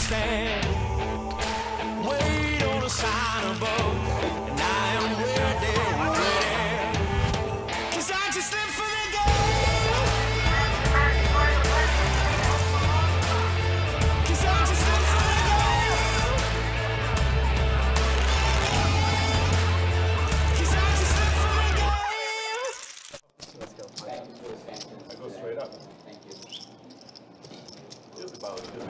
stand. Wait on a sign above, and I am ready, ready. 'Cause I just live for the game. 'Cause I just live for the game. 'Cause I just live for the game. Let's go. I go straight up. Thank you. Here's the ball. Here's the ball.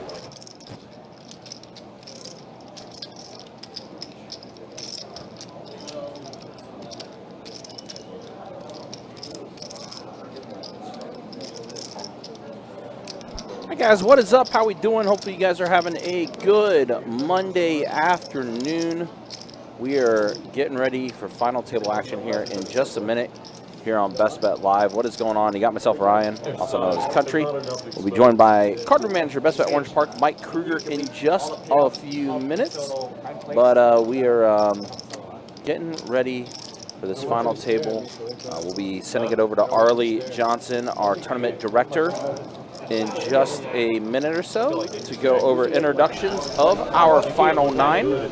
Hi guys, what is up? How we doing? Hopefully you guys are having a good Monday afternoon. We are getting ready for final table action here in just a minute here on Best Bet Live. What is going on? You got myself, Ryan, also known as Country. We'll be joined by card room manager, Best Bet Orange Park, Mike Kruger, in just a few minutes. But we are getting ready for this final table. We'll be sending it over to Arlie Johnson, our tournament director, in just a minute or so to go over introductions of our final 9.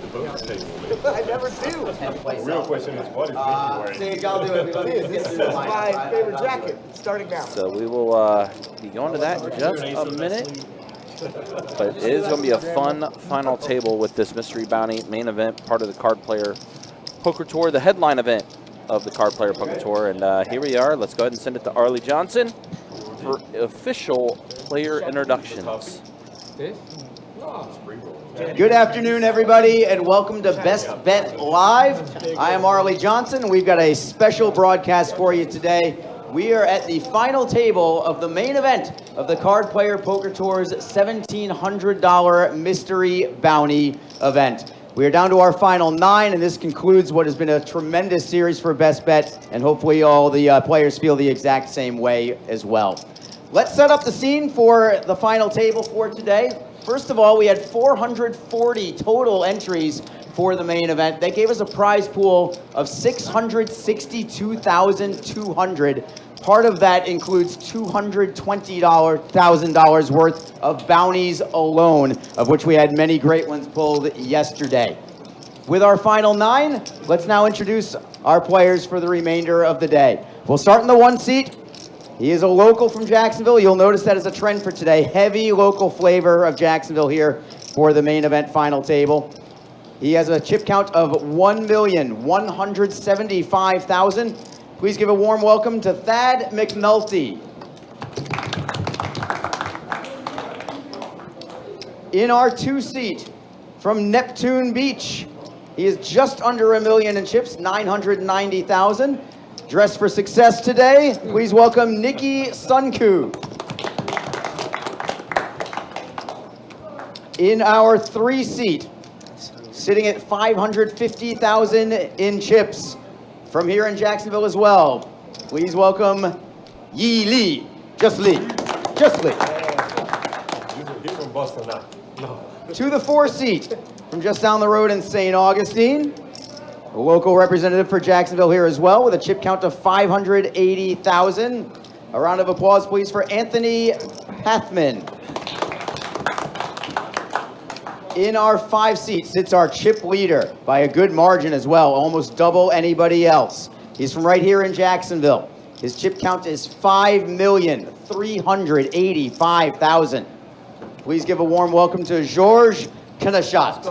I never do. The real question is, what is Mickey wearing? See, y'all do it. This is my favorite jacket, starting now. So we will be going to that in just a minute. But it is going to be a fun final table with this Mystery Bounty main event, part of the Card Player Poker Tour, the headline event of the Card Player Poker Tour. And here we are. Let's go ahead and send it to Arlie Johnson for official player introductions. Good afternoon, everybody, and welcome to Best Bet Live. I am Arlie Johnson. We've got a special broadcast for you today. We are at the final table of the main event of the Card Player Poker Tour's $1,700 Mystery Bounty event. We are down to our final 9, and this concludes what has been a tremendous series for Best Bet, and hopefully all the players feel the exact same way as well. Let's set up the scene for the final table for today. First of all, we had 440 total entries for the main event. They gave us a prize pool of $662,200. Part of that includes $220,000 worth of bounties alone, of which we had many great ones pulled yesterday. With our final 9, let's now introduce our players for the remainder of the day. We'll start in the 1 seat. He is a local from Jacksonville. You'll notice that is a trend for today. Heavy local flavor of Jacksonville here for the main event final table. He has a chip count of 1,175,000. Please give a warm welcome to Thad McNulty. In our 2 seat, from Neptune Beach, he is just under $1 million in chips, 990,000. Dressed for success today, please welcome Nikki Sunku. In our 3 seat, sitting at 550,000 in chips, from here in Jacksonville as well, please welcome Yi Lee. Just Lee. Just Lee. He's from Boston now. No. To the 4 seat, from just down the road in St. Augustine, a local representative for Jacksonville here as well, with a chip count of 580,000. A round of applause, please, for Anthony Pathman. In our 5 seat sits our chip leader by a good margin as well, almost double anybody else. He's from right here in Jacksonville. His chip count is 5,385,000. Please give a warm welcome to Georges Kanashat.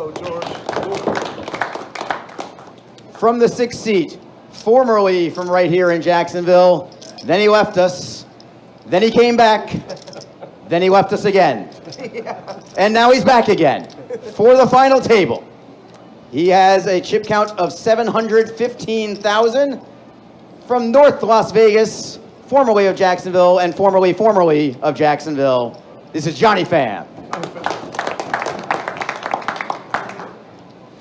From the 6th seat, formerly from right here in Jacksonville, then he left us, then he came back, then he left us again. And now he's back again for the final table. He has a chip count of 715,000 from North Las Vegas, formerly of Jacksonville and formerly of Jacksonville. This is Johnny Pham.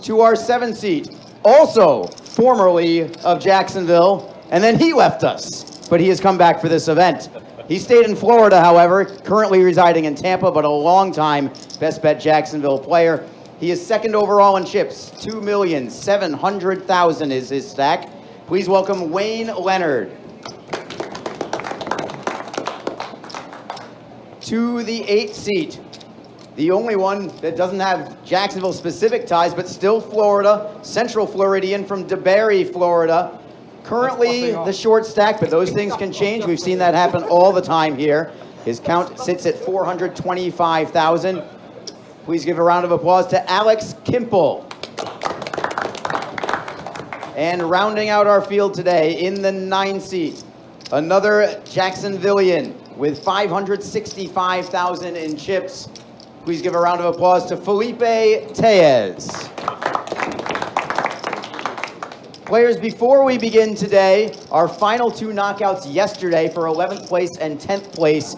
To our 7th seat, also formerly of Jacksonville, and then he left us, but he has come back for this event. He stayed in Florida, however, currently residing in Tampa, but a long-time Best Bet Jacksonville player. He is 2nd overall in chips. 2,700,000 is his stack. Please welcome Wayne Leonard. To the 8th seat, the only one that doesn't have Jacksonville-specific ties, but still Florida, Central Floridian from DeBary, Florida. Currently the short stack, but those things can change. We've seen that happen all the time here. His count sits at 425,000. Please give a round of applause to Alex Kimple. And rounding out our field today in the 9 seat, another Jacksonvillian with 565,000 in chips. Please give a round of applause to Felipe Tellez. Players, before we begin today, our final 2 knockouts yesterday for 11th place and 10th place,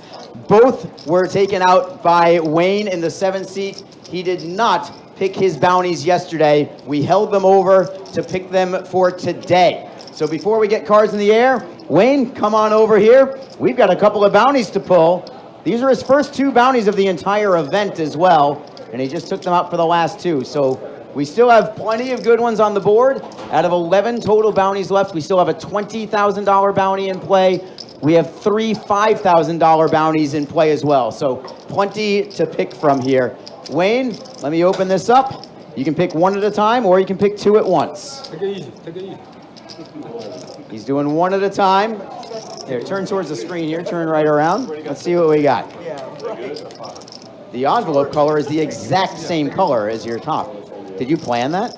both were taken out by Wayne in the 7th seat. He did not pick his bounties yesterday. We held them over to pick them for today. So before we get cards in the air, Wayne, come on over here. We've got a couple of bounties to pull. These are his first 2 bounties of the entire event as well, and he just took them out for the last 2. So we still have plenty of good ones on the board. Out of 11 total bounties left, we still have a $20,000 bounty in play. We have 3 $5,000 bounties in play as well. So plenty to pick from here. Wayne, let me open this up. You can pick 1 at a time, or you can pick 2 at once. Take it easy. Take it easy. He's doing 1 at a time. Here, turn towards the screen here. Turn right around. Let's see what we got. The envelope color is the exact same color as your top. Did you plan that?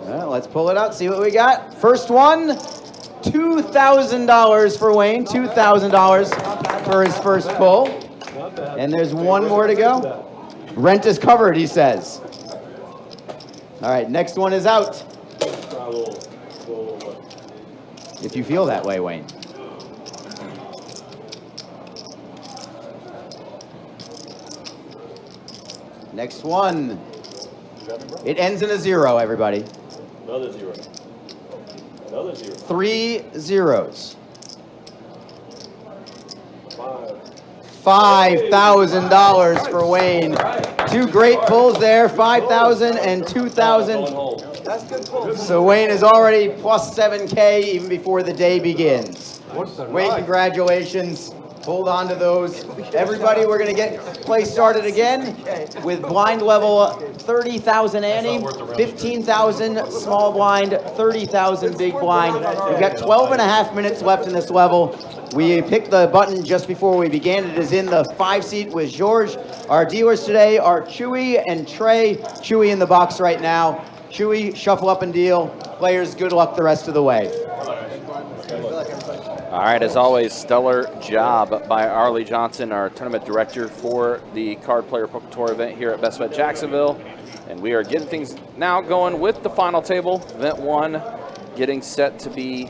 Well, let's pull it out, see what we got. First one, $2,000 for Wayne. $2,000 for his first pull. And there's 1 more to go. Rent is covered, he says. All right, next one is out. If you feel that way, Wayne. Next one. It ends in a 0, everybody. Another 0. Another 0. 3 zeros. Five. $5,000 for Wayne. 2 great pulls there, 5,000 and 2,000. So Wayne is already plus 7K even before the day begins. Wayne, congratulations. Hold on to those. Everybody, we're going to get play started again with blind level 30,000 ante, 15,000 small blind, 30,000 big blind. We've got 12 and a half minutes left in this level. We picked the button just before we began. It is in the 5 seat with George. Our dealers today are Chewy and Trey. Chewy in the box right now. Chewy, shuffle up and deal. Players, good luck the rest of the way. All right, as always, stellar job by Arlie Johnson, our tournament director for the Card Player Poker Tour event here at Best Bet Jacksonville. And we are getting things now going with the final table. Event 1 getting set to be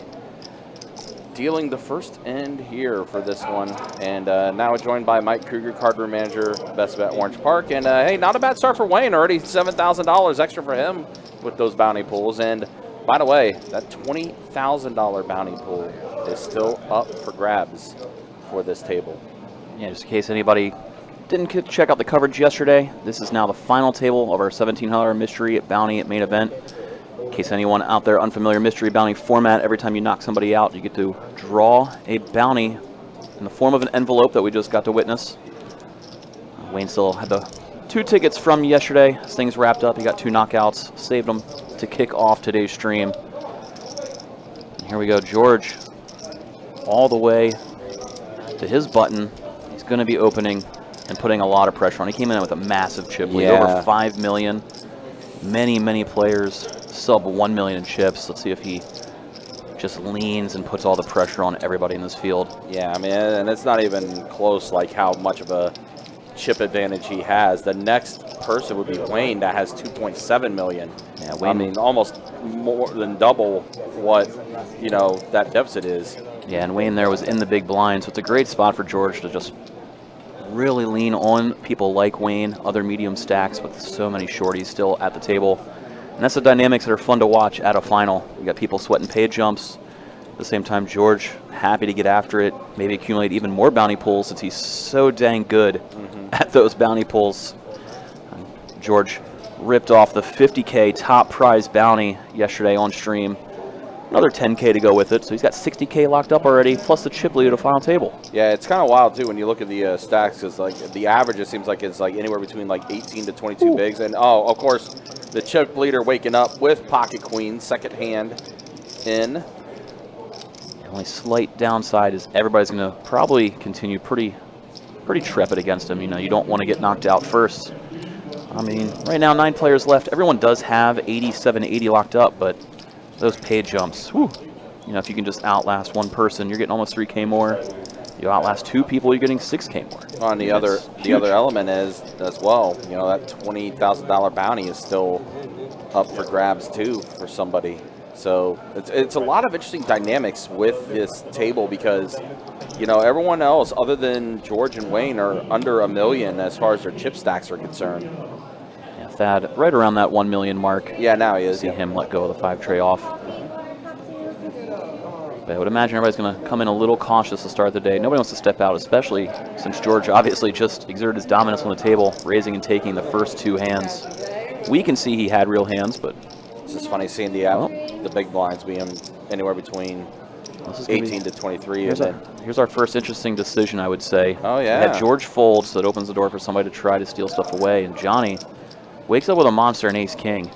dealing the first end here for this one. And now we're joined by Mike Kruger, card room manager, Best Bet Orange Park. And hey, not a bad start for Wayne. Already $7,000 extra for him with those bounty pools. And by the way, that $20,000 bounty pool is still up for grabs for this table. Yeah, just in case anybody didn't check out the coverage yesterday, this is now the final table of our $1,700 mystery bounty at main event. In case anyone out there unfamiliar, mystery bounty format, every time you knock somebody out, you get to draw a bounty in the form of an envelope that we just got to witness. Wayne still had the 2 tickets from yesterday. As things wrapped up, he got 2 knockouts, saved them to kick off today's stream. And here we go, George, all the way to his button. He's going to be opening and putting a lot of pressure on. He came in with a massive chip lead, over 5 million. Many players sub 1 million in chips. Let's see if he just leans and puts all the pressure on everybody in this field. Yeah, I mean, and it's not even close like how much of a chip advantage he has. The next person would be Wayne, that has 2.7 million. Yeah, Wayne, I mean, almost more than double what, you know, that deficit is. Yeah, and Wayne there was in the big blind, so it's a great spot for George to just really lean on people like Wayne, other medium stacks with so many shorties still at the table. And that's the dynamics that are fun to watch at a final. You got people sweating pay jumps. At the same time, George happy to get after it, maybe accumulate even more bounty pools since he's so dang good at those bounty pools. George ripped off the 50K top prize bounty yesterday on stream. another 10K to go with it. So he's got 60K locked up already, plus the chip lead at the final table. Yeah, it's kind of wild too when you look at the stacks, because like the average, it seems like it's like anywhere between like 18 to 22 bigs. And oh, of course, the chip leader waking up with pocket queen, second hand in. The only slight downside is everybody's going to probably continue pretty trepid against him. You know, you don't want to get knocked out first. I mean, right now 9 players left. Everyone does have 87, 80 locked up, but those pay jumps, whew. You know, if you can just outlast one person, you're getting almost 3K more. You outlast 2 people, you're getting 6K more. On the other element is as well, you know, that $20,000 bounty is still up for grabs too for somebody. So it's a lot of interesting dynamics with this table, because you know, everyone else other than George and Wayne are under $1 million as far as their chip stacks are concerned. Yeah, Thad right around that 1 million mark. Yeah, now he is. See him let go of the 5 tray off. But I would imagine everybody's going to come in a little cautious to start the day. Nobody wants to step out, especially since George obviously just exerted his dominance on the table, raising and taking the first 2 hands. We can see he had real hands, but it's just funny seeing the big blinds being anywhere between 18 to 23. Here's our first interesting decision, I would say. Oh, yeah. We had George fold, so it opens the door for somebody to try to steal stuff away. And Johnny wakes up with a monster and ace-king.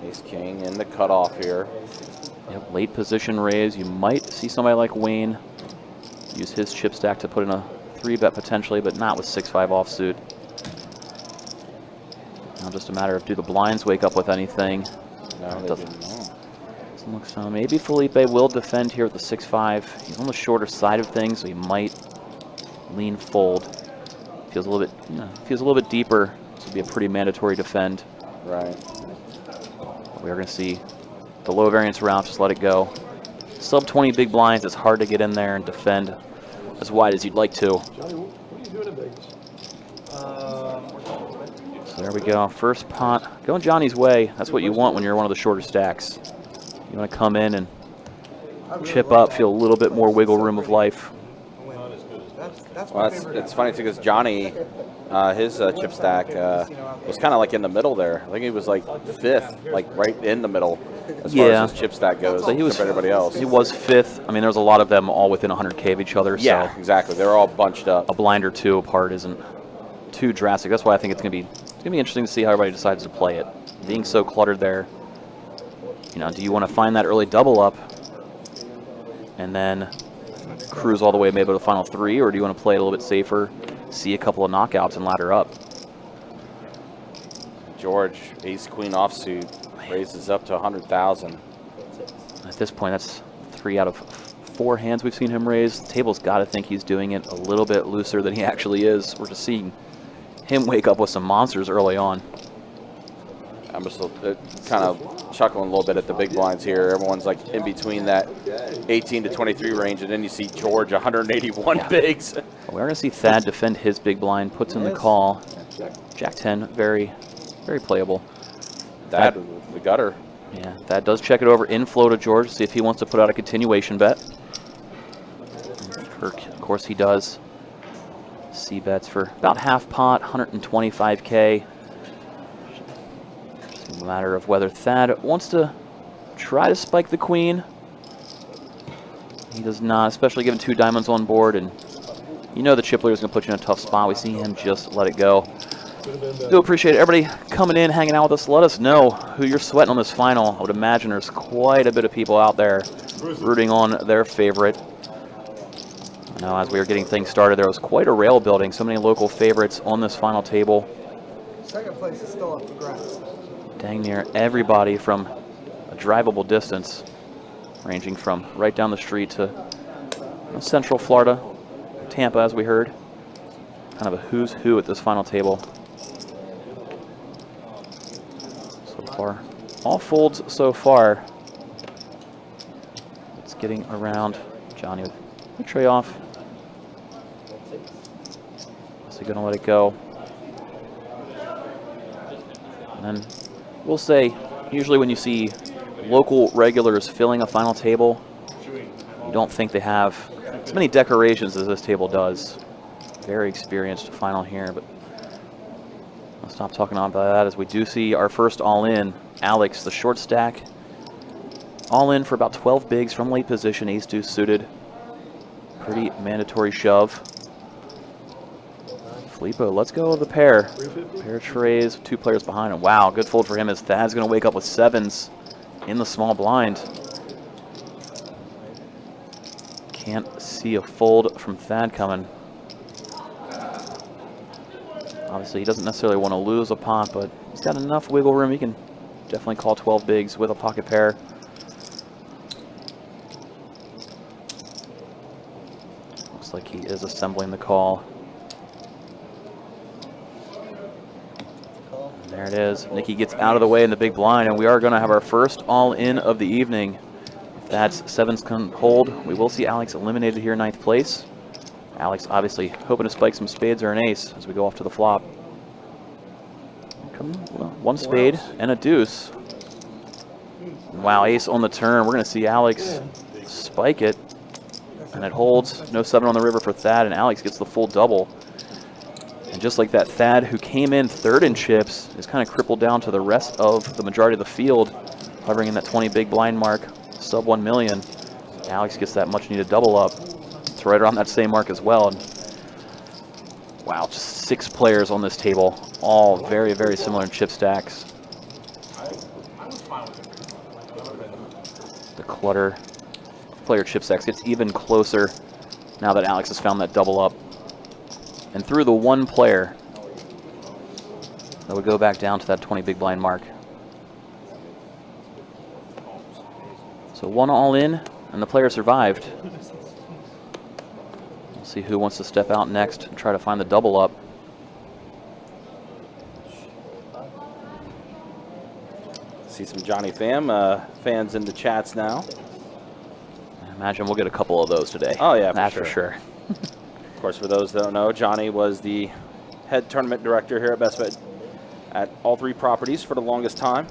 Ace-king in the cutoff here. Yep, late position raise. You might see somebody like Wayne use his chip stack to put in a 3-bet potentially, but not with 6-5 offsuit. Now just a matter of, do the blinds wake up with anything? No, it doesn't look so. Maybe Felipe will defend here with the 6-5. He's on the shorter side of things, so he might lean fold. Feels a little bit deeper. This would be a pretty mandatory defend. Right. We are going to see the low variance route. Just let it go. Sub 20 big blinds. It's hard to get in there and defend as wide as you'd like to. Johnny, what are you doing in Vegas? So there we go. First pot going Johnny's way. That's what you want when you're one of the shorter stacks. You want to come in and chip up, feel a little bit more wiggle room of life. Well, it's funny too, because Johnny, his chip stack was kind of like in the middle there. I think he was like 5th, like right in the middle as far as his chip stack goes. So he was compared to everybody else. He was 5th. I mean, there's a lot of them all within 100K of each other. Yeah, so exactly. They're all bunched up. A blind or 2 apart isn't too drastic. That's why I think it's gonna be interesting to see how everybody decides to play it. Being so cluttered there. You know, do you want to find that early double up and then cruise all the way maybe to the final 3, or do you want to play it a little bit safer, see a couple of knockouts and ladder up? George, ace-queen offsuit, raises up to 100,000. At this point, that's 3 out of 4 hands we've seen him raise. The table's got to think he's doing it a little bit looser than he actually is. We're just seeing him wake up with some monsters early on. I'm just kind of chuckling a little bit at the big blinds here. Everyone's like in between that 18 to 23 range, and then you see George 181 bigs. Well, we're going to see Thad defend his big blind, puts in the call. Jack 10, very, very playable. That the gutter. Yeah, Thad does check it over in flow to George, see if he wants to put out a continuation bet. Of course he does. C bets for about half pot, 125K. Just a matter of whether Thad wants to try to spike the queen. He does not, especially given 2 diamonds on board, and you know the chip leader is going to put you in a tough spot. We see him just let it go. Do appreciate everybody coming in, hanging out with us. Let us know who you're sweating on this final. I would imagine there's quite a bit of people out there rooting on their favorite. Now, as we were getting things started, there was quite a rail building. So many local favorites on this final table. Second place is still up for grabs. Dang near everybody from a drivable distance, ranging from right down the street to Central Florida, Tampa, as we heard. Kind of a who's who at this final table. So far, all folds so far. It's getting around. Johnny with the tray off. Is he gonna let it go? And then we'll say, usually when you see local regulars filling a final table, you don't think they have as many decorations as this table does. Very experienced final here, but I'll stop talking on about that as we do see our first all-in. Alex, the short stack, all in for about 12 bigs from late position, ace deuce suited. Pretty mandatory shove. Filippo, let's go with the pair. Pair trays, 2 players behind him. Wow, good fold for him as Thad's going to wake up with 7s in the small blind. Can't see a fold from Thad coming. Obviously, he doesn't necessarily want to lose a pot, but he's got enough wiggle room. He can definitely call 12 bigs with a pocket pair. Looks like he is assembling the call. And there it is. Nicky gets out of the way in the big blind, and we are going to have our first all-in of the evening. If that's 7s can hold, we will see Alex eliminated here in 9th place. Alex obviously hoping to spike some spades or an ace as we go off to the flop. Well, 1 spade and a deuce. Wow, ace on the turn. We're going to see Alex spike it. And it holds. No 7 on the river for Thad, and Alex gets the full double. And just like that, Thad, who came in 3rd in chips, is kind of crippled down to the rest of the majority of the field, hovering in that 20 big blind mark, sub 1 million. Alex gets that much needed double up. It's right around that same mark as well. And wow, just 6 players on this table, all very, very similar in chip stacks. The clutter player chip stacks gets even closer now that Alex has found that double up. And through the 1 player, that would go back down to that 20 big blind mark. So 1 all in, and the player survived. We'll see who wants to step out next and try to find the double up. See some Johnny fans in the chats now. I imagine we'll get a couple of those today. Oh yeah, that's for sure. Of course, for those that don't know, Johnny was the head tournament director here at Best Bet at all 3 properties for the longest time.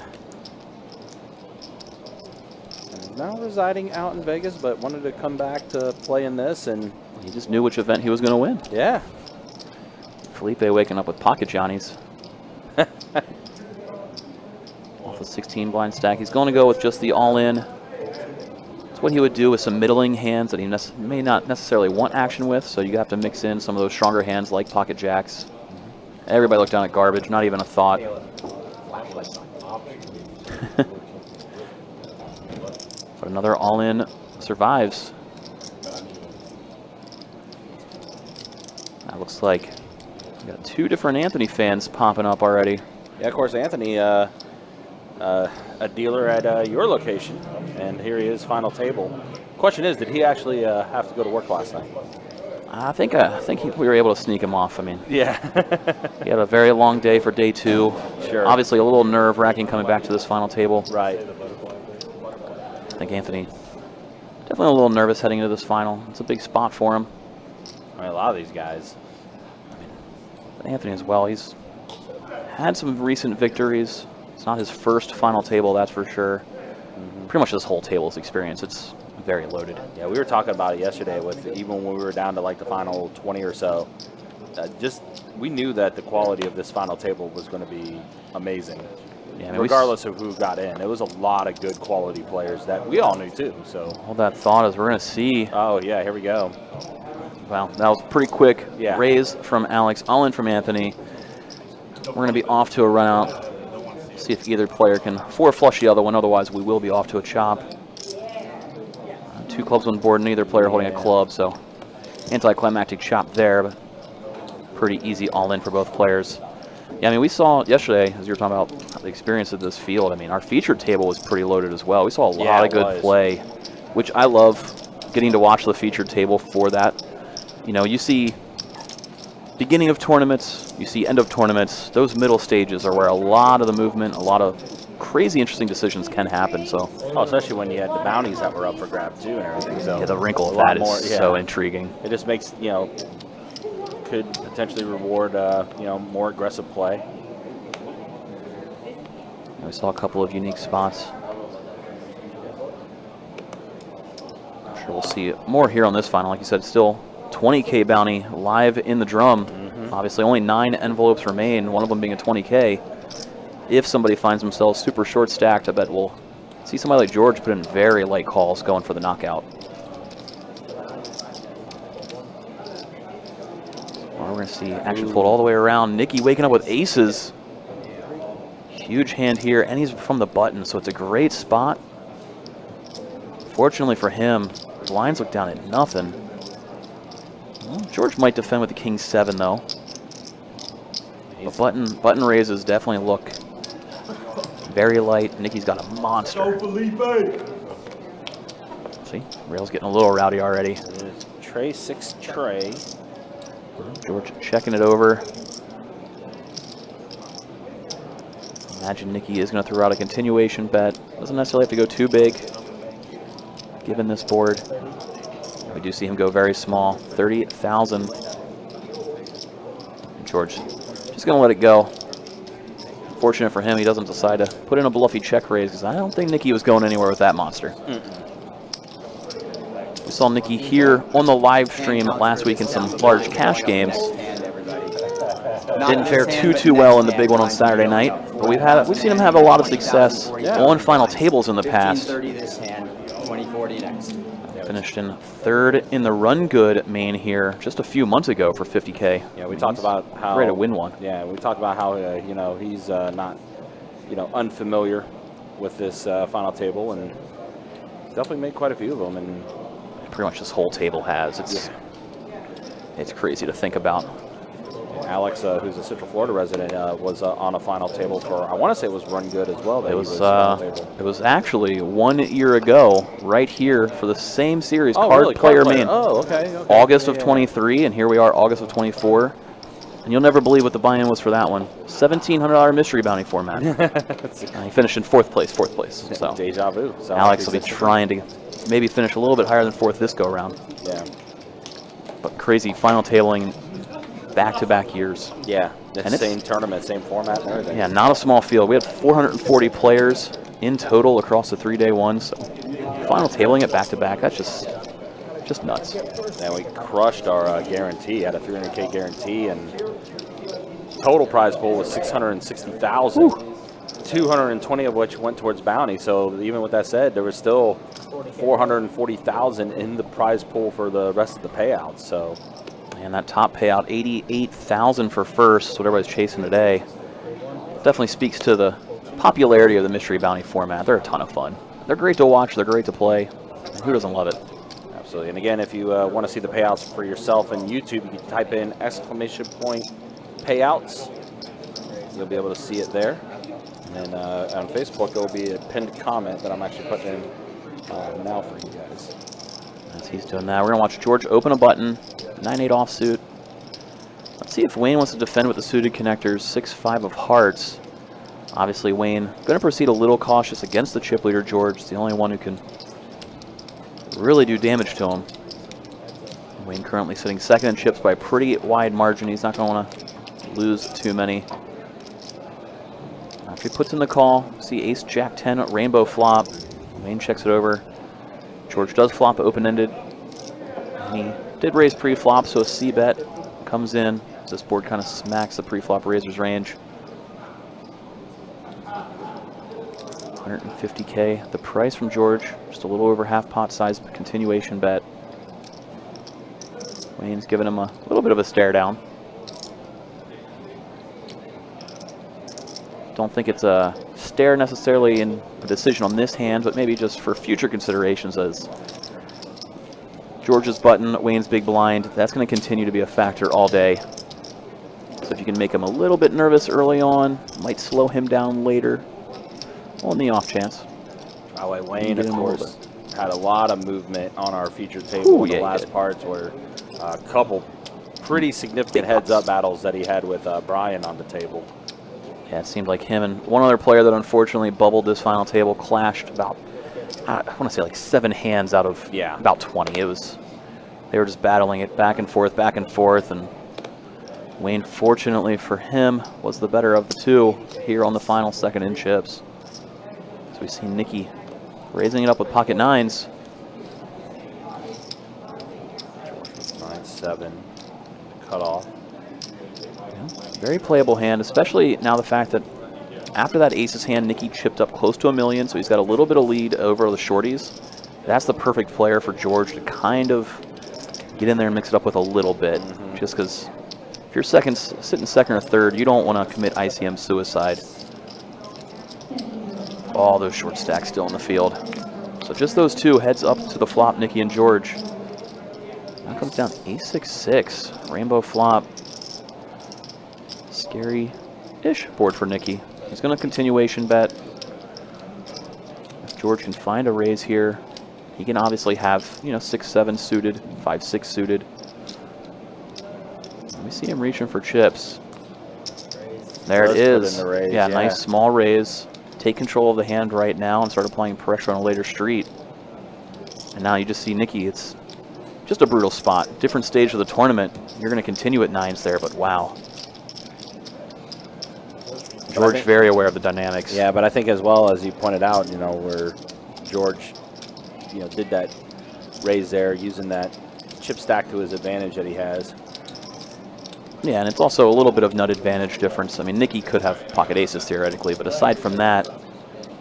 And he's now residing out in Vegas, but wanted to come back to play in this, and he just knew which event he was going to win. Yeah. Felipe waking up with pocket Johnnies. Off a 16 blind stack. He's going to go with just the all-in. It's what he would do with some middling hands that he may not necessarily want action with, so you have to mix in some of those stronger hands like pocket jacks. Everybody looked down at garbage, not even a thought. But another all-in survives. That looks like we got 2 different Anthony fans popping up already. Yeah, of course, Anthony, a dealer at your location, and here he is, final table. Question is, did he actually have to go to work last night? I think we were able to sneak him off. I mean, yeah. He had a very long day for day 2. Sure. Obviously, a little nerve-wracking coming back to this final table. Right. I think Anthony definitely a little nervous heading into this final. It's a big spot for him. I mean, a lot of these guys. But Anthony as well. He's had some recent victories. It's not his first final table, that's for sure. Pretty much this whole table's experience. It's very loaded. Yeah, we were talking about it yesterday with even when we were down to like the final 20 or so. We knew that the quality of this final table was going to be amazing. Yeah, I mean, regardless of who got in. It was a lot of good quality players that we all knew too. So hold that thought as we're going to see. Oh yeah, here we go. Wow, that was pretty quick. Yeah. Raise from Alex, all in from Anthony. We're going to be off to a run out. See if either player can 4-flush the other one. Otherwise, we will be off to a chop. 2 clubs on board, neither player holding a club, so anticlimactic chop there, but pretty easy all in for both players. Yeah, I mean, we saw yesterday, as you were talking about the experience of this field, I mean, our featured table was pretty loaded as well. We saw a lot of good play, which I love getting to watch the featured table for that. You know, you see beginning of tournaments, you see end of tournaments. Those middle stages are where a lot of the movement, a lot of crazy interesting decisions can happen. So, especially when you had the bounties that were up for grab too and everything. So yeah, the wrinkle of that is so intriguing. It just makes, you know, could potentially reward you know, more aggressive play. We saw a couple of unique spots. I'm sure we'll see more here on this final. Like you said, still 20K bounty live in the drum. Obviously, only 9 envelopes remain, one of them being a 20K. If somebody finds themselves super short stacked, I bet we'll See somebody like George put in very light calls going for the knockout. Well, we're going to see action fold all the way around. Nicky waking up with aces. Huge hand here, and he's from the button, so it's a great spot. Fortunately for him, blinds look down at nothing. Well, George might defend with the king 7 though. But button raises definitely look very light. Nicky's got a monster. See, rail's getting a little rowdy already. Tray 6 tray. George checking it over. Imagine Nicky is going to throw out a continuation bet. Doesn't necessarily have to go too big, given this board. We do see him go very small, 30,000. George just going to let it go. Fortunate for him, he doesn't decide to put in a bluffy check raise, because I don't think Nicky was going anywhere with that monster. We saw Nicky here on the live stream last week in some large cash games. Didn't fare too well in the big one on Saturday night, but we've seen him have a lot of success on final tables in the past. 1530 this hand, 2040 next. Finished in 3rd in the Run Good main here just a few months ago for 50K. Yeah, we talked about how ready to win one. Yeah, we talked about how you know, he's not, you know, unfamiliar with this final table, and definitely made quite a few of them. And pretty much this whole table has. It's crazy to think about. Alex, who's a Central Florida resident, was on a final table for, I want to say it was Run Good as well. That It was actually 1 year ago, right here for the same series, Card Player Main. Oh, okay. August of 23, and here we are, August of 24. And you'll never believe what the buy-in was for that one. $1,700 mystery bounty format. He finished in 4th place. So Deja vu. So Alex will be trying to maybe finish a little bit higher than 4th this go around. Yeah. But crazy final tabling. Back-to-back years. Yeah, And same tournament, same format and everything. Yeah, not a small field. We had 440 players in total across the 3-day ones. So final tabling it back-to-back, that's just nuts. And we crushed our guarantee, had a 300K guarantee, and total prize pool was 660,000. 220 of which went towards bounty. So even with that said, there was still 440,000 in the prize pool for the rest of the payouts. So. And that top payout, 88,000 for first, what everybody's chasing today. Definitely speaks to the popularity of the mystery bounty format. They're a ton of fun. They're great to watch. They're great to play. And who doesn't love it? Absolutely. And again, if you want to see the payouts for yourself in YouTube, you can type in !payouts. You'll be able to see it there. And on Facebook, there will be a pinned comment that I'm actually putting in now for you guys. As he's doing that, we're going to watch George open a button. 9-8 offsuit. Let's see if Wayne wants to defend with the suited connectors. 6-5 of hearts. Obviously, Wayne going to proceed a little cautious against the chip leader, George. It's the only one who can really do damage to him. Wayne currently sitting 2nd in chips by a pretty wide margin. He's not going to want to lose too many. After he puts in the call, see ace, jack 10, rainbow flop. Wayne checks it over. George does flop open-ended. And he did raise pre-flop, so a C-bet comes in. This board kind of smacks the pre-flop raiser's range. 150K. The price from George, just a little over half pot size continuation bet. Wayne's giving him a little bit of a stare down. Don't think it's a stare necessarily in the decision on this hand, but maybe just for future considerations as George's button, Wayne's big blind, that's going to continue to be a factor all day. So if you can make him a little bit nervous early on, might slow him down later on the off chance. By the way, Wayne, of course, had a lot of movement on our featured table in the last parts, where a couple pretty significant heads-up battles that he had with Brian on the table. Yeah, it seemed like him and one other player that unfortunately bubbled this final table clashed about, I want to say like 7 hands out of about 20. They were just battling it back and forth, and Wayne, fortunately for him, was the better of the two here on the final 2nd in chips. So we see Nicky raising it up with pocket 9s. 9-7 cut off. Very playable hand, especially now the fact that after that aces hand, Nicky chipped up close to $1 million, so he's got a little bit of lead over the shorties. That's the perfect player for George to kind of get in there and mix it up with a little bit, just because if you're sitting second or third, you don't want to commit ICM suicide. All those short stacks still in the field. So just those two heads up to the flop, Nicky and George. Now comes down ace-6-6, rainbow flop. Scary-ish board for Nicky. He's going to continuation bet. If George can find a raise here, he can obviously have, 6-7 suited, 5-6 suited. We see him reaching for chips. There it is. The raise, yeah, nice small raise. Take control of the hand right now and start applying pressure on a later street. And now you just see Nicky. It's just a brutal spot. Different stage of the tournament. You're going to continue at 9s there, but wow. George very aware of the dynamics. Yeah, but I think as well as you pointed out, where George, did that raise there using that chip stack to his advantage that he has. Yeah, and it's also a little bit of nut advantage difference. I mean, Nicky could have pocket aces theoretically, but aside from that,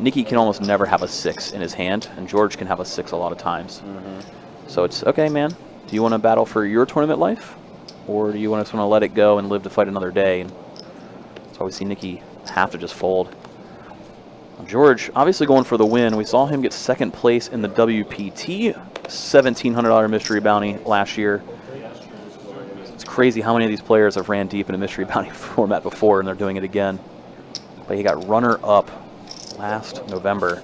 Nicky can almost never have a 6 in his hand, and George can have a 6 a lot of times. So it's, okay, man, do you want to battle for your tournament life? Or do you want to let it go and live to fight another day? And that's why we see Nicky have to just fold. George obviously going for the win. We saw him get second place in the WPT $1,700 mystery bounty last year. It's crazy how many of these players have ran deep in a mystery bounty format before, and they're doing it again. But he got runner-up last November.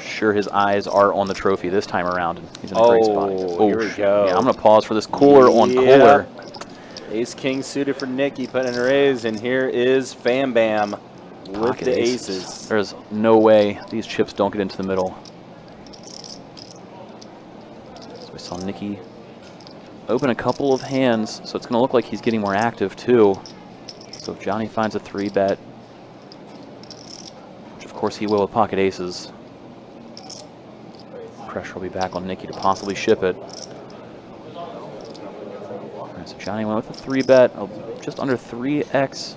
Sure, his eyes are on the trophy this time around. He's in a great spot. Oh, here we go. Yeah, I'm going to pause for this cooler on cooler. Ace-king suited for Nicky, putting in a raise, and here is Fam Bam with the aces. There's no way these chips don't get into the middle. So we saw Nicky open a couple of hands, so it's going to look like he's getting more active too. So if Johnny finds a 3-bet, which of course he will with pocket aces, pressure will be back on Nicky to possibly ship it. All right, so Johnny went with a 3-bet, just under 3x.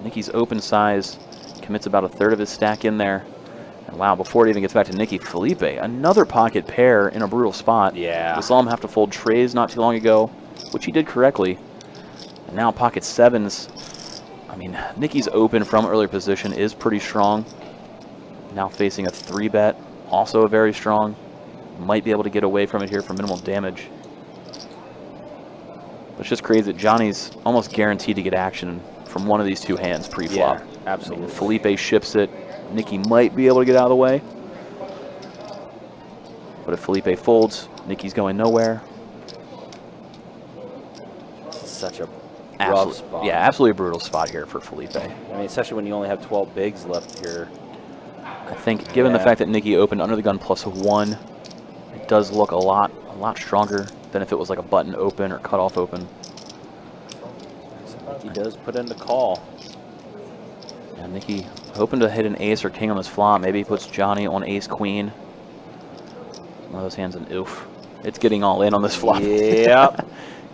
Nicky's open size commits about a third of his stack in there. And wow, before it even gets back to Nicky, Felipe, another pocket pair in a brutal spot. Yeah. We saw him have to fold trays not too long ago, which he did correctly. And now pocket 7s. I mean, Nicky's open from earlier position is pretty strong. Now facing a 3-bet, also very strong. Might be able to get away from it here for minimal damage. But it's just crazy that Johnny's almost guaranteed to get action from one of these two hands pre-flop. Yeah, absolutely. I mean, Felipe ships it. Nicky might be able to get out of the way. But if Felipe folds, Nicky's going nowhere. This is such a rough spot. Yeah, absolutely a brutal spot here for Felipe. I mean, especially when you only have 12 bigs left here. I think given the fact that Nicky opened under the gun +1, it does look a lot stronger than if it was like a button open or cutoff open. He does put in the call. And Nicky hoping to hit an ace or king on this flop. Maybe he puts Johnny on ace-queen. One of those hands an oof. It's getting all in on this flop. Yep.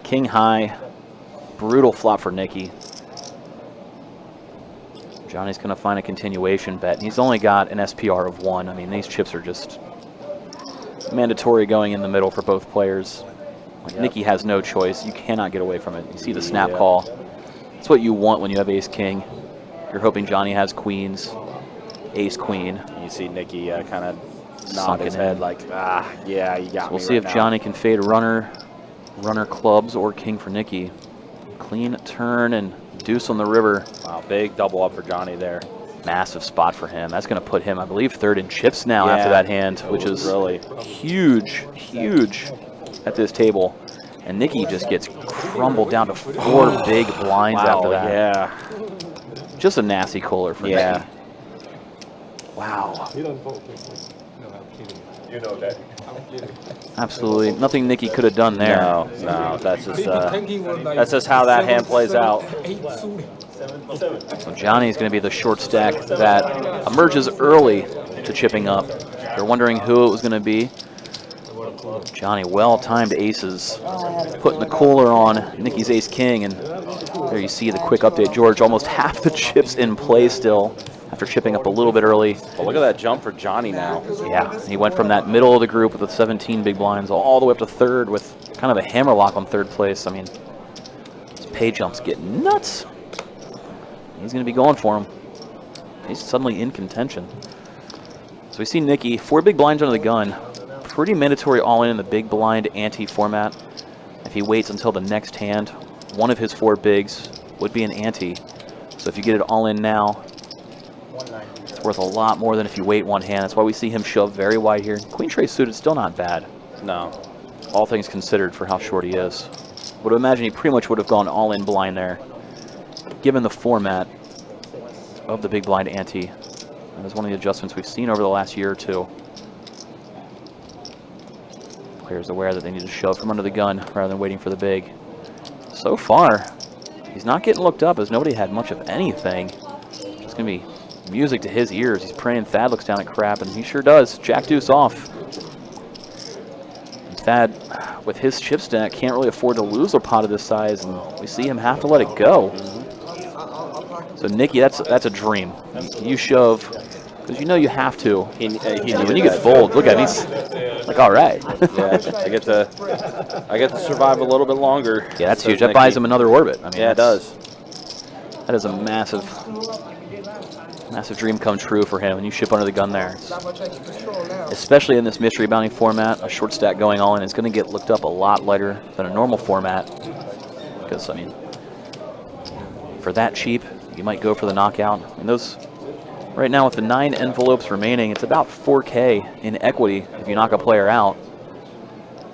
King high. Brutal flop for Nicky. Johnny's going to find a continuation bet. He's only got an SPR of 1. I mean, these chips are just mandatory going in the middle for both players. Like, Nicky has no choice. You cannot get away from it. You see the snap call. That's what you want when you have ace-king. You're hoping Johnny has queens, ace-queen. You see Nicky kind of nod his head like, yeah, you got me. We'll see if Johnny can fade runner clubs or king for Nicky. Clean turn and deuce on the river. Wow, big double up for Johnny there. Massive spot for him. That's going to put him, I believe, third in chips now after that hand, which is really huge at this table. And Nicky just gets crumbled down to 4 big blinds after that. Yeah. Just a nasty cooler for Nicky. Wow. He doesn't fold. You know that. Absolutely nothing Nicky could have done there. No, that's just how that hand plays out. So Johnny's going to be the short stack that emerges early to chipping up. They're wondering who it was going to be. Johnny, well-timed aces, putting the cooler on Nicky's ace-king, and there you see the quick update. George, almost half the chips in play still. after chipping up a little bit early. Well, look at that jump for Johnny now. Yeah, he went from that middle of the group with the 17 big blinds all the way up to third with kind of a hammerlock on third place. I mean, his pay jumps get nuts. He's going to be going for him. He's suddenly in contention. So we see Nicky, 4 big blinds under the gun. Pretty mandatory all-in in the big blind ante format. If he waits until the next hand, one of his 4 bigs would be an ante. So if you get it all in now, it's worth a lot more than if you wait one hand. That's why we see him shove very wide here. Queen Trey suited, still not bad. No. All things considered for how short he is. Would imagine he pretty much would have gone all in blind there, given the format of the big blind ante. That is one of the adjustments we've seen over the last year or two. Players aware that they need to shove from under the gun rather than waiting for the big. So far, he's not getting looked up as nobody had much of anything. It's going to be music to his ears. He's praying Thad looks down at crap, and he sure does. Jack deuce off. And Thad, with his chip stack, can't really afford to lose a pot of this size, and we see him have to let it go. So Nicky, that's a dream. You shove, because you know you have to. When you get fold, look at him, he's like, all right. Yeah, I get to survive a little bit longer. Yeah, that's huge. That buys him another orbit. I mean, yeah, it does. That is a massive dream come true for him, and you ship under the gun there. Especially in this mystery bounty format, a short stack going all in is going to get looked up a lot lighter than a normal format. Because, I mean, for that cheap, you might go for the knockout. And those, right now with the 9 envelopes remaining, it's about 4K in equity if you knock a player out.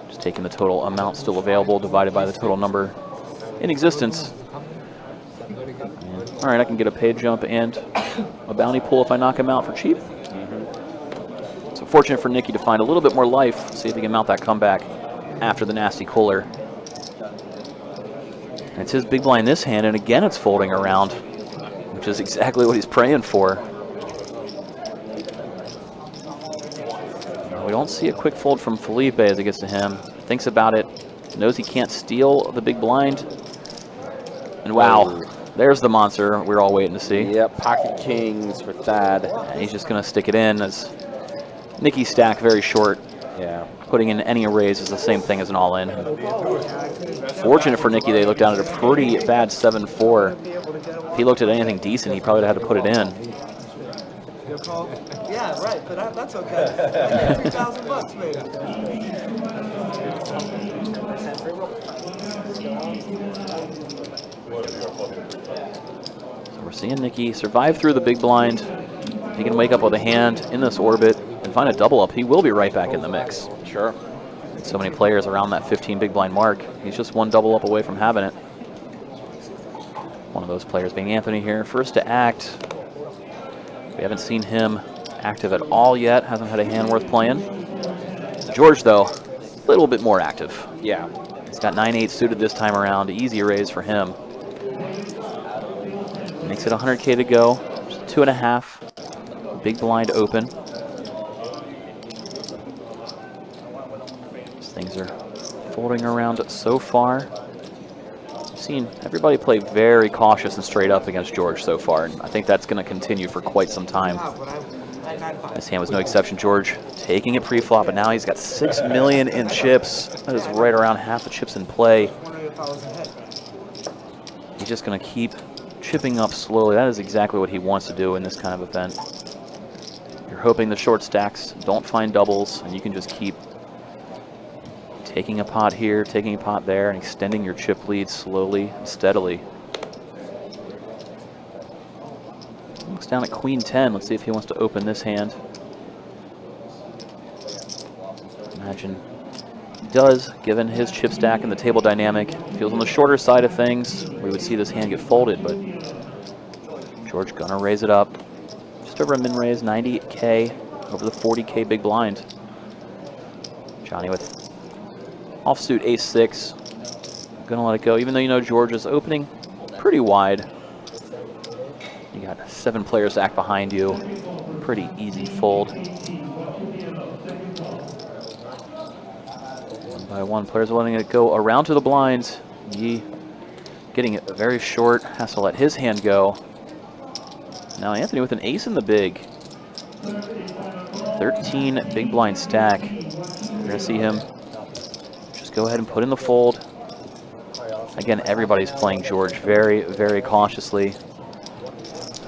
Just taking the total amount still available divided by the total number in existence. All right, I can get a paid jump and a bounty pool if I knock him out for cheap. So fortunate for Nicky to find a little bit more life, see if he can mount that comeback after the nasty cooler. And it's his big blind this hand, and again it's folding around, which is exactly what he's praying for. We don't see a quick fold from Felipe as it gets to him. Thinks about it, knows he can't steal the big blind. And wow, there's the monster we're all waiting to see. Yep, pocket kings for Thad. And he's just going to stick it in as Nicky's stack very short. Yeah. Putting in any arrays is the same thing as an all-in. Fortunate for Nicky, they looked down at a pretty bad 7-4. If he looked at anything decent, he probably would have had to put it in. Yeah, right, but that's okay. $3,000 So we're seeing Nicky survive through the big blind. If he can wake up with a hand in this orbit and find a double up, he will be right back in the mix. Sure. So many players around that 15 big blind mark. He's just one double up away from having it. One of those players being Anthony here. First to act. We haven't seen him active at all yet. Hasn't had a hand worth playing. George, though, a little bit more active. Yeah. He's got 9-8 suited this time around. Easy raise for him. Makes it 100K to go. Just 2.5. Big blind open. Things are folding around so far. We've seen everybody play very cautious and straight up against George so far, and I think that's going to continue for quite some time. This hand was no exception. George taking it pre-flop, and now he's got 6 million in chips. That is right around half the chips in play. He's just going to keep chipping up slowly. That is exactly what he wants to do in this kind of event. You're hoping the short stacks don't find doubles, and you can just keep taking a pot here, taking a pot there, and extending your chip lead slowly and steadily. Looks down at Queen 10. Let's see if he wants to open this hand. Imagine he does, given his chip stack and the table dynamic. If he was on the shorter side of things, we would see this hand get folded, but George gonna raise it up. Just over a min raise, 90K over the 40K big blind. Johnny with offsuit ace-6. Gonna let it go, even though you know George is opening pretty wide. You got 7 players stacked behind you. Pretty easy fold. One by one, players are letting it go around to the blinds. Yi getting it very short, has to let his hand go. Now Anthony with an ace in the big. 13 big blind stack. We're going to see him just go ahead and put in the fold. Again, everybody's playing George very, very cautiously.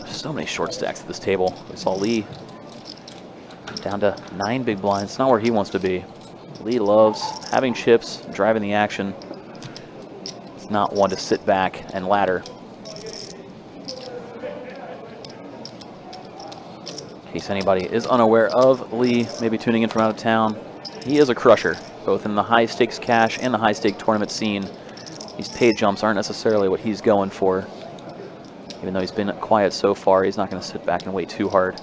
So many short stacks at this table. We saw Lee down to 9 big blinds. Not where he wants to be. Lee loves having chips, driving the action. It's not one to sit back and ladder. In case anybody is unaware of Lee, maybe tuning in from out of town, he is a crusher, both in the high stakes cash and the high stake tournament scene. These paid jumps aren't necessarily what he's going for. Even though he's been quiet so far, he's not going to sit back and wait too hard.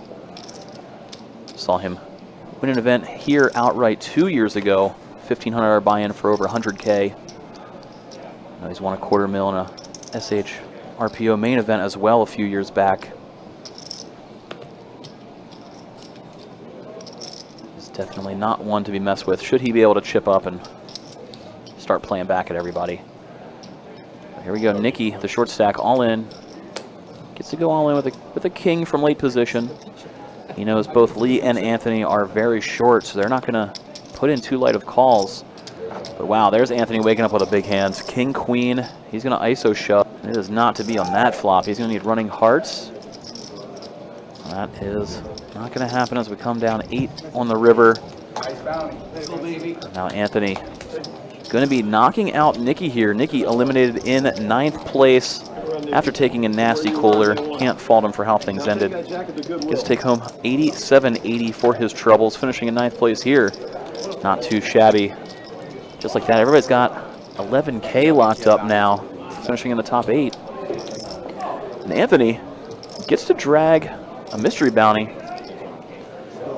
Saw him win an event here outright 2 years ago, $1,500 buy-in for over 100K. Now he's won a $250,000 in a SH RPO main event as well a few years back. He's definitely not one to be messed with, should he be able to chip up and start playing back at everybody. Here we go, Nicky, the short stack, all in. Gets to go all in with a king from late position. He knows both Lee and Anthony are very short, so they're not going to put in too light of calls. But wow, there's Anthony waking up with a big hand. King, queen, he's going to ISO shove. It is not to be on that flop. He's going to need running hearts. That is not going to happen as we come down 8 on the river. Now Anthony going to be knocking out Nicky here. Nicky eliminated in 9th place after taking a nasty cooler. Can't fault him for how things ended. Gets to take home 87.80 for his troubles, finishing in 9th place here. Not too shabby. Just like that, everybody's got 11K locked up now, finishing in the top 8. And Anthony gets to drag a mystery bounty.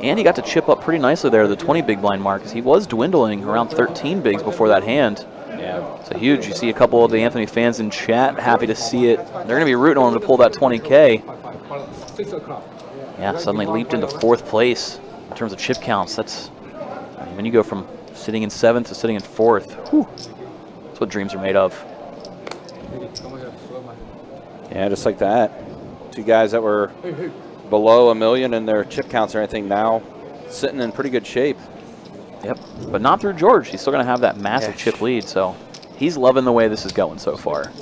And he got to chip up pretty nicely there, the 20 big blind mark, because he was dwindling around 13 bigs before that hand. Yeah. So huge. You see a couple of the Anthony fans in chat, happy to see it. They're going to be rooting on him to pull that 20K. Yeah, suddenly leaped into 4th place in terms of chip counts. That's, I mean, when you go from sitting in 7th to sitting in 4th, whew, that's what dreams are made of. Yeah, just like that. 2 guys that were below $1 million in their chip counts or anything now sitting in pretty good shape. Yep, but not through George. He's still going to have that massive chip lead, so he's loving the way this is going so far.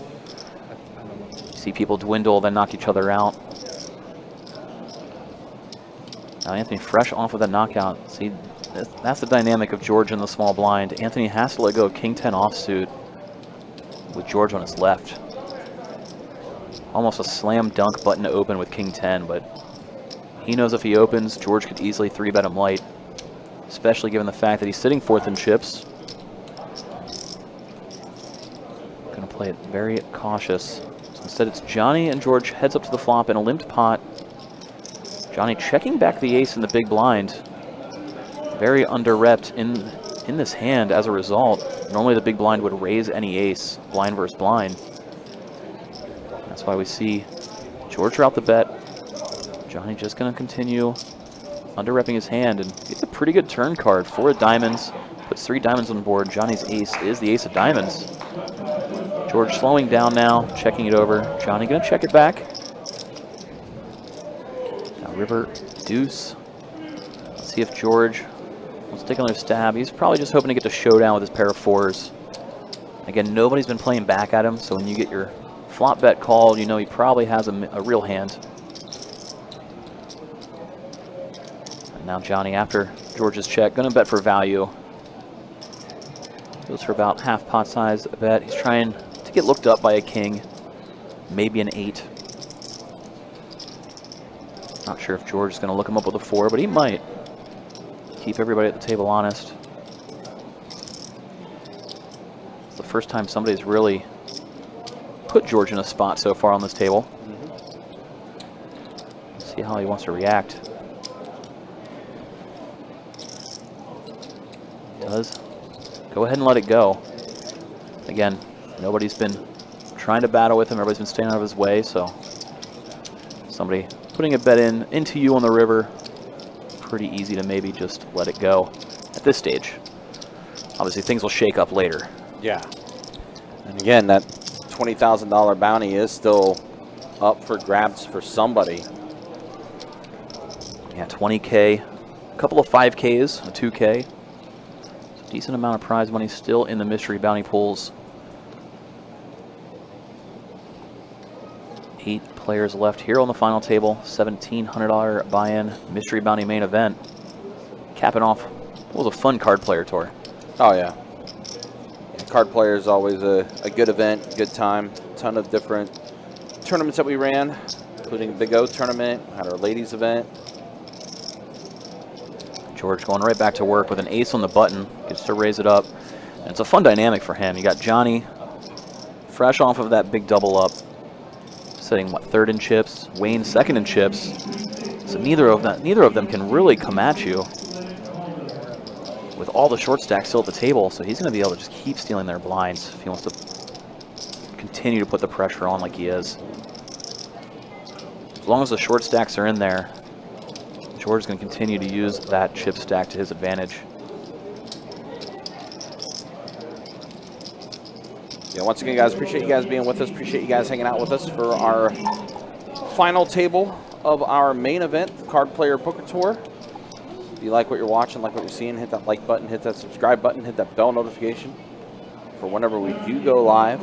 You see people dwindle, then knock each other out. Now Anthony fresh off of a knockout. See, that's the dynamic of George in the small blind. Anthony has to let go of King 10 offsuit with George on his left. Almost a slam dunk button to open with King 10, but he knows if he opens, George could easily 3-bet him light, especially given the fact that he's sitting 4th in chips. Gonna play it very cautious. So instead it's Johnny and George heads up to the flop in a limped pot. Johnny checking back the ace in the big blind. Very under-repped in this hand as a result. Normally the big blind would raise any ace, blind versus blind. That's why we see George route the bet. Johnny just going to continue under-repping his hand, and it's a pretty good turn card. 4 diamonds, puts 3 diamonds on the board. Johnny's ace is the ace of diamonds. George slowing down now, checking it over. Johnny going to check it back. Now river, deuce. Let's see if George wants to take another stab. He's probably just hoping to get to showdown with his pair of 4s. Again, nobody's been playing back at him, so when you get your flop bet called, you know he probably has a real hand. And now Johnny, after George's check, going to bet for value. Goes for about half pot size bet. He's trying to get looked up by a king, maybe an 8. Not sure if George is going to look him up with a 4, but he might. Keep everybody at the table honest. It's the first time somebody's really put George in a spot so far on this table. See how he wants to react. Does. Go ahead and let it go. Again, nobody's been trying to battle with him. Everybody's been staying out of his way, so somebody putting a bet into you on the river, pretty easy to maybe just let it go at this stage. Obviously, things will shake up later. Yeah. And again, that $20,000 bounty is still up for grabs for somebody. Yeah, 20K, a couple of 5Ks, a 2K. So decent amount of prize money still in the mystery bounty pools. 8 players left here on the final table. $1,700 buy-in mystery bounty main event. Capping off what was a fun card player tour. Oh, yeah. Card player is always a good event, good time. Ton of different tournaments that we ran, including Big O tournament, had our ladies event. George going right back to work with an ace on the button, gets to raise it up. And it's a fun dynamic for him. You got Johnny fresh off of that big double up, sitting what, third in chips, Wayne second in chips. So neither of them can really come at you with all the short stacks still at the table. So he's going to be able to just keep stealing their blinds if he wants to continue to put the pressure on like he is. As long as the short stacks are in there, George is going to continue to use that chip stack to his advantage. Yeah, once again, guys, appreciate you guys being with us. Appreciate you guys hanging out with us for our final table of our main event, Card Player Poker Tour. If you like what you're watching, like what you're seeing, hit that like button, hit that subscribe button, hit that bell notification for whenever we do go live.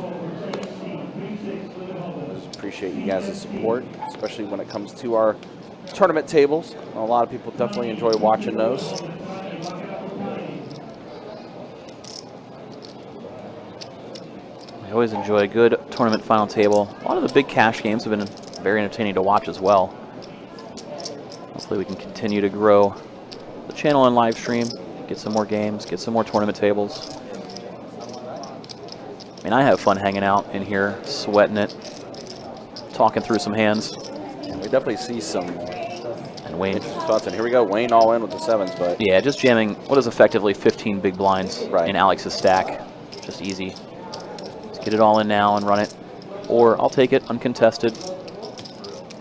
Just appreciate you guys' support, especially when it comes to our tournament tables. A lot of people definitely enjoy watching those. I always enjoy a good tournament final table. A lot of the big cash games have been very entertaining to watch as well. Hopefully we can continue to grow the channel and live stream, get some more games, get some more tournament tables. I mean, I have fun hanging out in here, sweating it, talking through some hands. And we definitely see some and Wayne. interesting spots. And here we go, Wayne all in with the sevens, but Yeah, just jamming what is effectively 15 big blinds Right. in Alex's stack. Just easy. Let's get it all in now and run it. Or I'll take it uncontested.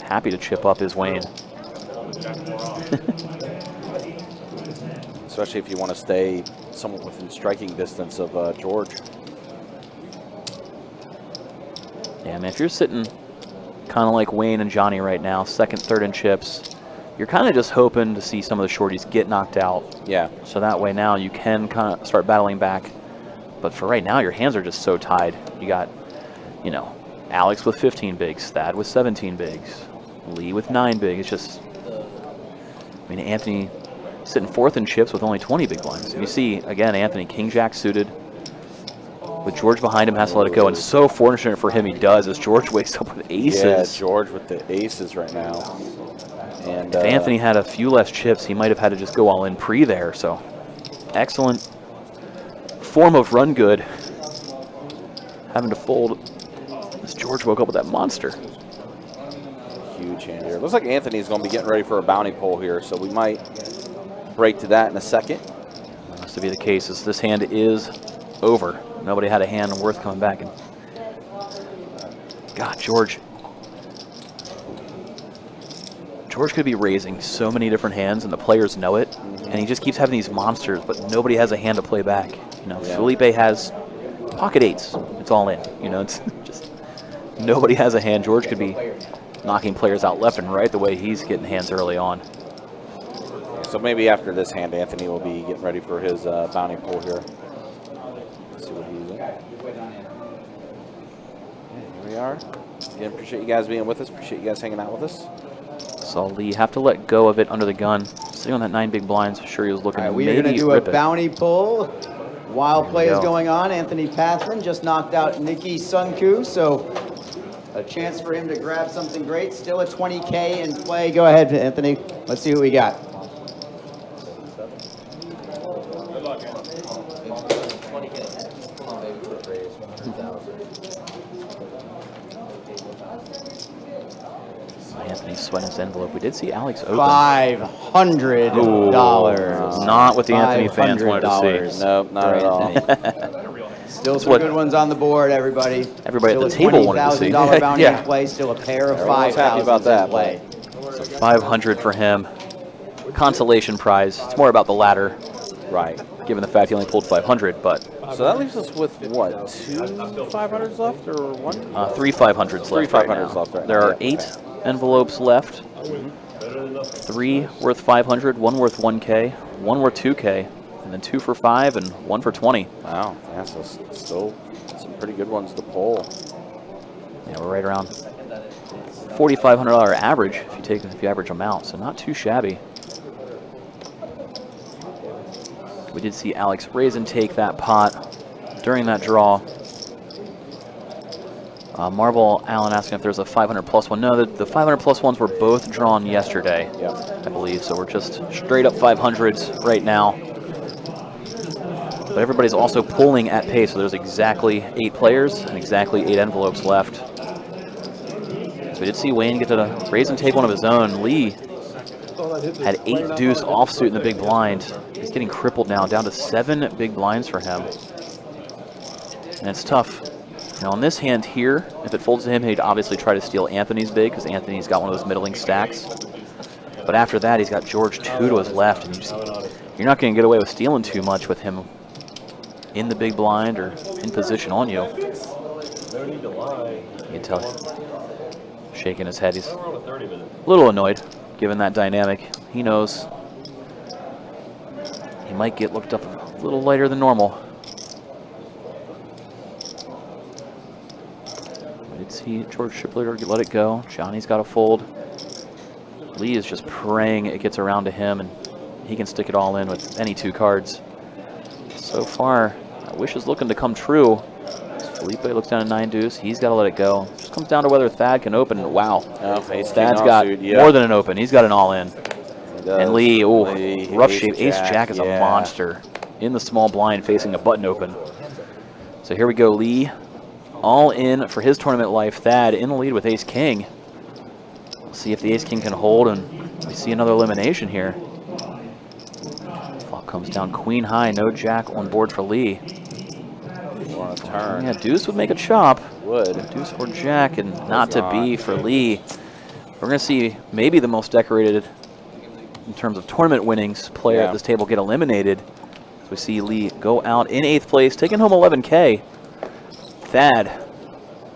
Happy to chip up his Wayne. especially if you want to stay somewhat within striking distance of George. Yeah, man, if you're sitting kind of like Wayne and Johnny right now, second, third in chips, you're kind of just hoping to see some of the shorties get knocked out. Yeah. So that way now you can kind of start battling back. But for right now, your hands are just so tied. You got, you know, Alex with 15 bigs, Thad with 17 bigs, Lee with 9 bigs. It's just, I mean, Anthony sitting fourth in chips with only 20 big blinds. And you see, again, Anthony king-jack suited. With George behind him, has to let it go. And so fortunate for him he does as George wakes up with aces. Yeah, George with the aces right now. And If Anthony had a few less chips, he might have had to just go all in pre there. So excellent form of run good. Having to fold as George woke up with that monster. huge hand here. Looks like Anthony's going to be getting ready for a bounty pull here, so we might break to that in a second. That has to be the case as this hand is over. Nobody had a hand worth coming back. And God, George could be raising so many different hands, and the players know it. And he just keeps having these monsters, but nobody has a hand to play back. You know, Yeah. Felipe has pocket eights. It's all in. You know, it's just nobody has a hand. George could be knocking players out left and right the way he's getting hands early on. So maybe after this hand, Anthony will be getting ready for his bounty pull here. Let's see what he's in. Yeah, here we are. Again, appreciate you guys being with us. Appreciate you guys hanging out with us. So Lee have to let go of it under the gun. Sitting on that 9 big blinds, sure he was looking All right, to we are maybe going to do a rip it. bounty pull while There play we is go. going on. Anthony Pathman just knocked out Nikki Sunku, so a chance for him to grab something great. Still a 20K in play. Go ahead, Anthony. Let's see what we got. Anthony's sweating his envelope. We did see Alex open. $500. Not what the Anthony fans wanted to see. Nope, not at all. Still some what good ones on the board, everybody. everybody at Still the table wanted to see. a $20,000 bounty Yeah. in play. Still a pair of Everyone's happy about 5,000s that, in play. 500 for him. Consolation prize. It's more about the ladder, Right. given the fact he only pulled 500, but So that leaves us with what, 2 500s left or one? 3 500s Three left right 500s now. left right There now, are yeah. 8 envelopes left. 3 worth 500, 1 worth 1K, 1 worth 2K, and then 2 for 5 and 1 for 20. Wow, yeah, so still some pretty good ones to pull. Yeah, we're right around $4,500 average if you average them out, so not too shabby. We did see Alex Raisin take that pot during that draw. Marvel Allen asking if there's a 500 plus one. No, the 500 plus ones were both drawn yesterday, I believe. So we're just straight up 500s right now. But everybody's also pulling at pace. So there's exactly 8 players and exactly 8 envelopes left. So we did see Wayne get to raise and take one of his own. Lee had 8 deuce offsuit in the big blind. He's getting crippled now, down to 7 big blinds for him. And it's tough. Now on this hand here, if it folds to him, he'd obviously try to steal Anthony's big because Anthony's got one of those middling stacks. But after that, he's got George 2 to his left, and you're not going to get away with stealing too much with him in the big blind or in position on you. You can tell, shaking his head. He's a little annoyed given that dynamic. He knows he might get looked up a little lighter than normal. See George Shipleader let it go. Johnny's got a fold. Lee is just praying it gets around to him and he can stick it all in with any 2 cards. So far, that wish is looking to come true. Felipe looks down at 9 deuce. He's got to let it go. Just comes down to whether Thad can open. Wow. Thad's got more than an open. He's got an all in. And Lee, rough shape. Ace Jack is a monster in the small blind facing a button open. So here we go, Lee. All in for his tournament life. Thad in the lead with Ace King. We'll see if the Ace King can hold, and we see another elimination here. Flop comes down Queen High, no Jack on board for Lee. On a turn. Yeah, Deuce would make a chop. Would. Deuce or Jack, and not to be for Lee. We're going to see maybe the most decorated in terms of tournament winnings player at this table get eliminated. So we see Lee go out in 8th place, taking home 11K. Thad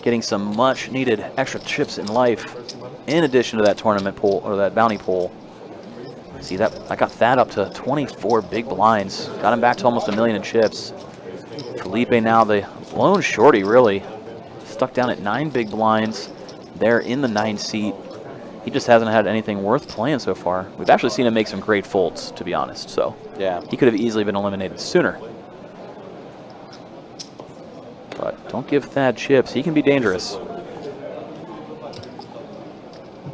getting some much needed extra chips in life in addition to that tournament pool or that bounty pool. See that I got Thad up to 24 big blinds, got him back to almost $1 million in chips. Felipe now the lone shorty, really stuck down at 9 big blinds there in the 9 seat. He just hasn't had anything worth playing so far. We've actually seen him make some great folds, to be honest, so yeah, he could have easily been eliminated sooner. But don't give Thad chips. He can be dangerous.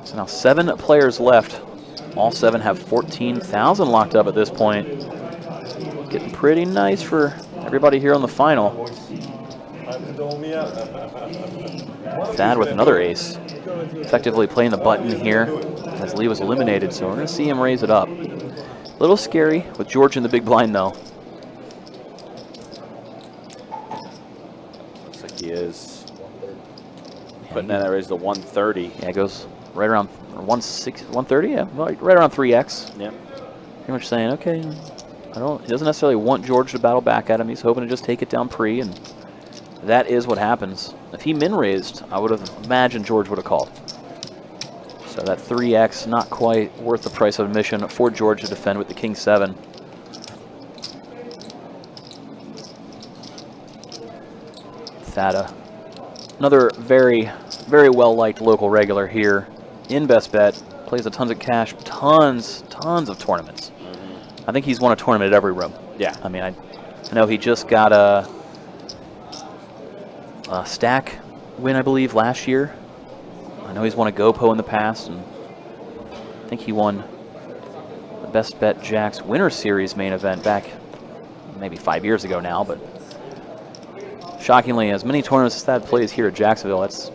So now 7 players left. All 7 have 14,000 locked up at this point. Getting pretty nice for everybody here on the final. Thad with another ace. Effectively playing the button here as Lee was eliminated. So we're going to see him raise it up. A little scary with George in the big blind, though. He is putting that raise to 130. Yeah, it goes right around 130. Yeah, right around 3x. Yep. Pretty much saying, okay, he doesn't necessarily want George to battle back at him. He's hoping to just take it down pre, and that is what happens. If he min raised, I would have imagined George would have called. So that 3x not quite worth the price of admission for George to defend with the King 7. Thada, another very, very well-liked local regular here in Best Bet. Plays a tons of cash, tons of tournaments. I think he's won a tournament at every room. Yeah. I mean, I know he just got a stack win, I believe, last year. I know he's won a GoPo in the past, and I think he won the Best Bet Jacks Winter Series main event back maybe 5 years ago now, but shockingly, as many tournaments as Thad plays here at Jacksonville, that's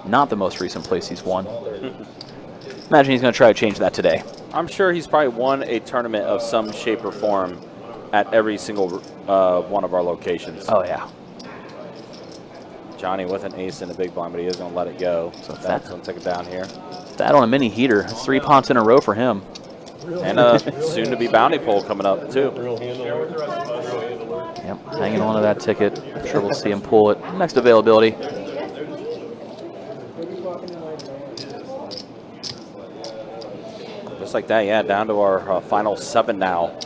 not the most recent place he's won. Imagine he's going to try to change that today. I'm sure he's probably won a tournament of some shape or form at every single one of our locations. Oh, yeah. Johnny with an ace in the big blind, but he is going to let it go. So that's going to take it down here. Thad on a mini heater. That's 3 pots in a row for him. And a soon-to-be bounty poll coming up, too. Yep, hanging on to that ticket. I'm sure we'll see him pull it. Next availability. Just like that, yeah, down to our final 7 now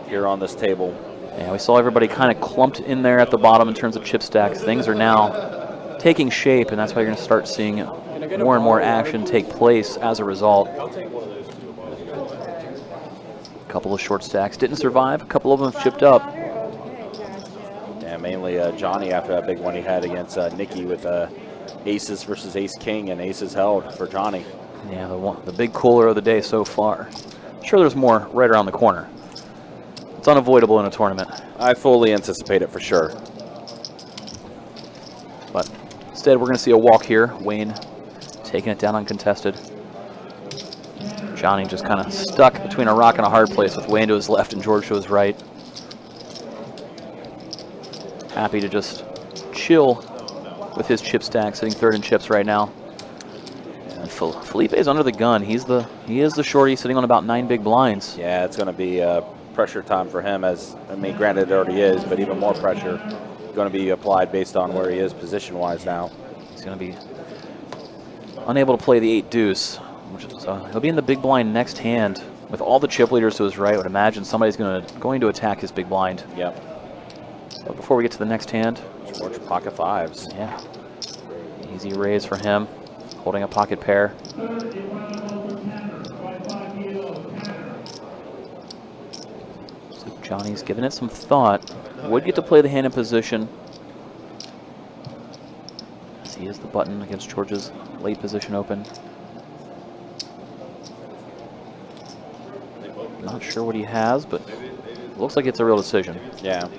here on this table. Yeah, we saw everybody kind of clumped in there at the bottom in terms of chip stacks. Things are now taking shape, and that's why you're going to start seeing more and more action take place as a result. A couple of short stacks didn't survive. A couple of them chipped up. Yeah, mainly Johnny after that big one he had against Nikki with aces versus ace-king, and aces held for Johnny. Yeah, the big cooler of the day so far. Sure, there's more right around the corner. It's unavoidable in a tournament. I fully anticipate it for sure. But instead, we're going to see a walk here. Wayne taking it down uncontested. Johnny just kind of stuck between a rock and a hard place with Wayne to his left and George to his right. Happy to just chill with his chip stack, sitting third in chips right now. And Felipe is under the gun. He is the shorty sitting on about 9 big blinds. Yeah, it's going to be pressure time for him, as, I mean, granted it already is, but even more pressure going to be applied based on where he is position-wise now. He's going to be unable to play the 8 deuce. He'll be in the big blind next hand with all the chip leaders to his right. I would imagine somebody's going to attack his big blind. Yep. But before we get to the next hand, George pocket 5s. Yeah. Easy raise for him, holding a pocket pair. So Johnny's giving it some thought. Would get to play the hand in position, as he is the button against George's late position open. Not sure what he has, but it looks like it's a real decision. Yeah.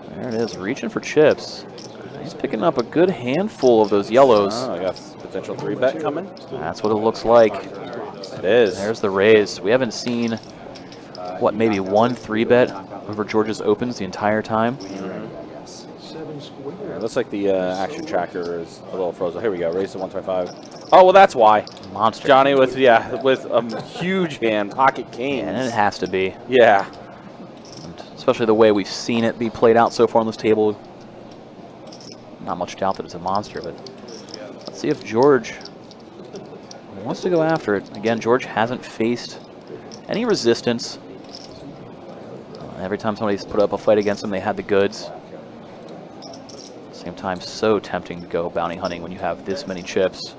There it is, reaching for chips. He's picking up a good handful of those yellows. Oh, I got potential 3-bet coming. That's what it looks like. It is. There's the raise. We haven't seen, what, maybe 1 3-bet over George's opens the entire time. Yeah, it looks like the action tracker is a little frozen. Here we go, raise to 125. Oh, well, that's why. Monster. Johnny with a huge hand, pocket kings. And it has to be. Yeah. And especially the way we've seen it be played out so far on this table. Not much doubt that it's a monster, but let's see if George wants to go after it. Again, George hasn't faced any resistance. Every time somebody's put up a fight against him, they had the goods. Same time, so tempting to go bounty hunting when you have this many chips.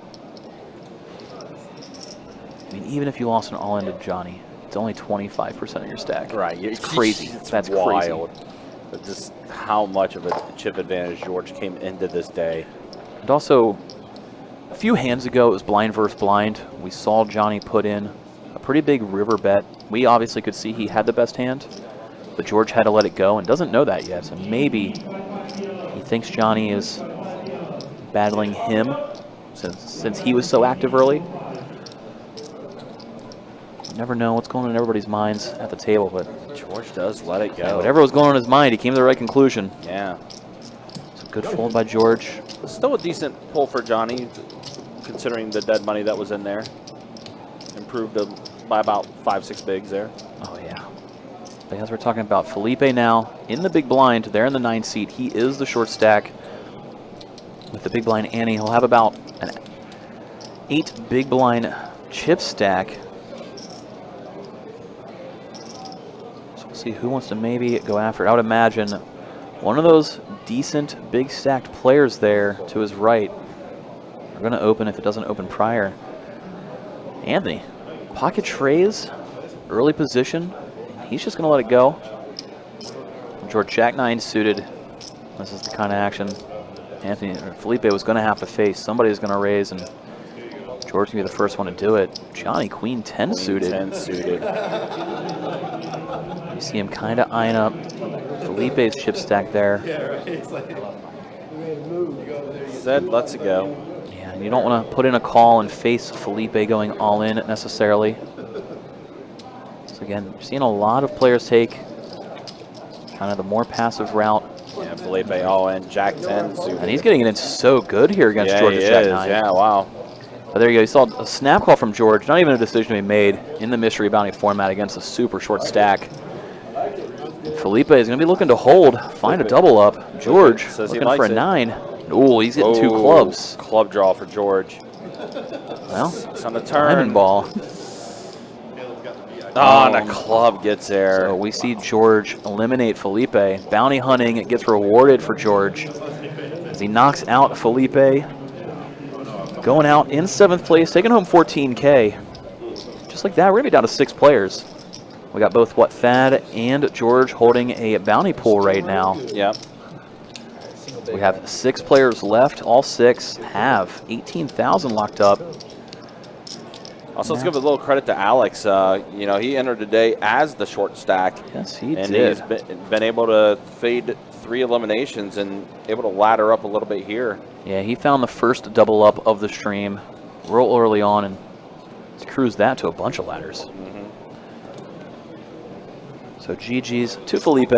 I mean, even if you lost an all-in to Johnny, it's only 25% of your stack. Right. It's crazy. That's wild. crazy. But just how much of a chip advantage George came into this day. And also, a few hands ago, it was blind versus blind. We saw Johnny put in a pretty big river bet. We obviously could see he had the best hand, but George had to let it go and doesn't know that yet. So maybe he thinks Johnny is battling him since he was so active early. You never know what's going on in everybody's minds at the table, but George does let it go. yeah, whatever was going on in his mind, he came to the right conclusion. Yeah. It's a good fold by George. Still a decent pull for Johnny, considering the dead money that was in there. Improved by about 5-6 bigs there. Oh, yeah. But as we're talking about, Felipe now in the big blind, there in the 9 seat. He is the short stack with the big blind ante. He'll have about an 8 big blind chip stack. So we'll see who wants to maybe go after it. I would imagine one of those decent big stacked players there to his right are going to open if it doesn't open prior. Anthony, pocket trays, early position. He's just going to let it go. George Jack-9 suited. This is the kind of action Felipe was going to have to face. Somebody's going to raise, and George can be the first one to do it. Johnny, Queen 10 suited. 10 suited. You see him kind of eyeing up Felipe's chip stack there. Said, let's it go. Yeah, you don't want to put in a call and face Felipe going all in necessarily. So again, you're seeing a lot of players take kind of the more passive route. Yeah, Felipe all in, Jack-10 suited. And he's getting it in so good here against Yeah, George's he Jack-9. is. Yeah, wow. But there you go. You saw a snap call from George. Not even a decision to be made in the mystery bounty format against a super short stack. And Felipe is going to be looking to hold, find a double up. George Says he looking for a likes it. 9. Ooh, he's getting 2 clubs. Club draw for George. Well, It's on the turn. diamond ball. Oh, and a club gets there. So we see George eliminate Felipe. Bounty hunting, it gets rewarded for George as he knocks out Felipe. Going out in 7th place, taking home 14K. Just like that, we're going to be down to 6 players. We got both, Thad and George holding a bounty pool right now. Yep. We have 6 players left. All 6 have 18,000 locked up. Also, let's give a little credit to Alex. You know, he entered today as the short stack. Yes, he and did. he's been able to fade 3 eliminations and able to ladder up a little bit here. Yeah, he found the first double up of the stream real early on and cruised that to a bunch of ladders. So GG's to Felipe.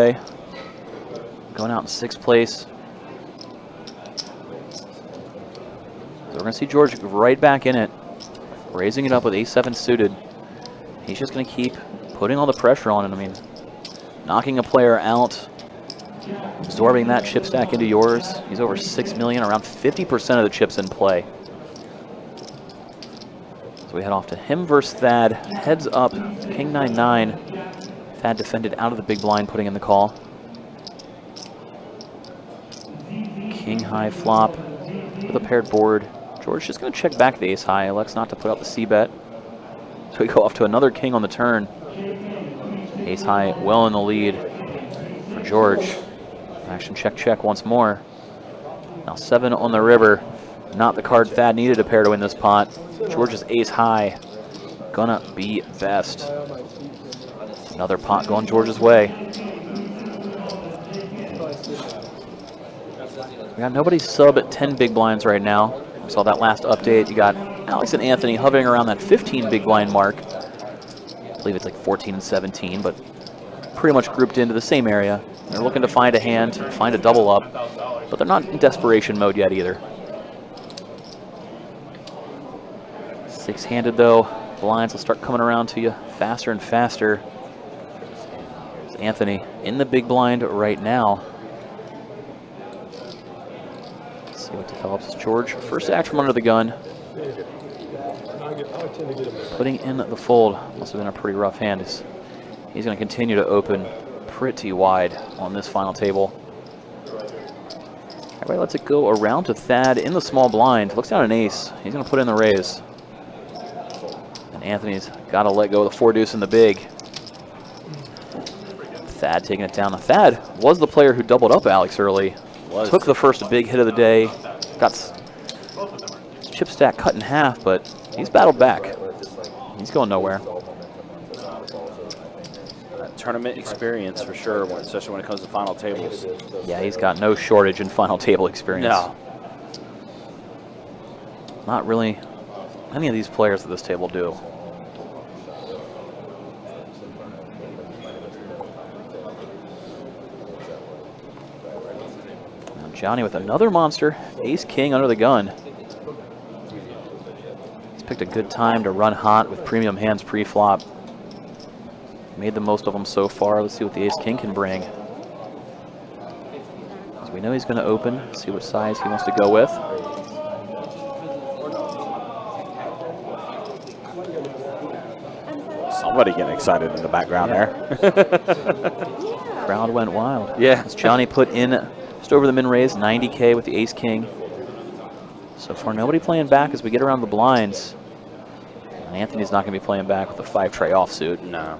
Going out in 6th place. So we're going to see George right back in it. Raising it up with A7 suited. He's just going to keep putting all the pressure on it. I mean, knocking a player out, absorbing that chip stack into yours. He's over 6 million, around 50% of the chips in play. So we head off to him versus Thad. Heads up, King 9-9. Thad defended out of the big blind, putting in the call. King high flop with a paired board. George just going to check back the ace high. Elects not to put out the C bet. So we go off to another king on the turn. Ace high well in the lead for George. Action check, check once more. Now 7 on the river. Not the card Thad needed to pair to win this pot. George's ace high. Gonna be best. Another pot going George's way. We got nobody sub at 10 big blinds right now. We saw that last update. You got Alex and Anthony hovering around that 15 big blind mark. I believe it's like 14 and 17, but pretty much grouped into the same area. They're looking to find a hand, find a double up, but they're not in desperation mode yet either. 6-handed though, blinds will start coming around to you faster and faster. There's Anthony in the big blind right now. Let's see what develops. George, first action from under the gun. Putting in the fold. Must have been a pretty rough hand. He's going to continue to open pretty wide on this final table. Everybody lets it go around to Thad in the small blind. Looks down an ace. He's going to put in the raise. And Anthony's got to let go of the 4-deuce in the big. Thad taking it down. Thad was the player who doubled up Alex early. Took the first big hit of the day. Got his chip stack cut in half, but he's battled back. He's going nowhere. Tournament experience for sure, especially when it comes to final tables. Yeah, he's got no shortage in final table experience. No. Not really any of these players at this table do. Now Johnny with another monster. Ace King under the gun. He's picked a good time to run hot with premium hands pre-flop. Made the most of them so far. Let's see what the Ace King can bring. As we know he's going to open, see what size he wants to go with. Somebody getting excited in the background there. Crowd went wild. Yeah. As Johnny put in just over the min raise, 90K with the Ace King. So far, nobody playing back as we get around the blinds. And Anthony's not going to be playing back with the 5-tray offsuit. No.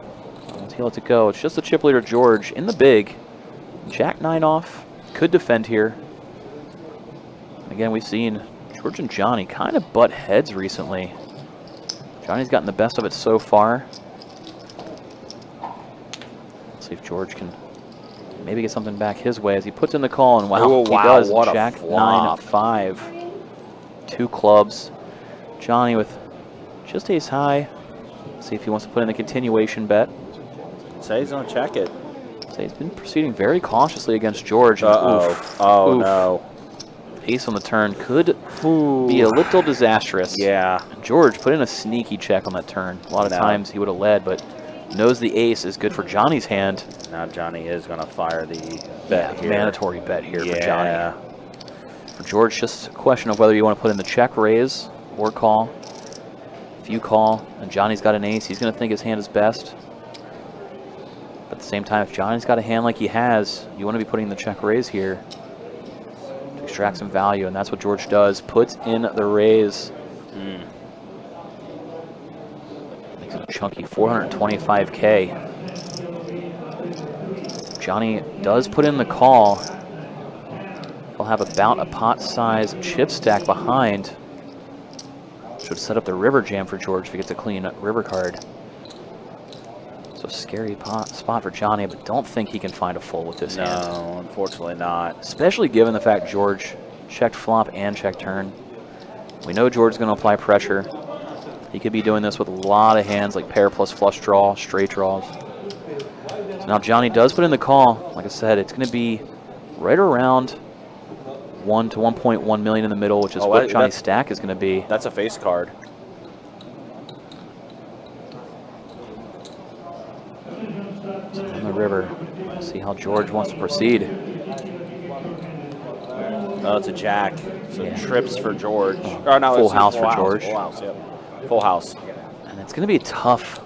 Once he lets it go, it's just the chip leader George in the big. Jack 9 off, could defend here. Again, we've seen George and Johnny kind of butt heads recently. Johnny's gotten the best of it so far. Let's see if George can maybe get something back his way as he puts in the call, and wow, Ooh, he wow, does. what a Jack flop. 9-5. 2 clubs. Johnny with just ace high. See if he wants to put in the continuation bet. Say he's going to check it. Say he's been proceeding very cautiously against George. Uh-oh. Oof. Oh, Oof. no. Ace on the turn could be a little disastrous. Yeah. George put in a sneaky check on that turn. A lot of times he would have led, but knows the ace is good for Johnny's hand. Now Johnny is going to fire the bet here. Mandatory bet here for Johnny. For George, just a question of whether you want to put in the check raise or call. If you call and Johnny's got an ace, he's going to think his hand is best. But at the same time, if Johnny's got a hand like he has, you want to be putting the check raise here to extract some value, and that's what George does. Puts in the raise. Makes it a chunky 425K. Johnny does put in the call. He'll have about a pot-size chip stack behind. Should set up the river jam for George if he gets a clean river card. So scary spot for Johnny, but don't think he can find a full with this hand. No, unfortunately not. Especially given the fact George checked flop and checked turn. We know George's going to apply pressure. He could be doing this with a lot of hands like pair plus flush draw, straight draws. So now Johnny does put in the call. Like I said, it's going to be right around 1 to 1.1 million in the middle, which is what Johnny's stack is going to be. That's a face card. So in the river, see how George wants to proceed. No, it's a jack. So Yeah. trips for George. Or no, Full it's house for George. Full house, yep. Full house. And it's going to be tough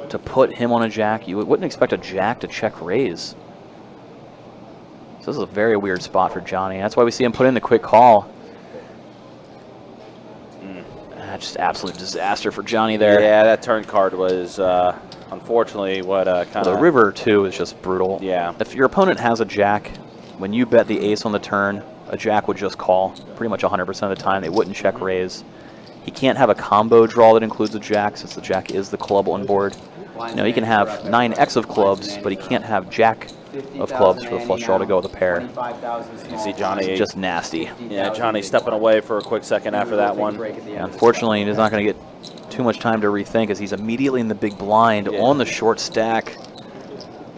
to put him on a jack. You wouldn't expect a jack to check raise. So this is a very weird spot for Johnny. That's why we see him put in the quick call. Just absolute disaster for Johnny there. Yeah, that turn card was unfortunately what kind The of... river, too, is just brutal. Yeah. If your opponent has a jack, when you bet the ace on the turn, a jack would just call pretty much 100% of the time. They wouldn't check raise. He can't have a combo draw that includes a jack, since the jack is the club on board. You know, he can have 9x of clubs, but he can't have jack of clubs for the flush draw to go with a pair. You see Johnny... It's just nasty. Yeah, Johnny stepping away for a quick second after that one. Yeah, unfortunately, he's not going to get too much time to rethink as he's immediately in the big blind on the short stack.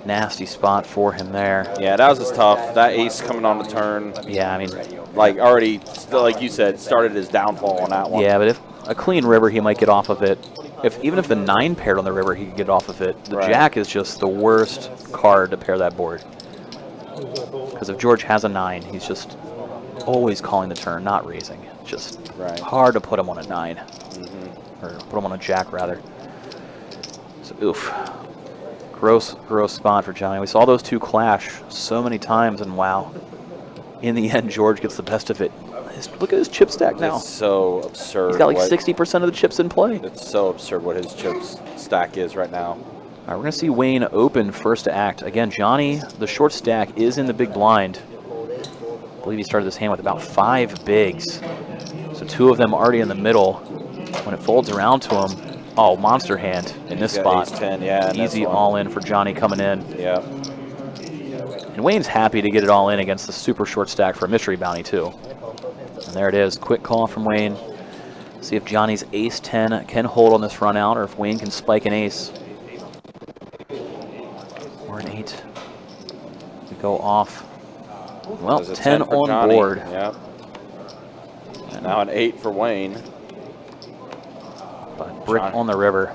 Nasty spot for him there. Yeah, that was just tough. That ace coming on the turn, Yeah, I mean, like already, like you said, started his downfall on that one. yeah, but if a clean river, he might get off of it. Even if the 9 paired on the river, he could get off of it. The Right. jack is just the worst card to pair that board. Because if George has a 9, he's just always calling the turn, not raising. Just Right. hard to put him on a 9. Or put him on a jack, rather. So, oof. Gross spot for Johnny. We saw those two clash so many times, and wow. In the end, George gets the best of it. Look at his chip stack now. It's so absurd. He's got like 60% of the chips in play. It's so absurd what his chips stack is right now. All right, we're going to see Wayne open first to act. Again, Johnny, the short stack, is in the big blind. I believe he started this hand with about 5 bigs. So 2 of them already in the middle. When it folds around to him, oh, monster hand in this He's got spot. ace-10, yeah, in this Easy one. all in for Johnny coming in. Yeah. And Wayne's happy to get it all in against the super short stack for a mystery bounty, too. And there it is. Quick call from Wayne. See if Johnny's ace-10 can hold on this run out, or if Wayne can spike an ace. Or an 8. We go off. Well, There's a 10 for on Johnny. board. Yep. And now an 8 for Wayne. But brick Johnny. on the river.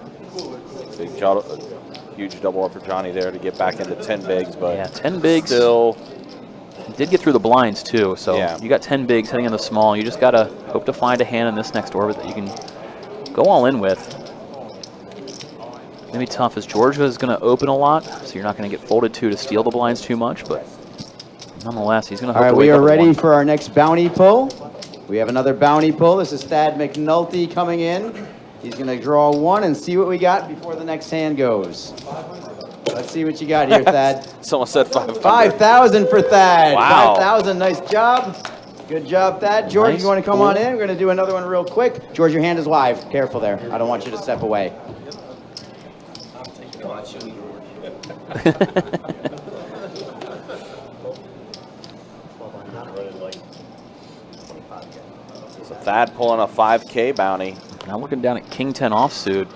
Huge double up for Johnny there to get back into 10 bigs, but Yeah, 10 bigs. still, He did get through the blinds, too. So Yeah. you got 10 bigs heading in the small. You just got to hope to find a hand in this next orbit that you can go all in with. It's going to be tough as Georgia is going to open a lot, so you're not going to get folded to steal the blinds too much, but nonetheless, he's going to All hope right, to we wake are up with ready one. for our next bounty pull. We have another bounty pull. This is Thad McNulty coming in. He's going to draw 1 and see what we got before the next hand goes. Let's see what you got here, Thad. someone said 500. 5,000 for Thad. Wow. 5,000, nice job. Good job, Thad. George, Nice you want to come pull. on in? We're going to do another one real quick. George, your hand is live. Careful there. I don't want you to step away. So Thad pulling a 5K bounty. Now looking down at King 10 offsuit.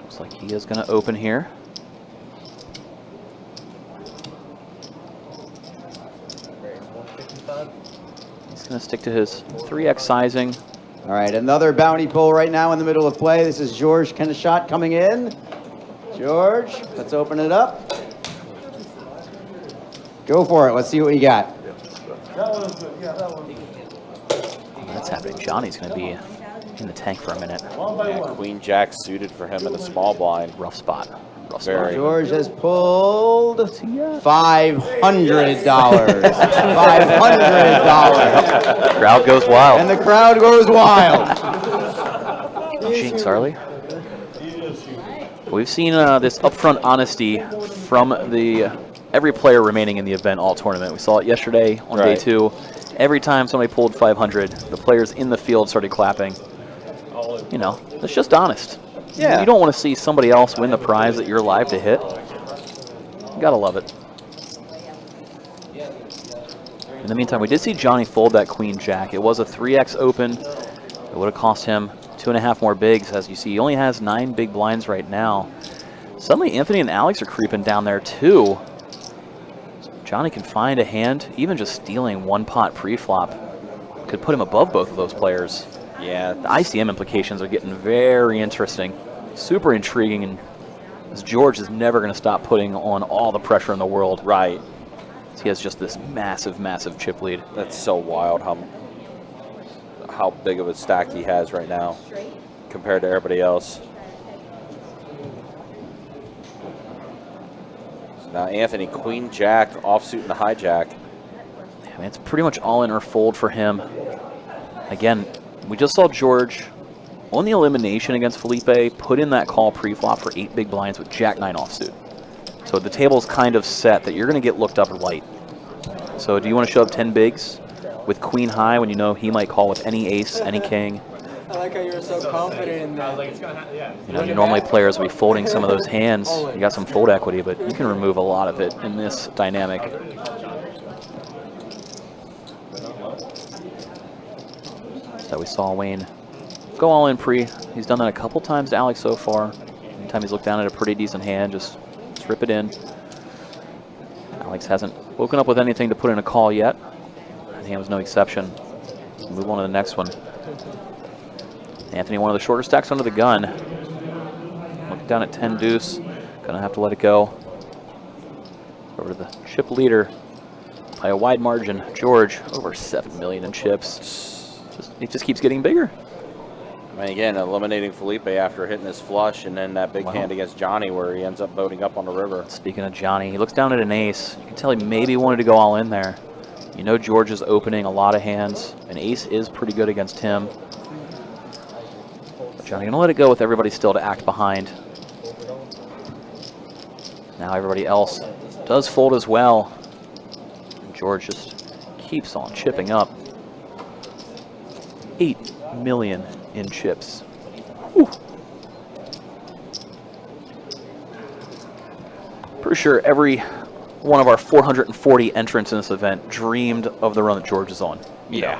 Looks like he is going to open here. He's going to stick to his 3x sizing. All right, another bounty pull right now in the middle of play. This is George Kenishot coming in. George, let's open it up. Go for it. Let's see what you got. Oh, that's happening. Johnny's going to be in the tank for a minute. Yeah, Queen Jack suited for him in the small blind. Rough spot. Rough Very. spot. George has pulled $500. $500. Crowd goes wild. And the crowd goes wild. Jinx, Arlie. We've seen this upfront honesty from every player remaining in the event all tournament. We saw it yesterday on day 2. Every time somebody pulled 500, the players in the field started clapping. You know, it's just honest. Yeah. You don't want to see somebody else win the prize that you're live to hit. You gotta love it. In the meantime, we did see Johnny fold that Queen Jack. It was a 3x open. It would have cost him 2.5 more bigs. As you see, he only has 9 big blinds right now. Suddenly, Anthony and Alex are creeping down there too. Johnny can find a hand. Even just stealing 1 pot pre-flop could put him above both of those players. Yeah. The ICM implications are getting very interesting. Super intriguing, and as George is never going to stop putting on all the pressure in the world. Right. He has just this massive, massive chip lead. That's so wild how big of a stack he has right now compared to everybody else. So now Anthony, Queen Jack, offsuit and the hijack. I mean, it's pretty much all in or fold for him. Again, we just saw George on the elimination against Felipe put in that call pre-flop for 8 big blinds with Jack-9 offsuit. So the table's kind of set that you're going to get looked up light. So do you want to shove 10 bigs with Queen high when you know he might call with any ace, any king? I like how you were so confident in that. You know, normally players will be folding some of those hands. You got some fold equity, but you can remove a lot of it in this dynamic. So we saw Wayne go all in pre. He's done that a couple times to Alex so far. Anytime he's looked down at a pretty decent hand, just rip it in. Alex hasn't woken up with anything to put in a call yet. And he was no exception. Let's move on to the next one. Anthony, one of the shorter stacks under the gun. Looking down at 10 deuce. Gonna have to let it go. Over to the chip leader by a wide margin. George, over 7 million in chips. It just keeps getting bigger. I mean, again, eliminating Felipe after hitting his flush, and then that big hand against Johnny where he ends up boating up on the river. Speaking of Johnny, he looks down at an ace. You can tell he maybe wanted to go all in there. You know George is opening a lot of hands. An ace is pretty good against him. But Johnny gonna let it go with everybody still to act behind. Now everybody else does fold as well. And George just keeps on chipping up. 8 million in chips. Whew. Pretty sure every one of our 440 entrants in this event dreamed of the run that George is on. You know,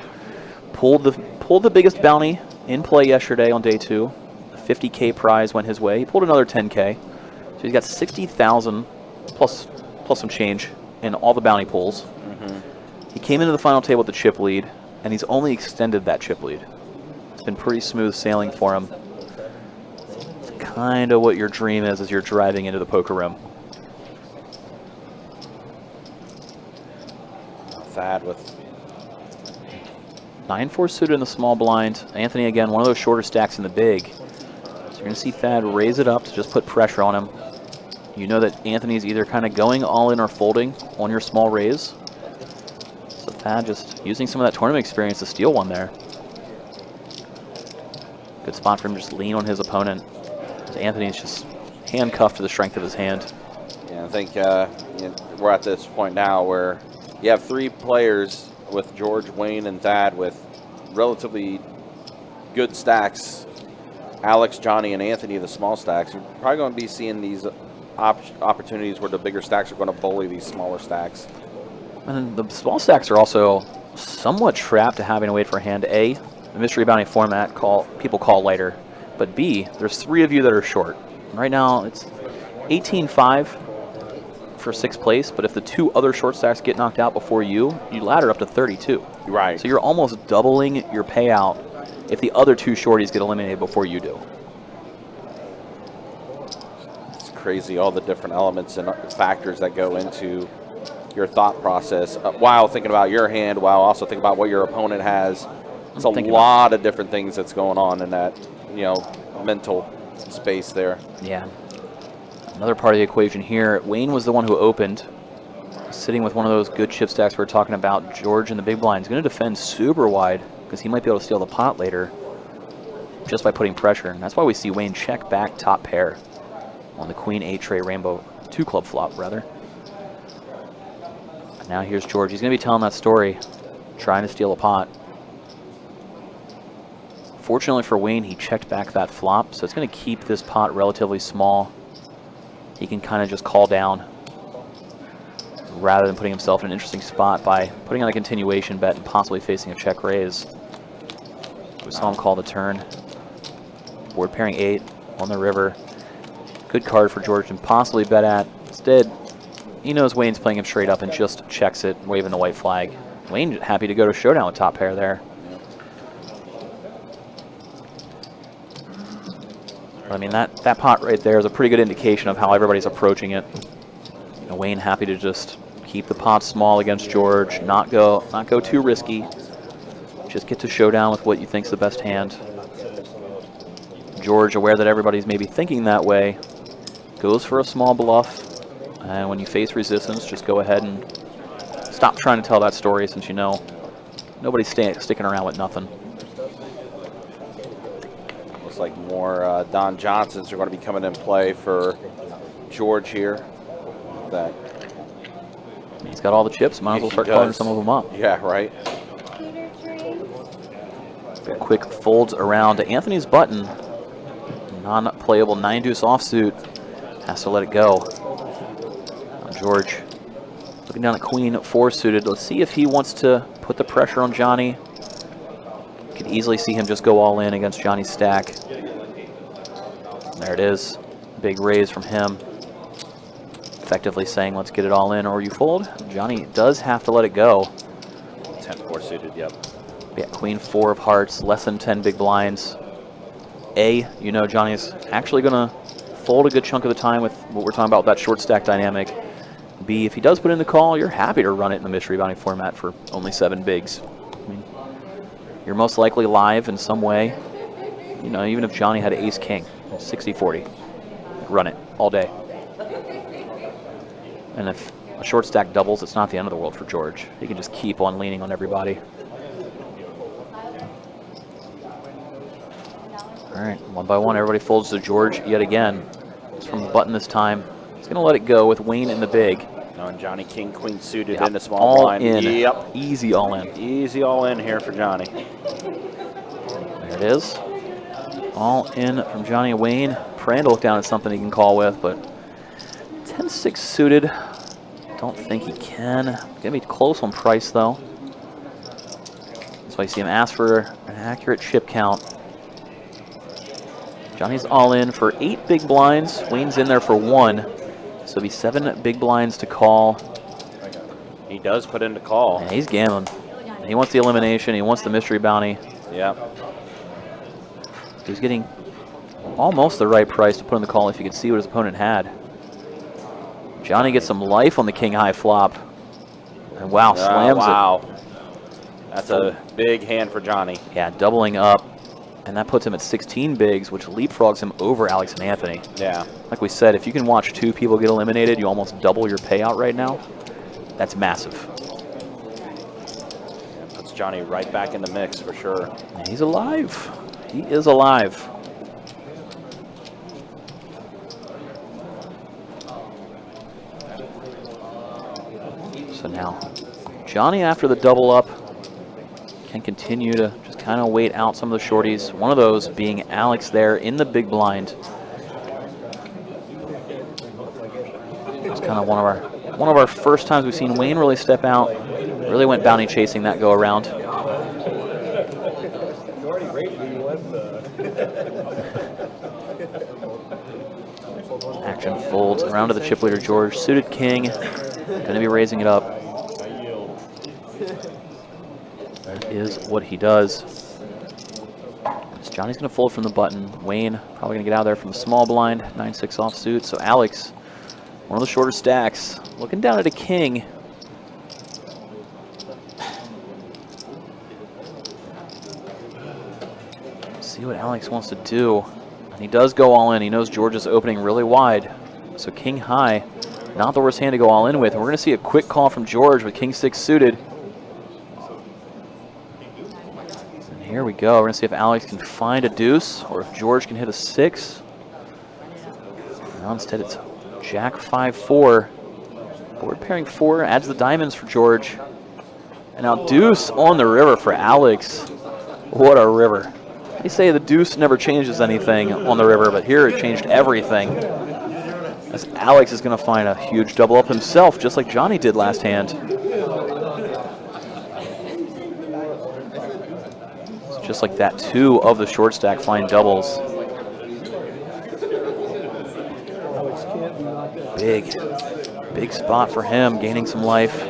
pulled the biggest bounty in play yesterday on day 2. The 50K prize went his way. He pulled another 10K. So he's got 60,000 plus some change in all the bounty pulls. He came into the final table with the chip lead, and he's only extended that chip lead. It's been pretty smooth sailing for him. It's kind of what your dream is as you're driving into the poker room. Thad with 9-4 suited in the small blind. Anthony, again, one of those shorter stacks in the big. So you're going to see Thad raise it up to just put pressure on him. You know that Anthony's either kind of going all in or folding on your small raise. So Thad just using some of that tournament experience to steal one there. Good spot for him to just lean on his opponent. So Anthony's just handcuffed to the strength of his hand. Yeah, I think we're at this point now where you have 3 players with George, Wayne, and Thad with relatively good stacks. Alex, Johnny, and Anthony, the small stacks. You're probably going to be seeing these opportunities where the bigger stacks are going to bully these smaller stacks. And the small stacks are also somewhat trapped to having to wait for hand A, the mystery bounty format people call lighter, but B, there's 3 of you that are short. Right now it's 18-5 for 6th place, but if the 2 other short stacks get knocked out before you ladder up to 32. Right. So you're almost doubling your payout if the other 2 shorties get eliminated before you do. It's crazy, all the different elements and factors that go into your thought process while thinking about your hand, while also thinking about what your opponent has. It's a lot of different things that's going on in that, you know, mental space there. Yeah. Another part of the equation here, Wayne was the one who opened, sitting with one of those good chip stacks we were talking about. George in the big blind is going to defend super wide because he might be able to steal the pot later just by putting pressure. And that's why we see Wayne check back top pair on the Queen 8 tray rainbow 2 club flop, rather. And now here's George. He's going to be telling that story, trying to steal a pot. Fortunately for Wayne, he checked back that flop, so it's going to keep this pot relatively small. He can kind of just call down rather than putting himself in an interesting spot by putting on a continuation bet and possibly facing a check raise. We saw him call the turn. Board pairing 8 on the river. Good card for George to possibly bet at. Instead, he knows Wayne's playing him straight up and just checks it, waving the white flag. Wayne happy to go to showdown with top pair there. I mean, that pot right there is a pretty good indication of how everybody's approaching it. You know, Wayne happy to just keep the pot small against George, not go too risky. Just get to showdown with what you think's the best hand. George, aware that everybody's maybe thinking that way, goes for a small bluff. And when you face resistance, just go ahead and stop trying to tell that story, since you know nobody's sticking around with nothing. Looks like more Don Johnsons are going to be coming in play for George here. That he's got all the chips. Might as well start calling some of them up. Yeah, right. Quick folds around to Anthony's button. Non-playable 9-deuce offsuit. Has to let it go. Now George looking down at Queen 4 suited. Let's see if he wants to put the pressure on Johnny. Could easily see him just go all in against Johnny's stack. There it is. Big raise from him. Effectively saying, let's get it all in or you fold. Johnny does have to let it go. 10-4 suited, yep. Yeah, Queen 4 of hearts, less than 10 big blinds. A, you know Johnny's actually going to fold a good chunk of the time with what we're talking about, that short stack dynamic. B, if he does put in the call, you're happy to run it in the mystery bounty format for only 7 bigs. I mean, you're most likely live in some way. You know, even if Johnny had ace king, 60-40, run it all day. And if a short stack doubles, it's not the end of the world for George. He can just keep on leaning on everybody. All right, one by one, everybody folds to George yet again. It's from the button this time. He's going to let it go with Wayne in the big. And Johnny King Queen suited Yep. in the small all blind. In. Yep. Easy all in. Easy all in here for Johnny. There it is. All in from Johnny Wayne. Praying to look down at something he can call with, but 10-6 suited. Don't think he can. Gonna be close on price though. That's why you see him ask for an accurate chip count. Johnny's all in for 8 big blinds. Wayne's in there for 1. So it'll be 7 big blinds to call. He does put in the call. And he's gambling. He wants the elimination. He wants the mystery bounty. Yeah. He's getting almost the right price to put in the call if you could see what his opponent had. Johnny gets some life on the king high flop. And wow, slams it. That's a big hand for Johnny. Yeah, doubling up. And that puts him at 16 bigs, which leapfrogs him over Alex and Anthony. Yeah. Like we said, if you can watch 2 people get eliminated, you almost double your payout right now. That's massive. Puts Johnny right back in the mix for sure. And he's alive. He is alive. So now, Johnny after the double up can continue to just kind of wait out some of the shorties. One of those being Alex there in the big blind. It's kind of one of our first times we've seen Wayne really step out. Really went bounty chasing that go around. Action folds around to the chip leader George. Suited king. Going to be raising it up. That is what he does. So Johnny's going to fold from the button. Wayne probably going to get out of there from the small blind. 9-6 offsuit. So Alex, one of the shorter stacks, looking down at a king. See what Alex wants to do. And he does go all in. He knows George is opening really wide. So king high, not the worst hand to go all in with. And we're going to see a quick call from George with king 6 suited. And here we go. We're going to see if Alex can find a deuce or if George can hit a 6. Now instead it's jack 5-4. Board pairing 4 adds the diamonds for George. And now deuce on the river for Alex. What a river. They say the deuce never changes anything on the river, but here it changed everything. As Alex is going to find a huge double up himself, just like Johnny did last hand. It's just like that, 2 of the short stack find doubles. Big spot for him, gaining some life.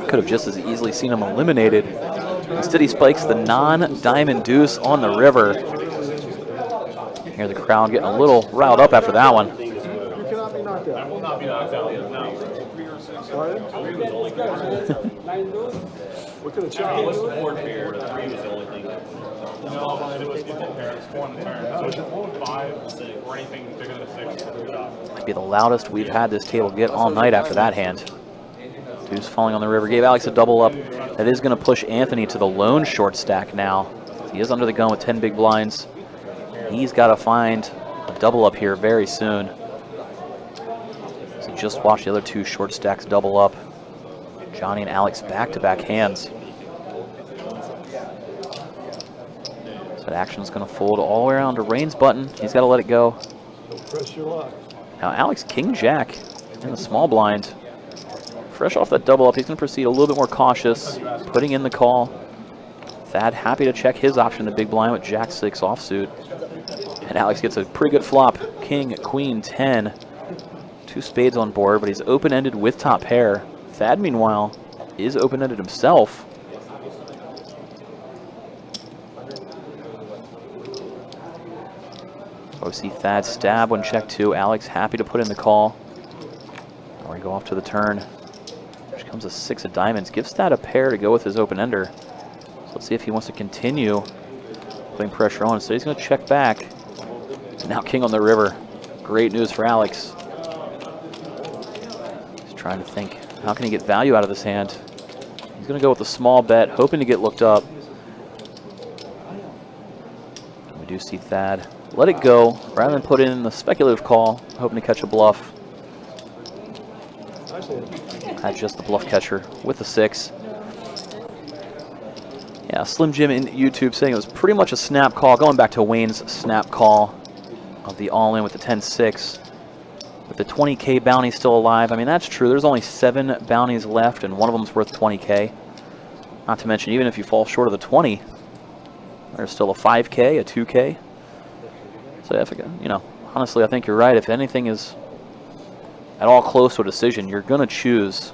Could have just as easily seen him eliminated. Instead, he spikes the non-diamond deuce on the river. Hear the crowd getting a little riled up after that one. You cannot be knocked out. I will not be knocked out. No. 3 or 6. Sorry? 3 was only good. What could have changed? What's the board here? 3 was the only thing. No, it was 1 turn. So 5, 6, or anything bigger than 6. Might be the loudest we've had this table get all night after that hand. Deuce falling on the river. Gave Alex a double up. That is going to push Anthony to the lone short stack now. He is under the gun with 10 big blinds. He's got to find a double up here very soon. So just watch the other 2 short stacks double up. Johnny and Alex back-to-back hands. So that action's going to fold all the way around to Rain's button. He's got to let it go. Press your luck. Now Alex king-jack in the small blind. Fresh off that double up, he's going to proceed a little bit more cautious, putting in the call. Thad happy to check his option, the big blind with jack 6 offsuit. And Alex gets a pretty good flop. King, queen, 10. 2 spades on board, but he's open-ended with top pair. Thad, meanwhile, is open-ended himself. So we see Thad stab when check 2. Alex happy to put in the call. Or we go off to the turn. Comes a 6 of diamonds, gives Thad a pair to go with his open-ender. So let's see if he wants to continue putting pressure on. So he's going to check back. Now king on the river. Great news for Alex. He's trying to think, how can he get value out of this hand? He's going to go with a small bet, hoping to get looked up. We do see Thad let it go, rather than put in the speculative call, hoping to catch a bluff. Had just the bluff catcher with the 6. Yeah, Slim Jim in YouTube saying it was pretty much a snap call, going back to Wayne's snap call of the all-in with the 10-6. With the 20K bounty still alive, I mean, that's true. There's only 7 bounties left, and one of them's worth 20K. Not to mention, even if you fall short of the 20, there's still a 5K, a 2K. So, if, you know, honestly, I think you're right. If anything is at all close to a decision, you're going to choose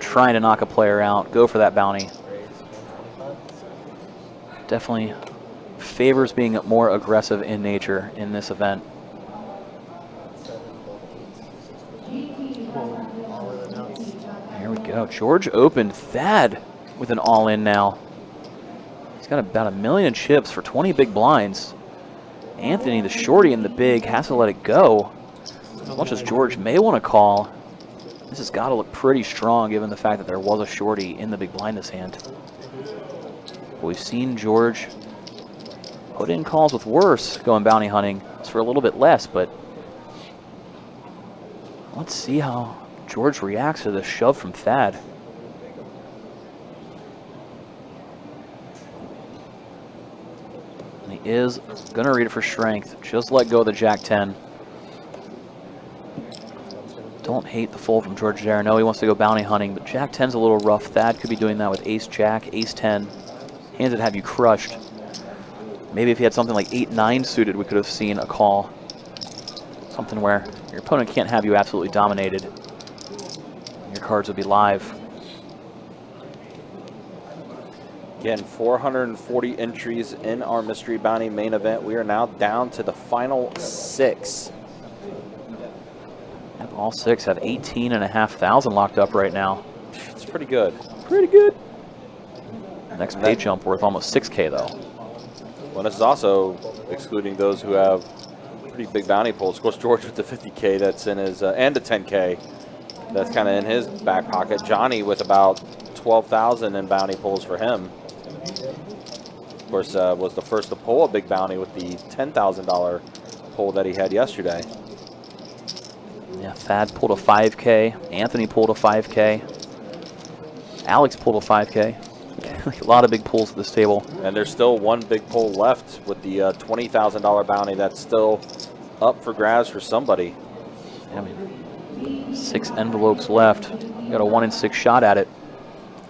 trying to knock a player out, go for that bounty. Definitely favors being more aggressive in nature in this event. Here we go. George opened Thad with an all-in now. He's got about 1 million chips for 20 big blinds. Anthony, the shorty in the big, has to let it go. As much as George may want to call, this has got to look pretty strong given the fact that there was a shorty in the big blind this hand. We've seen George put in calls with worse going bounty hunting. It's for a little bit less, but let's see how George reacts to the shove from Thad. And he is going to read it for strength. Just let go of the jack 10. Don't hate the fold from George there. No, he wants to go bounty hunting, but jack 10's a little rough. Thad could be doing that with ace jack, ace 10. Hands that have you crushed. Maybe if he had something like 8-9 suited, we could have seen a call. Something where your opponent can't have you absolutely dominated. Your cards would be live. Again, 440 entries in our Mystery Bounty main event. We are now down to the final 6. Yep, all 6 have 18,500 locked up right now. It's pretty good. Pretty good. Next pay jump worth almost 6K though. Well, this is also excluding those who have pretty big bounty pools. Of course, George with the 50K that's in his, and the 10K that's kind of in his back pocket. Johnny with about 12,000 in bounty pools for him. Of course, was the first to pull a big bounty with the $10,000 pull that he had yesterday. Yeah, Thad pulled a 5K. Anthony pulled a 5K. Alex pulled a 5K. A lot of big pulls at this table. And there's still one big pull left with the $20,000 bounty that's still up for grabs for somebody. I mean, 6 envelopes left. You got a 1 in 6 shot at it.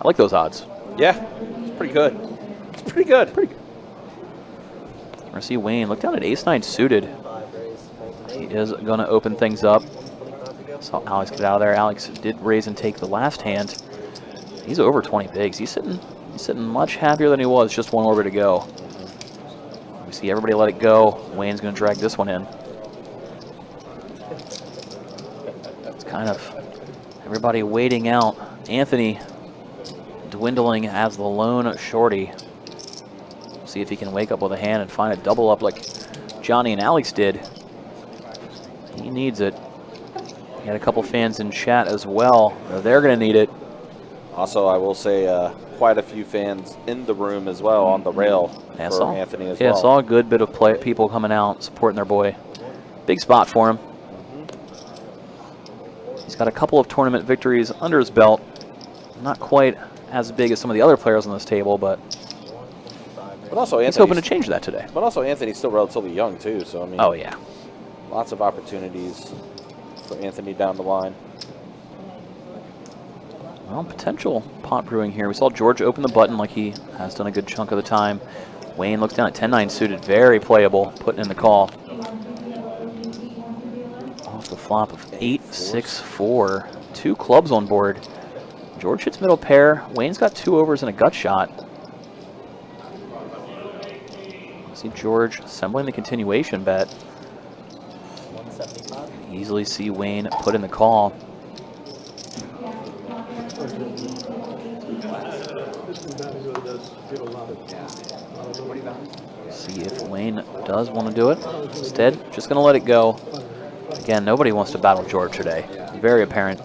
I like those odds. Yeah, it's pretty good. It's pretty good. Pretty good. I see Wayne. Look down at ace-9 suited. He is going to open things up. Saw Alex get out of there. Alex did raise and take the last hand. He's over 20 bigs. He's sitting much happier than he was just one over to go. We see everybody let it go. Wayne's going to drag this one in. It's kind of everybody waiting out. Anthony dwindling as the lone shorty. See if he can wake up with a hand and find a double up like Johnny and Alex did. He needs it. We had a couple fans in chat as well. They're going to need it. Also, I will say quite a few fans in the room as well on the rail for Anthony as well. Yeah, saw a good bit of people coming out, supporting their boy. Big spot for him. He's got a couple of tournament victories under his belt. Not quite as big as some of the other players on this table, but also he's hoping to change that today. But also Anthony's still relatively young too, so I mean. Oh yeah. Lots of opportunities for Anthony down the line. Well, potential pot brewing here. We saw George open the button like he has done a good chunk of the time. Wayne looks down at 10-9 suited, very playable, putting in the call. Off the flop of 8-6-4, 2 clubs on board. George hits middle pair. Wayne's got 2 overs and a gut shot. See George assembling the continuation bet. Easily see Wayne put in the call. See if Wayne does want to do it. Instead, just going to let it go. Again, nobody wants to battle George today. Very apparent.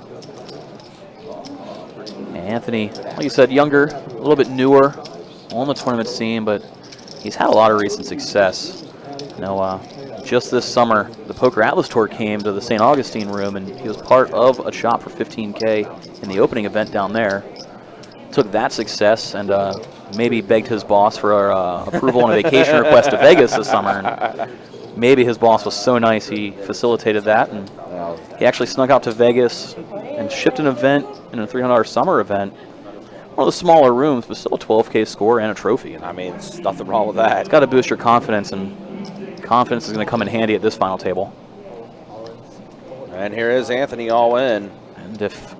Anthony, like you said, younger, a little bit newer on the tournament scene, but he's had a lot of recent success. You know, just this summer, the Poker Atlas Tour came to the St. Augustine room, and he was part of a shop for $15K in the opening event down there. Took that success and maybe begged his boss for approval on a vacation request to Vegas this summer. And maybe his boss was so nice he facilitated that, and he actually snuck out to Vegas and shipped an event in a $300 summer event. One of the smaller rooms, but still a 12K score and a trophy. I mean, there's nothing wrong with that. It's got to boost your confidence, and confidence is going to come in handy at this final table. And here is Anthony all in. And if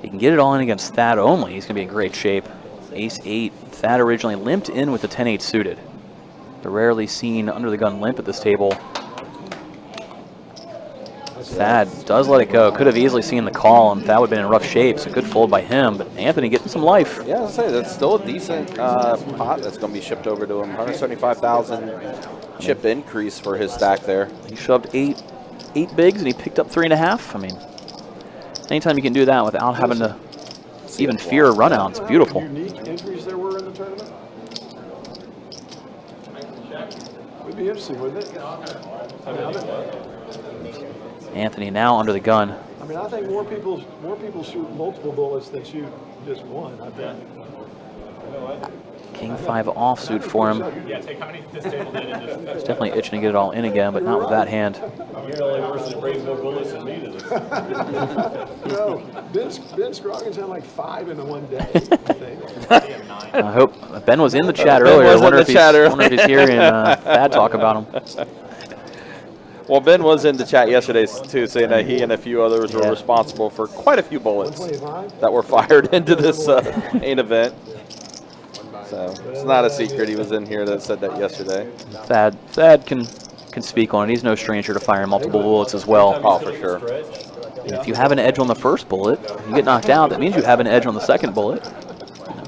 he can get it all in against Thad only, he's going to be in great shape. Ace-8. Thad originally limped in with the 10-8 suited. The rarely seen under-the-gun limp at this table. Thad does let it go. Could have easily seen the call, and Thad would have been in rough shape, so good fold by him. But Anthony getting some life. Yeah, I'll say that's still a decent pot that's going to be shipped over to him. 175,000 chip increase for his stack there. He shoved eight bigs, and he picked up 3.5. I mean, anytime you can do that without having to even fear a run out, it's beautiful. Unique entries there were in the tournament? Would be interesting, wouldn't it? Anthony now under the gun. I mean, I think more people shoot multiple bullets than shoot just one, I bet. King 5 offsuit for him. He's definitely itching to get it all in again, but not with that hand. No, Ben Scroggins had like 5 in one day, I think. I hope Ben was in the chat earlier. I wonder if he's hearing Thad talk about him. Well, Ben was in the chat yesterday, too, saying that he and a few others were responsible for quite a few bullets that were fired into this main event. So it's not a secret. He was in here that said that yesterday. Thad can speak on it. He's no stranger to firing multiple bullets as well. Oh, for sure. And if you have an edge on the first bullet, you get knocked out. That means you have an edge on the second bullet.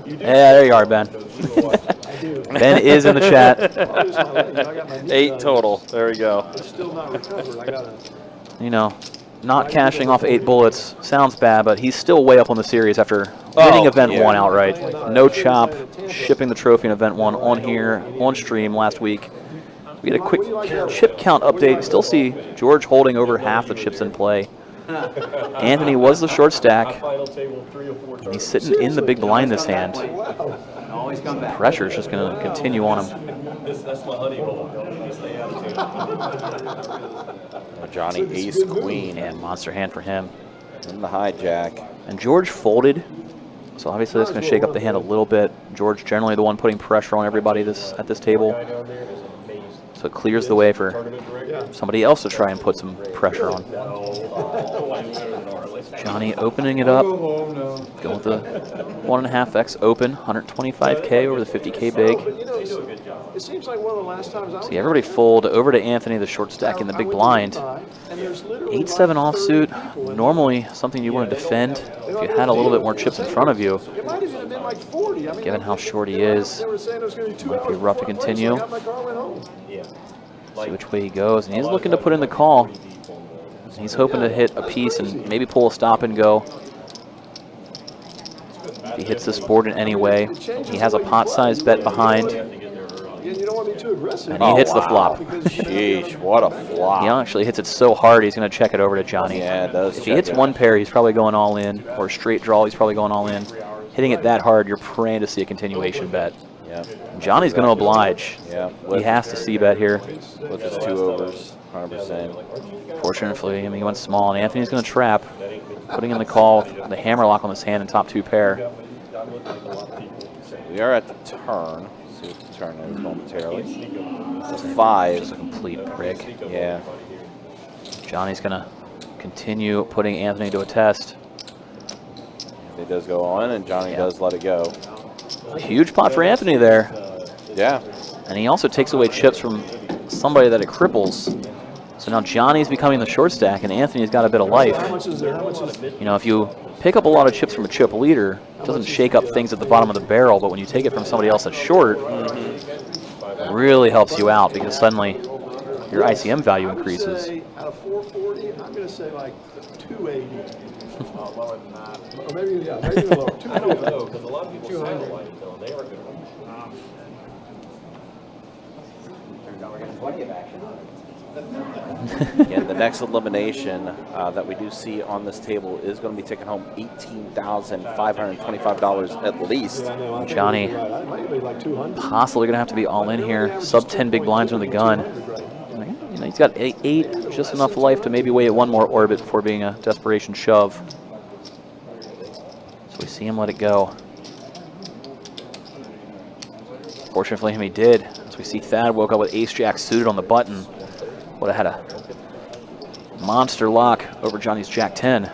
Yeah, there you are, Ben. Ben is in the chat. I got my knee 8 done. total. There we go. It's still not recovered. I gotta. You know, not cashing off 8 bullets sounds bad, but he's still way up on the series after winning event yeah. 1 outright. No chop, shipping the trophy in event 1 on here, on stream last week. We had a quick chip count update. Still see George holding over half the chips in play. Anthony was the short stack. And he's sitting in the big blind this hand. Always come back. Pressure's just going to continue on him. Johnny ace queen And monster hand for him. in the hijack. And George folded, so obviously that's going to shake up the hand a little bit. George generally the one putting pressure on everybody at this table. So it clears the way for somebody else to try and put some pressure on. Johnny opening it up. Going with the 1.5x open, 125K over the 50K big. But you know, it seems like one of the last times I was. See everybody fold over to Anthony, the short stack in the big blind. 8-7 offsuit, normally something you want to defend if you had a little bit more chips in front of you. It might have even been like 40. I mean, Given how short he is, they were saying it was going to be 2 might be hours rough to before I played, continue. so I got in my car and went home. See which way he goes, and he's looking to put in the call. He's hoping to hit a piece and maybe pull a stop and go. If he hits this board in any way, he has a pot-sized bet behind, Again, you don't want to be too aggressive. and he hits the flop. Sheesh, what a flop. He actually hits it so hard, he's going to check it over to Johnny. Yeah, it does If he check hits it. one pair, he's probably going all in, or a straight draw, he's probably going all in. Hitting it that hard, you're praying to see a continuation bet. Yeah, Johnny's going to oblige. yeah. He has to see bet here. With his 2 overs, 100%. Fortunately, I mean, he went small, and Anthony's going to trap, putting in the call with the hammerlock on his hand and top 2 pair. We are at the turn. See what the turn is momentarily. It's 5. Complete prick. Yeah. Johnny's going to continue putting Anthony to a test. It does go on, and Johnny does let it go. Huge pot for Anthony there. Yeah. And he also takes away chips from somebody that it cripples. So now Johnny's becoming the short stack, and Anthony's got a bit of life. How much is there? How much is You know, if you pick up a lot of chips from a chip leader, it doesn't shake up things at the bottom of the barrel, but when you take it from somebody else that's short, it really helps you out because suddenly your ICM value increases. Say, out of 440, I'm going to say like 280. Lower than that. Or maybe, yeah, maybe lower. 250. I don't know, because a lot of people 200. They are good. Again, the next elimination that we do see on this table is going to be taking home $18,525 at least. I know, I think Johnny you're right. I might be like 200. Possibly going to have to be all in here. Sub 10 big blinds on the gun. You know, he's got 8, just enough life to maybe wait one more orbit before being a desperation shove. So we see him let it go. Fortunately for him, he did. As we see Thad woke up with ace-jack suited on the button. Would have had a monster lock over Johnny's jack 10.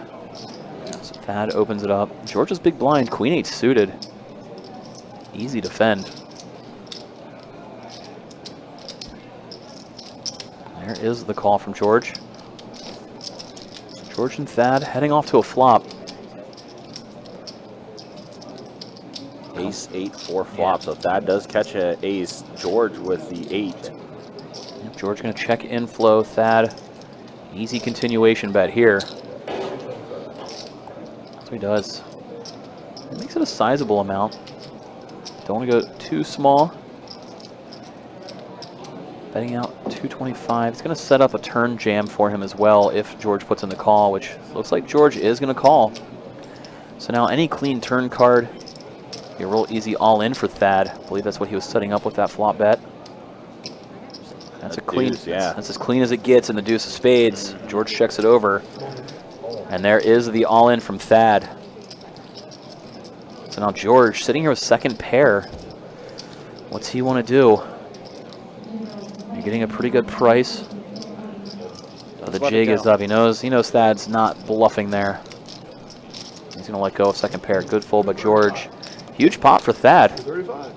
So Thad opens it up. George's big blind, queen 8 suited. Easy defend. There is the call from George. George and Thad heading off to a flop. Ace 8 4 flop. So if that does catch an ace, George with the 8. Yep, George going to check inflow. Thad, easy continuation bet here. That's what he does. It makes it a sizable amount. Don't want to go too small. Betting out 225. It's going to set up a turn jam for him as well if George puts in the call, which looks like George is going to call. So now any clean turn card, you roll easy all in for Thad. I believe that's what he was setting up with that flop bet. That's a clean. Deuce, yeah. That's as clean as it gets in the deuce of spades. George checks it over. And there is the all in from Thad. So now George sitting here with second pair. What's he want to do? You're getting a pretty good price. But the jig is up. He knows Thad's not bluffing there. He's going to let go of second pair. Good fold by George. Huge pot for Thad. 35.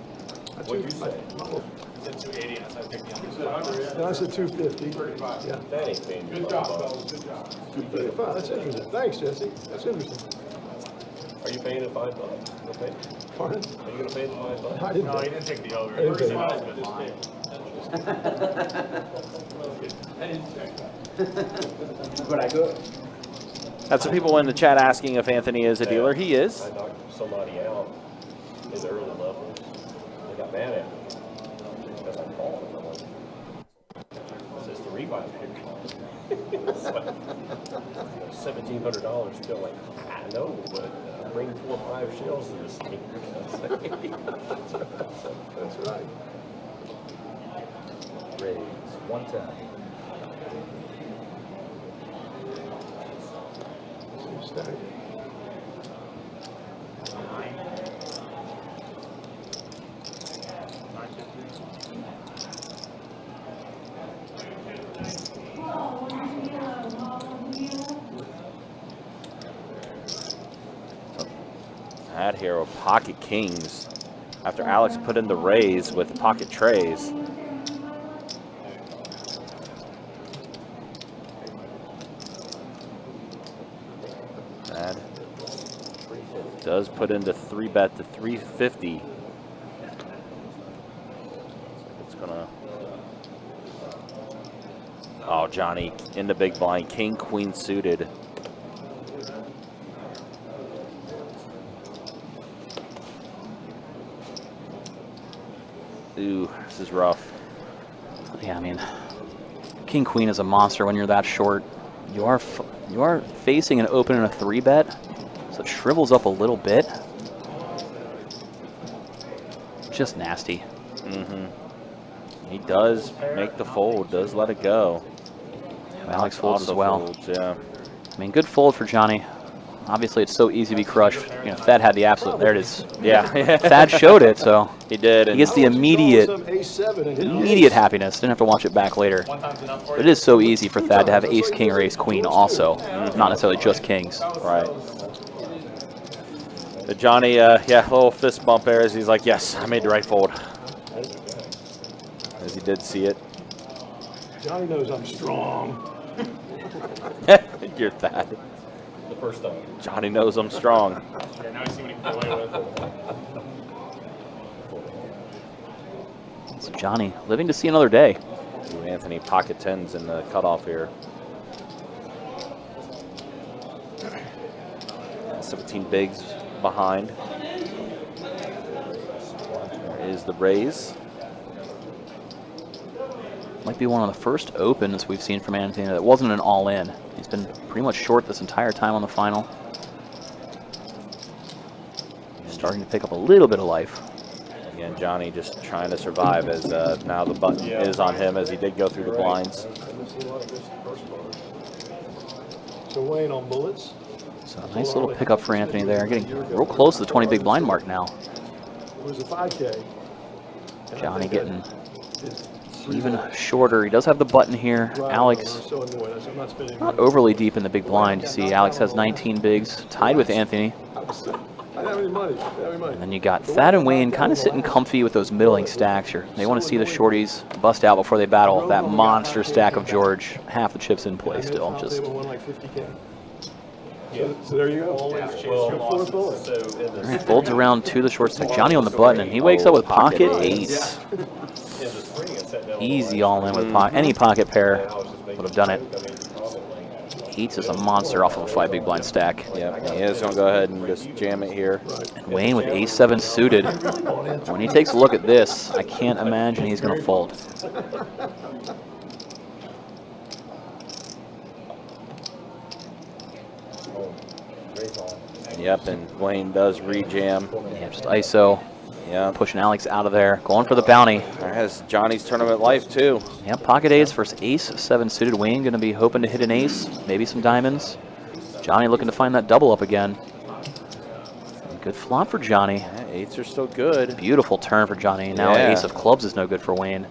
What you say? No, I said 250. Yeah. Good job, fellas. Good job. 235. That's interesting. Thanks, Jesse. That's interesting. Are you paying at $5? Okay. Pardon? Are you gonna pay the $5? I didn't. No, he didn't take the I over. didn't take it. But I could. That's some people in the chat asking if Anthony is a dealer. He is. I knocked somebody out in the early levels. They got mad at me because I called them. I'm like, this is the revive pick. It's like $1,700 still. Like, I know, but bring 4 or 5 shells to this thing. That's right. Raise 110. Stack. Had here with pocket kings after Alex put in the raise with pocket trays. And does put into 3-bet to 350. It's gonna. Oh, Johnny in the big blind, king, queen suited. Ooh, this is rough. Yeah, I mean, King Queen is a monster when you're that short. You are facing an open and a 3-bet, so it shrivels up a little bit. Just nasty. He does make the fold, does let it go. Alex folds as Also well. folds, yeah. I mean, good fold for Johnny. Obviously, it's so easy to be crushed. You know, Thad had the absolute. There it is. Yeah. Thad showed it, so He did. he And gets the immediate Some A7 and hit immediate happiness. Didn't have to watch it back later. But it is so easy for Thad to have ace, king, or ace, queen also. Not necessarily just kings. right. But Johnny, yeah, little fist bump there as he's like, yes, I made the right fold. As he did see it. Johnny knows I'm strong. You're Thad. The first time. Johnny knows I'm strong. Yeah, now you see what he can get away with. So Johnny living to see another day. Ooh, Anthony pocket tens in the cutoff here. 17 bigs behind. There is the raise. Might be one of the first opens we've seen from Anthony that wasn't an all-in. He's been pretty much short this entire time on the final. Starting to pick up a little bit of life. Again, Johnny just trying to survive as now the button is on him as he did go through the blinds. So Wayne on bullets. So a nice little pickup for Anthony there. Getting real close to the 20 big blind mark now. It was a 5K. Johnny getting even shorter. He does have the button here. Alex So annoyed. I said, I'm not spending not overly deep in the big blind. You see Alex has 19 bigs, tied with Anthony. I didn't have any money. I didn't have any money. And then you got Thad and Wayne kind of sitting comfy with those middling stacks here. They want to see the shorties bust out before they battle that monster stack of George. Half the chips in play still. Just Won like 50K. So there you go. Well, Fourth bullet. so in the, Alright, folds around to the short stack. Johnny on the button, and he wakes up with pocket ace. in the spring, I sat down Easy all in with any pocket pair I was just making would have done it. I mean, probably. Eights is a monster off of a 5 big blind stack. Yep, he is going to go ahead and just jam it here. And Wayne with ace 7 suited. When he takes a look at this, I can't imagine he's going to fold. Yep, and Wayne does re-jam. Yeah, just ISO, Yeah, pushing Alex out of there, going for the bounty. there has Johnny's tournament life too. Yeah, pocket ace versus ace 7 suited. Wayne going to be hoping to hit an ace, maybe some diamonds. Johnny looking to find that double up again. Good flop for Johnny. Yeah, eights are still good. Beautiful turn for Johnny. Now Yeah. ace of clubs is no good for Wayne.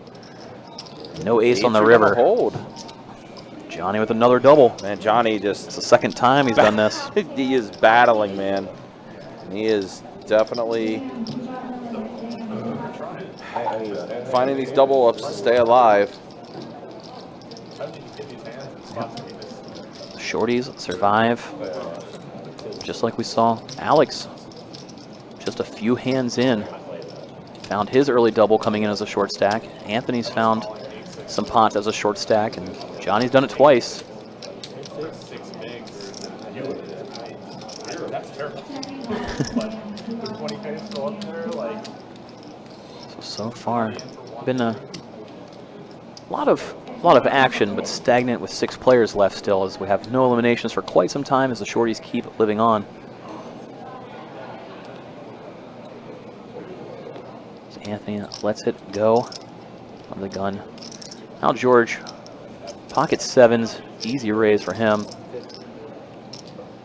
No ace on the Eights are gonna river. Hold. Johnny with another double. Man, Johnny It's just the second time he's done this. he is battling, man. He is definitely finding these double ups to stay alive. Shorties survive. Just like we saw Alex just just a few hands in. Found his early double coming in as a short stack. Anthony's found some pots as a short stack, and Johnny's done it twice. So far, been a lot of action, but stagnant with 6 players left still, as we have no eliminations for quite some time as the shorties keep living on. So Anthony lets it go on the gun. Now George, pocket 7s, easy raise for him.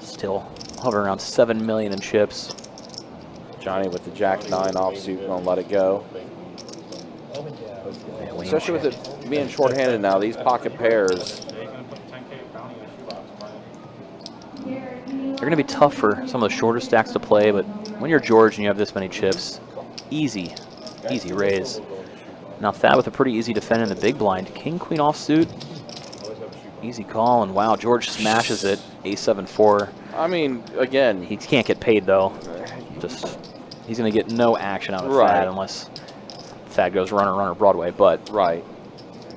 Still hovering around 7 million in chips. Johnny with the Jack 9 offsuit, gonna let it go. Especially with it being shorthanded now, these pocket pairs. They're going to be tough for some of the shorter stacks to play, but when you're George and you have this many chips, easy raise. Now Thad with a pretty easy defend in the big blind. King, queen offsuit, easy call, and wow, George smashes it, ace-7-4. I mean, again, He can't get paid though. Just, he's going to get no action out of Thad unless Thad goes runner, Broadway, but right.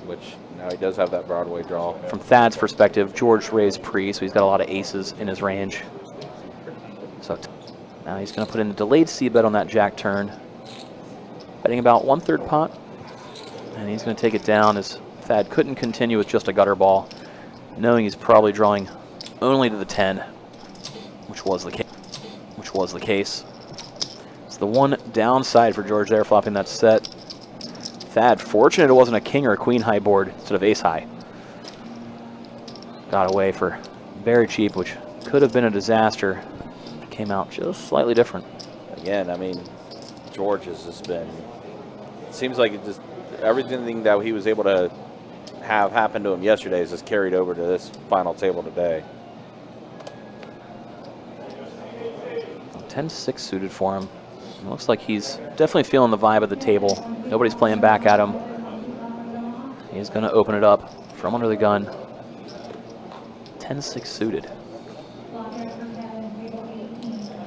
Which now he does have that Broadway draw. from Thad's perspective, George raised pre, so he's got a lot of aces in his range. So now he's going to put in a delayed C-bet on that jack turn. Betting about 1/3 pot. And he's going to take it down as Thad couldn't continue with just a gutter ball, knowing he's probably drawing only to the 10, which was the case. It's the one downside for George there, flopping that set. Thad, fortunate it wasn't a king or a queen high board instead of ace high. Got away for very cheap, which could have been a disaster. Came out just slightly different. Again, I mean, George has just been, it seems like it just, everything that he was able to have happen to him yesterday is just carried over to this final table today. 10-6 suited for him. It looks like he's definitely feeling the vibe of the table. Nobody's playing back at him. He's going to open it up from under the gun. 10-6 suited.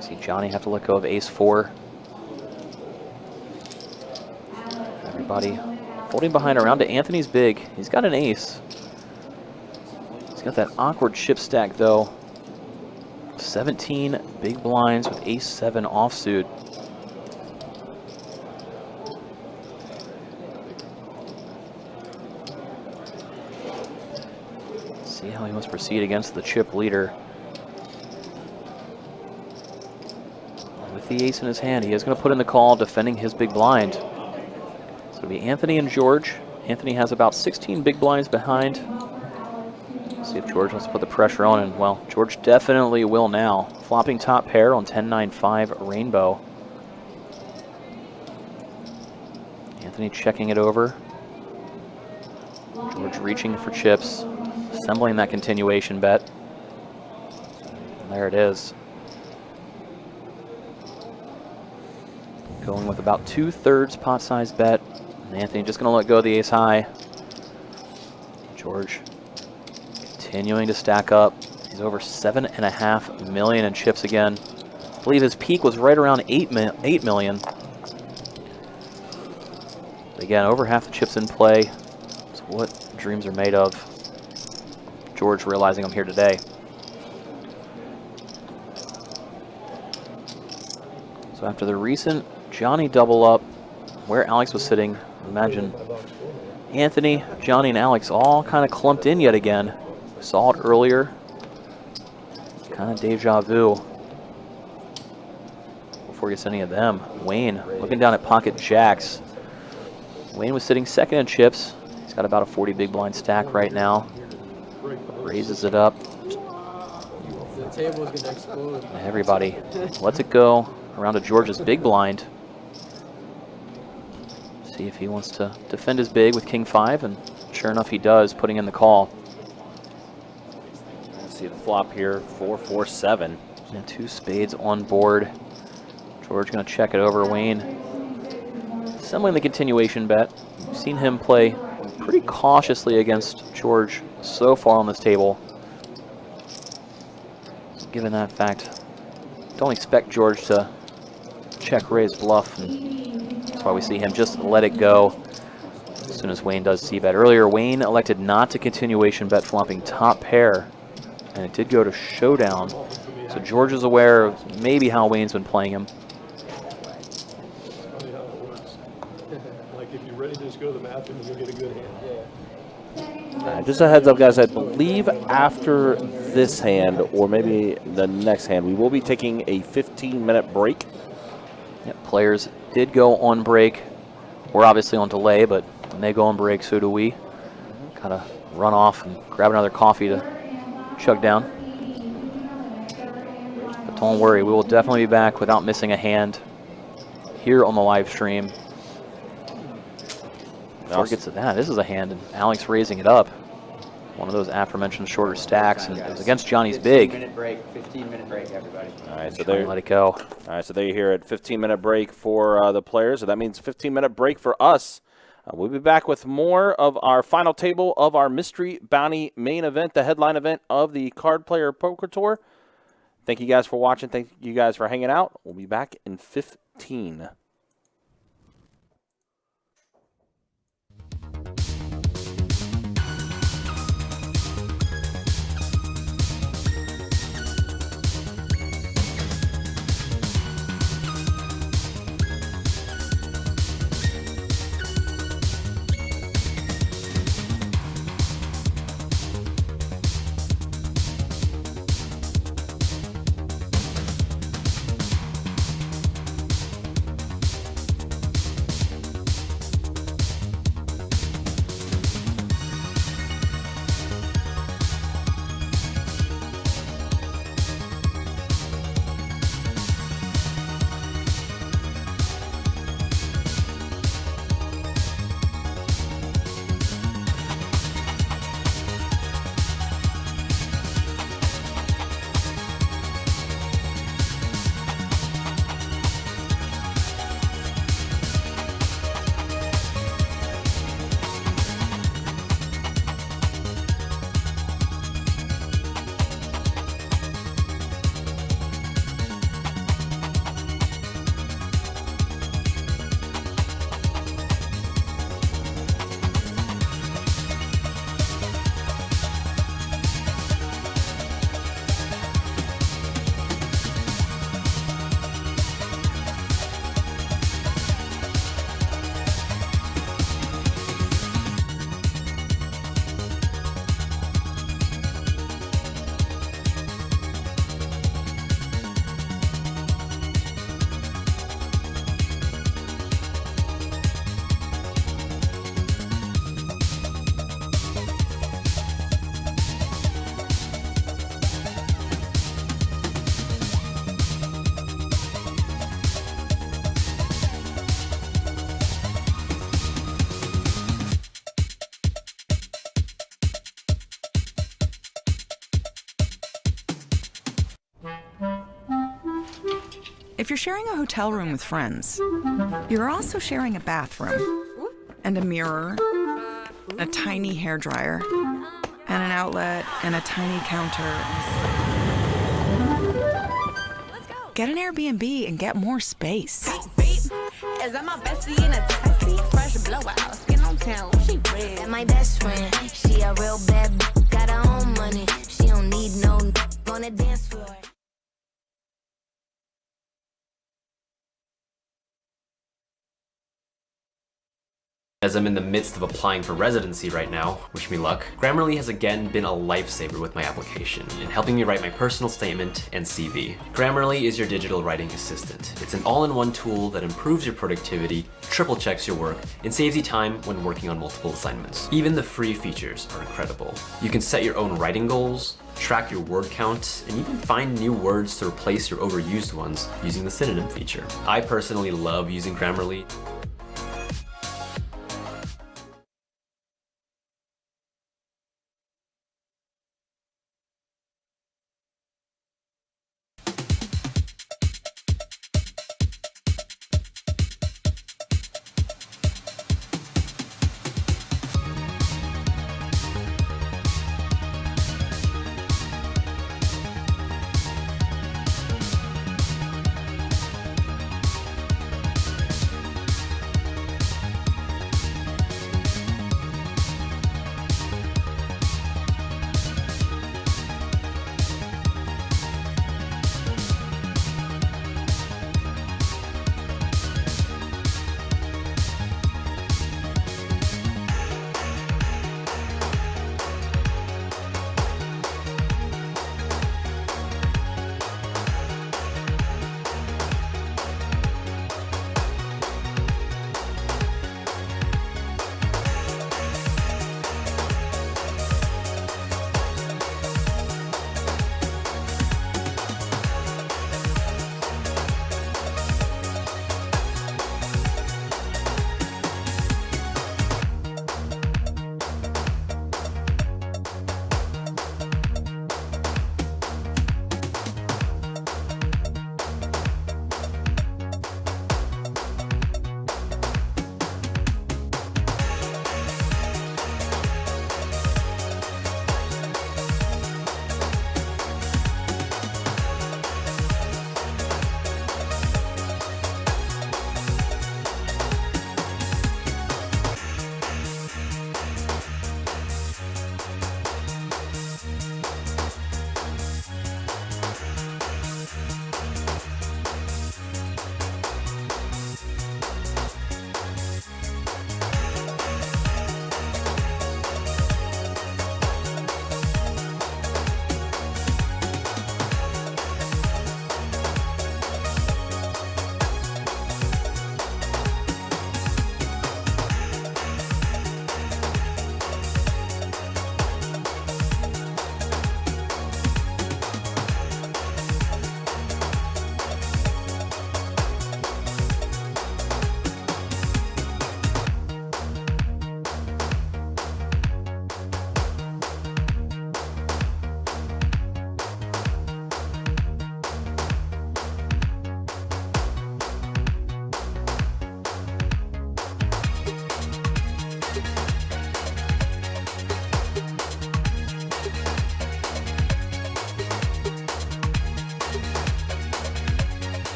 See Johnny have to let go of ace-4. Everybody folding behind around to Anthony's big. He's got an ace. He's got that awkward chip stack though. 17 big blinds with ace-7 offsuit. See how he must proceed against the chip leader. With the ace in his hand, he is going to put in the call, defending his big blind. So it'll be Anthony and George. Anthony has about 16 big blinds behind. See if George wants to put the pressure on, and well, George definitely will now. Flopping top pair on 10-9-5 rainbow. Anthony checking it over. George reaching for chips, assembling that continuation bet. And there it is. Going with about 2/3 pot size bet. And Anthony just going to let go of the ace high. George continuing to stack up. He's over 7.5 million in chips again. I believe his peak was right around 8 million. But again, over half the chips in play. It's what dreams are made of. George realizing I'm here today. So after the recent Johnny double up, where Alex was sitting, imagine Anthony, Johnny, and Alex all kind of clumped in yet again. We saw it earlier. Kind of deja vu. Before we get to any of them, Wayne looking down at pocket jacks. Wayne was sitting second in chips. He's got about a 40 big blind stack right now. Raises it up. The table is going to explode. And everybody lets it go around to George's big blind. See if he wants to defend his big with king 5, and sure enough he does, putting in the call. See the flop here, 4-4-7. And 2 spades on board. George going to check it over. Wayne assembling the continuation bet. We've seen him play pretty cautiously against George so far on this table. Given that fact, don't expect George to check raise bluff, and that's why we see him just let it go as soon as Wayne does c-bet. Earlier, Wayne elected not to continuation bet flopping top pair, and it did go to showdown. So George is aware of maybe how Wayne's been playing him. Funny how it works. Like if you're ready to just go to the bathroom, you'll get a good hand. Just a heads up, guys, I believe after this hand, or maybe the next hand, we will be taking a 15-minute break. Yep, players did go on break. We're obviously on delay, but when they go on break, so do we. Kind of run off and grab another coffee to chug down. But don't worry, we will definitely be back without missing a hand here on the live stream. Before it gets to that, this is a hand, and Alex raising it up. One of those aforementioned shorter stacks, and it was against Johnny's big. 15-minute break, 15-minute break, everybody. All right, so Trying there. to let it go. All right, so there you hear it. 15-minute break for the players. So that means 15-minute break for us. We'll be back with more of our final table of our Mystery Bounty main event, the headline event of the Card Player Poker Tour. Thank you guys for watching. Thank you guys for hanging out. We'll be back in 15. If you're sharing a hotel room with friends, you're also sharing a bathroom and a mirror, a tiny hairdryer, and an outlet and a tiny counter. Get an Airbnb and get more space. Is that my bestie in a taxi? Fresh blowout, skin on town, she real. And my best friend, she a real bad, got her own money. She don't need no on the dance floor. As I'm in the midst of applying for residency right now, wish me luck, Grammarly has again been a lifesaver with my application in helping me write my personal statement and CV. Grammarly is your digital writing assistant. It's an all-in-one tool that improves your productivity, triple checks your work, and saves you time when working on multiple assignments. Even the free features are incredible. You can set your own writing goals, track your word count, and even find new words to replace your overused ones using the synonym feature. I personally love using Grammarly.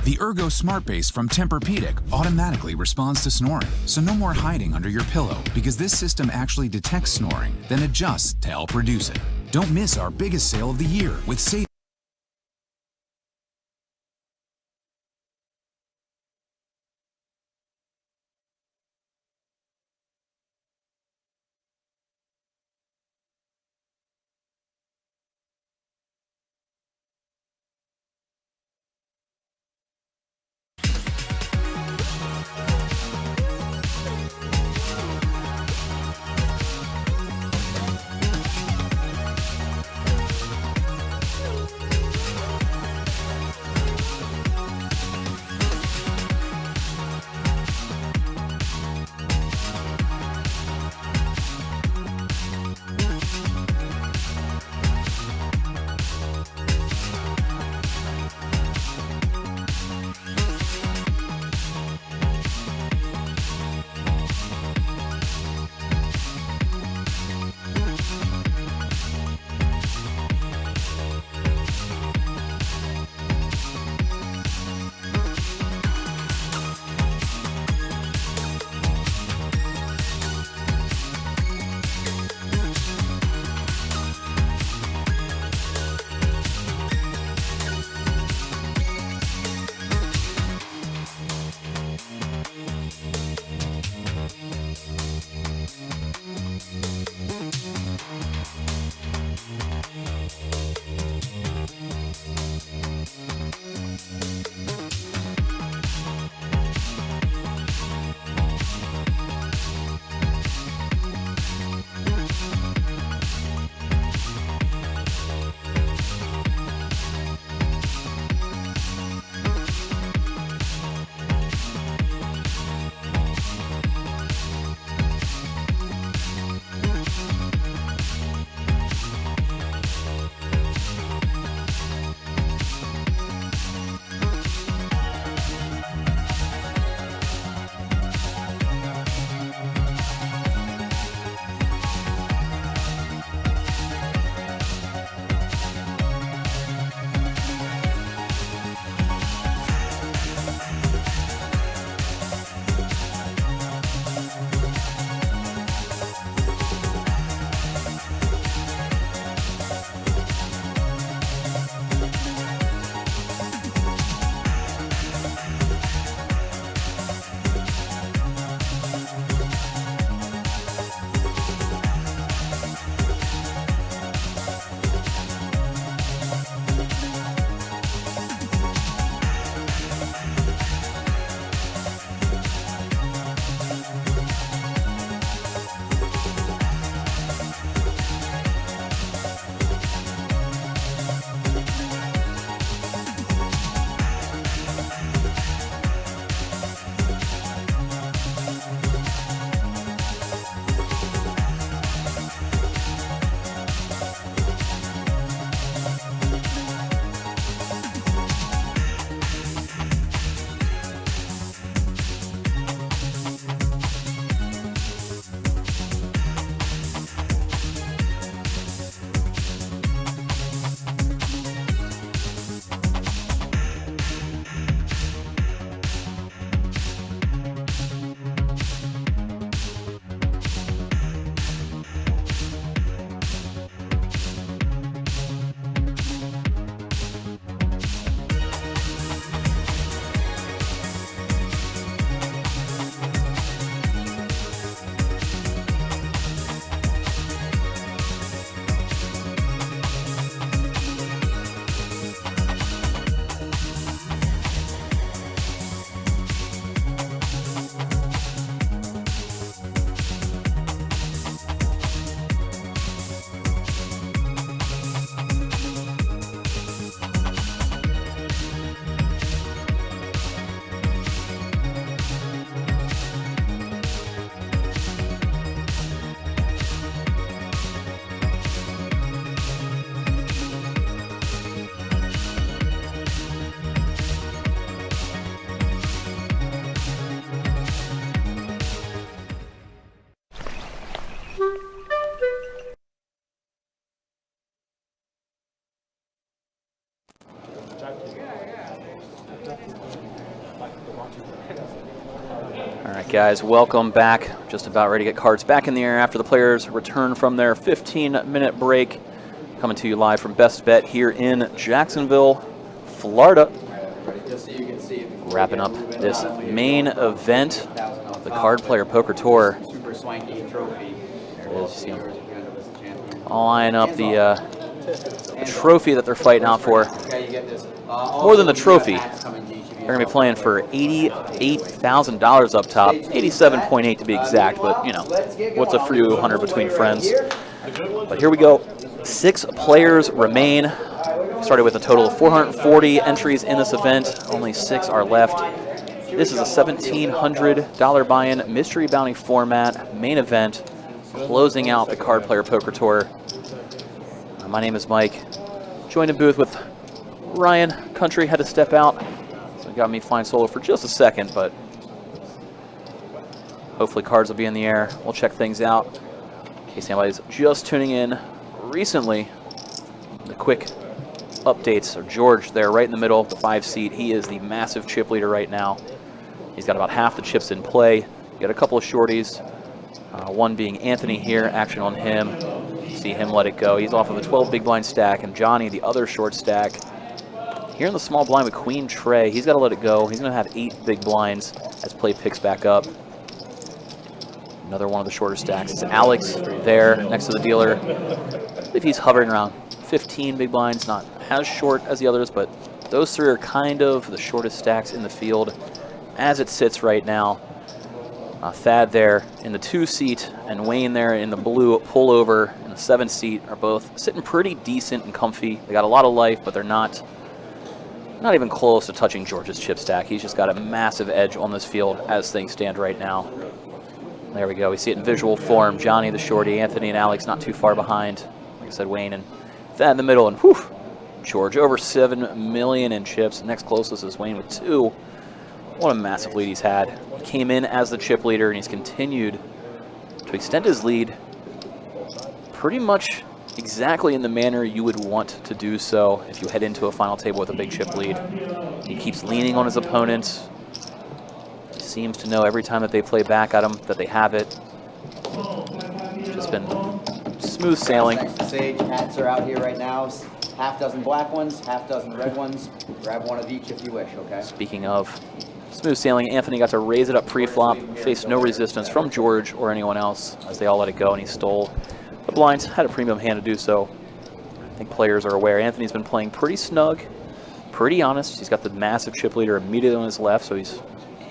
The Ergo Smart Base from Tempur-Pedic automatically responds to snoring, so no more hiding under your pillow because this system actually detects snoring, then adjusts to help reduce it. Don't miss our biggest sale of the year with savings. Guys, welcome back. Just about ready to get cards back in the air after the players return from their 15-minute break. Coming to you live from Best Bet here in Jacksonville, Florida. Wrapping up this main event of the Card Player Poker Tour. Super swanky trophy. There it is. You know, all eyeing up the trophy that they're fighting out for. More than the trophy. They're going to be playing for $88,000 up top, 87.8 to be exact, but you know, what's a few hundred between friends. But here we go. 6 players remain. Started with a total of 440 entries in this event. Only 6 are left. This is a $1,700 buy-in mystery bounty format main event, closing out the Card Player Poker Tour. My name is Mike. Joined in booth with Ryan. Country had to step out. Got me flying solo for just a second, but hopefully cards will be in the air. We'll check things out. In case anybody's just tuning in recently, the quick updates. So George there right in the middle of the 5 seat. He is the massive chip leader right now. He's got about half the chips in play. You got a couple of shorties. One being Anthony here. Action on him. See him let it go. He's off of a 12 big blind stack, and Johnny, the other short stack, here in the small blind with Queen Trey. He's got to let it go. He's going to have 8 big blinds as play picks back up. Another one of the shorter stacks is Alex there next to the dealer. I believe he's hovering around 15 big blinds, not as short as the others, but those 3 are kind of the shortest stacks in the field as it sits right now. Thad there in the 2 seat and Wayne there in the blue pullover in the 7 seat are both sitting pretty decent and comfy. They got a lot of life, but they're not even close to touching George's chip stack. He's just got a massive edge on this field as things stand right now. There we go. We see it in visual form. Johnny the shorty, Anthony and Alex not too far behind. Like I said, Wayne and Thad in the middle, and whew, George over 7 million in chips. Next closest is Wayne with 2. What a massive lead he's had. He came in as the chip leader, and he's continued to extend his lead pretty much exactly in the manner you would want to do so if you head into a final table with a big chip lead. He keeps leaning on his opponents. He seems to know every time that they play back at him that they have it. Just been smooth sailing. Sage hats are out here right now. Half dozen black ones, half dozen red ones. Grab one of each if you wish, okay? Speaking of smooth sailing, Anthony got to raise it up pre-flop, faced no resistance from George or anyone else as they all let it go, and he stole the blinds. Had a premium hand to do so. I think players are aware. Anthony's been playing pretty snug, pretty honest. He's got the massive chip leader immediately on his left, so he's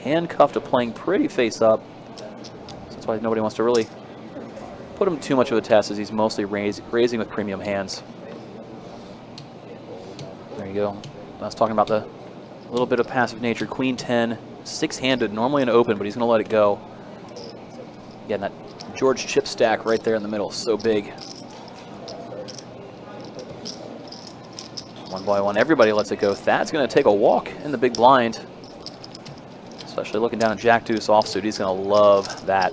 handcuffed to playing pretty face up. So that's why nobody wants to really put him too much of a test, as he's mostly raising with premium hands. There you go. I was talking about the little bit of passive nature. Queen 10, 6-handed, normally an open, but he's going to let it go. Again, that George chip stack right there in the middle, so big. One by one, everybody lets it go. Thad's going to take a walk in the big blind, especially looking down at Jack Deuce offsuit. He's going to love that.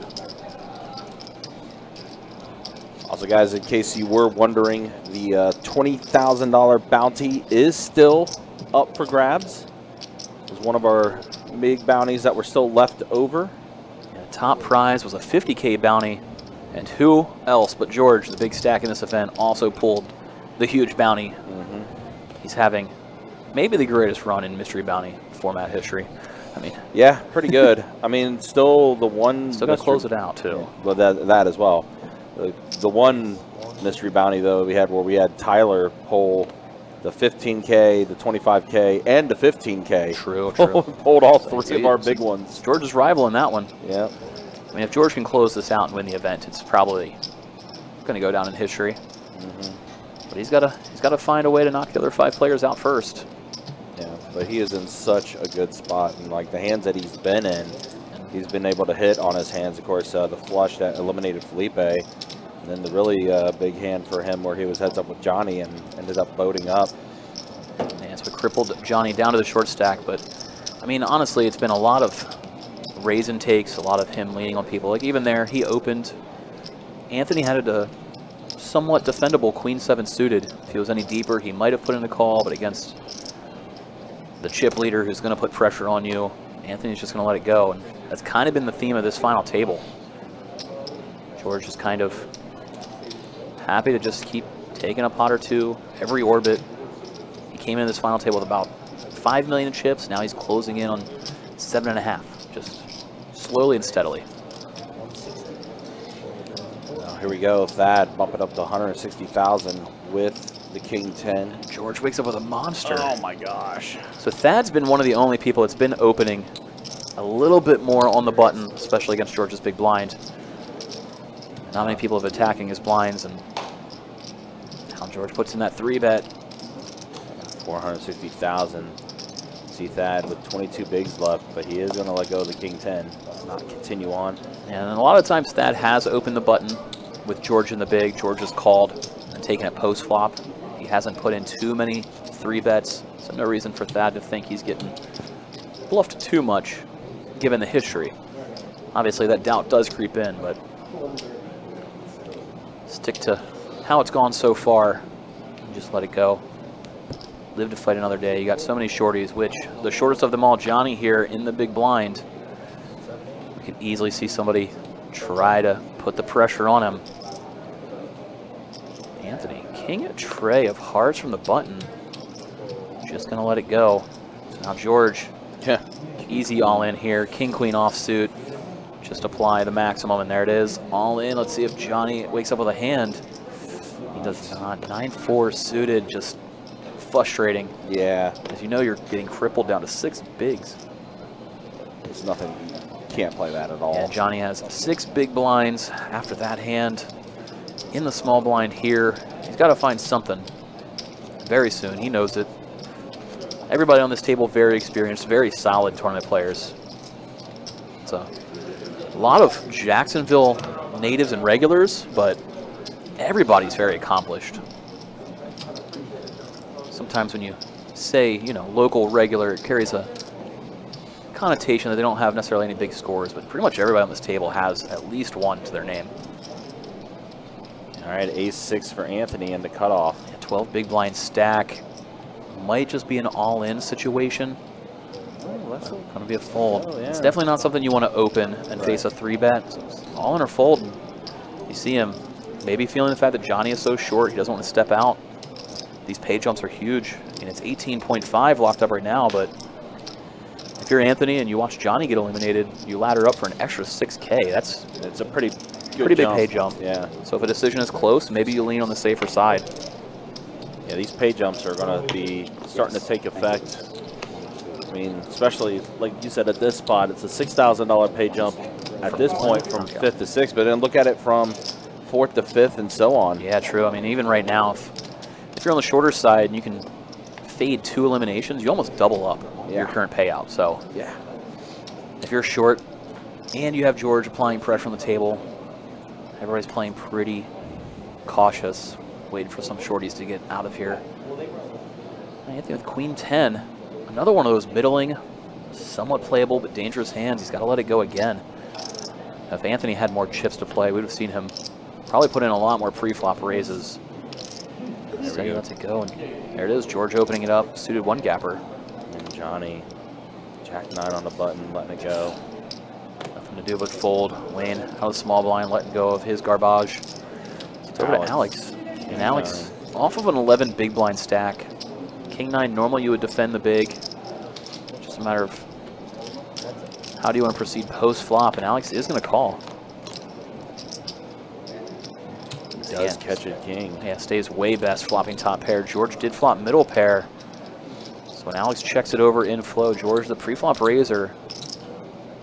Also, guys, in case you were wondering, the $20,000 bounty is still up for grabs. It was one of our big bounties that were still left over. Yeah, top prize was a $50K bounty, and who else but George, the big stack in this event, also pulled the huge bounty. He's having maybe the greatest run in mystery bounty format history. I mean, yeah, pretty good. I mean, still the one. Still got to close it out too. But that as well. The one mystery bounty though we had where we had Tyler pull the 15K, the 25K, and the 15K. True. Pulled all 3 of our big ones. George's rival in that one. Yeah. I mean, if George can close this out and win the event, it's probably going to go down in history. But he's got to find a way to knock the other 5 players out first. Yeah, but he is in such a good spot, and like the hands that he's been in, he's been able to hit on his hands. Of course, the flush that eliminated Felipe, and then the really big hand for him where he was heads up with Johnny and ended up boating up. Yeah, so it crippled Johnny down to the short stack. But I mean, honestly, it's been a lot of raise and takes, a lot of him leaning on people. Like even there, he opened. Anthony had a somewhat defendable Queen 7 suited. If he was any deeper, he might have put in a call, but against the chip leader who's going to put pressure on you, Anthony's just going to let it go. And That's kind of been the theme of this final table. George is kind of happy to just keep taking a pot or two every orbit. He came into this final table with about 5 million chips. Now he's closing in on 7.5, just slowly and steadily. Here we go. Thad bumping up to 160,000 with the King 10. George wakes up with a monster. Oh my gosh. So Thad's been one of the only people that's been opening a little bit more on the button, especially against George's big blind. Not many people have attacking his blinds, and now George puts in that 3-bet. 460,000. See Thad with 22 bigs left, but he is going to let go of the King 10, not continue on. And a lot of times Thad has opened the button with George in the big. George has called and taken it post flop. He hasn't put in too many 3-bets, so no reason for Thad to think he's getting bluffed too much, given the history. Obviously that doubt does creep in, but stick to how it's gone so far and just let it go. Live to fight another day. You got so many shorties, which the shortest of them all, Johnny here in the big blind. We can easily see somebody try to put the pressure on him. Anthony, king a tray of hearts from the button. Just gonna let it go. So now George, easy all in here. King, queen offsuit. Just apply the maximum, and there it is. All in. Let's see if Johnny wakes up with a hand. He does not. 9-4 suited, just frustrating. Yeah. As you know, you're getting crippled down to 6 bigs. It's nothing. Can't play that at all. Yeah, Johnny has 6 big blinds after that hand. In the small blind here, he's got to find something very soon. He knows it. Everybody on this table very experienced, very solid tournament players. It's a lot of Jacksonville natives and regulars, but everybody's very accomplished. Sometimes when you say, you know, local regular, it carries a connotation that they don't have necessarily any big scores, but pretty much everybody on this table has at least one to their name. All right, ace-6 for Anthony in the cutoff. Yeah, 12 big blind stack. Might just be an all-in situation. Oh, that's going to be a fold. Oh, yeah. It's definitely not something you want to open and face a 3-bet. So it's all in or fold. You see him maybe feeling the fact that Johnny is so short, he doesn't want to step out. These pay jumps are huge. I mean, it's 18.5 locked up right now, but if you're Anthony and you watch Johnny get eliminated, you ladder up for an extra 6K. It's a pretty big pay jump. Yeah. So if a decision is close, maybe you lean on the safer side. Yeah, these pay jumps are going to be starting to take effect. I mean, especially, like you said, at this spot, it's a $6,000 pay jump at this point from 5th to 6th, but then look at it from 4th to 5th and so on. Yeah, true. I mean, even right now, if you're on the shorter side and you can fade 2 eliminations, you almost double up your current payout. So yeah, if you're short and you have George applying pressure on the table, everybody's playing pretty cautious, waiting for some shorties to get out of here. Anthony with queen 10, another one of those middling, somewhat playable but dangerous hands. He's got to let it go again. If Anthony had more chips to play, we'd have seen him probably put in a lot more pre-flop raises. Instead he lets it go, and there it is. George opening it up, suited 1-gapper. And Johnny, jack 9 on the button, letting it go. Nothing to do but fold. Wayne out of the small blind, letting go of his garbage. It's over to Alex. And Alex, off of an 11 big blind stack. King 9, normally you would defend the big. Just a matter of how do you want to proceed post flop, and Alex is going to call. Does catch it king. Yeah, stays way best flopping top pair. George did flop middle pair. So when Alex checks it over in flow, George, the pre-flop raiser,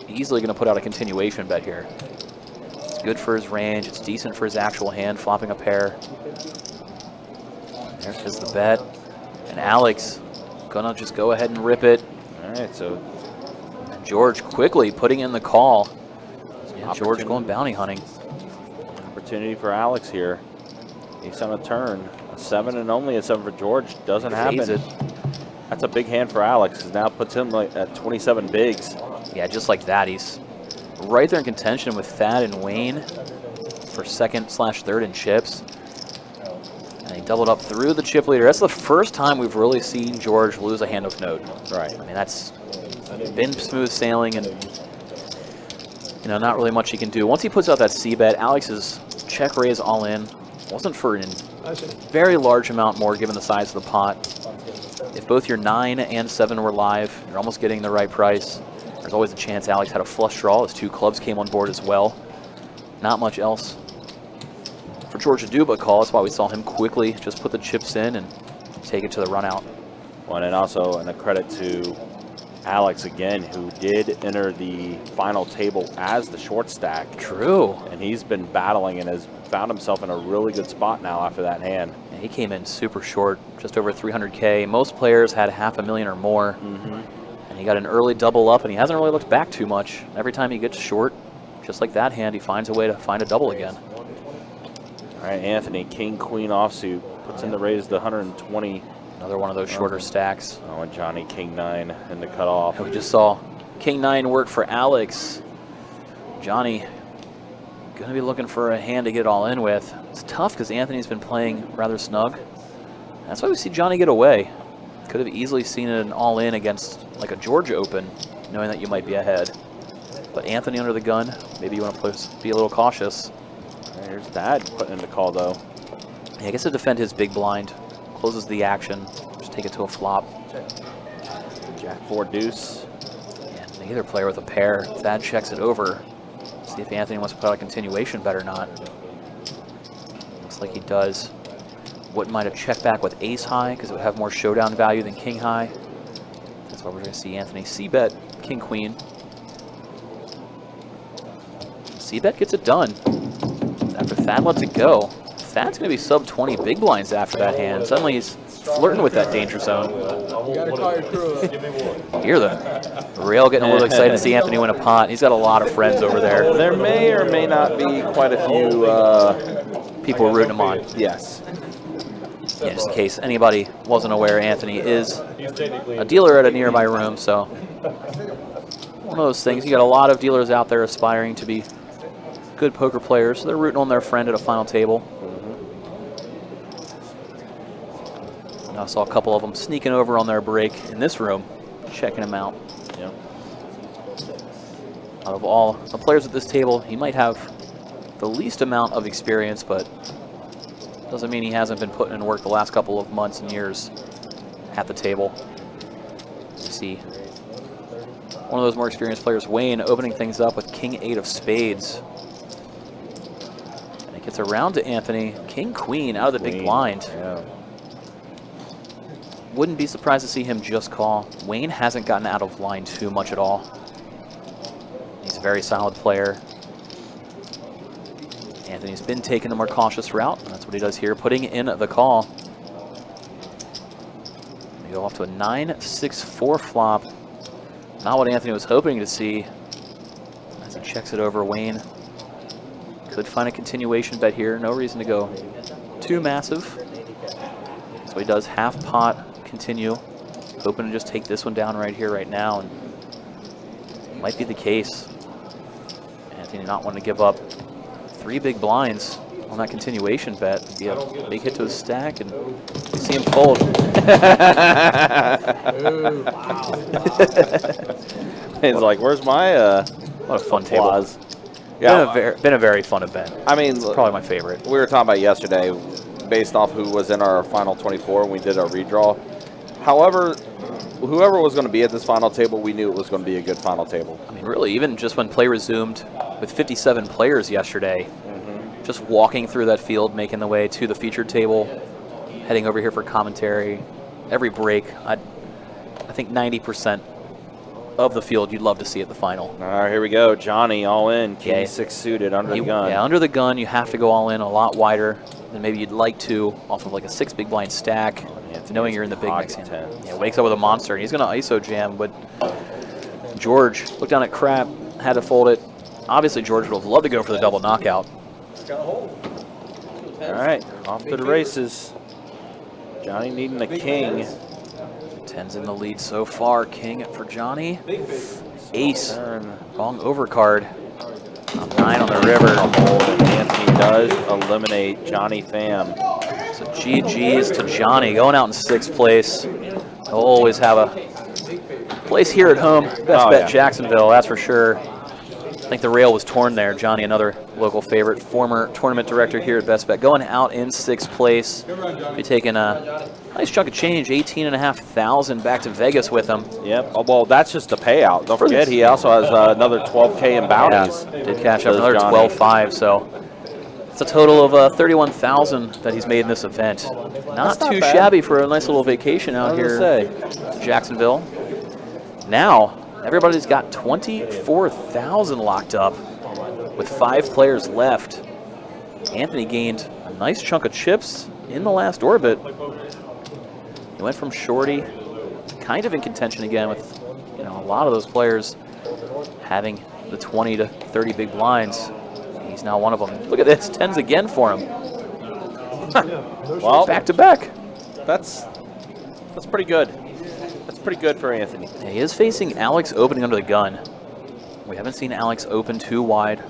easily going to put out a continuation bet here. It's good for his range. It's decent for his actual hand, flopping a pair. There is the bet. And Alex gonna just go ahead and rip it. All right, so George quickly putting in the call. Yeah, George going bounty hunting. Opportunity for Alex here. He's on a turn. A 7 and only a 7 for George. Doesn't happen. That's a big hand for Alex, because now puts him like at 27 bigs. Yeah, just like that. He's right there in contention with Thad and Wayne for 2nd/3rd in chips. And he doubled up through the chip leader. That's the first time we've really seen George lose a hand of note. Right. I mean, that's been smooth sailing, and you know, not really much he can do. Once he puts out that C-bet, Alex's check raise all in wasn't for a very large amount more given the size of the pot. If both your 9 and 7 were live, you're almost getting the right price. There's always a chance Alex had a flush draw. His 2 clubs came on board as well. Not much else for George to do but call. That's why we saw him quickly just put the chips in and take it to the run out. Well, and also a credit to Alex again, who did enter the final table as the short stack. True. And he's been battling and has found himself in a really good spot now after that hand. Yeah, he came in super short, just over 300K. Most players had $500,000 or more. And he got an early double up, and he hasn't really looked back too much. Every time he gets short, just like that hand, he finds a way to find a double again. All right, Anthony, king, queen offsuit, puts in the raise to 120. Another one of those shorter stacks. Oh, and Johnny, king 9 in the cutoff. And we just saw king 9 work for Alex. Johnny going to be looking for a hand to get it all in with. It's tough because Anthony's been playing rather snug. That's why we see Johnny get away. Could have easily seen it an all in against like a Georgia Open, knowing that you might be ahead. But Anthony under the gun, maybe you want to be a little cautious. There's Dad putting in the call though. Yeah, I guess to defend his big blind. Closes the action, just take it to a flop. Jack 4 deuce. And neither player with a pair. Thad checks it over. See if Anthony wants to put out a continuation bet or not. Looks like he does. Wouldn't mind a check back with ace high because it would have more showdown value than king high. That's why we're going to see Anthony c-bet king queen. C-bet gets it done. After Thad lets it go. Thad's going to be sub 20 big blinds after that hand. Suddenly he's flirting with that danger zone. You gotta call your crew. Hear the rail getting a little excited to see Anthony win a pot. He's got a lot of friends over there. There may or may not be quite a few people rooting him on. Yes. Yeah, just in case anybody wasn't aware, Anthony is a dealer at a nearby room, so one of those things. You got a lot of dealers out there aspiring to be good poker players, so they're rooting on their friend at a final table. I saw a couple of them sneaking over on their break in this room, checking him out. Yeah. Out of all the players at this table, he might have the least amount of experience, but doesn't mean he hasn't been putting in work the last couple of months and years at the table. You see one of those more experienced players, Wayne, opening things up with king 8 of spades. And it gets around to Anthony, king queen out of the big blind. Yeah. Wouldn't be surprised to see him just call. Wayne hasn't gotten out of line too much at all. He's a very solid player. Anthony's been taking the more cautious route, and that's what he does here, putting in the call. We go off to a 9-6-4 flop. Not what Anthony was hoping to see. As he checks it over, Wayne could find a continuation bet here. No reason to go too massive. So he does half pot, continue, hoping to just take this one down right here, right now, and might be the case. Anthony not wanting to give up 3 big blinds on that continuation bet. It'd be a big hit to his stack, and you see him fold. He's like, "Where's my what a fun applause?" table. Yeah, been a very fun event. I mean, it's probably my favorite. We were talking about yesterday, based off who was in our final 24 when we did our redraw. However, whoever was going to be at this final table, we knew it was going to be a good final table. I mean, really, even just when play resumed with 57 players yesterday, just walking through that field, making the way to the featured table, heading over here for commentary, every break, I think 90% of the field you'd love to see at the final. All right, here we go. Johnny all in, king 6 suited under the gun. Yeah, under the gun, you have to go all in a lot wider than maybe you'd like to off of like a 6 big blind stack, knowing you're in the big mix hand. Yeah, wakes up with a monster, and he's going to ISO jam, but George looked down at crap, had to fold it. Obviously, George would have loved to go for the double knockout. All right, off to the races. Johnny needing a king. 10's in the lead so far. King for Johnny. Ace. Wrong overcard. 9 on the river. And Anthony does eliminate Johnny Pham. So GG's to Johnny, going out in 6th place. He'll always have a place here at home. Best bet Jacksonville, that's for sure. I think the rail was torn there. Johnny, another local favorite, former tournament director here at Best Bet, going out in 6th place. Be taking a nice chunk of change, 18,500 back to Vegas with him. Yep. Oh, well, that's just the payout. Don't forget, he also has another 12K in bounties. Yeah, did cash up another 12.5, so it's a total of 31,000 that he's made in this event. Not too shabby for a nice little vacation out here to Jacksonville. Now, everybody's got 24,000 locked up with 5 players left. Anthony gained a nice chunk of chips in the last orbit. He went from shorty, kind of in contention again with, you know, a lot of those players having the 20 to 30 big blinds. He's now one of them. Look at this, 10s again for him. Well, back to back. That's pretty good. That's pretty good for Anthony. Yeah, he is facing Alex opening under the gun. We haven't seen Alex open too wide.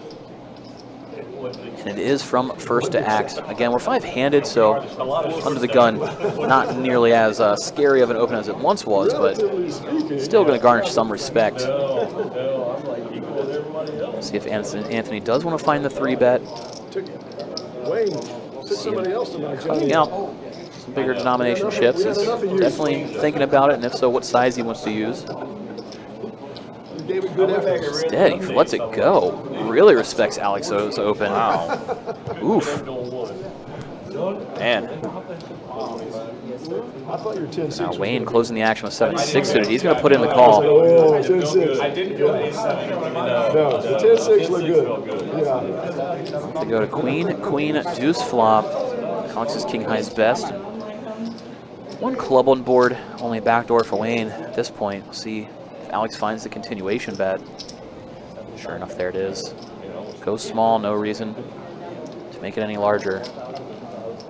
And it is from first to act. Again, we're 5-handed, so under the gun, not nearly as scary of an open as it once was, but still going to garnish some respect. See if Anthony does want to find the 3-bet. Cutting out some bigger denomination chips. He's definitely thinking about it, and if so, what size he wants to use. Instead, he lets it go. Really respects Alex's open. Wow. Oof. Man. Now Wayne closing the action with 7-6 suited. He's going to put in the call. Oh, 10-6. I didn't feel the ace-7. No, the 10-6 look good. Yeah. To go to queen, deuce flop. Alex is king high's best. One club on board, only a backdoor for Wayne at this point. We'll see if Alex finds the continuation bet. Sure enough, there it is. Go small, no reason to make it any larger.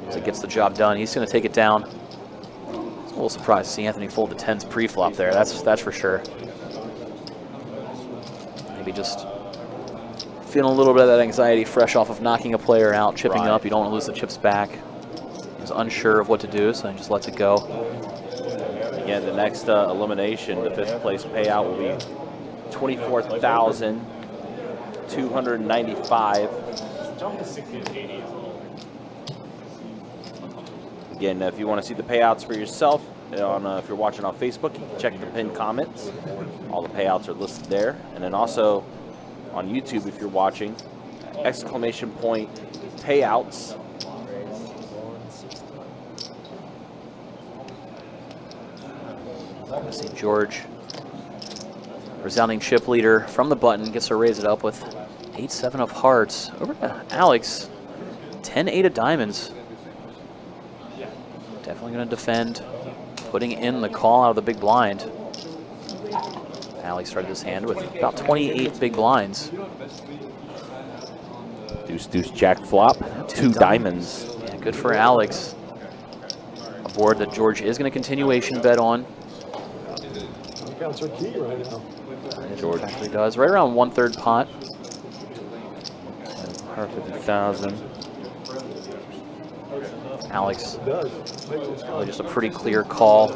As it gets the job done, he's going to take it down. I was a little surprised to see Anthony fold the 10s pre-flop there. That's for sure. Maybe just feeling a little bit of that anxiety fresh off of knocking a player out, chipping up. You don't want to lose the chips back. He was unsure of what to do, so he just lets it go. Again, the next elimination, the 5th place payout will be 24,295. Again, if you want to see the payouts for yourself, if you're watching on Facebook, you can check the pinned comments. All the payouts are listed there. And then also on YouTube, if you're watching, exclamation point payouts. I see George, resounding chip leader from the button, gets to raise it up with 8-7 of hearts. Over to Alex, 10-8 of diamonds. Definitely going to defend, putting in the call out of the big blind. Alex started his hand with about 28 big blinds. Deuce, deuce, jack flop, 2 diamonds. Yeah, good for Alex. A board that George is going to continuation bet on. Counts are key right now. George actually does. Right around 1/3 pot. 150,000. Alex, really just a pretty clear call.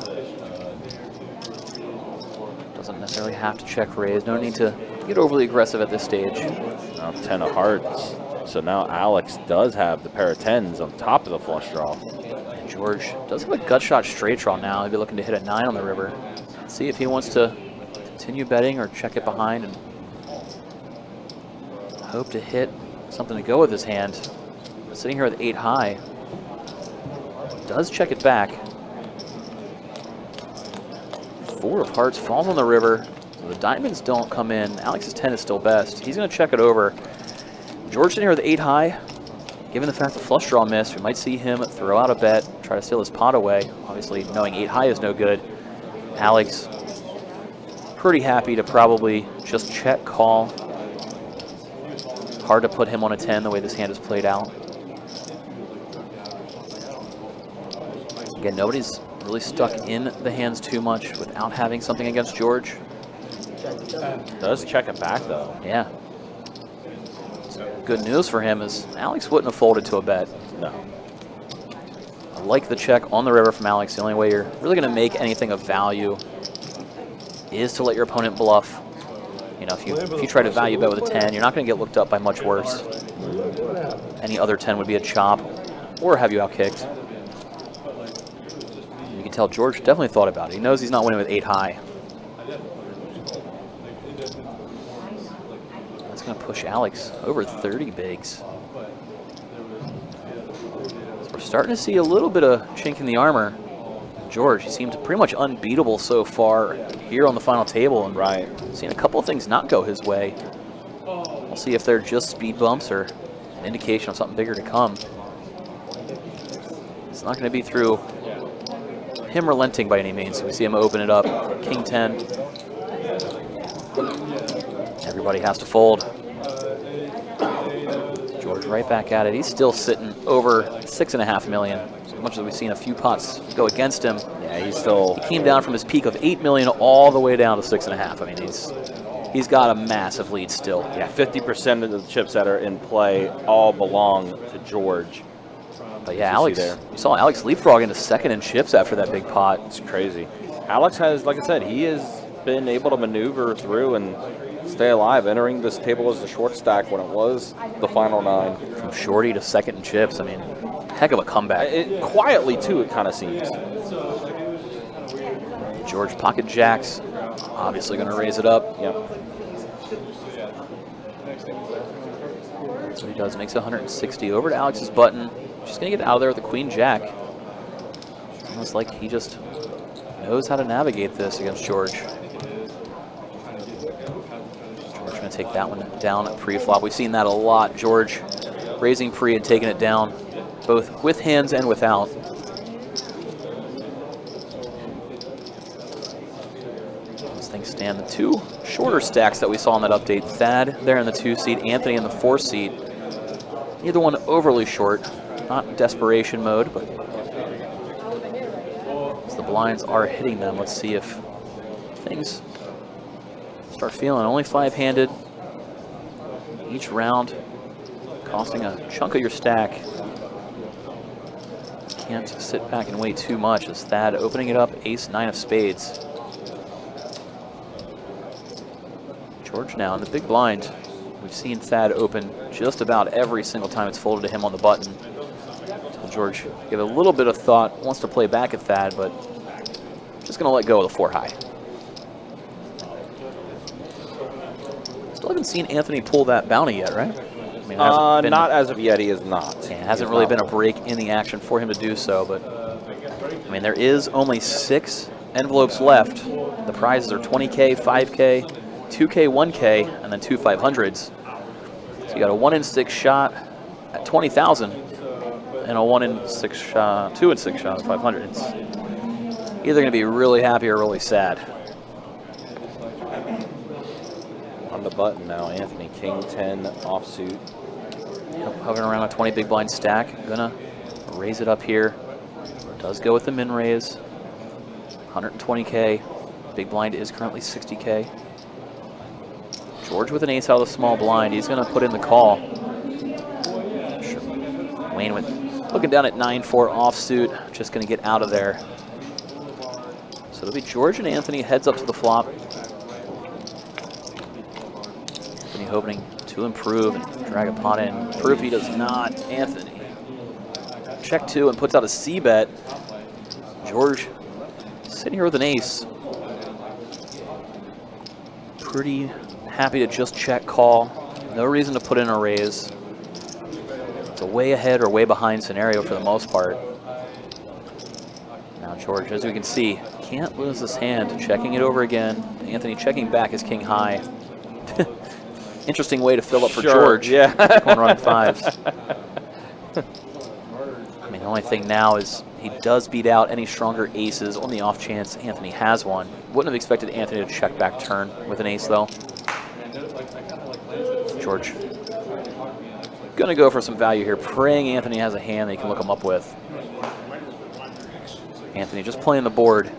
Doesn't necessarily have to check raise. No need to get overly aggressive at this stage. Now 10 of hearts. So now Alex does have the pair of 10s on top of the flush draw. And George does have a gut shot straight draw now. He'll be looking to hit a 9 on the river. See if he wants to continue betting or check it behind and hope to hit something to go with his hand. Sitting here with 8 high. Does check it back. 4 of hearts falls on the river. So the diamonds don't come in. Alex's 10 is still best. He's going to check it over. George sitting here with 8 high. Given the fact the flush draw missed, we might see him throw out a bet, try to steal his pot away. Obviously, knowing 8 high is no good. Alex, pretty happy to probably just check call. Hard to put him on a 10 the way this hand is played out. Again, nobody's really stuck in the hands too much without having something against George. Does check it back though. Yeah. Good news for him is Alex wouldn't have folded to a bet. No. I like the check on the river from Alex. The only way you're really going to make anything of value is to let your opponent bluff. You know, if you try to value bet with a 10, you're not going to get looked up by much worse. Any other 10 would be a chop or have you outkicked. You can tell George definitely thought about it. He knows he's not winning with 8 high. That's going to push Alex over 30 bigs. So we're starting to see a little bit of chink in the armor. George, he seemed pretty much unbeatable so far here on the final table, and seen a couple of things not go his way. We'll see if they're just speed bumps or an indication of something bigger to come. It's not going to be through him relenting by any means. We see him open it up. King 10. Everybody has to fold. George right back at it. He's still sitting over 6.5 million. As much as we've seen a few pots go against him. Yeah, he came down from his peak of 8 million all the way down to 6.5. I mean, he's got a massive lead still. Yeah, 50% of the chips that are in play all belong to George. But yeah, Alex, you saw Alex leapfrog into second in chips after that big pot. It's crazy. Alex has, like I said, he has been able to maneuver through and stay alive, entering this table as a short stack when it was the final 9. From shorty to second in chips, I mean, heck of a comeback. Quietly, too, it kind of seems. George pocket jacks, obviously going to raise it up. Yep. So he does, makes 160 over to Alex's button. Just going to get out of there with the queen jack. It's almost like he just knows how to navigate this against George. George going to take that one down at pre-flop. We've seen that a lot. George raising pre and taking it down, both with hands and without. Those things stand. The two shorter stacks that we saw in that update, Thad there in the 2 seat, Anthony in the 4 seat. Neither one overly short. Not desperation mode, but as the blinds are hitting them, let's see if things start feeling only 5-handed each round, costing a chunk of your stack. Can't sit back and wait too much as Thad opening it up, ace 9 of spades. George now in the big blind. We've seen Thad open just about every single time it's folded to him on the button. George give a little bit of thought, wants to play back at Thad, but just going to let go of the 4 high. Still haven't seen Anthony pull that bounty yet, right? I mean, not as of yet, he is not. Yeah, it hasn't really been a break in the action for him to do so, but I mean, there is only 6 envelopes left. The prizes are 20K, 5K, 2K, 1K, and then 2 500s. So you got a 1 in 6 shot at 20,000. And a 1 in 6 shot, 2 in 6 shot at 500. It's either going to be really happy or really sad. On the button now, Anthony, King 10 offsuit. Yep, hovering around a 20 big blind stack. Gonna raise it up here. Does go with the min raise. 120K. Big blind is currently 60K. George with an ace out of the small blind. He's gonna put in the call. Wayne with looking down at 9-4 offsuit, just going to get out of there. So it'll be George and Anthony heads up to the flop. Anthony hoping to improve and drag a pot in. Proof he does not. Anthony check 2 and puts out a C bet. George sitting here with an ace. Pretty happy to just check call. No reason to put in a raise. A way ahead or way behind scenario for the most part. Now George, as we can see, can't lose this hand. Checking it over again. Anthony checking back his king high. Interesting way to fill up for George. Yeah. Going running 5s. I mean, the only thing now is he does beat out any stronger aces on the off chance Anthony has one. Wouldn't have expected Anthony to check back turn with an ace though. George gonna go for some value here, praying Anthony has a hand that he can look him up with. Anthony just playing the board.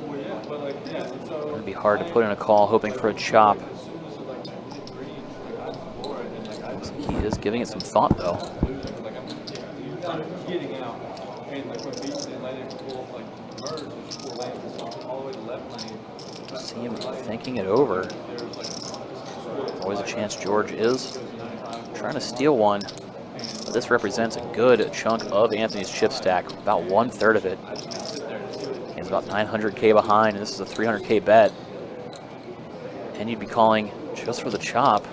Gonna be hard to put in a call, hoping for a chop. Looks like he is giving it some thought though. See him thinking it over. Always a chance George is trying to steal one. But this represents a good chunk of Anthony's chip stack, about 1/3 of it. He's about 900K behind, and this is a 300K bet. And you'd be calling just for the chop.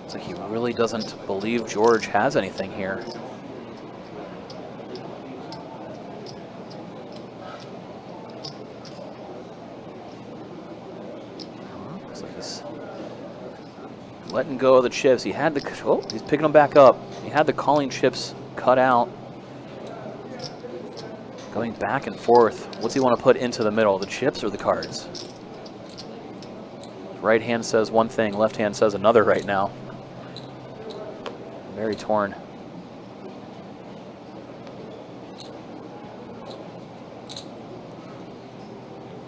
It's like he really doesn't believe George has anything here. Looks like he's letting go of the chips. He had the, oh, he's picking them back up. He had the calling chips cut out. Going back and forth. What's he want to put into the middle, the chips or the cards? Right hand says one thing, left hand says another right now. Very torn.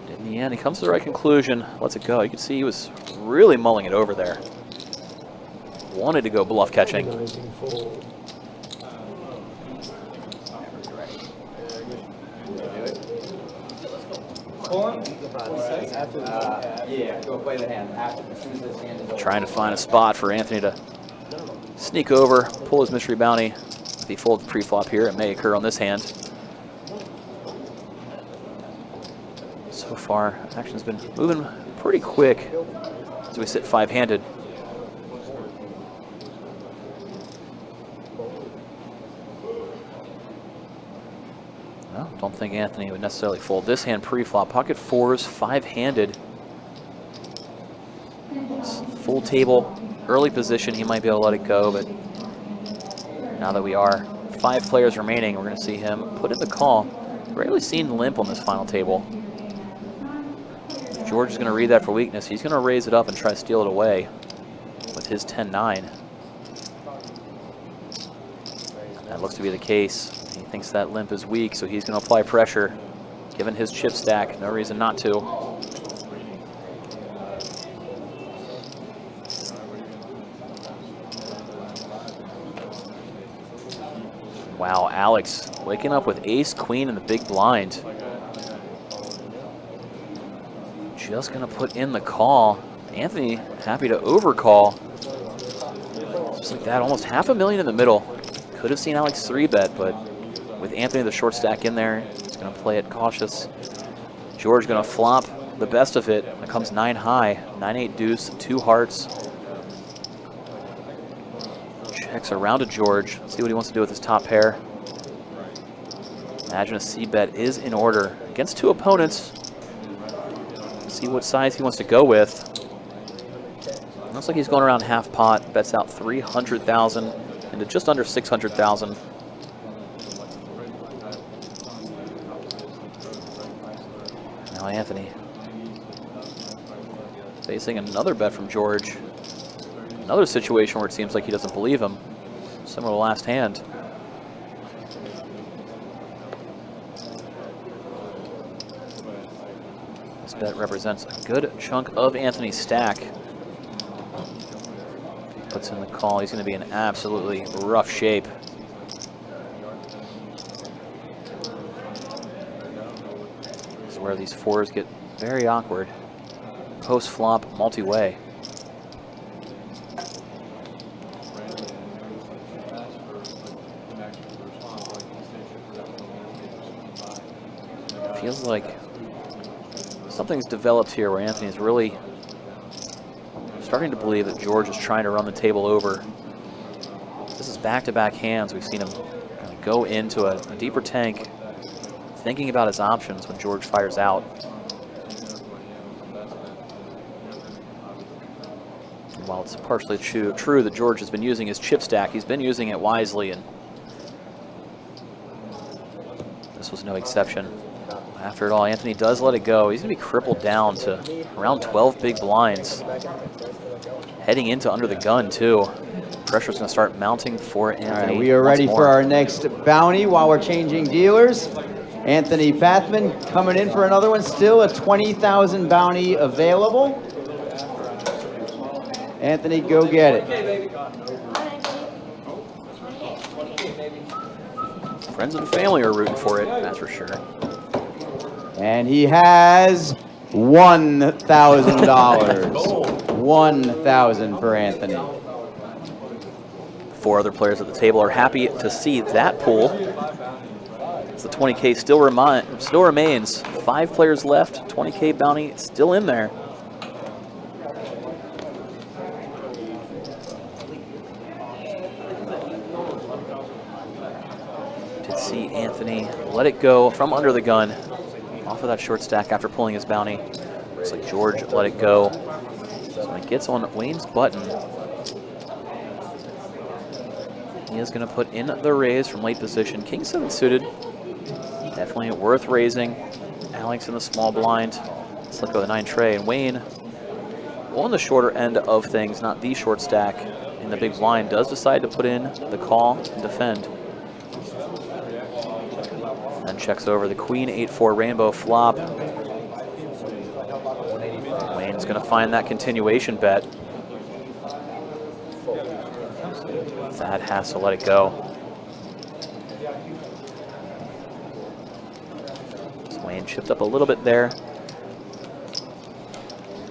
In the end, he comes to the right conclusion, lets it go. You can see he was really mulling it over there. Wanted to go bluff catching. Yeah, go play the hand. Trying to find a spot for Anthony to sneak over, pull his mystery bounty. If he folds pre-flop here, it may occur on this hand. So far, action's been moving pretty quick as we sit 5-handed. No, don't think Anthony would necessarily fold this hand pre-flop. Pocket fours, 5-handed. Full table, early position, he might be able to let it go, but now that we are 5 players remaining, we're going to see him put in the call. Rarely seen limp on this final table. If George is going to read that for weakness, he's going to raise it up and try to steal it away with his 10-9. That looks to be the case. He thinks that limp is weak, so he's going to apply pressure. Given his chip stack, no reason not to. Wow, Alex waking up with ace queen in the big blind. Just going to put in the call. Anthony happy to overcall. Just like that, almost $500,000 in the middle. Could have seen Alex 3-bet, but with Anthony the short stack in there, he's going to play it cautious. George going to flop the best of it. It comes 9 high, 9-8 deuce, 2 hearts. Checks around to George. See what he wants to do with his top pair. Imagine a C-bet is in order against 2 opponents. See what size he wants to go with. Looks like he's going around half pot. Bets out 300,000 into just under 600,000. Now Anthony facing another bet from George. Another situation where it seems like he doesn't believe him. Similar to last hand. This bet represents a good chunk of Anthony's stack. Puts in the call, he's going to be in absolutely rough shape. This is where these 4s get very awkward. Post-flop, multi-way. Feels like something's developed here where Anthony's really starting to believe that George is trying to run the table over. This is back-to-back hands. We've seen him kind of go into a deeper tank, thinking about his options when George fires out. And while it's partially true that George has been using his chip stack, he's been using it wisely, and this was no exception. After it all, Anthony does let it go. He's going to be crippled down to around 12 big blinds. Heading into under the gun, too. Pressure's going to start mounting for Anthony. All right, we are ready for our next bounty while we're changing dealers. Anthony Pathman coming in for another one. Still a 20,000 bounty available. Anthony, go get it. Friends and family are rooting for it, that's for sure. And he has $1,000. $1,000 for Anthony. 4 other players at the table are happy to see that pool. So the 20K still remains. 5 players left. 20K bounty still in there. Did see Anthony let it go from under the gun off of that short stack after pulling his bounty. Looks like George let it go. So when it gets on Wayne's button, he is going to put in the raise from late position. King 7 suited. Definitely worth raising. Alex in the small blind. Let's let go of the 9 tray. And Wayne, on the shorter end of things, not the short stack in the big blind, does decide to put in the call and defend. Then checks over the Queen 8-4 rainbow flop. Wayne's going to find that continuation bet. That has to let it go. So Wayne chipped up a little bit there.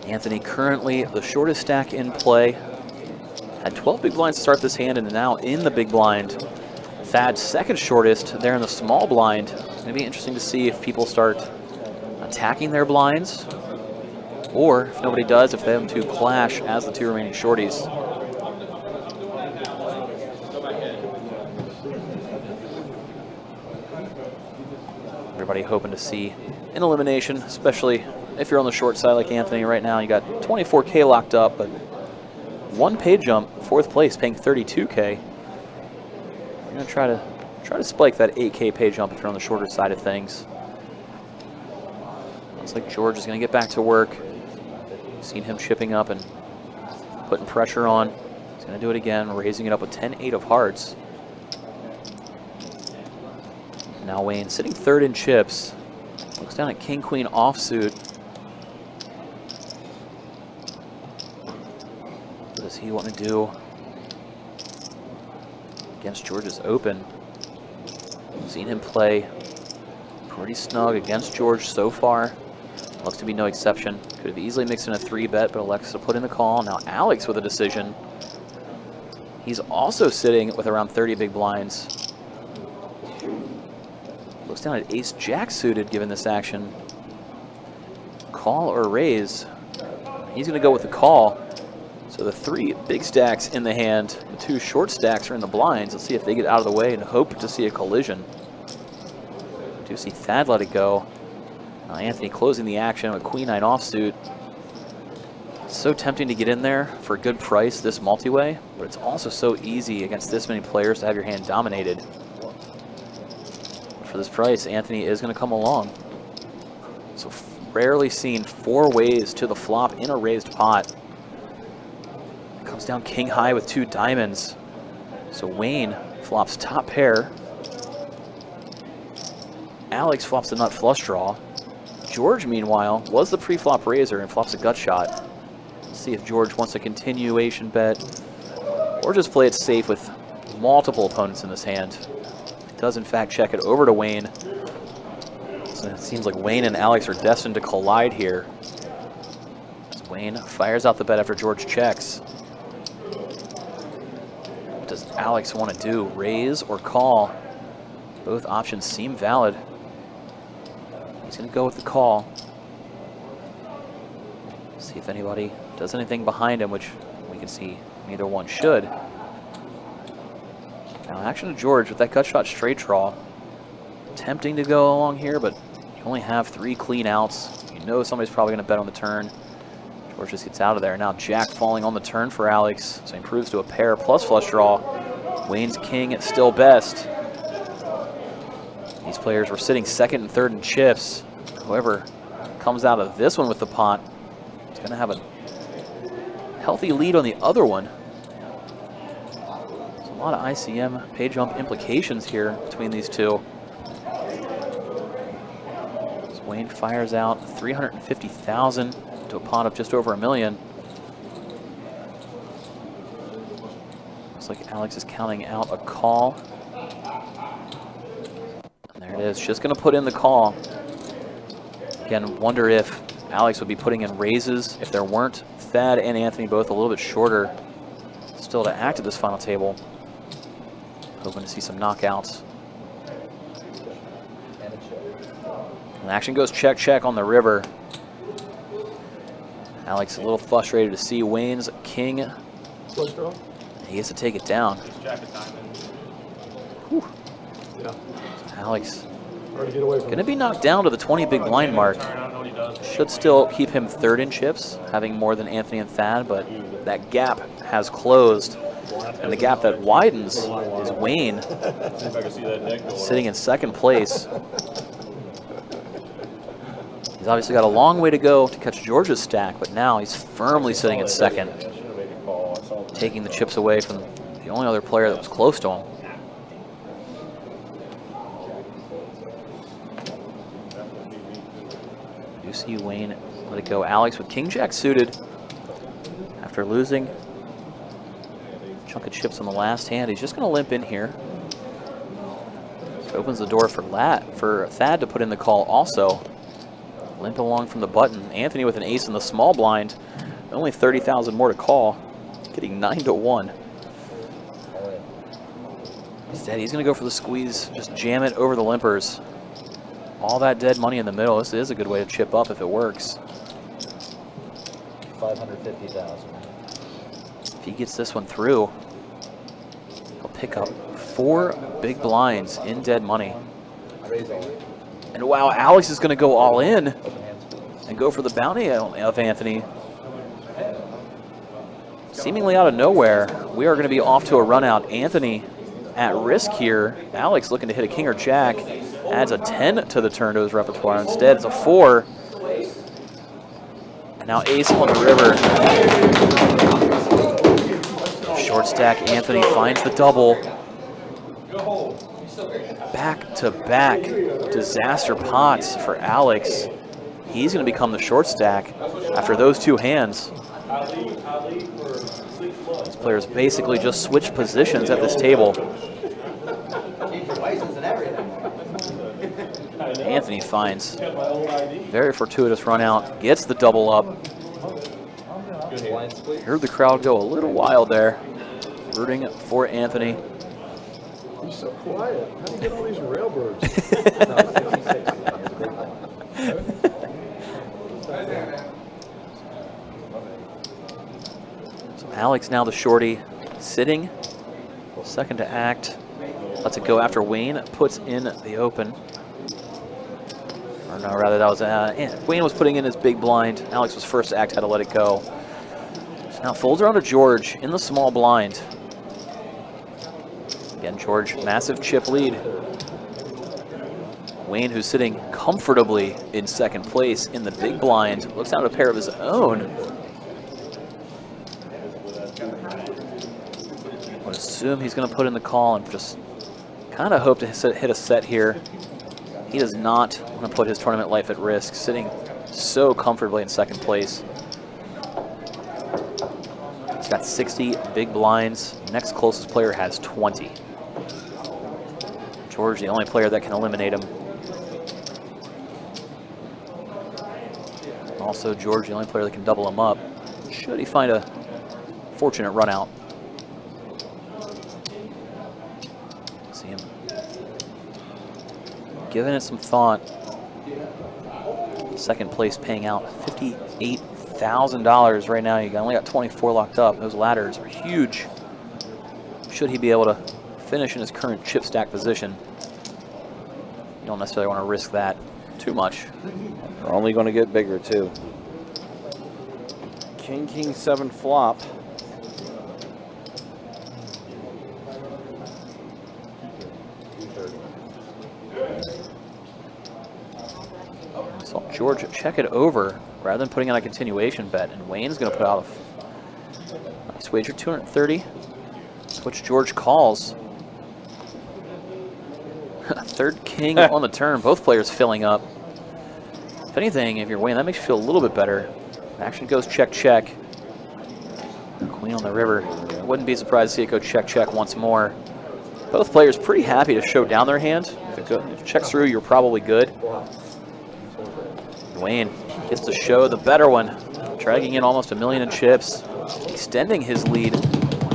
Anthony currently the shortest stack in play. Had 12 big blinds to start this hand and now in the big blind. Thad second shortest there in the small blind. It's going to be interesting to see if people start attacking their blinds, or if nobody does, if them two clash as the 2 remaining shorties. Everybody hoping to see an elimination, especially if you're on the short side like Anthony right now. You got 24K locked up, but 1 pay jump, 4th place, paying 32K. We're gonna try to spike that 8K pay jump if you're on the shorter side of things. Looks like George is gonna get back to work. Seen him chipping up and putting pressure on. He's gonna do it again, raising it up with 10-8 of hearts. Now Wayne sitting 3rd in chips. Looks down at King Queen offsuit. What does he want to do against George's open? Seen him play pretty snug against George so far. Looks to be no exception. Could have easily mixed in a 3-bet, but elects to put in the call. Now Alex with a decision. He's also sitting with around 30 big blinds. Looks down at Ace-Jack suited given this action. Call or raise? He's going to go with the call. So the 3 big stacks in the hand, the 2 short stacks are in the blinds. Let's see if they get out of the way and hope to see a collision. Do see Thad let it go. Now Anthony closing the action with Queen 9 offsuit. So tempting to get in there for a good price this multi-way, but it's also so easy against this many players to have your hand dominated. For this price, Anthony is going to come along. So rarely seen 4 ways to the flop in a raised pot. Comes down king high with 2 diamonds. So Wayne flops top pair. Alex flops the nut flush draw. George, meanwhile, was the pre-flop raiser and flops a gut shot. Let's see if George wants a continuation bet or just play it safe with multiple opponents in this hand. Does in fact check it over to Wayne. So it seems like Wayne and Alex are destined to collide here. As Wayne fires out the bet after George checks. What does Alex want to do? Raise or call? Both options seem valid. He's going to go with the call. See if anybody does anything behind him, which we can see neither one should. Now action to George with that gut shot straight draw. Tempting to go along here, but you only have 3 clean outs. You know somebody's probably going to bet on the turn. George just gets out of there. Now Jack falling on the turn for Alex, so he improves to a pair plus flush draw. Wayne's king still best. These players were sitting 2nd and 3rd in chips. Whoever comes out of this one with the pot is going to have a healthy lead on the other one. There's a lot of ICM pay jump implications here between these two. As Wayne fires out 350,000 to a pot of just over $1 million. Looks like Alex is counting out a call. And there it is, just going to put in the call. Again, wonder if Alex would be putting in raises if there weren't Thad and Anthony both a little bit shorter still to act at this final table. Hoping to see some knockouts. And action goes check, check on the river. Alex a little frustrated to see Wayne's king. He has to take it down. Whew. Yeah. Alex Going to be knocked down to the 20 big blind mark. Should still keep him third in chips, having more than Anthony and Thad, but that gap has closed. And the gap that widens is Wayne sitting in second place. He's obviously got a long way to go to catch George's stack, but now he's firmly sitting in second, taking the chips away from the only other player that was close to him. You see Wayne let it go. Alex with King Jack suited after losing a chunk of chips on the last hand. He's just going to limp in here. Opens the door for Thad to put in the call also. Limp along from the button. Anthony with an ace in the small blind. Only 30,000 more to call. Getting 9-1. Instead, he's going to go for the squeeze. Just jam it over the limpers. All that dead money in the middle. This is a good way to chip up if it works. 550,000. If he gets this one through, he'll pick up 4 big blinds in dead money. And wow, Alex is going to go all in and go for the bounty of Anthony. Seemingly out of nowhere, we are going to be off to a run out. Anthony at risk here. Alex looking to hit a king or jack. Adds a 10 to the turn to his repertoire. Instead, it's a 4. And now ace on the river. Short stack, Anthony finds the double. Back-to-back disaster pots for Alex. He's going to become the short stack after those 2 hands. These players basically just switch positions at this table. Anthony finds very fortuitous run out, gets the double up. Heard the crowd go a little wild there, rooting for Anthony. He's so quiet. How do you get all these railbirds? So Alex now the shorty, sitting, second to act. Lets it go after Wayne puts in the open. Or no, rather that was Wayne was putting in his big blind. Alex was first to act, had to let it go. So now folds around to George in the small blind. Again, George, massive chip lead. Wayne, who's sitting comfortably in second place in the big blind, looks down at a pair of his own. I would assume he's going to put in the call and just kind of hope to hit a set here. He does not want to put his tournament life at risk, sitting so comfortably in second place. He's got 60 big blinds. Next closest player has 20. George, the only player that can eliminate him. Also, George, the only player that can double him up. Should he find a fortunate run out? See him giving it some thought. Second place paying out $58,000 right now. You only got 24 locked up. Those ladders are huge. Should he be able to finish in his current chip stack position? You don't necessarily want to risk that too much. They're only going to get bigger too. King, king, 7 flop. So George check it over rather than putting on a continuation bet, and Wayne's going to put out a nice wager, 230, which George calls. Third king on the turn, both players filling up. If anything, if you're Wayne, that makes you feel a little bit better. Action goes check, check. Queen on the river. I wouldn't be surprised to see it go check, check once more. Both players pretty happy to show down their hand. If it checks through, you're probably good. Wayne gets to show the better one, dragging in almost $1 million in chips, extending his lead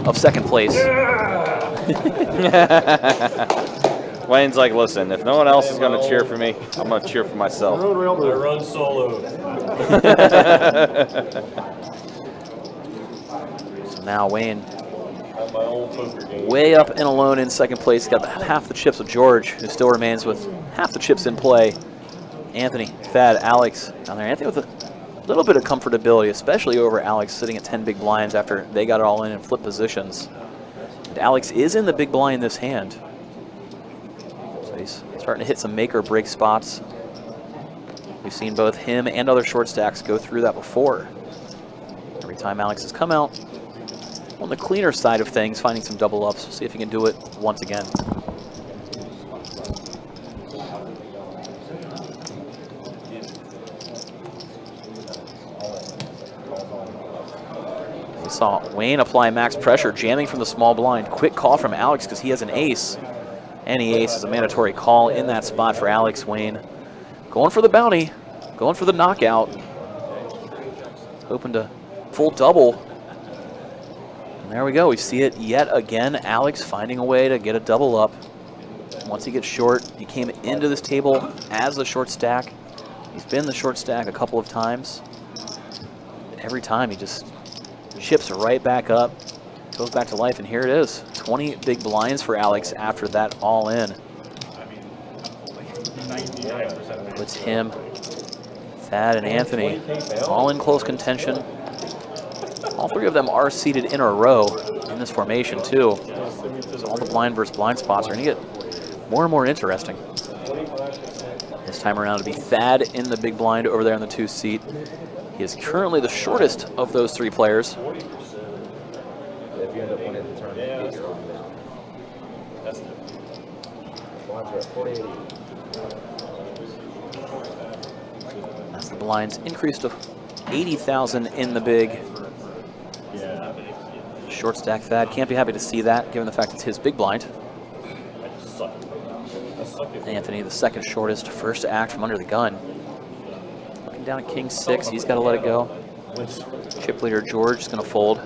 of second place. Wayne's like, listen, if no one else is going to cheer for me, I'm going to cheer for myself. I run solo. So now Wayne On my own poker game. way up and alone in second place. Got about half the chips of George, who still remains with half the chips in play. Anthony, Thad, Alex down there. Anthony with a little bit of comfortability, especially over Alex sitting at 10 big blinds after they got it all in flip positions. And Alex is in the big blind this hand. So he's starting to hit some make or break spots. We've seen both him and other short stacks go through that before. Every time Alex has come out on the cleaner side of things, finding some double ups. We'll see if he can do it once again. We saw Wayne apply max pressure, jamming from the small blind. Quick call from Alex because he has an ace. Any ace is a mandatory call in that spot for Alex. Wayne going for the bounty, going for the knockout. Hoping to full double. And there we go. We see it yet again. Alex finding a way to get a double up. Once he gets short, he came into this table as a short stack. He's been the short stack a couple of times. Every time he just chips right back up, goes back to life, and here it is. 20 big blinds for Alex after that all in. Puts him, Thad, and Anthony all in close contention. All three of them are seated in a row in this formation too. So all the blind versus blind spots are going to get more and more interesting. This time around it'll be Thad in the big blind over there in the 2 seat. He is currently the shortest of those 3 players. If you end up winning the tournament, that's As the blinds increase to 80,000 in the big. Short stack Thad can't be happy to see that, given the fact it's his big blind. Anthony, the second shortest, first to act from under the gun. Looking down at King 6, he's got to let it go. Chip leader George is going to fold.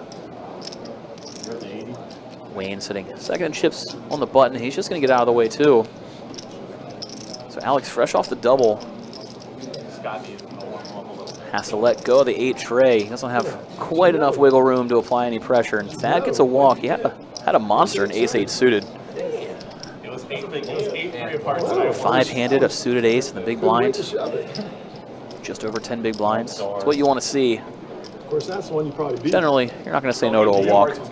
Wayne sitting second in chips on the button. He's just going to get out of the way too. So Alex, fresh off the double, has to let go of the 8 tray. He doesn't have quite enough wiggle room to apply any pressure. And Thad gets a walk. He had a monster in ace 8 suited. 5-handed, a suited ace in the big blind. Just over 10 big blinds. That's what you want to see. Of course, that's the one you probably beat. Generally, you're not going to say no to a walk. So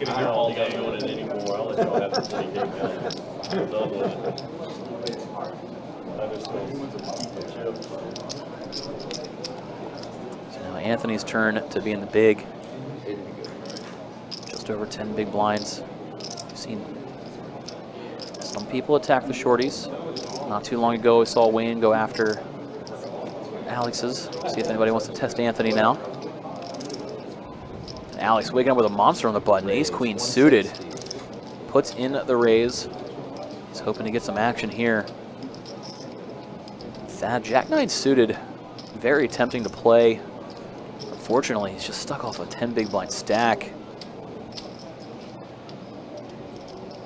now Anthony's turn to be in the big. Just over 10 big blinds. We've seen some people attack the shorties. Not too long ago, we saw Wayne go after Alex's. See if anybody wants to test Anthony now. Alex waking up with a monster on the button. Ace Queen suited. Puts in the raise. He's hoping to get some action here. Thad, Jack 9 suited. Very tempting to play. Unfortunately, he's just stuck off a 10 big blind stack. You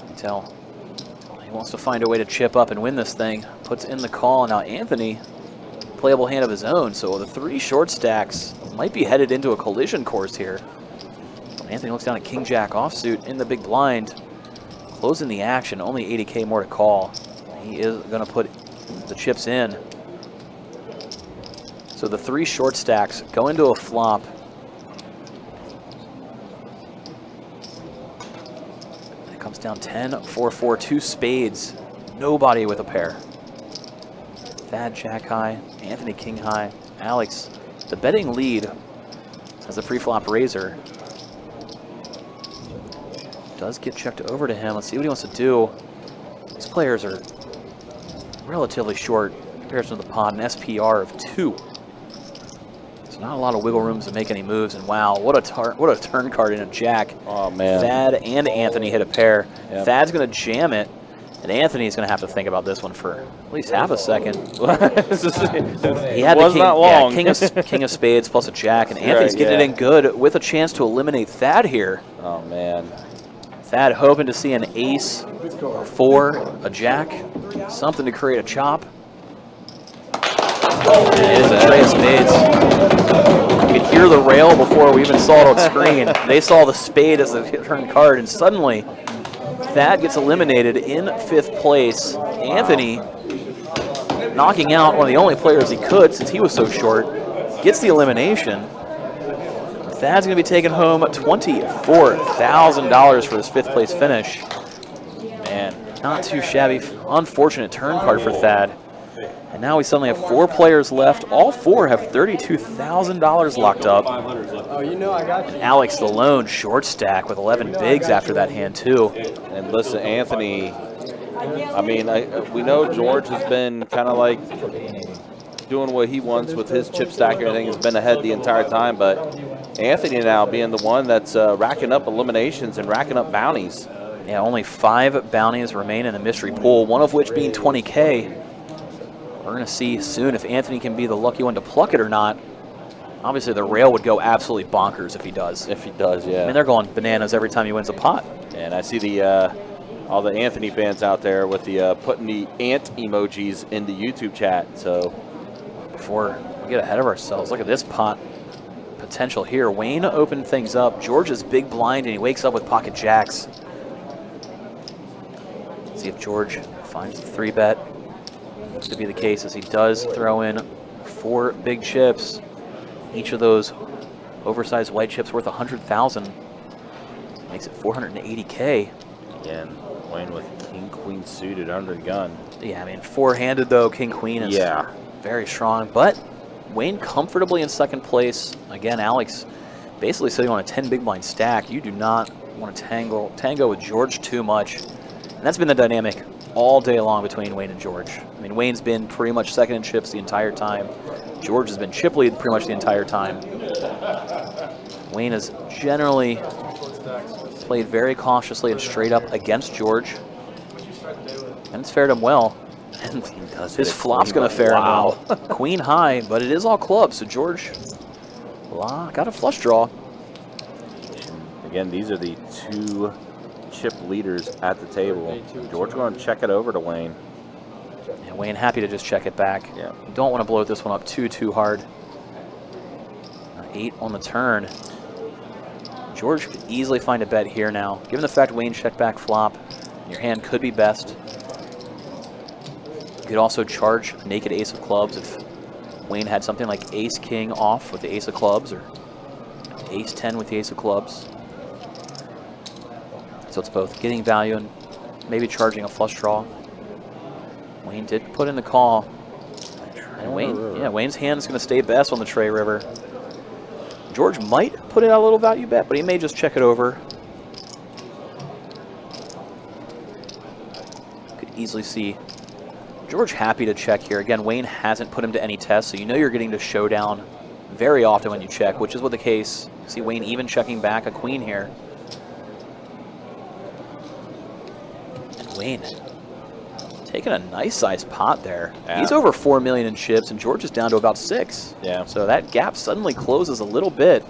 can tell he wants to find a way to chip up and win this thing. Puts in the call. Now Anthony, playable hand of his own. So the 3 short stacks might be headed into a collision course here. Anthony looks down at King Jack offsuit in the big blind. Closing the action, only 80K more to call. He is going to put the chips in. So the 3 short stacks go into a flop. It comes down 10, 4, 4, 2 spades. Nobody with a pair. Thad Jack high, Anthony King high, Alex. The betting lead as a pre-flop raiser. Does get checked over to him. Let's see what he wants to do. These players are relatively short in comparison to the pot, an SPR of 2. There's not a lot of wiggle room to make any moves, and wow, what a turn card in a jack. Oh man. Thad and Anthony hit a pair. Yep. Thad's gonna jam it. And Anthony's going to have to think about this one for at least half a second. He had was the not long. king of spades plus a jack, and Anthony's getting it in good with a chance to eliminate Thad here. Oh, man. Thad hoping to see an ace, a 4, a jack, something to create a chop. And it is a tray of spades. You could hear the rail before we even saw it on screen. They saw the spade as the turn card, and suddenly Thad gets eliminated in 5th place. Anthony, knocking out one of the only players he could since he was so short, gets the elimination. Thad's going to be taking home $24,000 for his 5th place finish. Man, not too shabby. Unfortunate turn card for Thad. And now we suddenly have 4 players left. All 4 have $32,000 locked up. Oh, you know I got you. And Alex, the lone short stack with 11 bigs after that hand, too. And listen, Anthony, I mean, we know George has been kind of like doing what he wants with his chip stack. Everything has been ahead the entire time, but Anthony now being the one that's racking up eliminations and racking up bounties. Yeah, only 5 bounties remain in the mystery pool, one of which being 20K. We're going to see soon if Anthony can be the lucky one to pluck it or not. Obviously, the rail would go absolutely bonkers if he does. If he does, yeah. I mean, they're going bananas every time he wins a pot. And I see the all the Anthony fans out there with the putting the ant emojis in the YouTube chat. So before we get ahead of ourselves, look at this pot potential here. Wayne opened things up. George is big blind, and he wakes up with pocket jacks. See if George finds the 3-bet. To be the case as he does throw in 4 big chips. Each of those oversized white chips worth $100,000. Makes it $480K. Again, Wayne with king queen suited under the gun. Yeah, I mean 4-handed though, king queen is very strong. But Wayne comfortably in 2nd place. Again, Alex basically sitting on a 10 big blind stack. You do not want to tango with George too much. And that's been the dynamic all day long between Wayne and George. I mean, Wayne's been pretty much 2nd in chips the entire time. George has been chip lead pretty much the entire time. Wayne has generally played very cautiously and straight up against George. And it's fared him well. And his flop's going to fare him well. Queen high, but it is all clubs, so George got a flush draw. Again, these are the 2 chip leaders at the table. George going to check it over to Wayne. Yeah, Wayne happy to just check it back. Yeah. You don't want to blow this one up too hard. 8 on the turn. George could easily find a bet here now. Given the fact Wayne checked back flop, your hand could be best. You could also charge naked ace of clubs if Wayne had something like ace king off with the ace of clubs or ace 10 with the ace of clubs. So it's both getting value and maybe charging a flush draw. Wayne did put in the call. And Wayne's hand is going to stay best on the Tray River. George might put in a little value bet, but he may just check it over. Could easily see George happy to check here. Again, Wayne hasn't put him to any test, so you know you're getting to showdown very often when you check, which is what the case. See Wayne even checking back a queen here. Wayne taking a nice sized pot there. Yeah. He's over 4 million in chips, and George is down to about 6. Yeah. So that gap suddenly closes a little bit.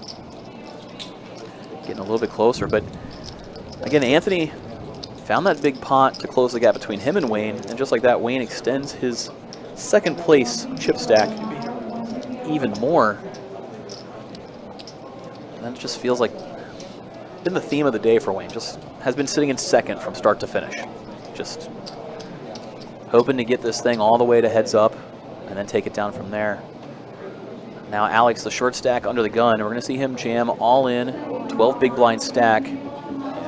Getting a little bit closer, but again, Anthony found that big pot to close the gap between him and Wayne, and just like that, Wayne extends his 2nd place chip stack even more. And that just feels like been the theme of the day for Wayne. Just has been sitting in 2nd from start to finish. Just hoping to get this thing all the way to heads up and then take it down from there. Now Alex, the short stack under the gun, we're going to see him jam all in, 12 big blind stack.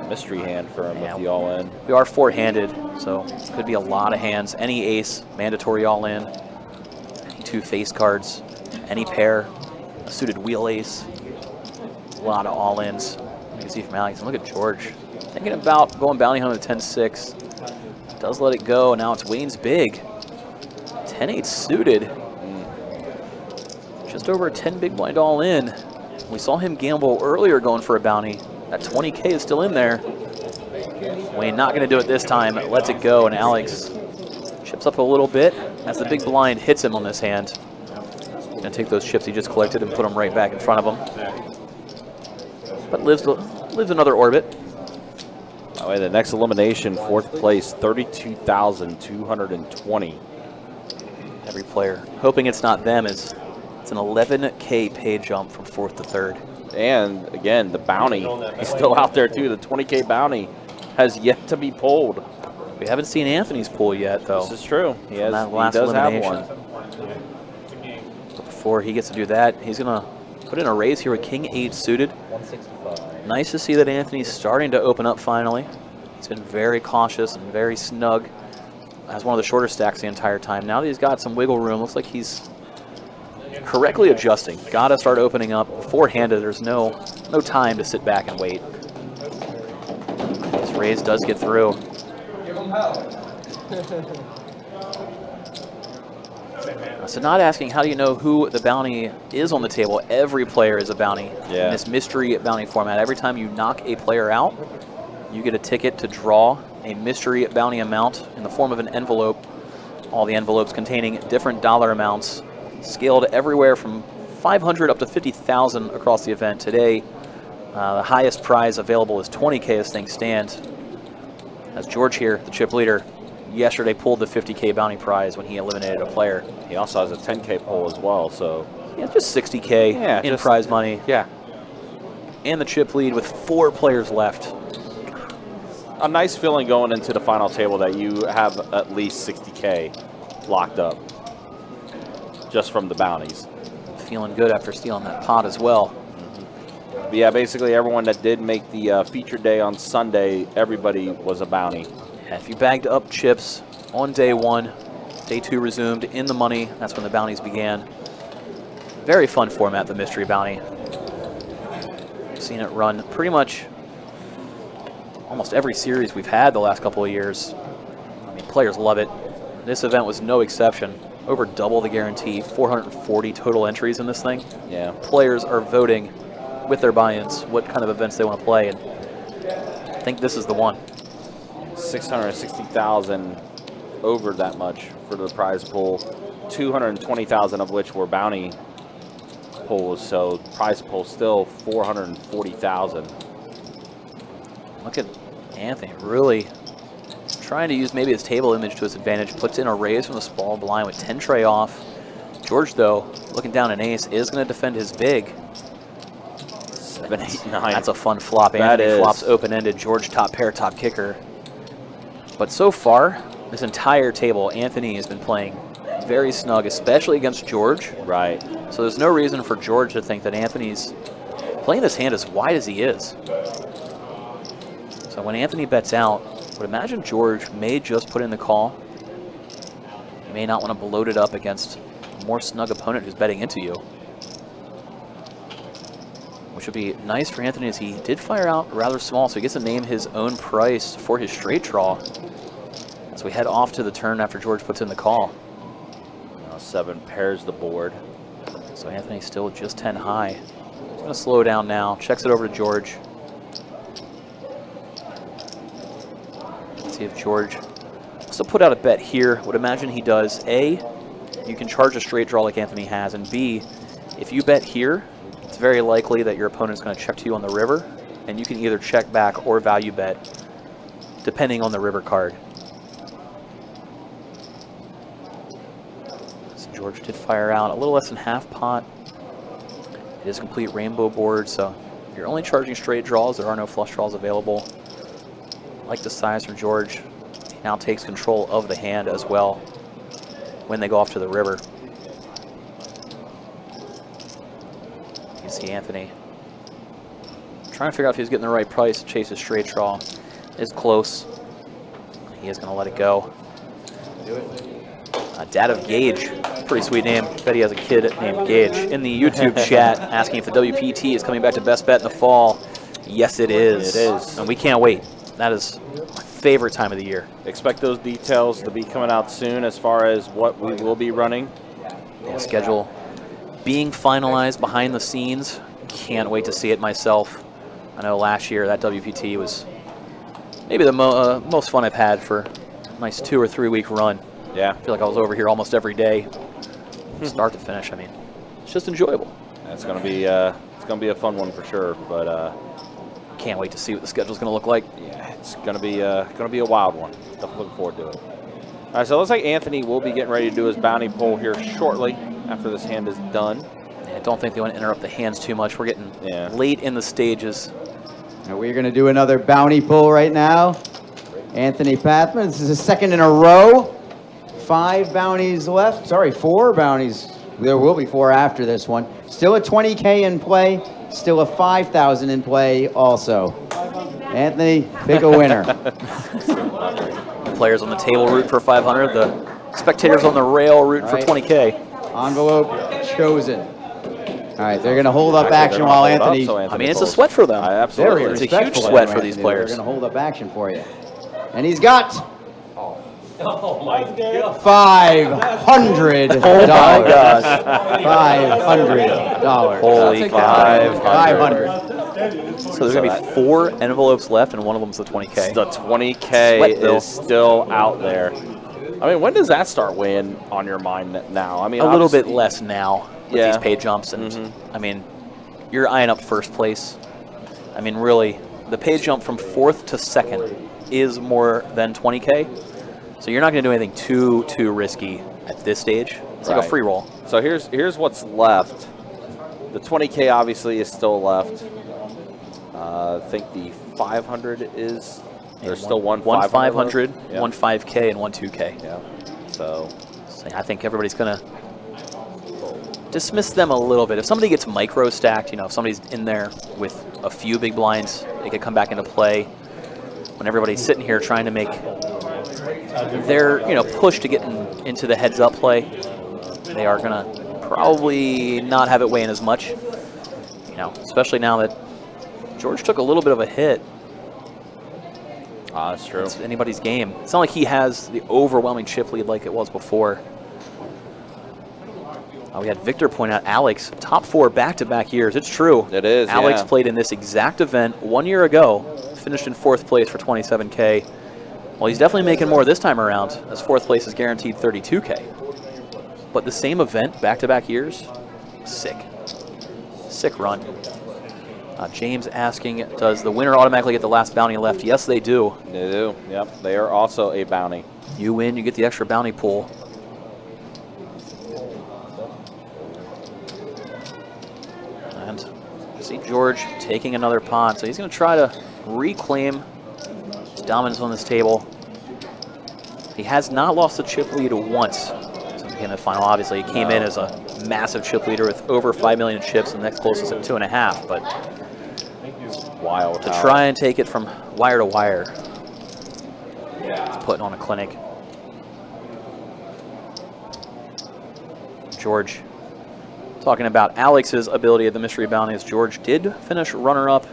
Mystery hand for him with the all in. We are 4-handed, so could be a lot of hands. Any ace, mandatory all in. Any 2 face cards, any pair, a suited wheel ace. A lot of all ins. You can see from Alex. And look at George. Thinking about going bounty hunting with 10-6. Does let it go. Now it's Wayne's big. 10-8 suited. Just over a 10 big blind all in. We saw him gamble earlier going for a bounty. That 20K is still in there. Wayne not going to do it this time. Lets it go, and Alex chips up a little bit as the big blind hits him on this hand. Going to take those chips he just collected and put them right back in front of him. But lives another orbit. By the way, the next elimination, 4th place, 32,220. Every player hoping it's not them. It's an 11K pay jump from 4th to 3rd. And again, the bounty is still out there too. The 20K bounty has yet to be pulled. We haven't seen Anthony's pull yet, though. This is true. He does have one. But before he gets to do that, he's going to put in a raise here with King 8 suited. 165. Nice to see that Anthony's starting to open up finally. He's been very cautious and very snug. Has one of the shorter stacks the entire time. Now that he's got some wiggle room, looks like he's correctly adjusting. Got to start opening up. Four-handed, there's no time to sit back and wait. This raise does get through. So not asking how do you know who the bounty is on the table. Every player is a bounty. Yeah. In this mystery bounty format, every time you knock a player out, you get a ticket to draw a mystery bounty amount in the form of an envelope. All the envelopes containing different dollar amounts, scaled everywhere from 500 up to 50,000 across the event. Today, the highest prize available is 20K as things stand. As George here, the chip leader, yesterday pulled the 50K bounty prize when he eliminated a player. He also has a 10K pull as well, so. Yeah, just 60K in prize money. Yeah. And the chip lead with 4 players left. A nice feeling going into the final table that you have at least 60K locked up just from the bounties. Feeling good after stealing that pot as well. But yeah, basically everyone that did make the feature day on Sunday, everybody was a bounty. Yeah, if you bagged up chips on day 1, day 2 resumed in the money. That's when the bounties began. Very fun format, the mystery bounty. I've seen it run pretty much almost every series we've had the last couple of years. I mean, players love it. This event was no exception. Over double the guarantee, 440 total entries in this thing. Yeah. Players are voting with their buy-ins what kind of events they want to play, and I think this is the one. 660,000 over that much for the prize pool, 220,000 of which were bounty pulls, so prize pool still 440,000. Look at Anthony really trying to use maybe his table image to his advantage. Puts in a raise from the small blind with 10 tray off. George, though, looking down an ace, is going to defend his big. 7, 8, 9. That's a fun flop. That Anthony is. flops open-ended. George top pair, top kicker. But so far, this entire table, Anthony has been playing very snug, especially against George. Right. So there's no reason for George to think that Anthony's playing this hand as wide as he is. So when Anthony bets out, I would imagine George may just put in the call. You may not want to bloat it up against a more snug opponent who's betting into you. Which would be nice for Anthony as he did fire out rather small, so he gets to name his own price for his straight draw. As we head off to the turn after George puts in the call. Now 7 pairs the board. So Anthony still just 10 high. He's going to slow down now, checks it over to George. See if George wants to put out a bet here. Would imagine he does. A, you can charge a straight draw like Anthony has, and B, if you bet here, it's very likely that your opponent's going to check to you on the river, and you can either check back or value bet, depending on the river card. So George did fire out a little less than half pot. It is a complete rainbow board, so you're only charging straight draws. There are no flush draws available. Like the size from George. He now takes control of the hand as well when they go off to the river. You can see Anthony trying to figure out if he's getting the right price to chase his straight draw. It's close. He is going to let it go. Dad of Gage. Pretty sweet name. Bet he has a kid named Gage. In the YouTube chat asking if the WPT is coming back to Best Bet in the fall. Yes, it is. It is. And we can't wait. That is my favorite time of the year. Expect those details to be coming out soon as far as what we will be running. Yeah, schedule being finalized behind the scenes. Can't wait to see it myself. I know last year that WPT was Maybe the most fun I've had for a nice 2 or 3 week run. Yeah. I feel like I was over here almost every day, start to finish. I mean, it's just enjoyable. It's gonna be a fun one for sure. But can't wait to see what the schedule's gonna look like. Yeah, it's gonna be a wild one. Definitely looking forward to it. All right, so it looks like Anthony will be getting ready to do his bounty pull here shortly after this hand is done. I don't think they want to interrupt the hands too much. We're getting late in the stages. Now we're going to do another bounty pull right now. Anthony Pathman, this is his second in a row. 5 bounties left. Sorry, 4 bounties. There will be 4 after this one. Still a 20K in play. Still a 5,000 in play also. Anthony, pick a winner. The players on the table root for 500. The spectators on the rail root for 20K. Envelope chosen. All right, they're going to hold up action while Anthony. I mean, it's a sweat for them. Absolutely. It's a huge sweat for these players. They're going to hold up action for you. And he's got Oh my God. $500. Oh my gosh. $500. Holy 500. So there's going to be 4 envelopes left, and one of them's the 20K. The 20K is still out there. I mean, when does that start weighing on your mind now? I mean, a little bit less now with these pay jumps. And I mean, you're eyeing up first place. I mean, really, the pay jump from 4th to 2nd is more than 20K. So you're not going to do anything too risky at this stage. It's like a free roll. So here's what's left. The 20K obviously is still left. I think the 500 is. There's still one 500, yeah. one 5K, and one 2K. Yeah. So I think everybody's going to dismiss them a little bit. If somebody gets micro stacked, you know, if somebody's in there with a few big blinds, they could come back into play. When everybody's sitting here trying to make their, push to get into the heads up play, they are going to probably not have it weigh in as much. Especially now that George took a little bit of a hit. That's true. It's anybody's game. It's not like he has the overwhelming chip lead like it was before. We had Victor point out Alex, top 4 back-to-back years. It's true. It is, Alex played in this exact event 1 year ago, finished in 4th place for 27K. Well, he's definitely making more this time around, as 4th place is guaranteed 32K. But the same event, back-to-back years, sick. Sick run. James asking, does the winner automatically get the last bounty left? Yes, they do. They do. Yep. They are also a bounty. You win, you get the extra bounty pool. And see George taking another pawn. So he's going to try to reclaim his dominance on this table. He has not lost the chip lead once since he came in the final. Obviously, he came in as a massive chip leader with over 5 million chips, and the next closest at 2.5. But wild to try and take it from wire to wire, he's putting on a clinic. George talking about Alex's ability at the Mystery Bounties. George did finish runner-up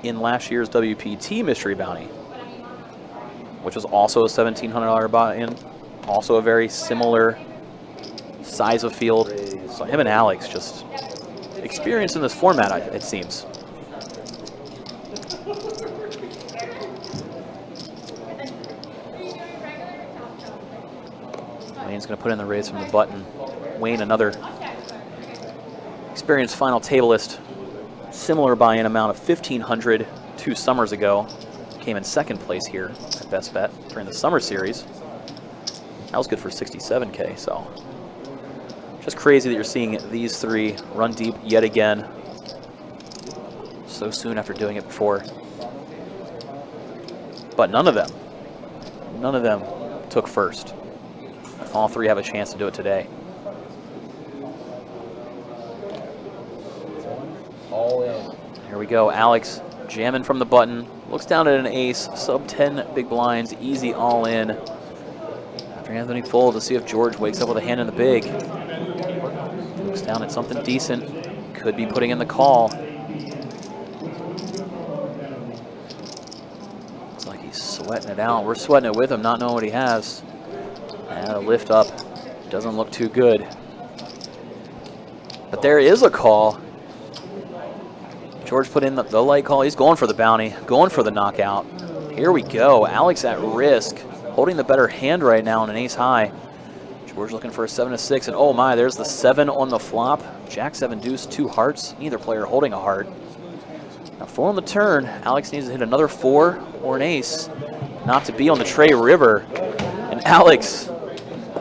in last year's WPT Mystery Bounty, which was also a $1,700 buy-in, also a very similar size of field. So him and Alex just experienced in this format, it seems. Wayne's going to put in the raise from the button. Wayne, another experienced final tableist, similar buy-in amount of $1,500 2 summers ago. Came in 2nd place here at Best Bet during the summer series. That was good for 67K, so just crazy that you're seeing these 3 run deep yet again so soon after doing it before. But none of them took first. All 3 have a chance to do it today. All in. Here we go, Alex jamming from the button. Looks down at an ace, sub 10 big blinds, easy all in. After Anthony fold to see if George wakes up with a hand in the big. Looks down at something decent. Could be putting in the call. Looks like he's sweating it out. We're sweating it with him, not knowing what he has. And a lift up doesn't look too good. But there is a call. George put in the light call. He's going for the bounty, going for the knockout. Here we go. Alex at risk, holding the better hand right now on an ace high. George looking for a 7-6, and oh my, there's the 7 on the flop. Jack 7 deuce, 2 hearts. Neither player holding a heart. Now 4 on the turn. Alex needs to hit another 4 or an ace, not to be on the Trey River. And Alex,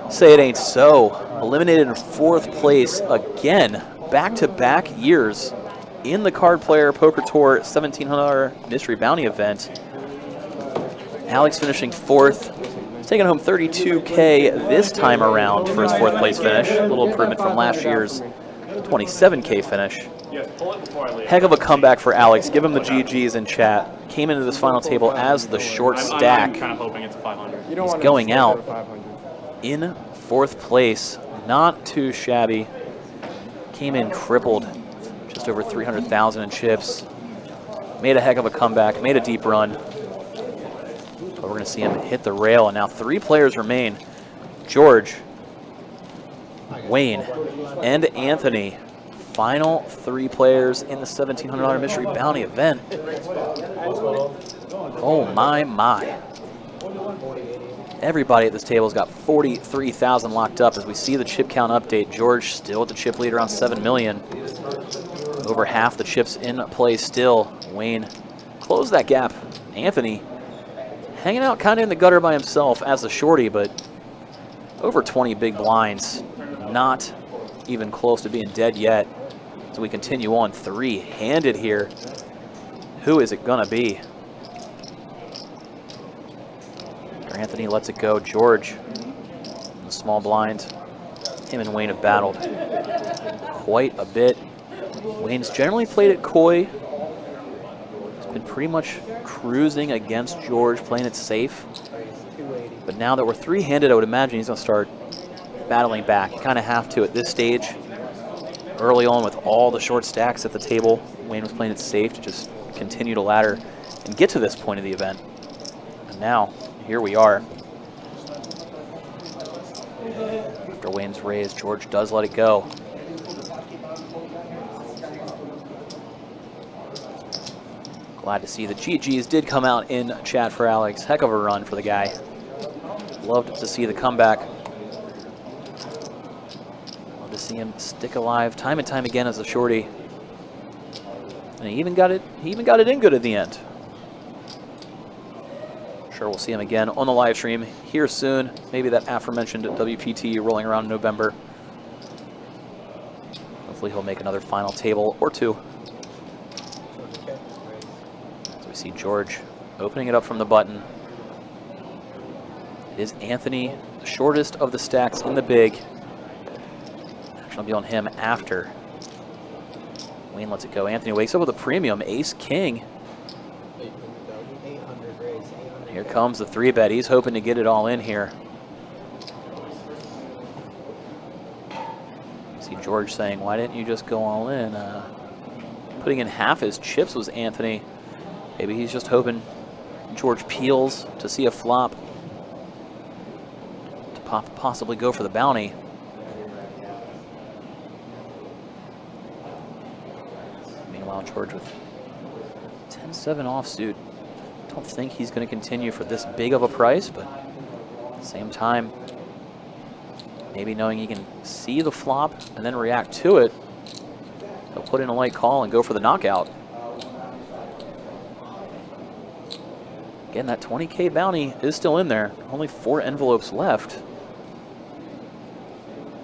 say it ain't so. Eliminated in 4th place again, back-to-back years in the Card Player Poker Tour $1,700 Mystery Bounty event. Alex finishing 4th. He's taking home $32K this time around for his 4th place finish. A little improvement from last year's $27K finish. Heck of a comeback for Alex. Give him the GGs in chat. Came into this final table as the short stack. I'm kind of hoping it's a 500. He's going out in 4th place. Not too shabby. Came in crippled. Just over 300,000 in chips. Made a heck of a comeback. Made a deep run. But we're going to see him hit the rail. And now 3 players remain. George, Wayne, and Anthony. Final 3 players in the $1,700 Mystery Bounty event. Oh my. Everybody at this table has got 43,000 locked up as we see the chip count update. George still at the chip lead around 7 million. Over half the chips in play still. Wayne closed that gap. Anthony hanging out kind of in the gutter by himself as the shorty, but over 20 big blinds. Not even close to being dead yet. So we continue on 3-handed here. Who is it gonna be? Anthony lets it go. George in the small blind. Him and Wayne have battled quite a bit. Wayne's generally played it coy. He's been pretty much cruising against George, playing it safe. But now that we're 3-handed, I would imagine he's going to start battling back. You kind of have to at this stage. Early on with all the short stacks at the table, Wayne was playing it safe to just continue to ladder and get to this point of the event. And now, here we are. After Wayne's raise, George does let it go. Glad to see the GGs did come out in chat for Alex. Heck of a run for the guy. Loved to see the comeback. Love to see him stick alive time and time again as a shorty. And he even got it in good at the end. Sure, we'll see him again on the live stream here soon. Maybe that aforementioned WPT rolling around in November. Hopefully he'll make another final table or 2. So we see George opening it up from the button. It is Anthony, the shortest of the stacks in the big. Action will be on him after. Wayne lets it go. Anthony wakes up with a premium. Ace-King. Here comes the 3-bet. He's hoping to get it all in here. See George saying, why didn't you just go all in? Putting in half his chips was Anthony. Maybe he's just hoping George peels to see a flop to possibly go for the bounty. Meanwhile, George with 10-7 offsuit. Don't think he's going to continue for this big of a price, but at the same time, maybe knowing he can see the flop and then react to it, he'll put in a light call and go for the knockout. Again, that 20K bounty is still in there. Only 4 envelopes left. I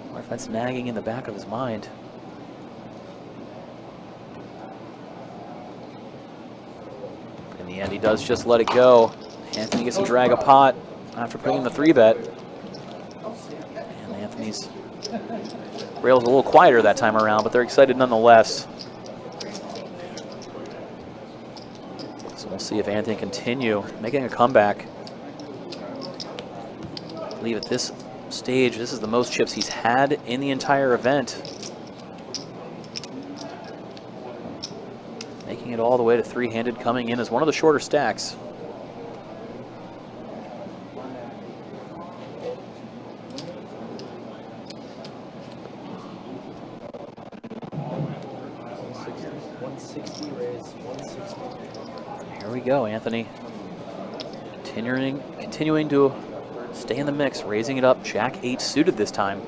wonder if that's nagging in the back of his mind. In the end, he does just let it go. Anthony gets to drag a pot after putting in the 3-bet. And Anthony's rail's a little quieter that time around, but they're excited nonetheless. So we'll see if Anthony can continue making a comeback. I believe at this stage, this is the most chips he's had in the entire event. Making it all the way to 3-handed, coming in as one of the shorter stacks. Here we go, Anthony. Continuing to stay in the mix, raising it up. Jack 8 suited this time.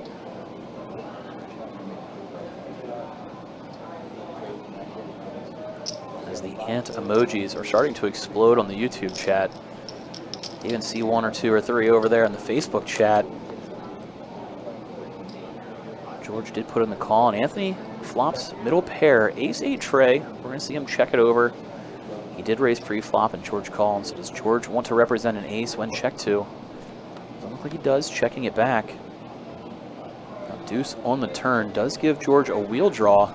As the ant emojis are starting to explode on the YouTube chat. You even see 1 or 2 or 3 over there in the Facebook chat. George did put in the call, and Anthony flops middle pair, ace-8 tray. We're going to see him check it over. He did raise pre-flop, and George called. So does George want to represent an ace when check 2? Doesn't look like he does, checking it back. Now deuce on the turn does give George a wheel draw.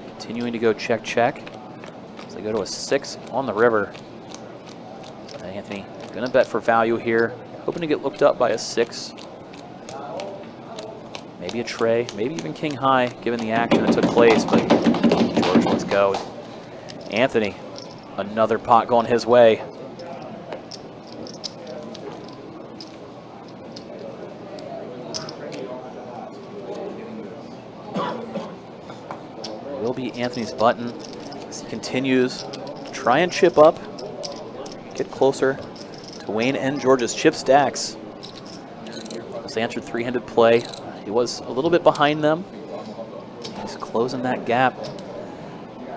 Continuing to go check, check. So they go to a 6 on the river. So Anthony going to bet for value here, hoping to get looked up by a 6. Maybe a tray, maybe even king high, given the action that took place, but George, let's go. Anthony, another pot going his way. Will be Anthony's button as he continues to try and chip up, get closer to Wayne and George's chip stacks. This answered 3-handed play. He was a little bit behind them. He's closing that gap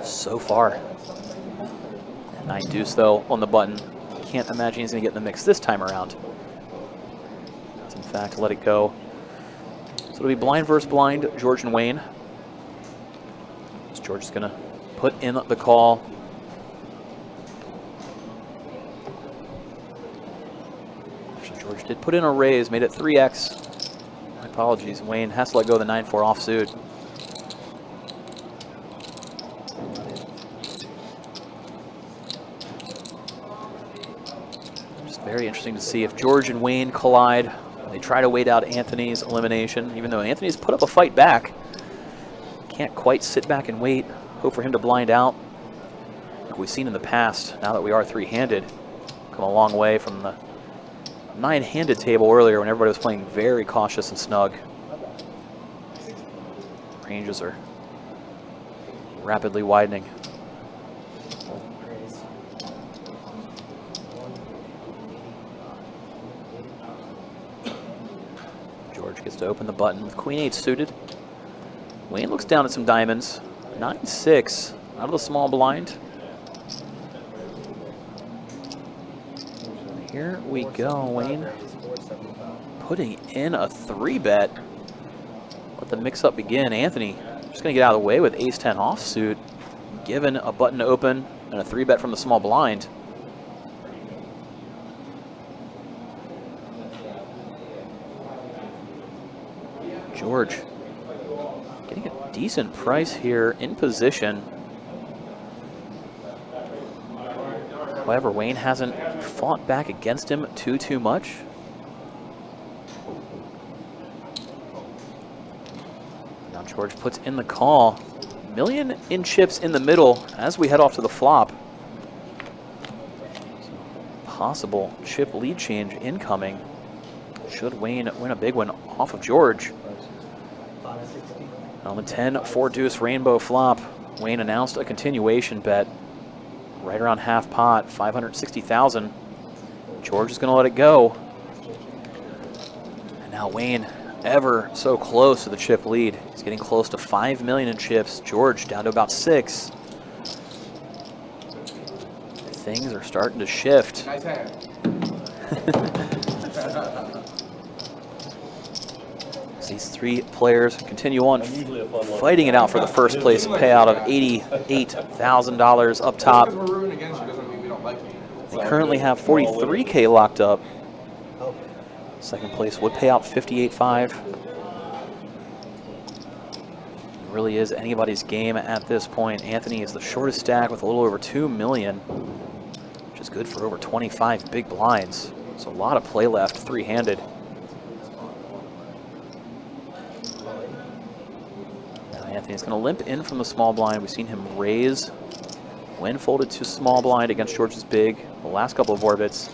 so far. 9 deuce though on the button. Can't imagine he's going to get in the mix this time around. Let's in fact let it go. So it'll be blind versus blind, George and Wayne. So George is going to put in the call. Actually, George did put in a raise, made it 3x. Apologies, Wayne has to let go of the 9-4 offsuit. Just very interesting to see if George and Wayne collide. They try to wait out Anthony's elimination, even though Anthony's put up a fight back. Can't quite sit back and wait, hope for him to blind out. Like we've seen in the past, now that we are 3-handed, come a long way from the 9-handed table earlier when everybody was playing very cautious and snug. Ranges are rapidly widening. George gets to open the button with Queen-8 suited. Wayne looks down at some diamonds. 9-6 out of the small blind. Here we go, Wayne. Putting in a 3-bet. Let the mix-up begin. Anthony just going to get out of the way with ace-10 offsuit. Given a button to open and a 3-bet from the small blind. George getting a decent price here in position. However, Wayne hasn't fought back against him too much. Now George puts in the call. Million in chips in the middle as we head off to the flop. Possible chip lead change incoming. Should Wayne win a big one off of George. On the 10-4 deuce rainbow flop, Wayne announced a continuation bet. Right around half pot, 560,000. George is going to let it go. And now Wayne ever so close to the chip lead. He's getting close to 5 million in chips. George down to about 6. Things are starting to shift. Nice hand. These three players continue on fighting it out for the first place payout of $88,000 up top. They currently have $43K locked up. Second place would pay out $58,500. It really is anybody's game at this point. Anthony is the shortest stack with a little over 2 million, which is good for over 25 big blinds. So a lot of play left, 3-handed. Anthony's going to limp in from the small blind. We've seen him raise when folded to small blind against George's big the last couple of orbits.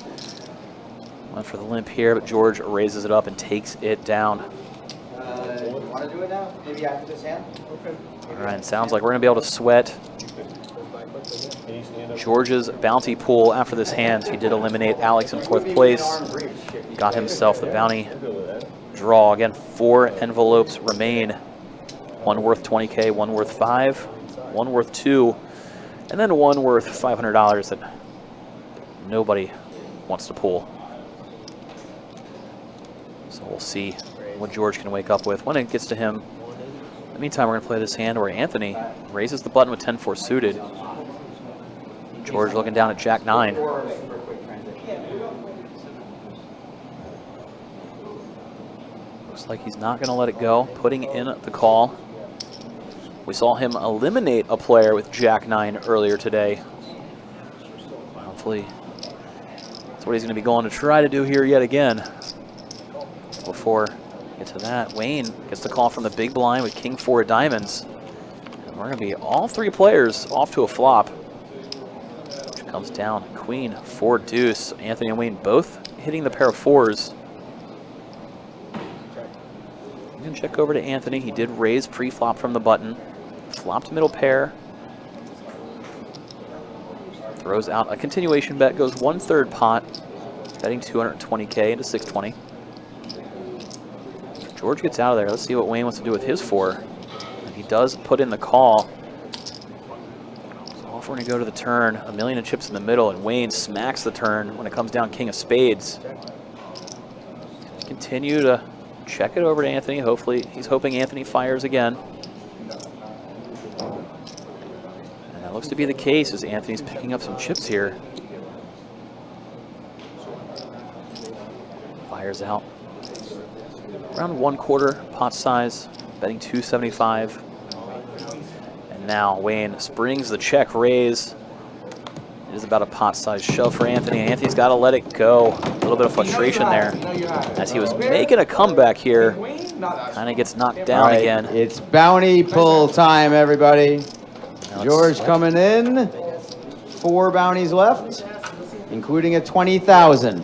Went for the limp here, but George raises it up and takes it down. You want to do it now? Maybe after this hand? Okay. All right, sounds like we're going to be able to sweat George's bounty pool after this hand. He did eliminate Alex in 4th place. Got himself the bounty draw. Again, 4 envelopes remain. One worth 20K, one worth 5, one worth 2, and then one worth $500 that nobody wants to pull. So we'll see what George can wake up with when it gets to him. In the meantime, we're going to play this hand where Anthony raises the button with 10-4 suited. George looking down at Jack 9. Looks like he's not going to let it go, putting in the call. We saw him eliminate a player with Jack 9 earlier today. Hopefully that's what he's going to be going to try to do here yet again. Before we get to that, Wayne gets the call from the big blind with King 4 diamonds. And we're going to be all 3 players off to a flop. Which comes down Queen 4 deuce. Anthony and Wayne both hitting the pair of 4s. You can check over to Anthony. He did raise pre-flop from the button. Flopped middle pair. Throws out a continuation bet. Goes 1/3 pot. Betting 220K into 620. George gets out of there. Let's see what Wayne wants to do with his 4. And he does put in the call. So off we're going to go to the turn. A million of chips in the middle. And Wayne smacks the turn when it comes down King of Spades. Continue to check it over to Anthony. Hopefully, he's hoping Anthony fires again. And that looks to be the case as Anthony's picking up some chips here. Fires out. Around 1/4 pot size, betting 275. And now Wayne springs the check raise. It is about a pot size shove for Anthony. Anthony's got to let it go. A little bit of frustration there as he was making a comeback here. Kind of gets knocked down again. It's bounty pull time, everybody. George coming in. 4 bounties left, including a 20,000.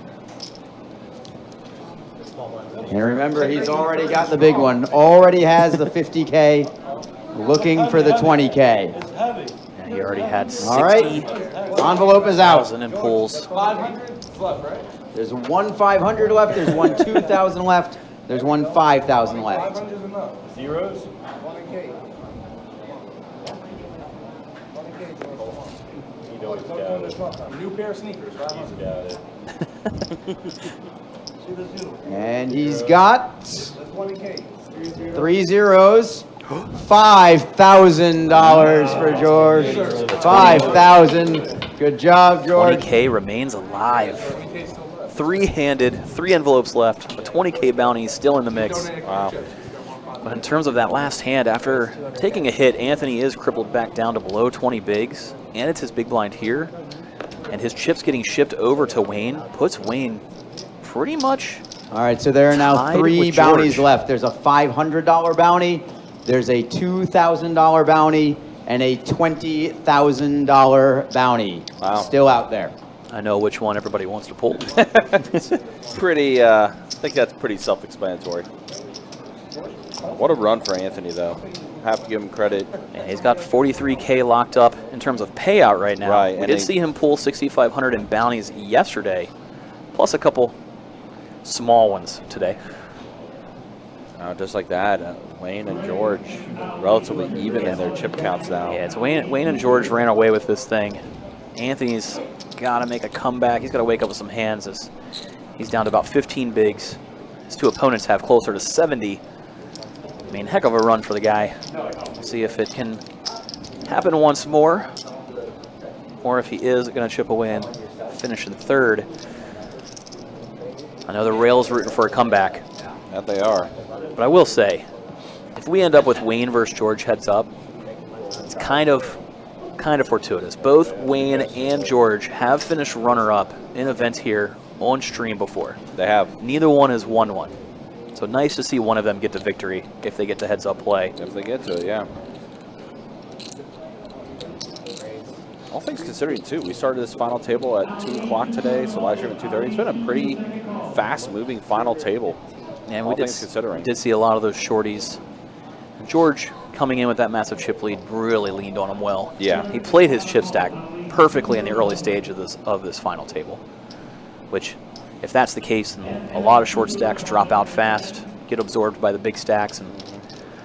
And remember, he's already got the big one. Already has the 50K. Looking for the 20K. Yeah, he already had 60. All right. Envelope is out. In pulls. There's one 500 left. There's one 2,000 left. There's one 5,000 left. Zeros? You know he's got it. New pair of sneakers, right? He's got it. And he's got 3 zeros. $5,000 for George. 5,000. Good job, George. 20K remains alive. 3-handed, 3 envelopes left. A 20K bounty is still in the mix. Wow. But in terms of that last hand, after taking a hit, Anthony is crippled back down to below 20 bigs. And it's his big blind here. And his chips getting shipped over to Wayne puts Wayne pretty much. All right, so there are now 3 bounties left. There's a $500 bounty. There's a $2,000 bounty and a $20,000 bounty. Wow. Still out there. I know which one everybody wants to pull. Pretty, I think that's pretty self-explanatory. What a run for Anthony, though. Have to give him credit. And he's got 43K locked up in terms of payout right now. Right, we did see him pull 6,500 in bounties yesterday, plus a couple small ones today. Just like that, Wayne and George relatively even in their chip counts now. Yeah, it's Wayne and George ran away with this thing. Anthony's got to make a comeback. He's got to wake up with some hands as he's down to about 15 bigs. His 2 opponents have closer to 70. I mean, heck of a run for the guy. We'll see if it can happen once more, or if he is going to chip away and finish in 3rd. I know the Rails rooting for a comeback. That they are. But I will say, if we end up with Wayne versus George heads up, it's kind of fortuitous. Both Wayne and George have finished runner-up in events here on stream before. They have. Neither one has won one. So nice to see one of them get to victory if they get to heads-up play. If they get to it, yeah. All things considering, too, we started this final table at 2 o'clock today, so live stream at 2:30. It's been a pretty fast-moving final table. And all we things considering. did see a lot of those shorties. George, coming in with that massive chip lead, really leaned on him well. Yeah. He played his chip stack perfectly in the early stage of this final table. Which, if that's the case, then a lot of short stacks drop out fast, get absorbed by the big stacks, and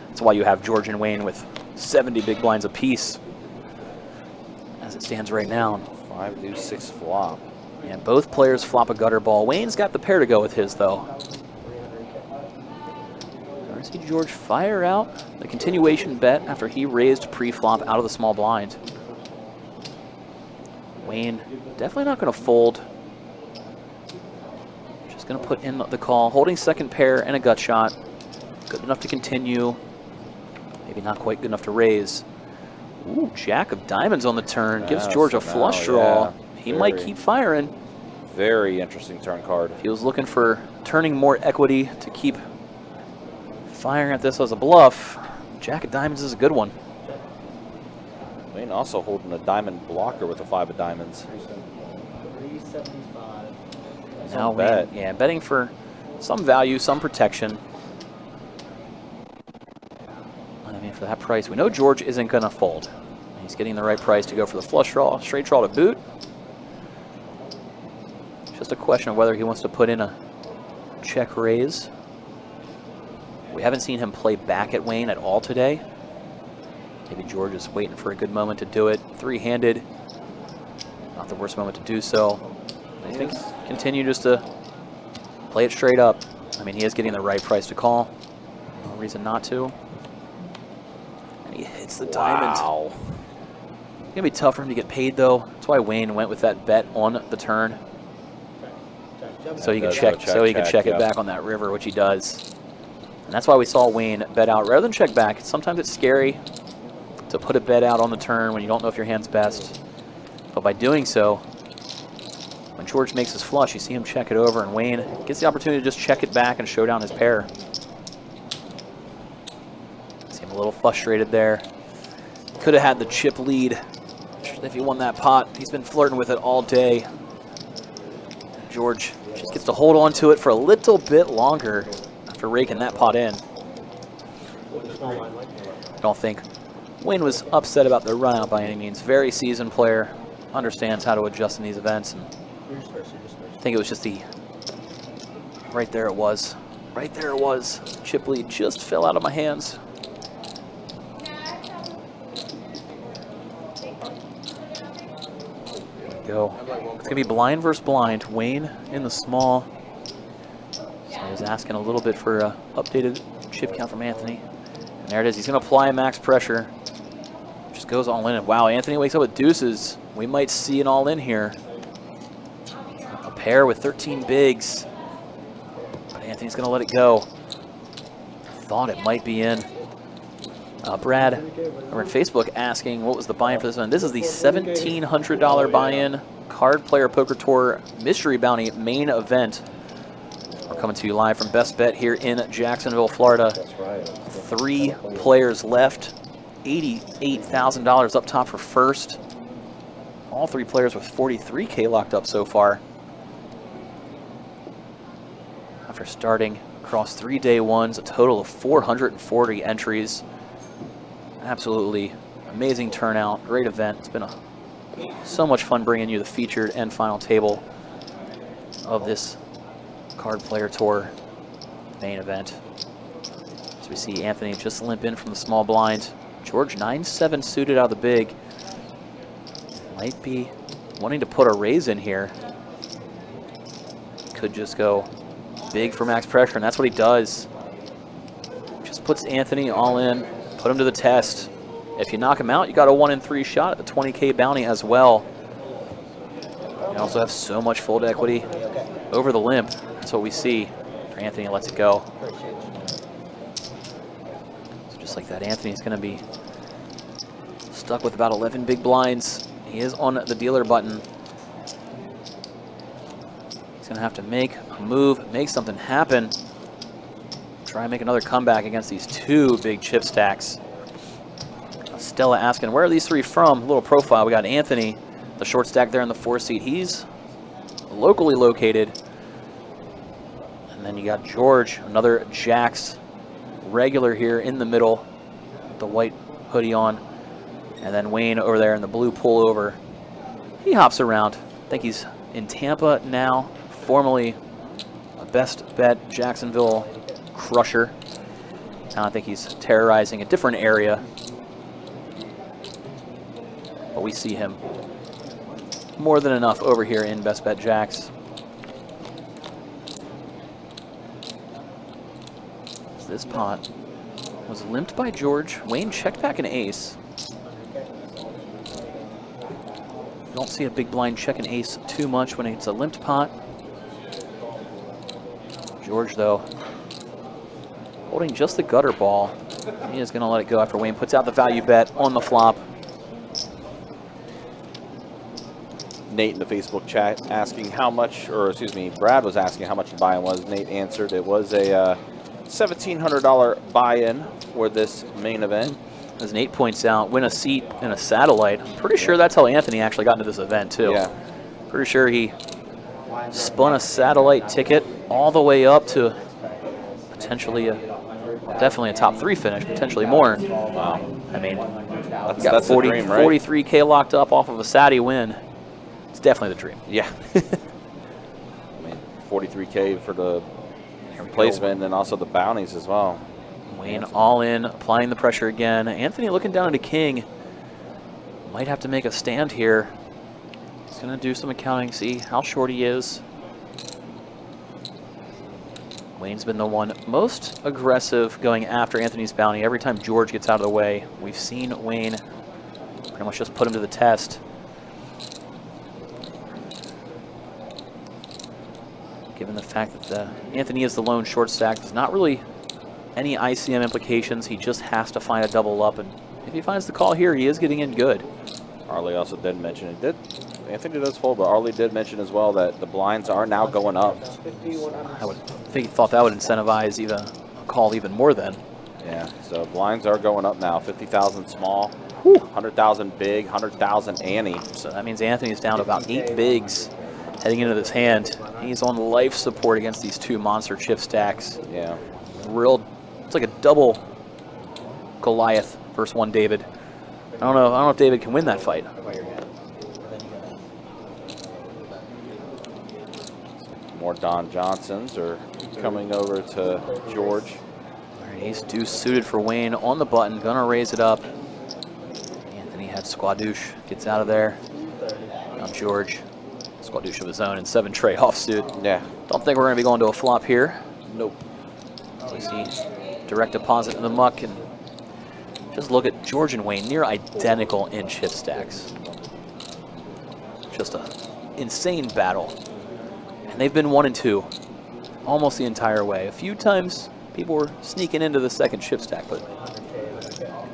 that's why you have George and Wayne with 70 big blinds apiece as it stands right now. 5 deuce 6 flop. And both players flop a gutter ball. Wayne's got the pair to go with his, though. I see George fire out the continuation bet after he raised pre-flop out of the small blind. Wayne definitely not going to fold. Just going to put in the call, holding second pair and a gut shot. Good enough to continue. Maybe not quite good enough to raise. Ooh, Jack of diamonds on the turn. Gives George a flush draw. He might keep firing. Very interesting turn card. He was looking for turning more equity to keep firing at this as a bluff. Jack of diamonds is a good one. Wayne also holding a diamond blocker with a 5 of diamonds. 375. Now Wayne, yeah, betting for some value, some protection. I mean, for that price, we know George isn't going to fold. He's getting the right price to go for the flush draw, straight draw to boot. Just a question of whether he wants to put in a check raise. We haven't seen him play back at Wayne at all today. Maybe George is waiting for a good moment to do it. Three-handed, not the worst moment to do so. I think continue just to play it straight up. I mean, he is getting the right price to call. No reason not to. And he hits the diamond. Wow. It's gonna be tough for him to get paid though. That's why Wayne went with that bet on the turn. So he could check, it back on that river, which he does. And that's why we saw Wayne bet out rather than check back. Sometimes it's scary to put a bet out on the turn when you don't know if your hand's best. But by doing so, when George makes his flush, you see him check it over, and Wayne gets the opportunity to just check it back and show down his pair. See him a little frustrated there. Could have had the chip lead if he won that pot. He's been flirting with it all day. George just gets to hold on to it for a little bit longer after raking that pot in. I don't think Wayne was upset about the run out by any means. Very seasoned player, understands how to adjust in these events. And I think it was just the, right there it was. Right there it was. Chip lead just fell out of my hands. Go. It's gonna be blind versus blind. Wayne in the small. So I was asking a little bit for an updated chip count from Anthony. And there it is. He's gonna apply max pressure. Just goes all in. And wow, Anthony wakes up with deuces. We might see an all in here. A pair with 13 bigs. But Anthony's gonna let it go. Thought it might be in. Brad over on Facebook asking what was the buy-in for this one. This is the $1,700 buy-in Card Player Poker Tour Mystery Bounty main event. We're coming to you live from Best Bet here in Jacksonville, Florida. That's right. 3 players left. $88,000 up top for first. All 3 players with $43K locked up so far. After starting across 3 day ones, a total of 440 entries. Absolutely amazing turnout, great event. It's been so much fun bringing you the featured and final table of this Card Player Tour main event. As we see Anthony just limp in from the small blind. George 9-7 suited out of the big. Might be wanting to put a raise in here. Could just go big for max pressure, and that's what he does. Just puts Anthony all in. Put him to the test. If you knock him out, you got a 1 in 3 shot at the 20K bounty as well. You also have so much fold equity over the limp. That's what we see. Anthony lets it go. So just like that, Anthony's going to be stuck with about 11 big blinds. He is on the dealer button. He's going to have to make a move, make something happen. Try and make another comeback against these 2 big chip stacks. Stella asking, where are these 3 from? A little profile. We got Anthony, the short stack there in the 4 seat. He's locally located. And then you got George, another Jack's regular here in the middle, the white hoodie on. And then Wayne over there in the blue pullover he hops around. I think he's in Tampa now, formerly a Best Bet Jacksonville crusher. Now I think he's terrorizing a different area. But we see him more than enough over here in Best Bet Jacks. This pot was limped by George. Wayne checked back an ace. Don't see a big blind check an ace too much when it's a limped pot. George, though, holding just the gutter ball. He is going to let it go after Wayne puts out the value bet on the flop. Nate in the Facebook chat asking how much, or excuse me, Brad was asking how much the buy-in was. Nate answered it was a $1,700 buy-in for this main event. As Nate points out, win a seat in a satellite. I'm pretty sure that's how Anthony actually got into this event, too. Yeah. Pretty sure he spun a satellite ticket all the way up to potentially definitely a top 3 finish, potentially more. Wow. I mean, that's 40, the dream, right? 43K locked up off of a Saturday win. It's definitely the dream. Yeah. I mean, 43K for the placement and also the bounties as well. Wayne all in, applying the pressure again. Anthony looking down at a king. Might have to make a stand here. He's going to do some accounting, see how short he is. Wayne's been the one most aggressive going after Anthony's bounty. Every time George gets out of the way, we've seen Wayne pretty much just put him to the test. Given the fact that Anthony is the lone short stack, there's not really any ICM implications. He just has to find a double up, and if he finds the call here, he is getting in good. Arlie also did mention it. Anthony does fold, but Arlie did mention as well that the blinds are now going up. I would think thought that would incentivize even a call even more then. Yeah, so blinds are going up now. 50,000 small, 100,000 big, 100,000 ante. So that means Anthony's down to about 8 bigs heading into this hand. He's on life support against these 2 monster chip stacks. Yeah. It's like a double Goliath versus 1 David. I don't know if David can win that fight. More Don Johnsons are coming over to George. All right, ace deuce suited for Wayne on the button, gonna raise it up. Anthony had squadouche, gets out of there. Now George, squadouche of his own and 7 tray offsuit. Yeah. Don't think we're gonna be going to a flop here. Nope. We see direct deposit in the muck, and just look at George and Wayne, near identical in chip stacks. Just an insane battle. And they've been 1 and 2 almost the entire way. A few times people were sneaking into the second chip stack, but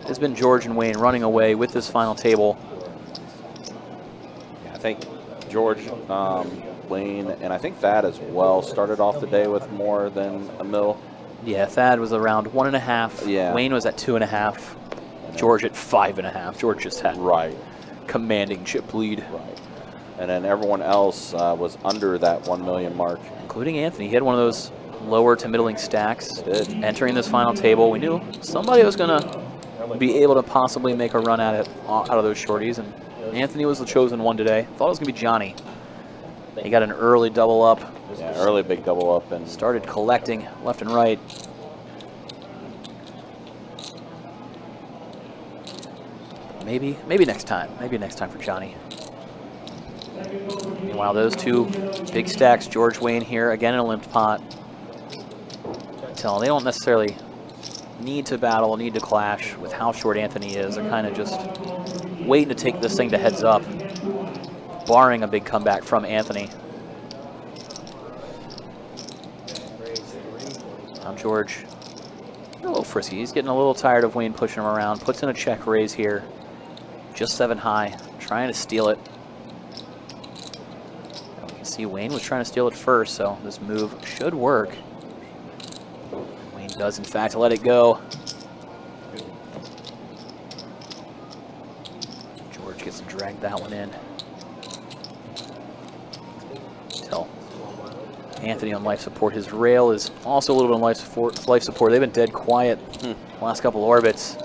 it's been George and Wayne running away with this final table. Yeah, I think George, Wayne, and I think Thad as well started off the day with more than a mil. Yeah, Thad was around 1.5. Yeah. Wayne was at 2.5. George at 5.5. George just had commanding chip lead. Right. And then everyone else was under that 1 million mark. Including Anthony. He had one of those lower to middling stacks. Entering this final table, we knew somebody was going to be able to possibly make a run at it out of those shorties, and Anthony was the chosen one today. Thought it was going to be Johnny. He got an early double up. Yeah, early big double up, and started collecting left and right. Maybe next time. Maybe next time for Johnny. Meanwhile, those 2 big stacks, George, Wayne here, again in a limped pot. They don't necessarily need to battle, need to clash with how short Anthony is. They're kind of just waiting to take this thing to heads up, barring a big comeback from Anthony. Now George, a little frisky. He's getting a little tired of Wayne pushing him around. Puts in a check raise here. Just 7 high, trying to steal it. You can see Wayne was trying to steal it first, so this move should work. Wayne does, in fact, let it go. George gets to drag that one in. Till Anthony on life support. His rail is also a little bit on life support. They've been dead quiet last couple orbits.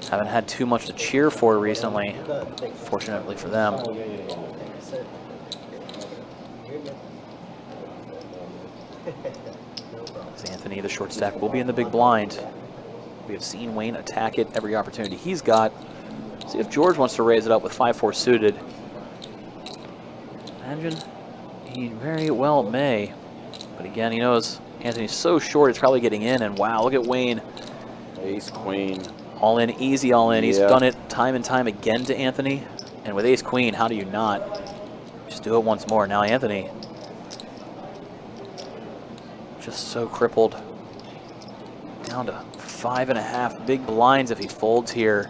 Haven't had too much to cheer for recently, fortunately for them. As Anthony, the short stack, will be in the big blind. We have seen Wayne attack it every opportunity he's got. See if George wants to raise it up with 5-4 suited. Imagine he very well may. But again, he knows Anthony's so short, it's probably getting in. And wow, look at Wayne. Ace, queen. All in, easy all in. He's done it time and time again to Anthony. And with ace queen, how do you not? Just do it once more. Now Anthony, just so crippled. Down to 5.5 big blinds if he folds here.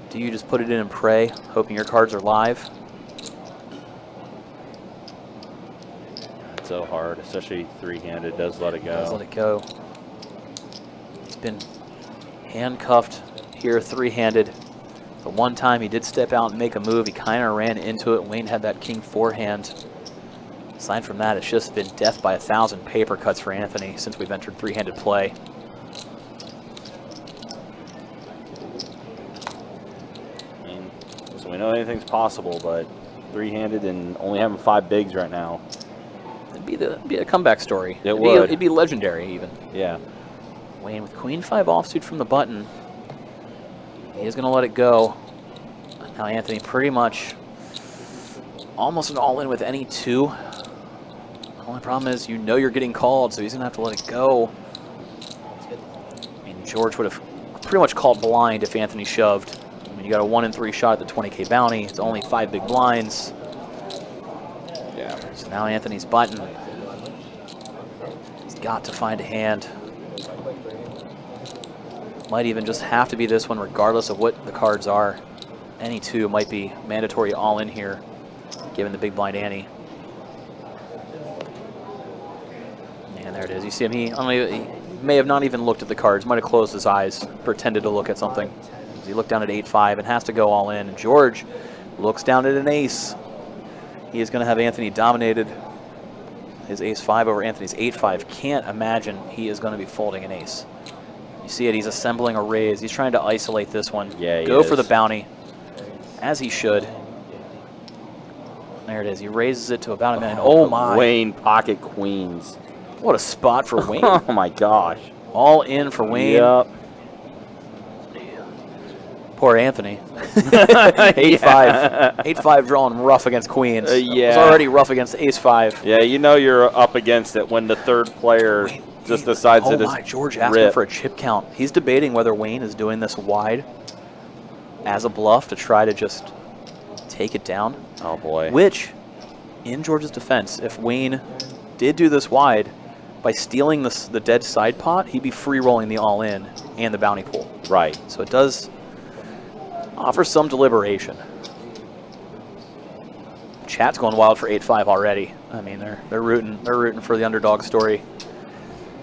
Do you just put it in and pray, hoping your cards are live? It's so hard, especially three-handed. Does let it go. Does let it go. He's been handcuffed here, three-handed. The one time he did step out and make a move, he kind of ran into it. Wayne had that king forehand. Aside from that, it's just been death by 1,000 paper cuts for Anthony since we've entered three-handed play. I mean, so we know anything's possible, but three-handed and only having 5 bigs right now. It'd be a comeback story. It'd be legendary even. Yeah. Wayne with queen 5 offsuit from the button. He is going to let it go. Now Anthony pretty much almost an all-in with any 2. The only problem is you know you're getting called, so he's going to have to let it go. I mean, George would have pretty much called blind if Anthony shoved. I mean, you got a 1-in-3 shot at the 20K bounty. It's only 5 big blinds. Yeah. So now Anthony's button. He's got to find a hand. Might even just have to be this one regardless of what the cards are. Any 2 might be mandatory all in here, given the big blind ante. And there it is. You see him, he may have not even looked at the cards, might have closed his eyes, pretended to look at something. He looked down at 8-5 and has to go all in. And George looks down at an ace. He is going to have Anthony dominated. His ace-5 over Anthony's 8-5. Can't imagine he is going to be folding an ace. You see it, he's assembling a raise. He's trying to isolate this one. Yeah, Go for the bounty, as he should. There it is. He raises it to about a minute. Oh my. Wayne pocket queens. What a spot for Wayne. Oh my gosh. All in for Wayne. Yep. Poor Anthony. 8-5. 8-5 drawing rough against queens. Yeah. It's already rough against ace-5. Yeah, you know you're up against it when the third player just decides oh to my, George asking for a chip count. He's debating whether Wayne is doing this wide as a bluff to try to just take it down. Oh boy. Which, in George's defense, if Wayne did do this wide, by stealing the dead side pot, he'd be free rolling the all-in and the bounty pool. Right. So it does offer some deliberation. Chat's going wild for 8-5 already. I mean, they're rooting for the underdog story.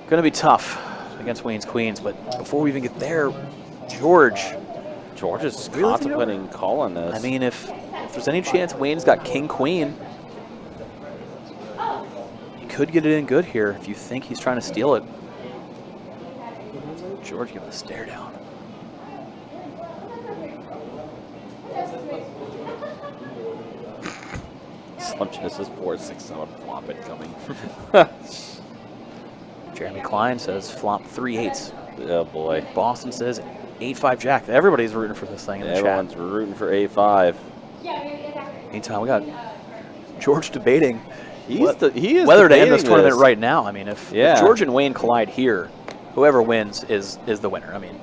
Going to be tough against Wayne's queens, but before we even get there, George is contemplating calling this. I mean, if there's any chance Wayne's got king-queen, he could get it in good here if you think he's trying to steal it. George giving a stare down. Slim Genesis 4-6-7 flop incoming. Jeremy Klein says flop 3-8s. Oh boy. Boston says 8-5 jack. Everybody's rooting for this thing in the Everyone's chat. rooting for A5. Meantime, we got George debating He is whether to end this debating tournament this. right now. I mean, if George and Wayne collide here, whoever wins is the winner. I mean,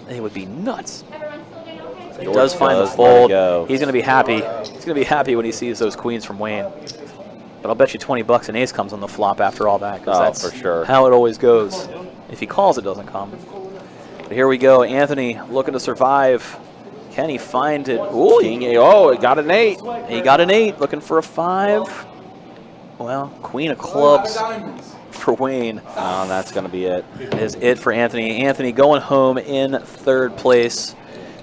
it would be nuts. He does find the fold. He's going to be happy. He's going to be happy when he sees those queens from Wayne. But I'll bet you $20 an ace comes on the flop after all that, because that's for sure how it always goes. If he calls, it doesn't come. But here we go. Anthony looking to survive. Can he find it? Ooh, it got an 8. He got an 8. Looking for a 5. Well, queen of clubs for Wayne. Oh, that's going to be it. Is it for Anthony. Anthony going home in third place.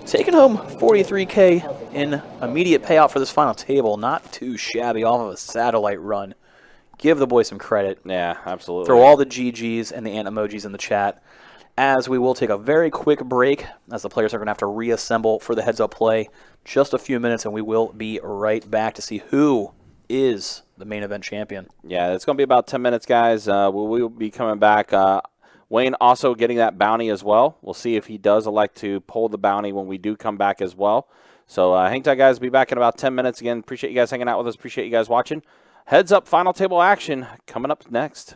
Taking home $43K in immediate payout for this final table. Not too shabby off of a satellite run. Give the boy some credit. Yeah, absolutely. Throw all the GGs and the ant emojis in the chat. as we will take a very quick break as the players are going to have to reassemble for the heads-up play. Just a few minutes, and we will be right back to see who is the main event champion. Yeah, it's going to be about 10 minutes, guys. We'll be coming back. Wayne also getting that bounty as well. We'll see if he does elect to pull the bounty when we do come back as well. So hang tight, guys. Be back in about 10 minutes. Again, appreciate you guys hanging out with us. Appreciate you guys watching. Heads up, final table action coming up next.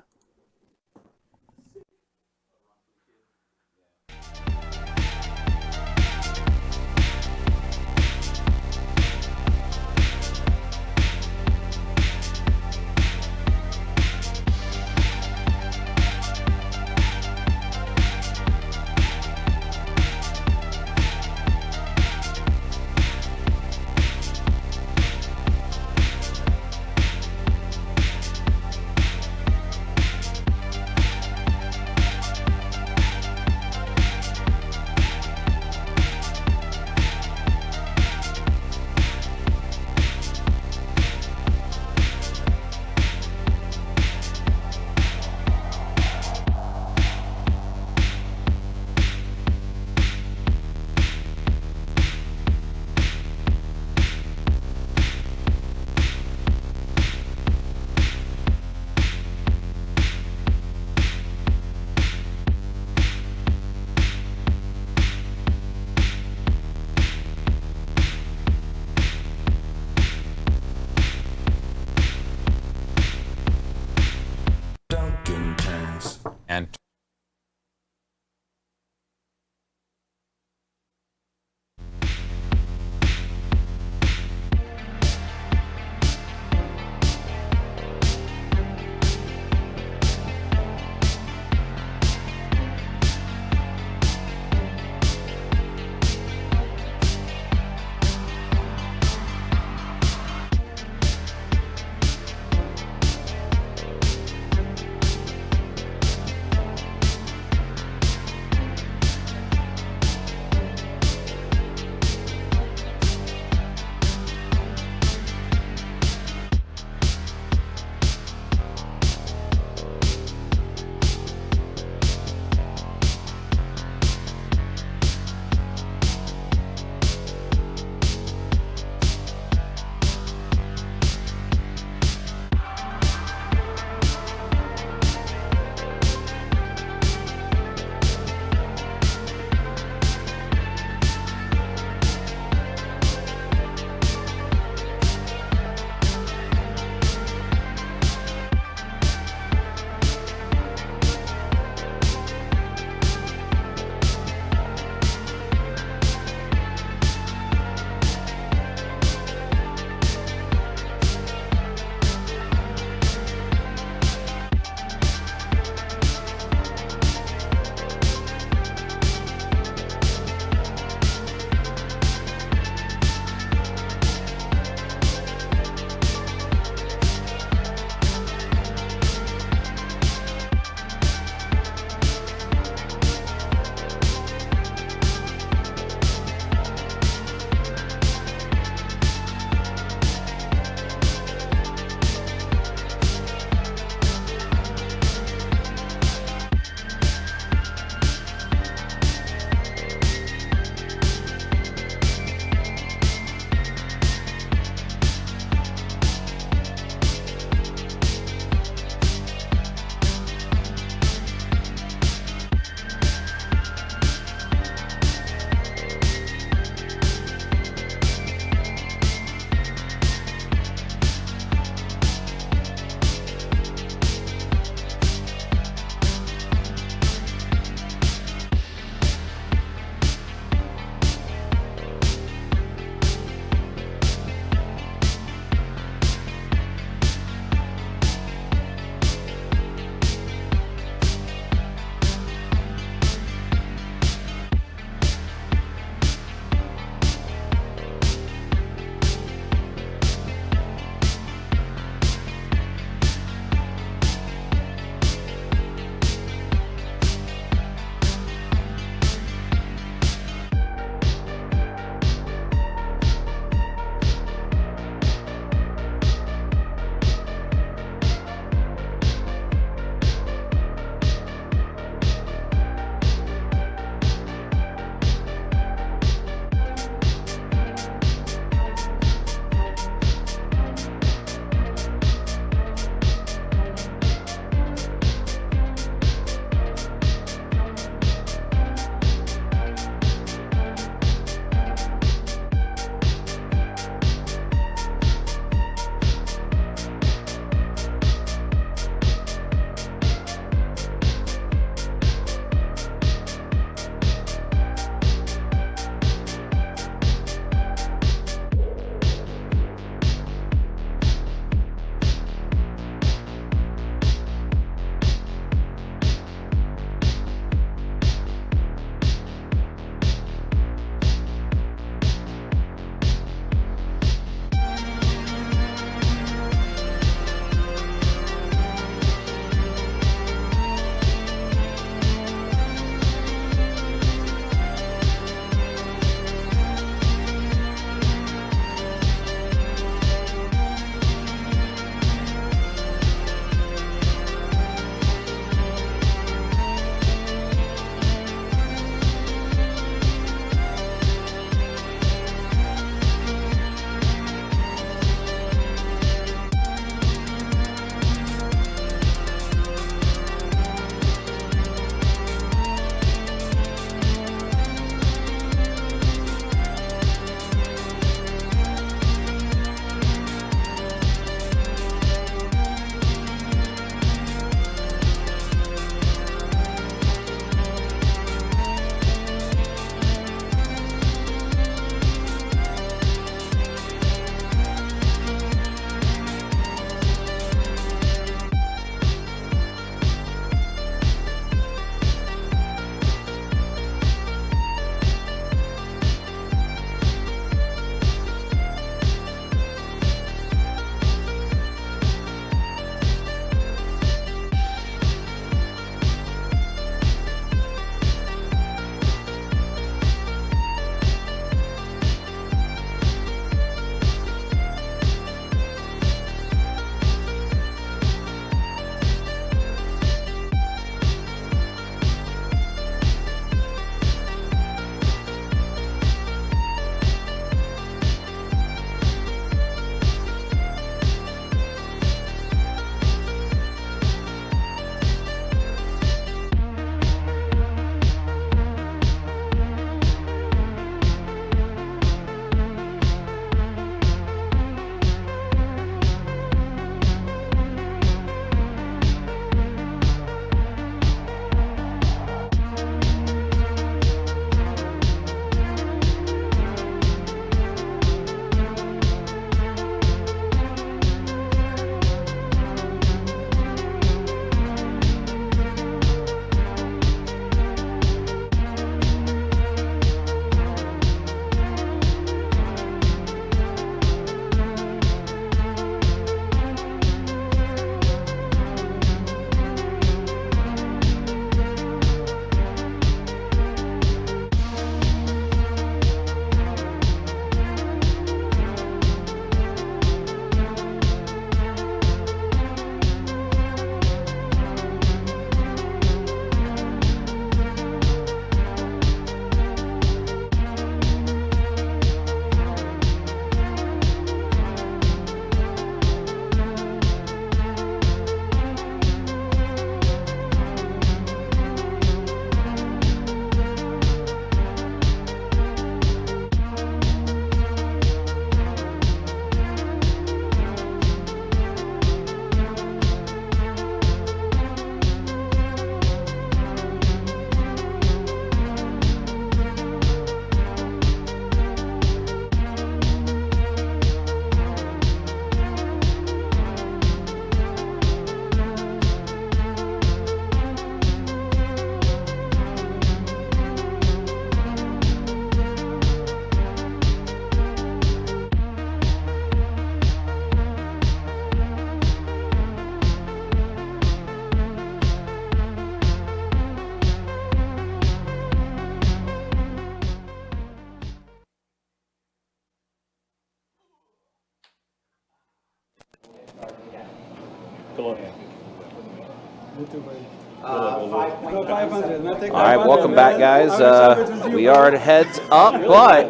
No, 500. No, take All right, 500, welcome back, man. guys. I wish I was with you, We bro. are at heads up, but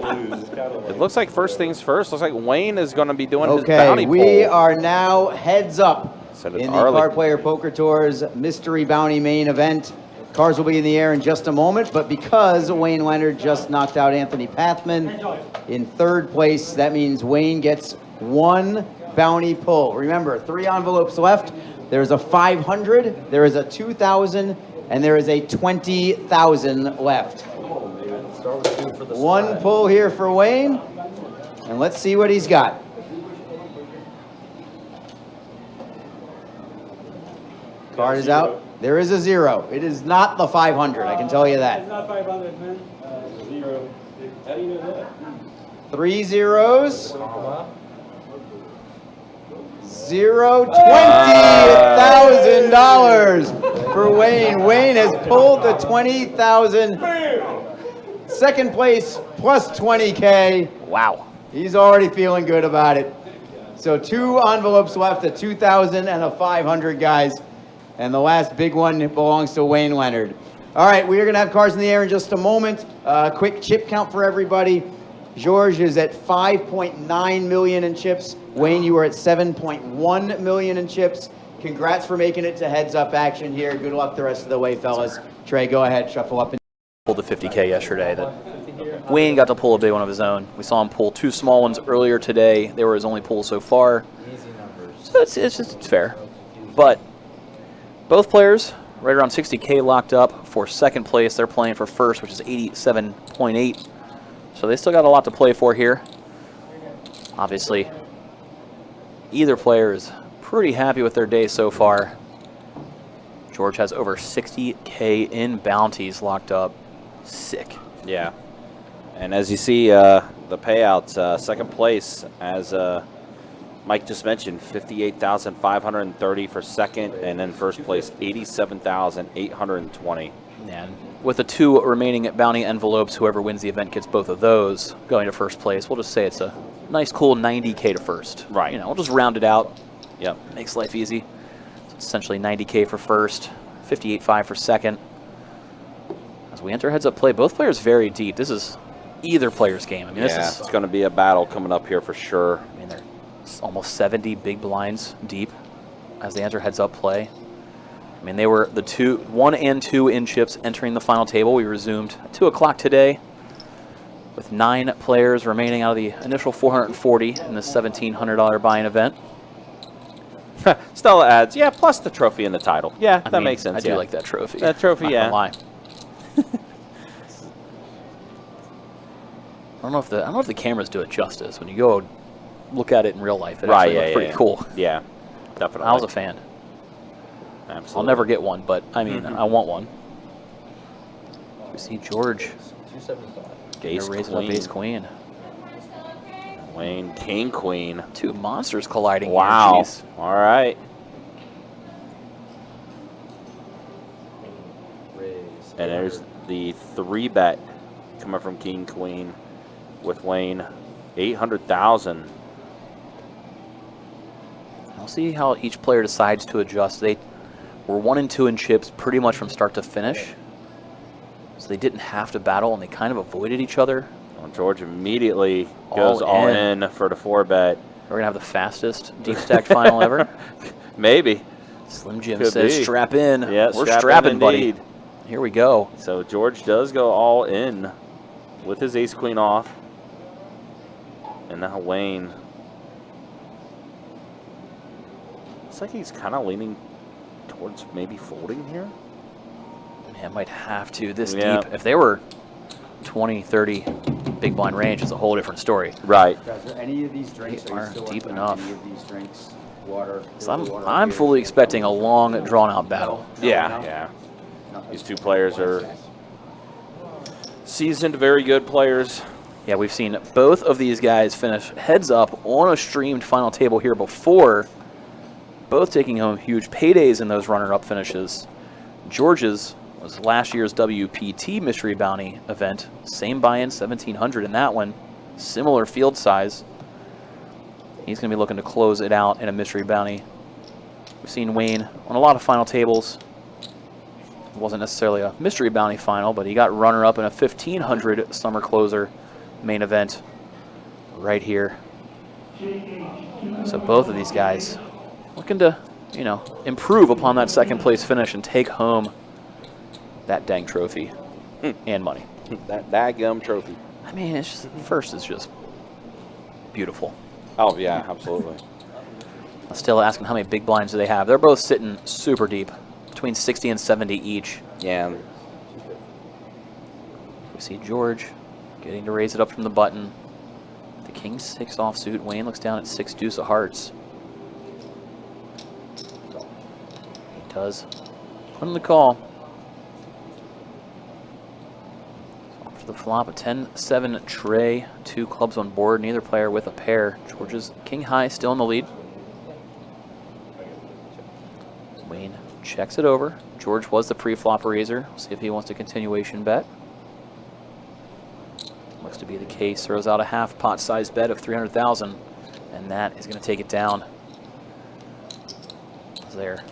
it looks like first things first. Looks like Wayne is going to be doing his bounty Okay, we poll. are now heads up So does in the Arlie. Card Player Poker Tour's Mystery Bounty main event. Cards will be in the air in just a moment, but because Wayne Leonard just knocked out Anthony Pathman in third place, that means Wayne gets one bounty pull. Remember, 3 envelopes left. There's a 500, there is a 2,000, and there is a 20,000 left. One pull here for Wayne, and let's see what he's got. Card is out. There is a 0. It is not the 500, I can tell you It's that. not 500, man. 0. How do you know that? 3 zeros. 0, $20,000 for Wayne. Wayne has pulled the 20,000. Second place plus 20K. Wow. He's already feeling good about it. So 2 envelopes left, a 2,000 and a 500, guys. And the last big one belongs to Wayne Leonard. All right, we are going to have cards in the air in just a moment. Quick chip count for everybody. George is at 5.9 million in chips. Wayne, you are at 7.1 million in chips. Congrats for making it to heads up action here. Good luck the rest of the way, fellas. Trey, go ahead, shuffle up. Pulled the 50K yesterday. That Wayne got to pull a big one of his own. We saw him pull 2 small ones earlier today. They were his only pulls so far. So it's fair. But both players right around 60K locked up for second place. They're playing for first, which is 87.8. So they still got a lot to play for here. Obviously, either player is pretty happy with their day so far. George has over 60K in bounties locked up. Sick. Yeah. And as you see, the payouts, second place, as Mike just mentioned, 58,530 for second, and then first place, 87,820. And with the 2 remaining bounty envelopes, whoever wins the event gets both of those going to first place. We'll just say it's a nice, cool 90K to first. Right. You know, we'll just round it out. Yep. Makes life easy. So it's essentially 90K for first, 58.5 for second. As we enter heads-up play, both players very deep. This is either player's game. I mean, this is it's going to be a battle coming up here for sure. I mean, they're almost 70 big blinds deep as they enter heads-up play. I mean, they were the 1 and 2 in chips entering the final table. We resumed at 2 o'clock today with 9 players remaining out of the initial 440 in the $1,700 buy-in event. Stella adds, yeah, plus the trophy and the title. Yeah, I that mean, makes sense. I do like that trophy. That trophy, Not yeah. gonna lie. I don't know if the cameras do it justice when you go look at it in real life. It Right, actually looks pretty cool. Yeah, definitely. I was a fan. Absolutely. I'll never get one, but I mean, I want one. We see George. Ace They're raising up queen. ace queen. Wayne king queen. 2 monsters colliding. Wow. Here. Jeez. All right. And there's the 3-bet coming from king queen with Wayne, 800,000. I'll see how each player decides to adjust. They were 1 and 2 in chips pretty much from start to finish. So they didn't have to battle, and they kind of avoided each other. Well, George immediately goes all in for the 4-bet. We're going to have the fastest deep stacked final ever. Maybe. Slim Jim Could says be. strap in. Yeah, We're strap strapping, in buddy. indeed. Here we go. So George does go all in with his ace queen off. And now Wayne. Looks like he's kind of leaning towards maybe folding here. Man, might have to this Yeah. deep. If they were 20, 30 big blind range, it's a whole different story. Right. Guys, are any of these drinks They are you aren't still deep working on enough. any of these drinks? Water. So water, I'm beer? fully expecting a long, drawn-out battle. Yeah, yeah. These 2 players are seasoned, very good players. Yeah, we've seen both of these guys finish heads up on a streamed final table here before, both taking home huge paydays in those runner-up finishes. George's was last year's WPT Mystery Bounty event. Same buy-in, 1,700 in that one. Similar field size. He's going to be looking to close it out in a Mystery Bounty. We've seen Wayne on a lot of final tables wasn't necessarily a mystery bounty final, but he got runner-up in a 1,500 summer closer main event right here. So both of these guys looking to, you know, improve upon that second place finish and take home that dang trophy and money. That daggum trophy. I mean, it's just, first is just beautiful. Oh, yeah, absolutely. I'm still asking how many big blinds do they have. They're both sitting super deep, between 60 and 70 each. Yeah. We see George getting to raise it up from the button. The king 6 offsuit. Wayne looks down at 6 deuce of hearts. He does put in the call. Off to the flop, a 10-7 tray. 2 clubs on board, neither player with a pair. George's king high still in the lead. Wayne checks it over. George was the pre-flop raiser. We'll see if he wants a continuation bet. Looks to be the case. Throws out a half pot size bet of 300,000, and that is going to take it down. There.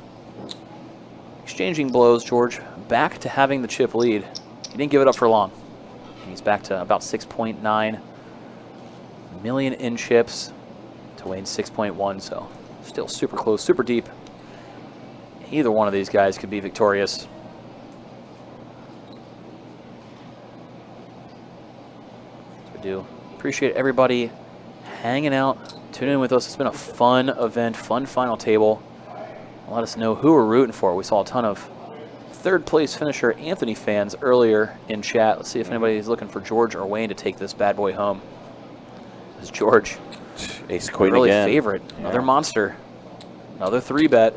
Exchanging blows, George back to having the chip lead. He didn't give it up for long. He's back to about 6.9 million in chips to Wayne's 6.1, so still super close, super deep. Either one of these guys could be victorious. We do appreciate everybody hanging out, tuning in with us. It's been a fun event, fun final table. Let us know who we're rooting for. We saw a ton of third place finisher Anthony fans earlier in chat. Let's see if anybody's looking for George or Wayne to take this bad boy home. It's George. Ace queen really again. Favorite. Another monster. Another 3-bet.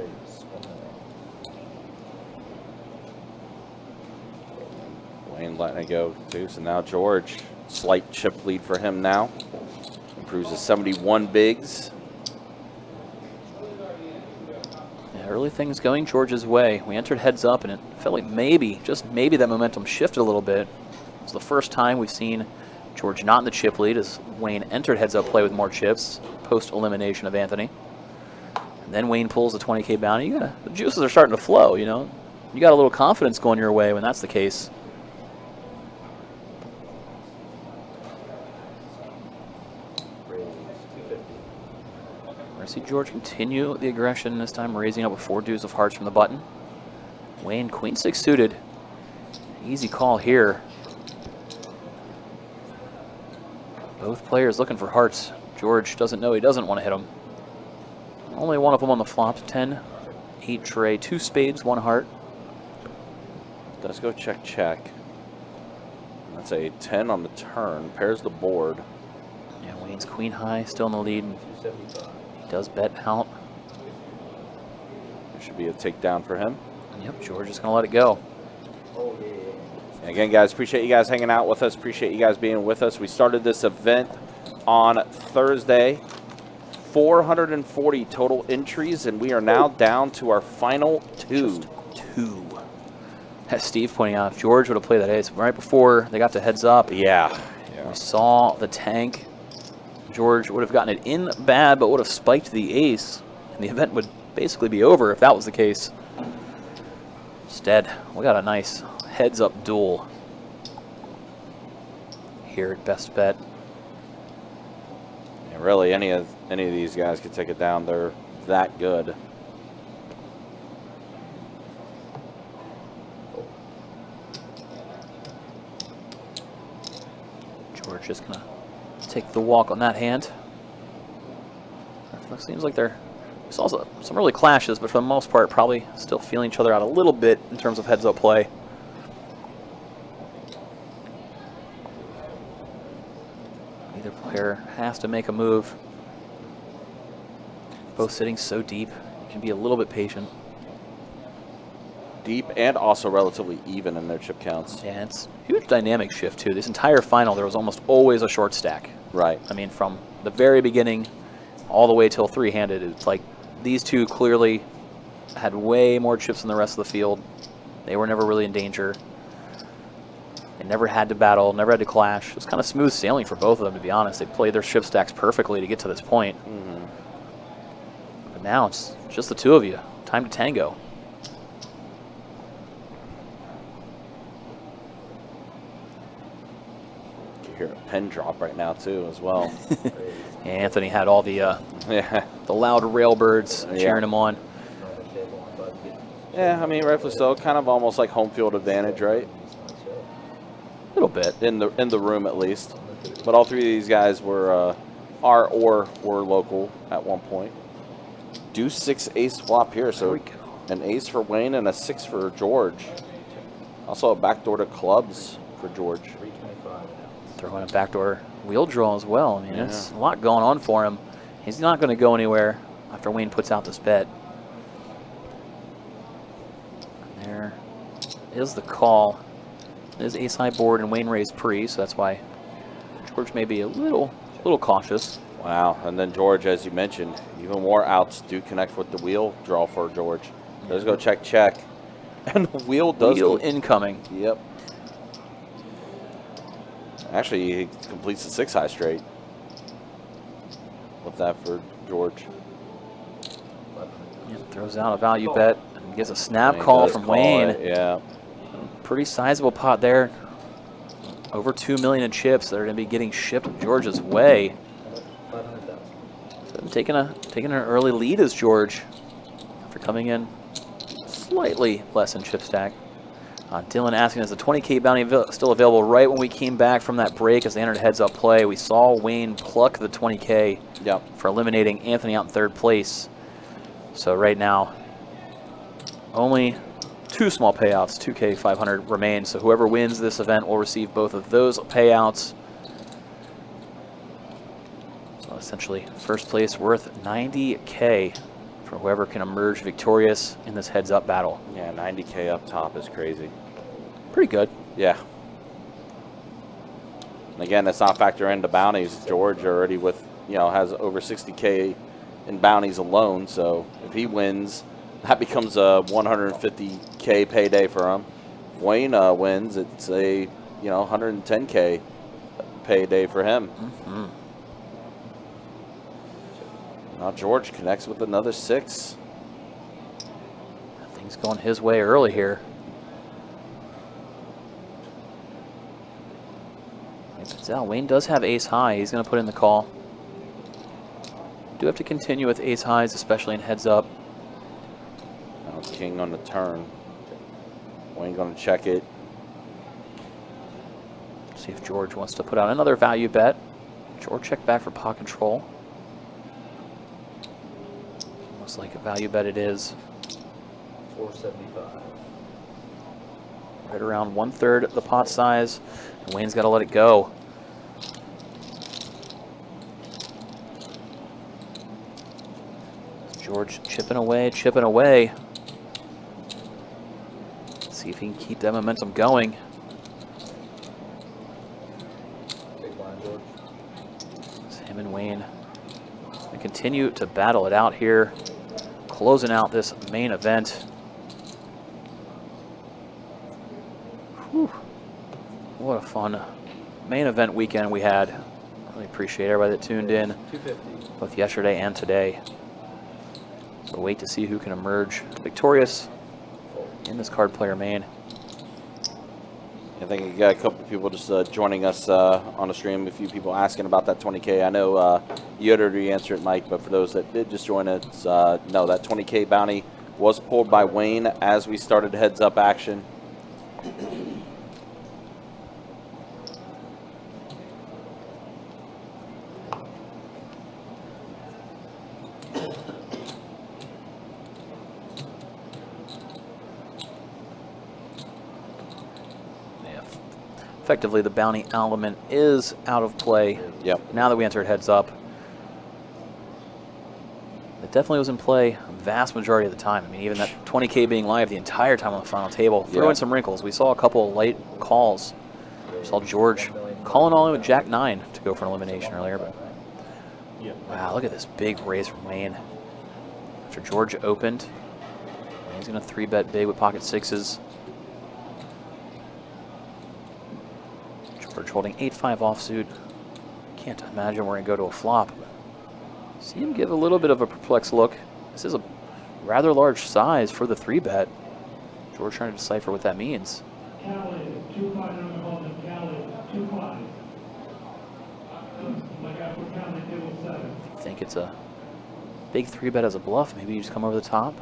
Wayne letting it go too. So now George, slight chip lead for him now. Improves to 71 bigs. Yeah, early things going George's way. We entered heads up, and it felt like maybe, just maybe, that momentum shifted a little bit. It's the first time we've seen George not in the chip lead as Wayne entered heads up play with more chips post elimination of Anthony. And then Wayne pulls a 20K bounty. The juices are starting to flow, you know. You got a little confidence going your way when that's the case. See George continue the aggression, this time raising up with 4 deuce of hearts from the button. Wayne, queen 6 suited. Easy call here. Both players looking for hearts. George doesn't know he doesn't want to hit them. Only one of them on the flop. 10, 8 tray, 2 spades, 1 heart. Does go check, check. That's a 10 on the turn. Pairs the board. Yeah, Wayne's queen high, still in the lead. Does bet out. There should be a takedown for him. Yep, George is going to let it go. And again, guys, appreciate you guys hanging out with us. Appreciate you guys being with us. We started this event on Thursday. 440 total entries, and we are now down to our final 2. Just 2. As Steve pointing out, if George would have played that ace right before they got to heads up. Yeah. We saw the tank. George would have gotten it in bad, but would have spiked the ace, and the event would basically be over if that was the case. Instead, we got a nice heads-up duel here at Best Bet. And really, any of these guys could take it down. They're that good. George just gonna take the walk on that hand. It seems like we saw some early clashes, but for the most part, probably still feeling each other out a little bit in terms of heads-up play. Either player has to make a move. Both sitting so deep, you can be a little bit patient. Deep and also relatively even in their chip counts. Yeah, it's a huge dynamic shift, too. This entire final, there was almost always a short stack. Right. I mean, from the very beginning all the way till 3-handed, it's like these two clearly had way more chips than the rest of the field. They were never really in danger. They never had to battle, never had to clash. It was kind of smooth sailing for both of them, to be honest. They played their chip stacks perfectly to get to this point. But now it's just the two of you. Time to tango. hear a pin drop right now too, as well. Anthony had all the Yeah. the loud railbirds cheering him on. Yeah, I mean, rightfully so. Kind of almost like home field advantage, right? A little bit. In the room at least. But all three of these guys were were local at one point. Deuce 6 ace flop here, so an ace for Wayne and a 6 for George. Also a backdoor to clubs for George. Throwing a backdoor wheel draw as well. I mean, it's a lot going on for him. He's not going to go anywhere after Wayne puts out this bet. There is the call. It is ace high board and Wayne raised pre, so that's why George may be a little cautious. Wow, and then George, as you mentioned, even more outs do connect with the wheel draw for George. Does go check, check. And the wheel does Wheel go incoming. Yep. Actually, he completes the 6 high straight. With that for George. Yep, throws out a value bet and gets a snap And he call does from call Wayne. it, yeah. Pretty sizable pot there. Over 2 million in chips that are going to be getting shipped George's way. So taking an early lead is George after coming in slightly less in chip stack. Dylan asking, is the 20K bounty still available? Right when we came back from that break as they entered heads up play, we saw Wayne pluck the 20K for eliminating Anthony out in 3rd place. So right now, only 2 small payouts, 2K 500 remain. So whoever wins this event will receive both of those payouts. So essentially, first place worth 90K for whoever can emerge victorious in this heads-up battle. Yeah, 90K up top is crazy. Pretty good. Yeah. And again, let's not factor into bounties. George already with, has over 60K in bounties alone. So if he wins, that becomes a 150K payday for him. If Wayne wins, it's a 110K payday for him. Now George connects with another 6. Things going his way early here. Wayne does have ace high. He's going to put in the call. Do have to continue with ace highs, especially in heads up. Now king on the turn. Wayne going to check it. See if George wants to put out another value bet. George check back for pot control. Looks like a value bet it is. 475. Right around 1/3 the pot size. And Wayne's got to let it go. George chipping away, chipping away. Let's see if he can keep that momentum going. Big blind, George. It's him and Wayne. They continue to battle it out here, closing out this main event. Whew. What a fun main event weekend we had. Really appreciate everybody that tuned in, 250. both yesterday and today. So wait to see who can emerge victorious in this card player main. I think you got a couple of people just joining us on the stream. A few people asking about that 20K. I know you had already answered, Mike, but for those that did just join us, no, that 20K bounty was pulled by Wayne as we started heads up action. Effectively, the bounty element is out of play. Yep. Now that we entered heads up. It definitely was in play vast majority of the time. I mean, even that 20K being live the entire time on the final table. Throw in some wrinkles. We saw a couple of late calls. We saw George calling all in with Jack 9 to go for an elimination earlier. But wow, look at this big raise from Wayne. After George opened, he's going to 3-bet big with pocket 6s. George holding 8-5 offsuit. Can't imagine we're going to go to a flop. See him give a little bit of a perplexed look. This is a rather large size for the 3-bet. George trying to decipher what that means. I think it's a big 3-bet as a bluff. Maybe you just come over the top.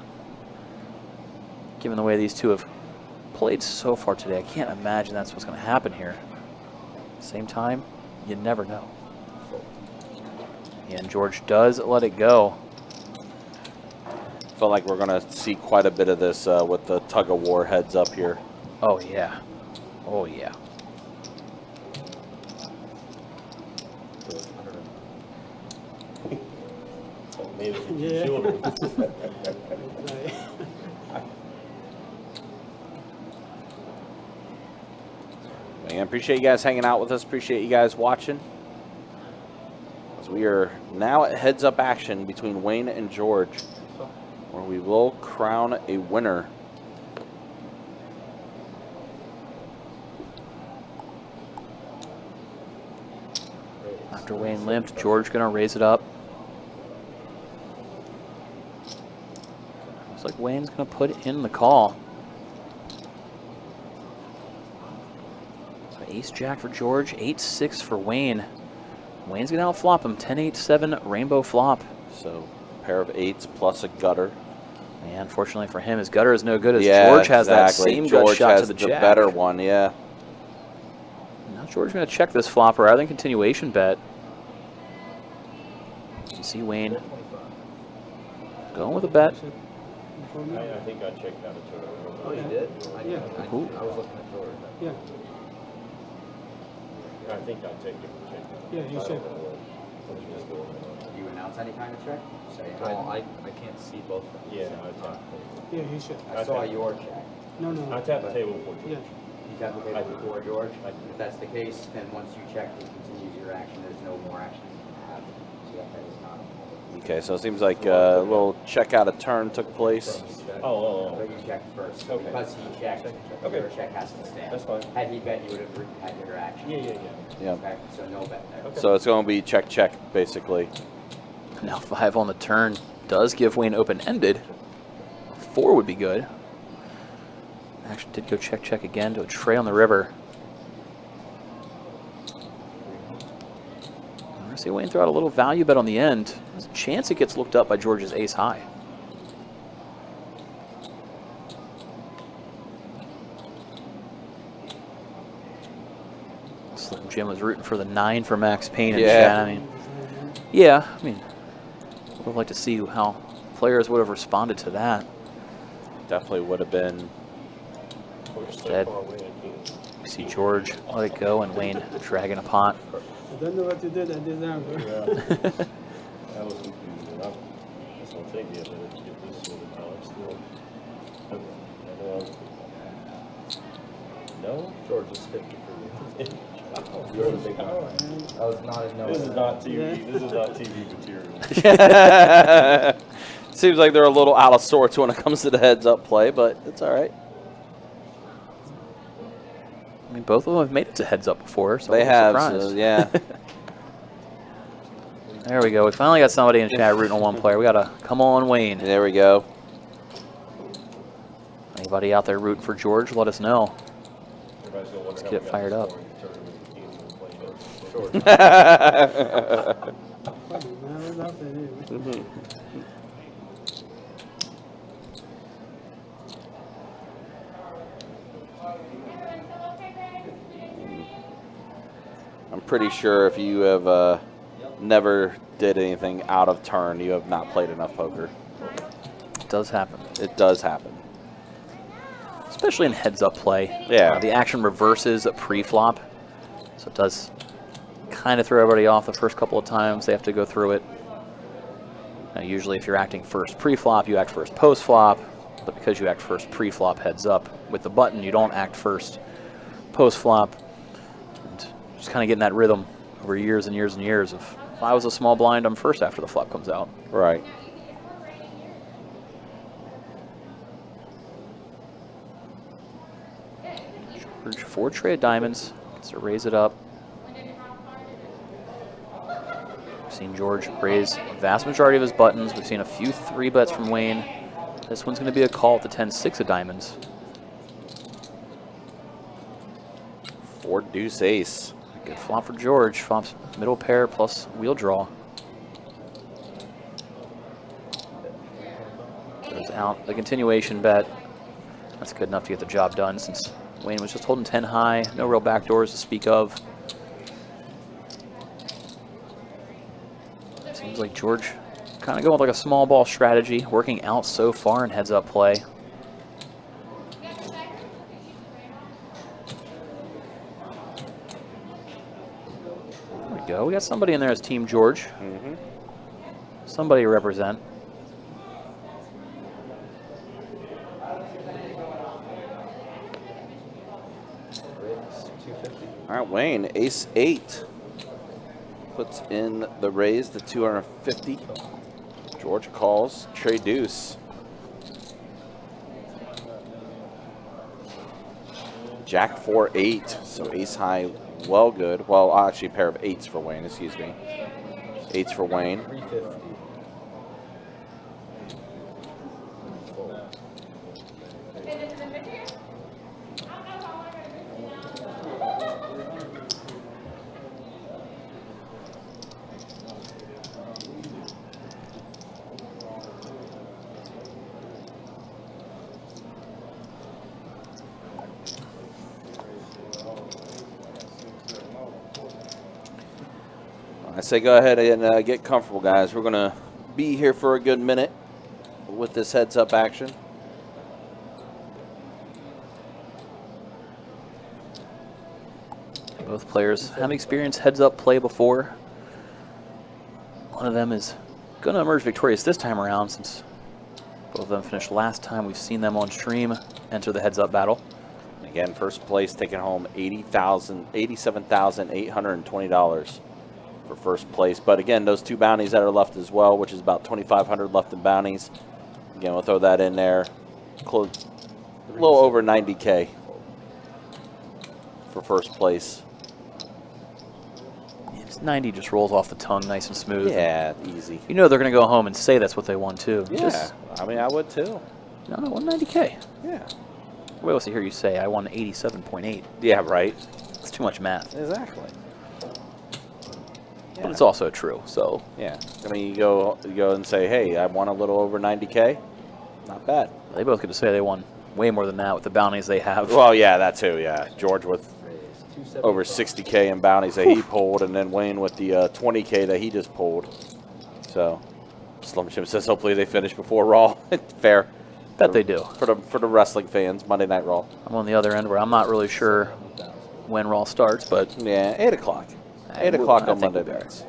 Given the way these two have played so far today, I can't imagine that's what's going to happen here. Same time, you never know. And George does let it go. Felt like we're going to see quite a bit of this with the tug of war heads up here. Oh, yeah. Oh, yeah. Man, appreciate you guys hanging out with us. Appreciate you guys watching. As we are now at heads up action between Wayne and George, where we will crown a winner. After Wayne limped, George going to raise it up. Looks like Wayne's going to put in the call. So ace-jack for George, 8-6 for Wayne. Wayne's going to outflop him, 10-8-7 rainbow flop. So pair of 8s plus a gutter. And unfortunately for him, his gutter is no good as George has that same gut George shot has to the the jack. better one, yeah. Now George going to check this flop rather than continuation bet. You see Wayne going with a bet. I think I checked out a turn. Oh, you did? Yeah. I was looking at George. Yeah. I think I checked it. Yeah, you checked. Do you announce any kind of check? Say, I can't see both. Yeah, I tapped. Yeah, you should. I saw your check. No. I tapped the table for George. You tapped the table before George? If that's the case, then once you check, it continues your action. There's no more action you can have. So that is not. Okay, so it seems like a little check out of turn took place. But you checked first. So because he checked, your check has to stand. That's fine. Had he bet, you would have had your action. Yeah. Okay, so no bet there. So it's going to be check, check, basically. Now 5 on the turn does give Wayne open-ended. 4 would be good. Actually did go check, check again to a tray on the river. I see Wayne throw out a little value bet on the end. There's a chance it gets looked up by George's ace high. Slim Jim was rooting for the 9 for Max Payne in chat. I mean, would have liked to see how players would have responded to that. Definitely would have been. Instead, you see George let it go and Wayne dragging a pot. I don't know what to do at this angle. I was confused. That's what I'm thinking. Let's get this sorted out. Still. No? George is 50 for you. You're the big guy. That was not a no. This is not TV. This is not TV material. Seems like they're a little out of sorts when it comes to the heads-up play, but it's all right. I mean, both of them have made it to heads up before, so they have, surprised. so, yeah. There we go. We finally got somebody in chat rooting on one player. We got to come on, Wayne. There we go. Anybody out there rooting for George? Let us know. Let's get it fired up. I'm pretty sure if you have never did anything out of turn, you have not played enough poker. It does happen. It does happen. Especially in heads-up play. Yeah. The action reverses pre-flop, so it does kind of throw everybody off the first couple of times. They have to go through it. Now, usually if you're acting first pre-flop, you act first post-flop, but because you act first pre-flop heads-up with the button, you don't act first post-flop. And just kind of getting that rhythm over years and years and years of, if I was a small blind, I'm first after the flop comes out. Right. George, 4 tray of diamonds, gets to raise it up. We've seen George raise a vast majority of his buttons. We've seen a few 3-bets from Wayne. This one's going to be a call at the 10-6 of diamonds. 4 deuce ace. Good flop for George. Flops middle pair plus wheel draw. Goes out the continuation bet. That's good enough to get the job done since Wayne was just holding 10 high. No real backdoors to speak of. Seems like George kind of going with like a small ball strategy, working out so far in heads up play. There we go. We got somebody in there as Team George. Somebody to represent. All right, Wayne, ace 8 puts in the raise to 250. George calls, trade deuce. Jack 4-8, so ace high, well good. Well, actually a pair of 8s for Wayne, excuse me. 8s for Wayne. 350. I say go ahead and get comfortable, guys. We're going to be here for a good minute with this heads-up action. Both players have experienced heads-up play before. One of them is going to emerge victorious this time around since both of them finished last time we've seen them on stream enter the heads-up battle. Again, first place taking home $87,820 for first place. But again, those 2 bounties that are left as well, which is about $2,500 left in bounties. Again, we'll throw that in there. Close, a little over $90K for first place. 90 just rolls off the tongue nice and smooth. Yeah, easy. You know they're going to go home and say that's what they won too. Yeah, I mean, I would too. No, I won 90K. Yeah. Wait, let's hear you say I won 87.8. Yeah, right. It's too much math. Exactly. But it's also true, so. Yeah. I mean, you go and say, hey, I won a little over 90K. Not bad. They both get to say they won way more than that with the bounties they have. Well, yeah, that too, yeah. George with over 60K in bounties that he pulled, and then Wayne with the 20K that he just pulled. So, Slim Jim says hopefully they finish before Raw. Fair. Bet they do. For the wrestling fans, Monday Night Raw. I'm on the other end where I'm not really sure when Raw starts, but yeah, 8 o'clock. 8 o'clock on Monday nights.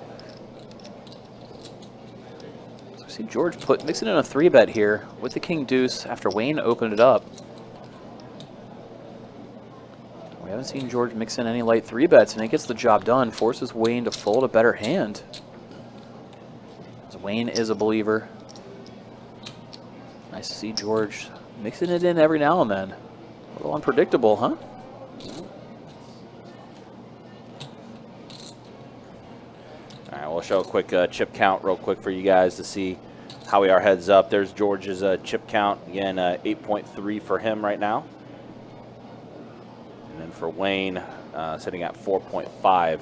So see George mixing in a 3-bet here with the King Deuce after Wayne opened it up. We haven't seen George mix in any light 3-bets, and it gets the job done. Forces Wayne to fold a better hand. As Wayne is a believer. Nice to see George mixing it in every now and then. A little unpredictable, huh? All right, we'll show a quick chip count real quick for you guys to see how we are heads up. There's George's chip count. Again, 8.3 for him right now. And then for Wayne, sitting at 4.5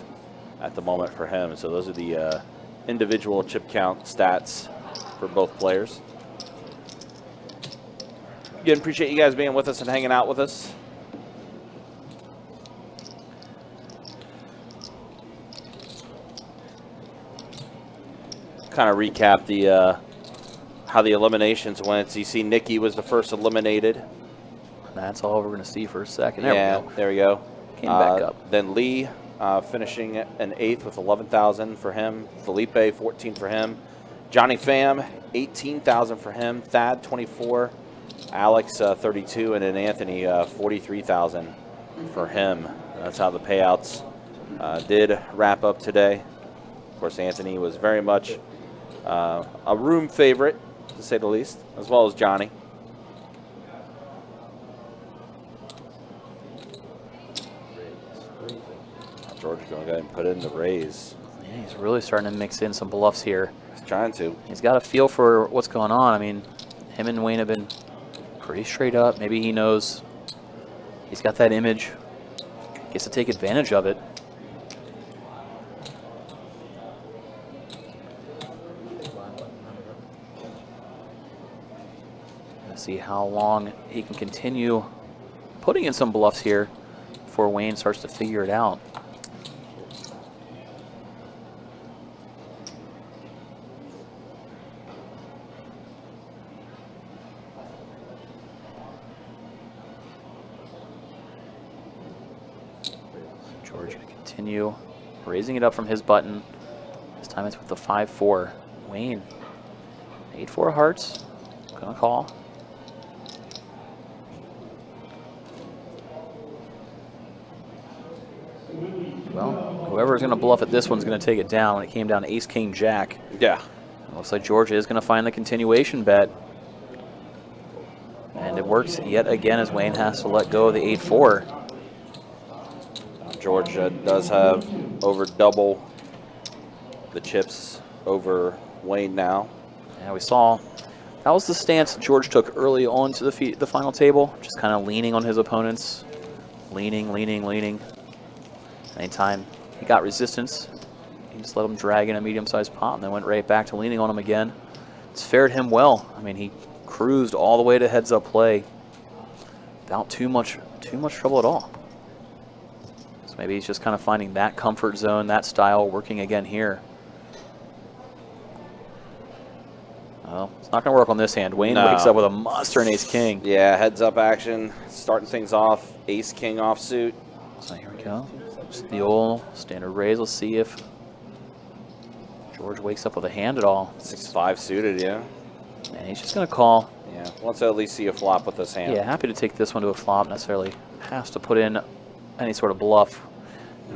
at the moment for him. So those are the individual chip count stats for both players. Again, appreciate you guys being with us and hanging out with us. Kind of recap the how the eliminations went. So you see Nikki was the first eliminated. That's all we're going to see for a second. There we go. There we go. Came back up. Then Lee finishing an 8th with 11,000 for him. Felipe, 14 for him. Johnny Pham, 18,000 for him. Thad, 24. Alex, 32. And then Anthony, 43,000 for him. That's how the payouts did wrap up today. Of course, Anthony was very much a room favorite, to say the least, as well as Johnny. George going to go ahead and put in the raise. Yeah, he's really starting to mix in some bluffs here. He's trying to. He's got a feel for what's going on. I mean, him and Wayne have been pretty straight up. Maybe he knows he's got that image. Gets to take advantage of it. See how long he can continue putting in some bluffs here before Wayne starts to figure it out. George going to continue raising it up from his button. This time it's with the 5-4. Wayne, 8-4 hearts, gonna call. Well, whoever's gonna bluff at this one's gonna take it down. When it came down to ace, king, jack. Yeah. It looks like George is gonna find the continuation bet. And it works yet again as Wayne has to let go of the 8-4. George does have over double the chips over Wayne now. Yeah, we saw that was the stance George took early on to the final table, just kind of leaning on his opponents, leaning. Anytime he got resistance, he just let him drag in a medium-sized pot and then went right back to leaning on him again. It's fared him well. I mean, he cruised all the way to heads-up play without too much trouble at all. So maybe he's just kind of finding that comfort zone, that style working again here. Well, it's not going to work on this hand. Wayne wakes up with a monster and ace-king. Yeah, heads-up action, starting things off, ace-king offsuit. So here we go. Just the old standard raise. Let's see if George wakes up with a hand at all. 6-5 suited, yeah. And he's just going to call. Yeah, wants to at least see a flop with this hand. Yeah, happy to take this one to a flop. Necessarily has to put in any sort of bluff.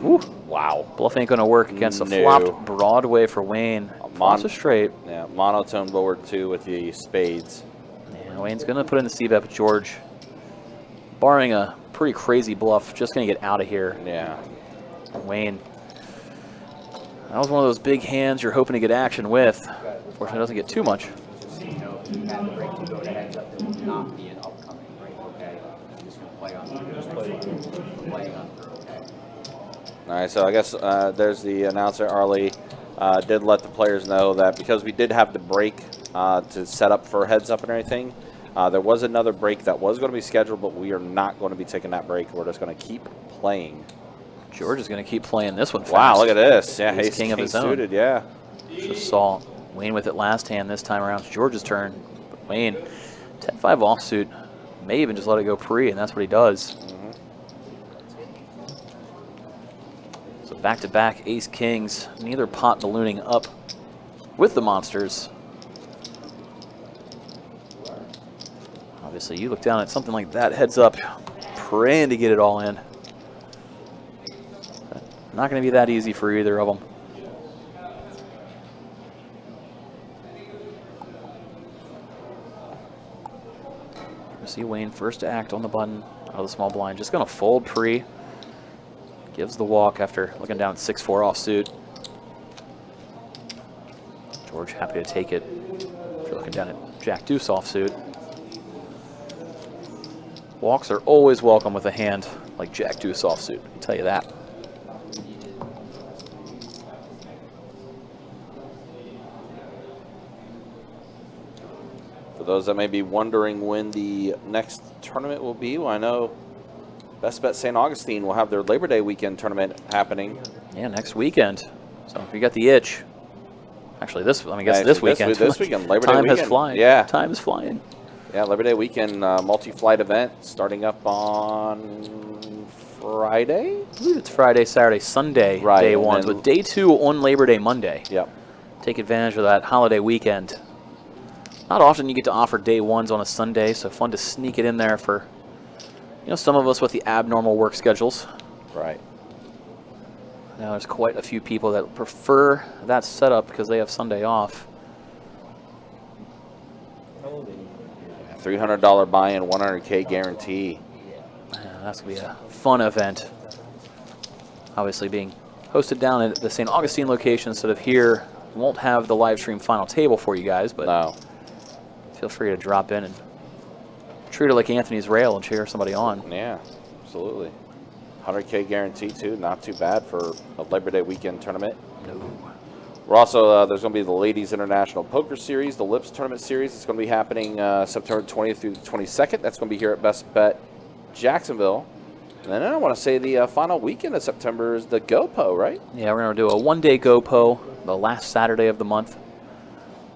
Ooh, wow. Bluff ain't going to work against a flopped Broadway for Wayne. Flops a straight. Yeah, monotone board too with the spades. Yeah, Wayne's going to put in the c-bet, but George, barring a pretty crazy bluff, just going to get out of here. Yeah. Wayne, that was one of those big hands you're hoping to get action with. Fortunately, it doesn't get too much. So you know, if you have the break to go to heads up, there will not be an upcoming break, okay? I'm just going to play on through. Playing on through, okay? All right, so I guess there's the announcer, Arlie. Did let the players know that because we did have the break to set up for heads up and everything, there was another break that was going to be scheduled, but we are not going to be taking that break. We're just going to keep playing. George is going to keep playing this one fast. Wow, look at this. Yeah, Ace king of his own. Suited, yeah. Just saw Wayne with it last hand. This time around, it's George's turn. But Wayne, 10-5 offsuit, may even just let it go pre, and that's what he does. So back-to-back ace kings, neither pot ballooning up with the monsters. Obviously, you look down at something like that, heads up, praying to get it all in. But not going to be that easy for either of them. See Wayne first to act on the button out of the small blind. Just going to fold pre. Gives the walk after looking down at 6-4 offsuit. George happy to take it after looking down at Jack-Deuce offsuit. Walks are always welcome with a hand like Jack-Deuce offsuit, I'll tell you that. For those that may be wondering when the next tournament will be, well, I know Best Bet St. Augustine will have their Labor Day weekend tournament happening. Yeah, next weekend. So if you got the itch, actually this weekend. This weekend, Labor Day weekend. Time is flying. Yeah. Time is flying. Yeah, Labor Day weekend multi-flight event starting up on Friday? I believe it's Friday, Saturday, Sunday, right, day ones, with day 2 on Labor Day Monday. Yep. Take advantage of that holiday weekend. Not often you get to offer day ones on a Sunday, so fun to sneak it in there for, you know, some of us with the abnormal work schedules. Right. Now there's quite a few people that prefer that setup because they have Sunday off. $300 buy-in, 100K guarantee. That's going to be a fun event. Obviously being hosted down at the St. Augustine location instead of here. Won't have the live stream final table for you guys, but no. Feel free to drop in and treat it like Anthony's Rail and cheer somebody on. Yeah, absolutely. 100K guarantee too, not too bad for a Labor Day weekend tournament. No. We're also, there's going to be the Ladies International Poker Series, the Lips Tournament Series. It's going to be happening September 20th through the 22nd. That's going to be here at Best Bet Jacksonville. And then I want to say the final weekend of September is the GoPo, right? Yeah, we're going to do a one-day GoPo the last Saturday of the month.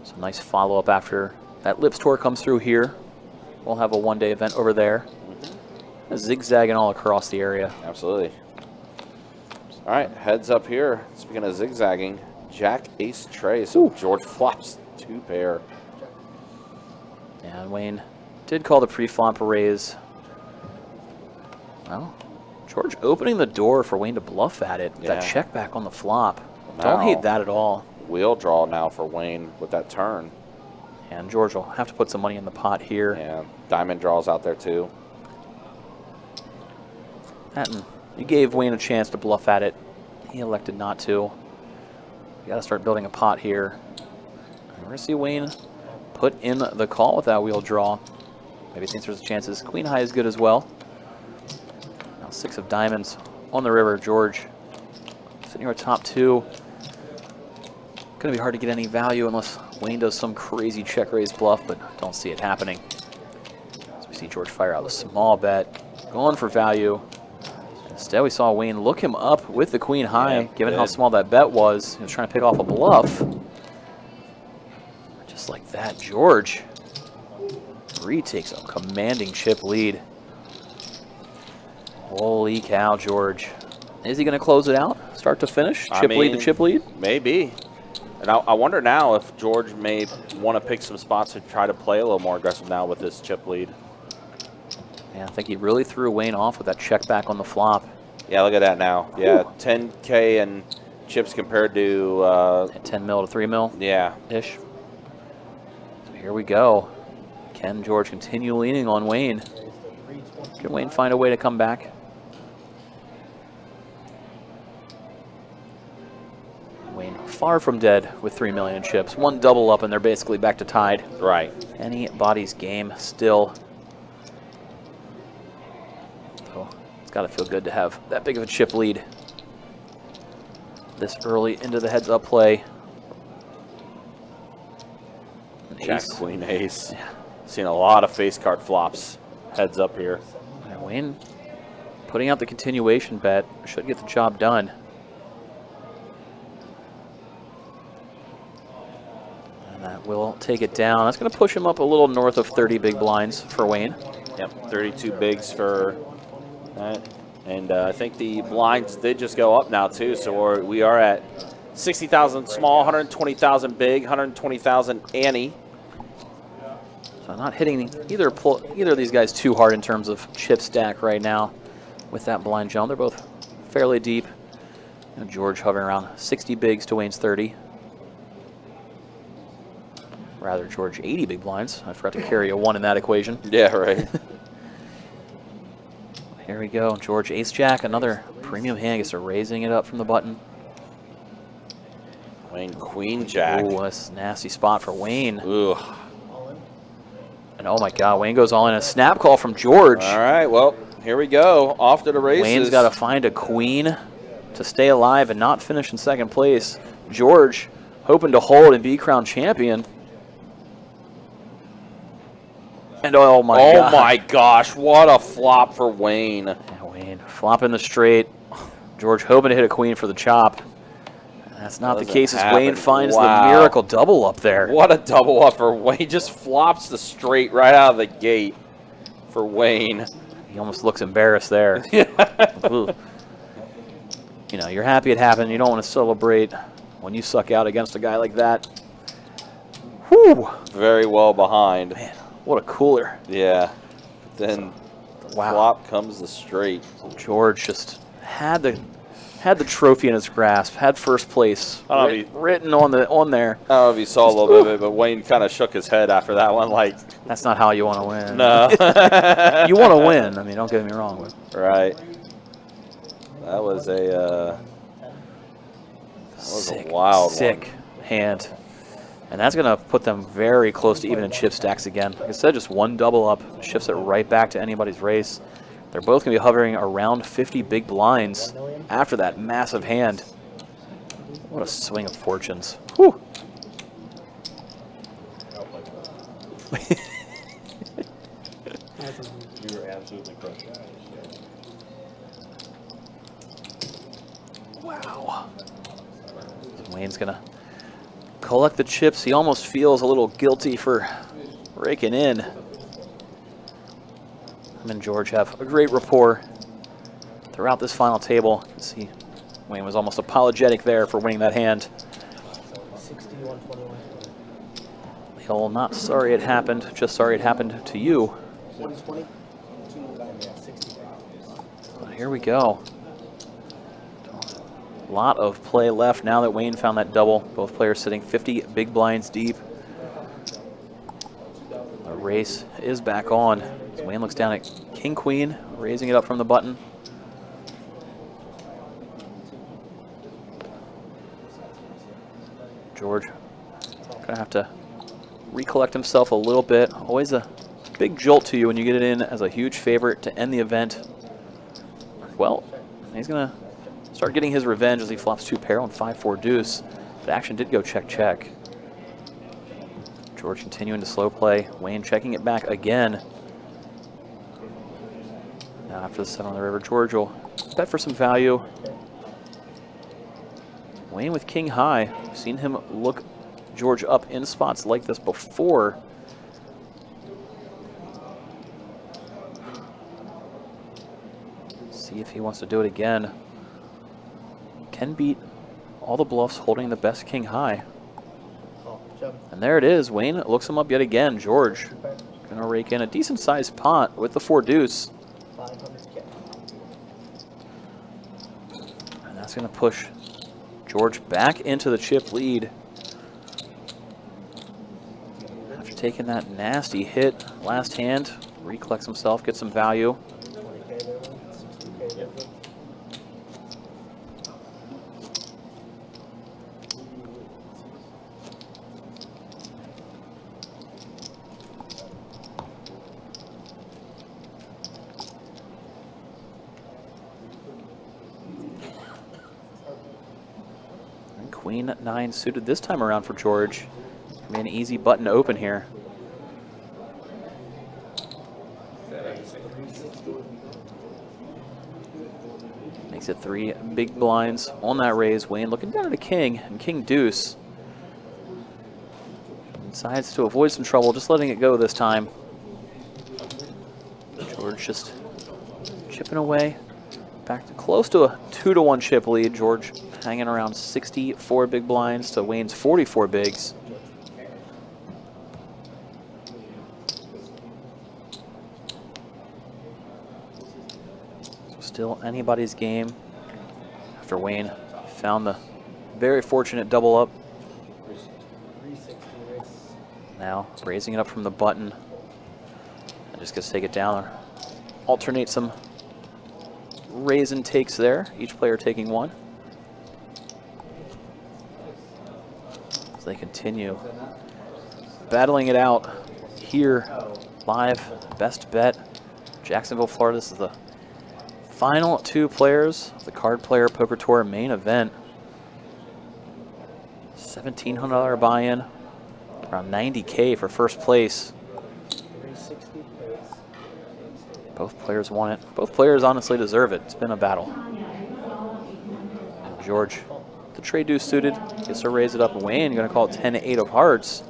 Some nice follow-up after that Lips Tour comes through here. We'll have a one-day event over there. Zigzagging all across the area. Absolutely. All right, heads up here. Speaking of zigzagging, Jack, Ace, Trey. So George flops 2 pair. And Wayne did call the pre-flop a raise. Well, George opening the door for Wayne to bluff at it. Yeah. That check back on the flop. Now, Don't hate that at all. Wheel draw now for Wayne with that turn. And George will have to put some money in the pot here. And diamond draws out there too. You gave Wayne a chance to bluff at it. He elected not to. You got to start building a pot here. And we're going to see Wayne put in the call with that wheel draw. Maybe thinks there's chances. Queen high is good as well. Now 6 of diamonds on the river. George sitting here at top 2. Going to be hard to get any value unless Wayne does some crazy check raise bluff, but don't see it happening. So we see George fire out a small bet, going for value. Instead, we saw Wayne look him up with the queen high, given how small that bet was. He was trying to pick off a bluff. Just like that, George retakes a commanding chip lead. Holy cow, George. Is he going to close it out? Start to finish? Chip lead to chip lead? Maybe. And I wonder now if George may want to pick some spots to try to play a little more aggressive now with this chip lead. Yeah, I think he really threw Wayne off with that check back on the flop. Yeah, look at that now. Yeah, 10K and chips compared to 10 mil to 3 mil. Yeah, ish. So here we go. Can George continue leaning on Wayne? Can Wayne find a way to come back? Wayne far from dead with 3 million chips. One double up and they're basically back to tied. Right. Anybody's game still. Got to feel good to have that big of a chip lead this early into the heads up play. Jack, queen, ace. Yeah. Seen a lot of face card flops heads up here. And Wayne putting out the continuation bet should get the job done. And that will take it down. That's going to push him up a little north of 30 big blinds for Wayne. Yep, 32 bigs for that. And I think the blinds did just go up now too, so we are at 60,000 small, 120,000 big, 120,000 ante. So not hitting either of these guys too hard in terms of chip stack right now with that blind jump. They're both fairly deep. And George hovering around 60 bigs to Wayne's 30. Rather, George 80 big blinds. I forgot to carry a 1 in that equation. Yeah, right. Here we go. George ace-jack, another premium hand. Gets to raising it up from the button. Wayne queen-jack. Ooh, that's a nasty spot for Wayne. Ooh. And oh my God, Wayne goes all in. A snap call from George. All right, well, here we go. Off to the races. Wayne's got to find a queen to stay alive and not finish in second place. George hoping to hold and be crowned champion. And oh my God. Oh my gosh, what a flop for Wayne. Yeah, Wayne flopping the straight. George hoping to hit a queen for the chop. That's not the case as Wayne finds the miracle double up there. What a double up for Wayne. Just flops the straight right out of the gate for Wayne. He almost looks embarrassed there. You know, you're happy it happened. You don't want to celebrate when you suck out against a guy like that. Whew. Very well behind. Man, what a cooler. Yeah. Then flop comes the straight. George just had the trophy in his grasp, had first place written on there. I don't know if you saw a little bit of it, but Wayne kind of shook his head after that one. Like, that's not how you want to win. No. You want to win. I mean, don't get me wrong. Right. That was a wild sick hand. And that's going to put them very close to even in chip stacks again. Like I said, just one double up shifts it right back to anybody's race. They're both going to be hovering around 50 big blinds after that massive hand. What a swing of fortunes. Whew. You were absolutely crushed. Wow. Wayne's gonna collect the chips. He almost feels a little guilty for raking in. Him and George have a great rapport throughout this final table. You can see Wayne was almost apologetic there for winning that hand. 61-21. The old not sorry it happened, just sorry it happened to you. 20-20. But here we go. A lot of play left now that Wayne found that double. Both players sitting 50 big blinds deep. The race is back on. As Wayne looks down at King Queen, raising it up from the button. George gonna have to recollect himself a little bit. Always a big jolt to you when you get it in as a huge favorite to end the event. Well, he's gonna start getting his revenge as he flops 2 pair on 5-4 deuce. But action did go check. George continuing to slow play. Wayne checking it back again. Now after the 7 on the river, George will bet for some value. Wayne with king high. We've seen him look George up in spots like this before. See if he wants to do it again. Can beat all the bluffs holding the best king high. And there it is. Wayne looks him up yet again. George gonna rake in a decent sized pot with the 4 deuce. And that's gonna push George back into the chip lead. After taking that nasty hit last hand, recollects himself, gets some value. Queen 9 suited this time around for George. An easy button to open here. Makes it 3 big blinds on that raise. Wayne looking down at a king and king deuce. Decides to avoid some trouble, just letting it go this time. George just chipping away. Back to close to a 2-1 chip lead. George hanging around 64 big blinds to Wayne's 44 bigs. So still anybody's game after Wayne found the very fortunate double up. Now raising it up from the button. And just gonna take it down. Alternate some raise and takes there, each player taking 1. As they continue battling it out here live, best bet, Jacksonville, Florida. This is the final 2 players of the Card Player Poker Tour main event. $1,700 buy-in, around $90K for first place. Both players want it. Both players honestly deserve it. It's been a battle. And George, the trade deuce suited, gets to raise it up. Wayne going to call it 10-8 of hearts.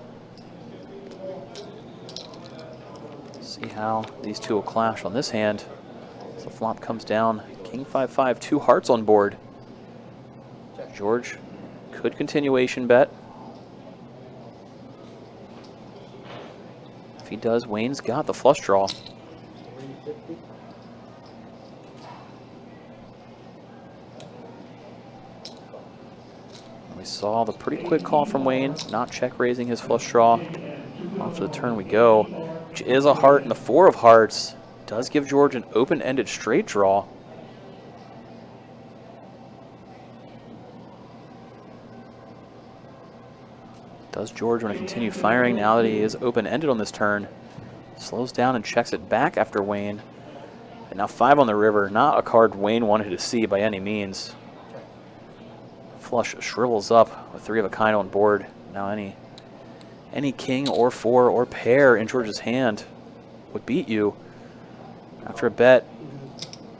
See how these two will clash on this hand. As the flop comes down, king 5-5, 2 hearts on board. George could continuation bet. If he does, Wayne's got the flush draw. We saw the pretty quick call from Wayne, not check raising his flush draw. Off to the turn we go, which is a heart and the 4 of hearts. Does give George an open-ended straight draw. Does George want to continue firing now that he is open-ended on this turn? Slows down and checks it back after Wayne. And now 5 on the river, not a card Wayne wanted to see by any means. flush shrivels up with 3 of a kind on board. Now any king or 4 or pair in George's hand would beat you. After a bet,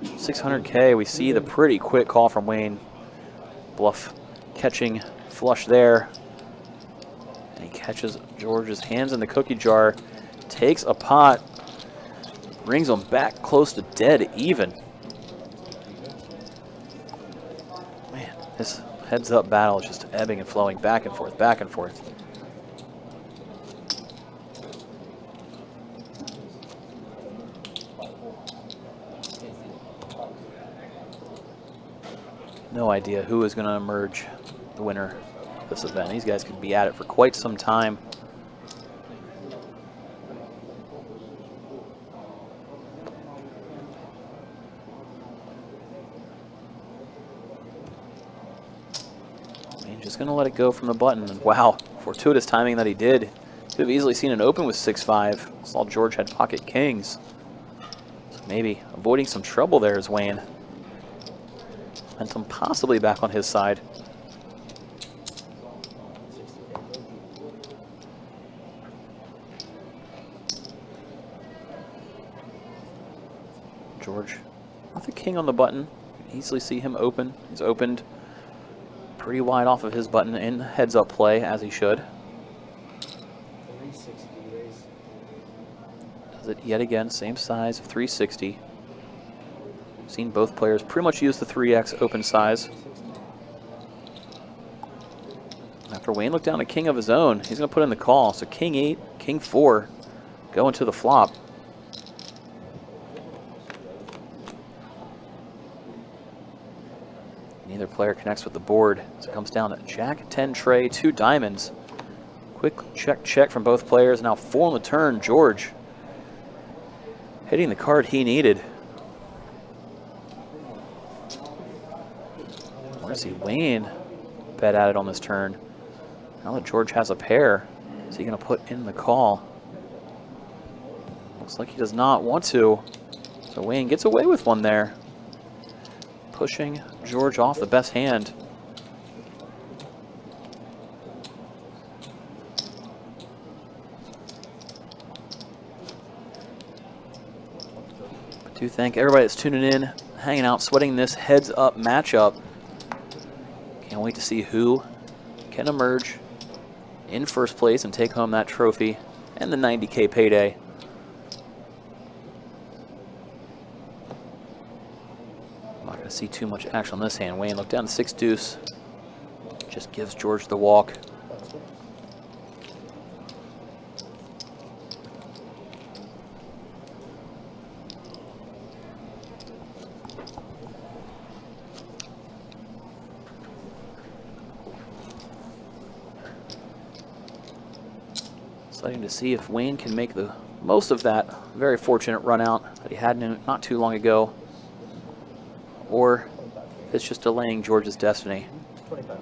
600K, we see the pretty quick call from Wayne. Bluff catching flush there. And he catches George's hands in the cookie jar, takes a pot, brings him back close to dead even. Man, this heads-up battle is just ebbing and flowing back and forth, back and forth. No idea who is going to emerge the winner of this event. These guys could be at it for quite some time. Just going to let it go from the button. And wow, fortuitous timing that he did. Could have easily seen an open with 6-5. Saw George had pocket kings. So maybe avoiding some trouble there is Wayne. Momentum possibly back on his side. George with the king on the button. You can easily see him open. He's opened pretty wide off of his button in heads-up play, as he should. Does it yet again, same size of 360. We've seen both players pretty much use the 3x open size. After Wayne looked down a king of his own, he's going to put in the call. So king 8, king 4 going to the flop. Neither player connects with the board. So it comes down to Jack 10 tray, 2 diamonds. Quick check from both players. Now 4 on the turn. George hitting the card he needed. I want to see Wayne bet at it on this turn. Now that George has a pair, is he going to put in the call? Looks like he does not want to. So Wayne gets away with one there, pushing George off the best hand. I do thank everybody that's tuning in, hanging out, sweating this heads-up matchup. Can't wait to see who can emerge in first place and take home that trophy and the 90K payday. See too much action on this hand. Wayne looked down to 6 deuce. Just gives George the walk. Exciting to see if Wayne can make the most of that very fortunate run out that he had not too long ago, or it's just delaying George's destiny. And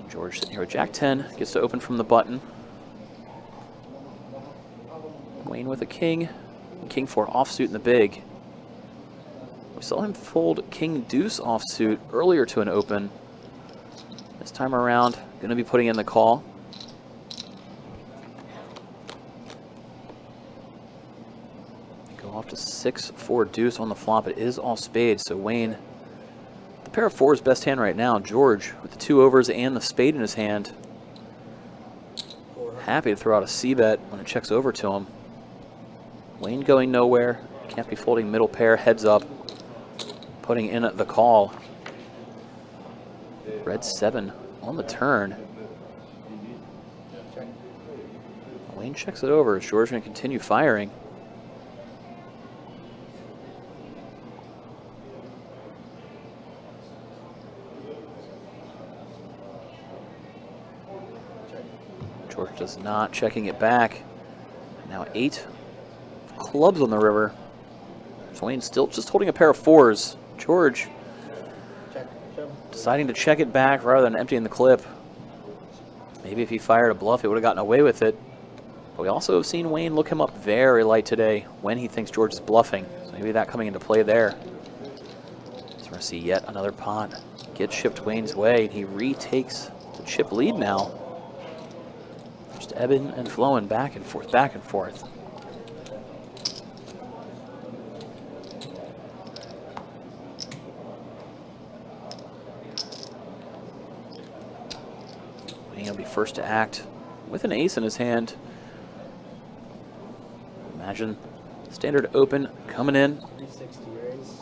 George sitting here with Jack 10, gets to open from the button. Wayne with a king, and king 4 offsuit in the big. We saw him fold king deuce offsuit earlier to an open. This time around, going to be putting in the call. Off to 6-4 deuce on the flop. It is all spades, so Wayne, the pair of 4s best hand right now. George with the 2 overs and the spade in his hand. Happy to throw out a c-bet when it checks over to him. Wayne going nowhere. Can't be folding middle pair, heads up. Putting in the call. Red 7 on the turn. Wayne checks it over. Is George going to continue firing? George does not, checking it back. Now 8 clubs on the river. So Wayne still just holding a pair of 4s. George deciding to check it back rather than emptying the clip. Maybe if he fired a bluff, he would have gotten away with it. But we also have seen Wayne look him up very light today when he thinks George is bluffing. So maybe that coming into play there. So we're going to see yet another pot get chipped Wayne's way, and he retakes the chip lead now. Just ebbing and flowing back and forth, back and forth. Wayne will be first to act with an ace in his hand. Imagine standard open coming in. 360 raise.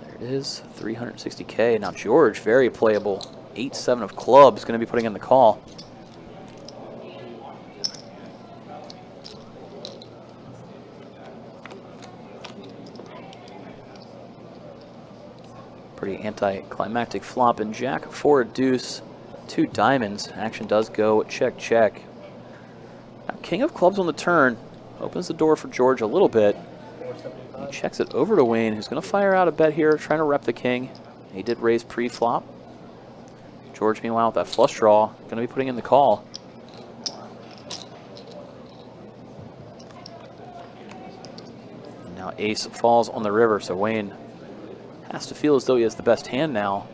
There it is, 360K. Now George, very playable. 8-7 of clubs, going to be putting in the call. Pretty anticlimactic flop, and jack 4 deuce, 2 diamonds. Action does go check, check. Now, king of clubs on the turn opens the door for George a little bit. He checks it over to Wayne, who's going to fire out a bet here, trying to rep the king. He did raise pre-flop. George, meanwhile, with that flush draw, going to be putting in the call. And now ace falls on the river, so Wayne has to feel as though he has the best hand now.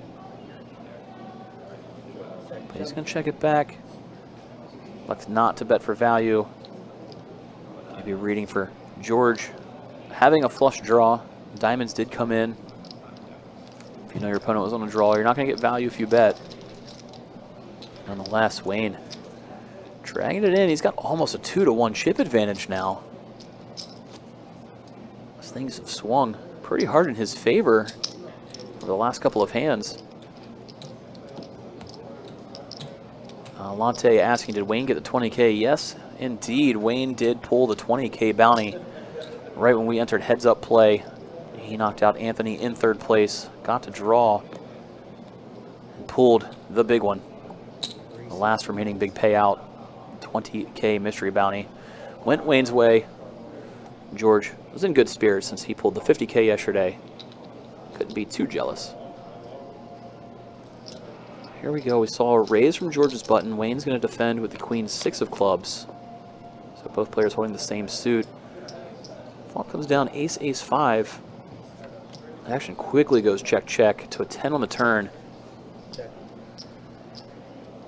But he's going to check it back. Elects not to bet for value. Maybe reading for George having a flush draw. Diamonds did come in. If you know your opponent was on a draw, you're not going to get value if you bet. Nonetheless, Wayne dragging it in. He's got almost a 2-to-1 chip advantage now. As things have swung pretty hard in his favor over the last couple of hands. Lante asking, did Wayne get the 20K? Yes, indeed. Wayne did pull the 20K bounty right when we entered heads-up play. He knocked out Anthony in third place, got to draw, and pulled the big one. The last remaining big payout, 20K mystery bounty, went Wayne's way. George was in good spirits since he pulled the 50K yesterday. Couldn't be too jealous. Here we go. We saw a raise from George's button. Wayne's going to defend with the queen 6 of clubs. So both players holding the same suit. Flop comes down ace, ace 5. Action quickly goes check, check to a 10 on the turn.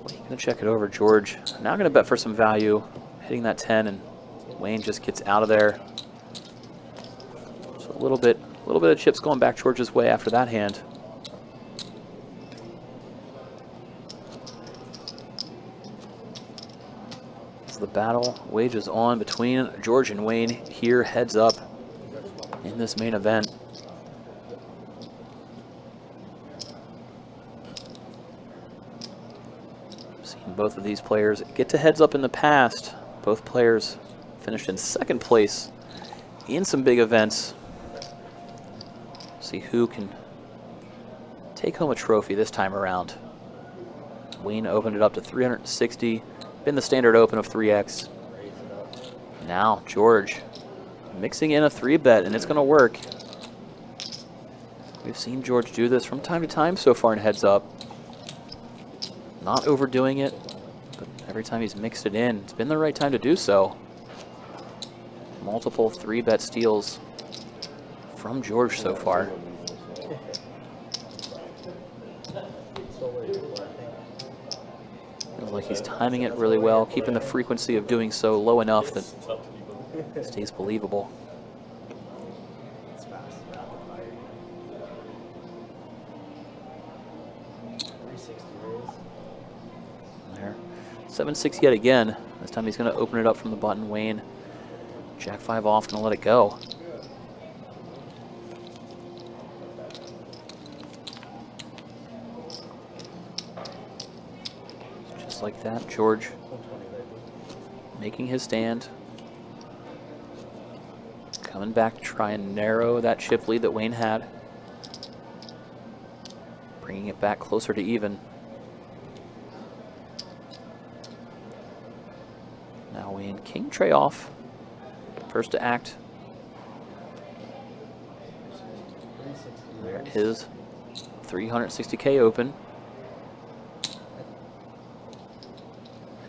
Wayne going to check it over. George now going to bet for some value, hitting that 10, and Wayne just gets out of there. So a little bit of chips going back George's way after that hand. As the battle wages on between George and Wayne here, heads up in this main event. Seen both of these players get to heads up in the past. Both players finished in second place in some big events. See who can take home a trophy this time around. Wayne opened it up to 360. Been the standard open of 3x. Now George mixing in a 3-bet, and it's going to work. We've seen George do this from time to time so far in heads up. Not overdoing it, but every time he's mixed it in, it's been the right time to do so. Multiple 3-bet steals from George so far. Feels like he's timing it really well, keeping the frequency of doing so low enough that it stays believable. There. 7-6 yet again. This time he's going to open it up from the button. Wayne, jack 5 off, going to let it go. Just like that, George making his stand. Coming back to try and narrow that chip lead that Wayne had. Bringing it back closer to even. Now Wayne, king tray off. First to act. There is 360K open.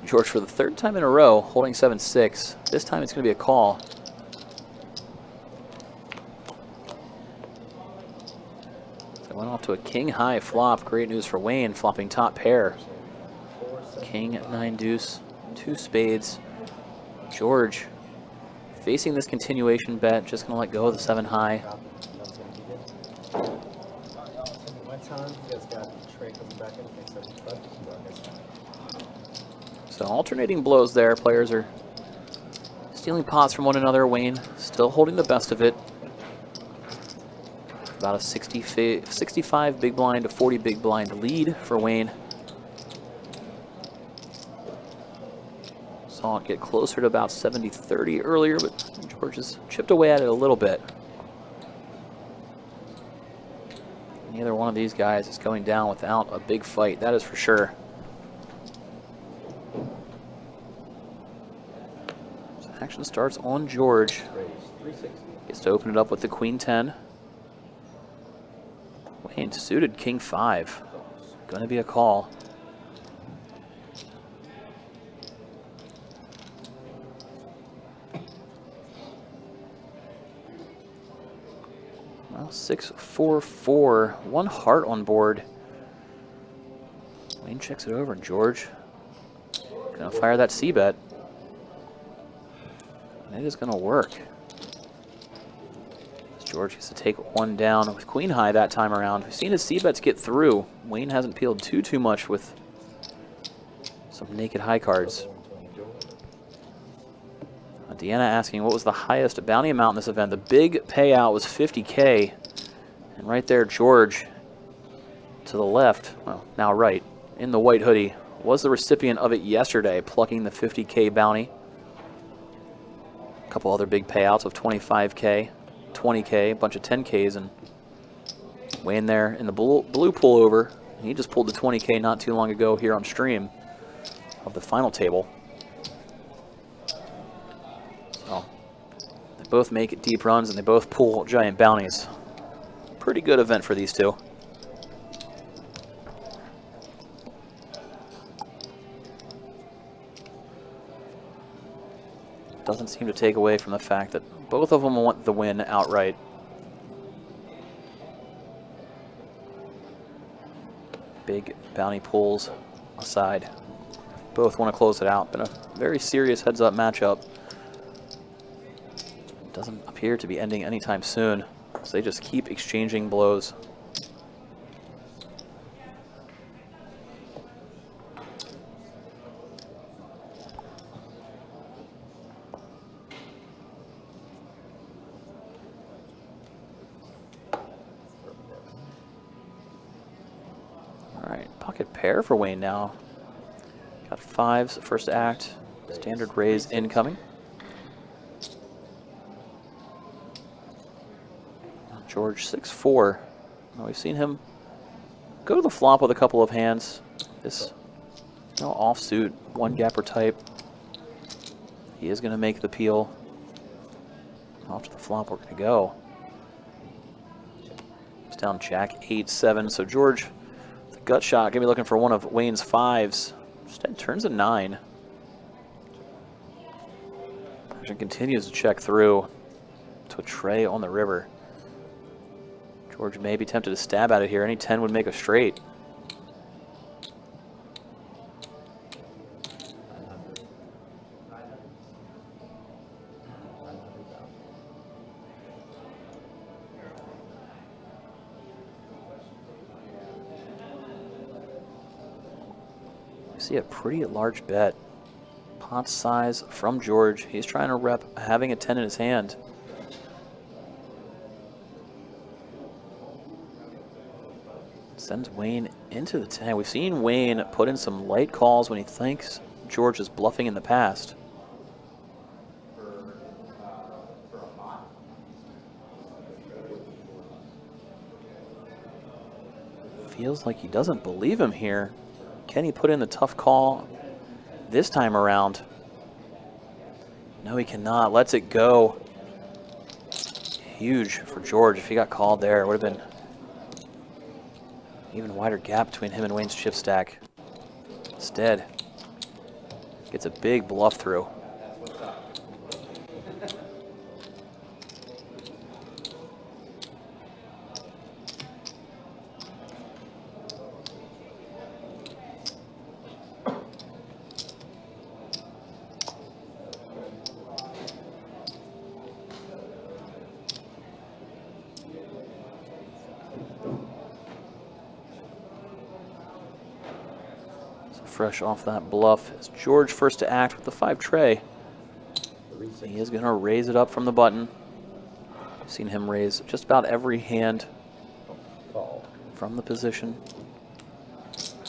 George for the third time in a row holding 7-6. This time it's going to be a call. Went off to a king high flop. Great news for Wayne, flopping top pair. King, 9 deuce, 2 spades. George facing this continuation bet, just gonna let go of the 7 high. So alternating blows there. Players are stealing pots from one another. Wayne still holding the best of it. About a 65 big blind to 40 big blind lead for Wayne. Saw it get closer to about 70-30 earlier, but George has chipped away at it a little bit. Neither one of these guys is going down without a big fight, that is for sure. So action starts on George. Gets to open it up with the queen 10. Wayne suited king 5. Going to be a call. Well, 6-4-4, 1 heart on board. Wayne checks it over, and George gonna fire that C-bet. And it is gonna work. George gets to take 1 down with queen high that time around. We've seen his C-bets get through. Wayne hasn't peeled too much with some naked high cards. Deanna asking what was the highest bounty amount in this event. The big payout was 50K. And right there, George to the left, well, now right, in the white hoodie, was the recipient of it yesterday, plucking the 50K bounty. A couple other big payouts of 25K, 20K, a bunch of 10Ks, and Wayne there in the blue pullover. He just pulled the 20K not too long ago here on stream of the final table. So they both make deep runs and they both pull giant bounties. Pretty good event for these two. Doesn't seem to take away from the fact that both of them want the win outright. Big bounty pulls aside. Both want to close it out. Been a very serious heads-up matchup. Doesn't appear to be ending anytime soon. So they just keep exchanging blows. All right, pocket pair for Wayne now. Got 5s first act. Standard raise incoming. George 6-4. Well, we've seen him go to the flop with a couple of hands. This offsuit, one gapper type. He is going to make the peel. Off to the flop we're going to go. It's down Jack 8-7. So George, the gut shot, going to be looking for one of Wayne's 5s. Instead turns a 9. Persian continues to check through to a tray on the river. George may be tempted to stab at it here. Any 10 would make a straight. You see a pretty large bet. Pot size from George. He's trying to rep having a 10 in his hand. Sends Wayne into the 10. We've seen Wayne put in some light calls when he thinks George is bluffing in the past. Feels like he doesn't believe him here. Can he put in the tough call this time around? No, he cannot. Lets it go. Huge for George. If he got called there, it would have been even wider gap between him and Wayne's chip stack. Instead, gets a big bluff through. fresh off that bluff. It's George first to act with the 5 tray. He is going to raise it up from the button. We've seen him raise just about every hand from the position.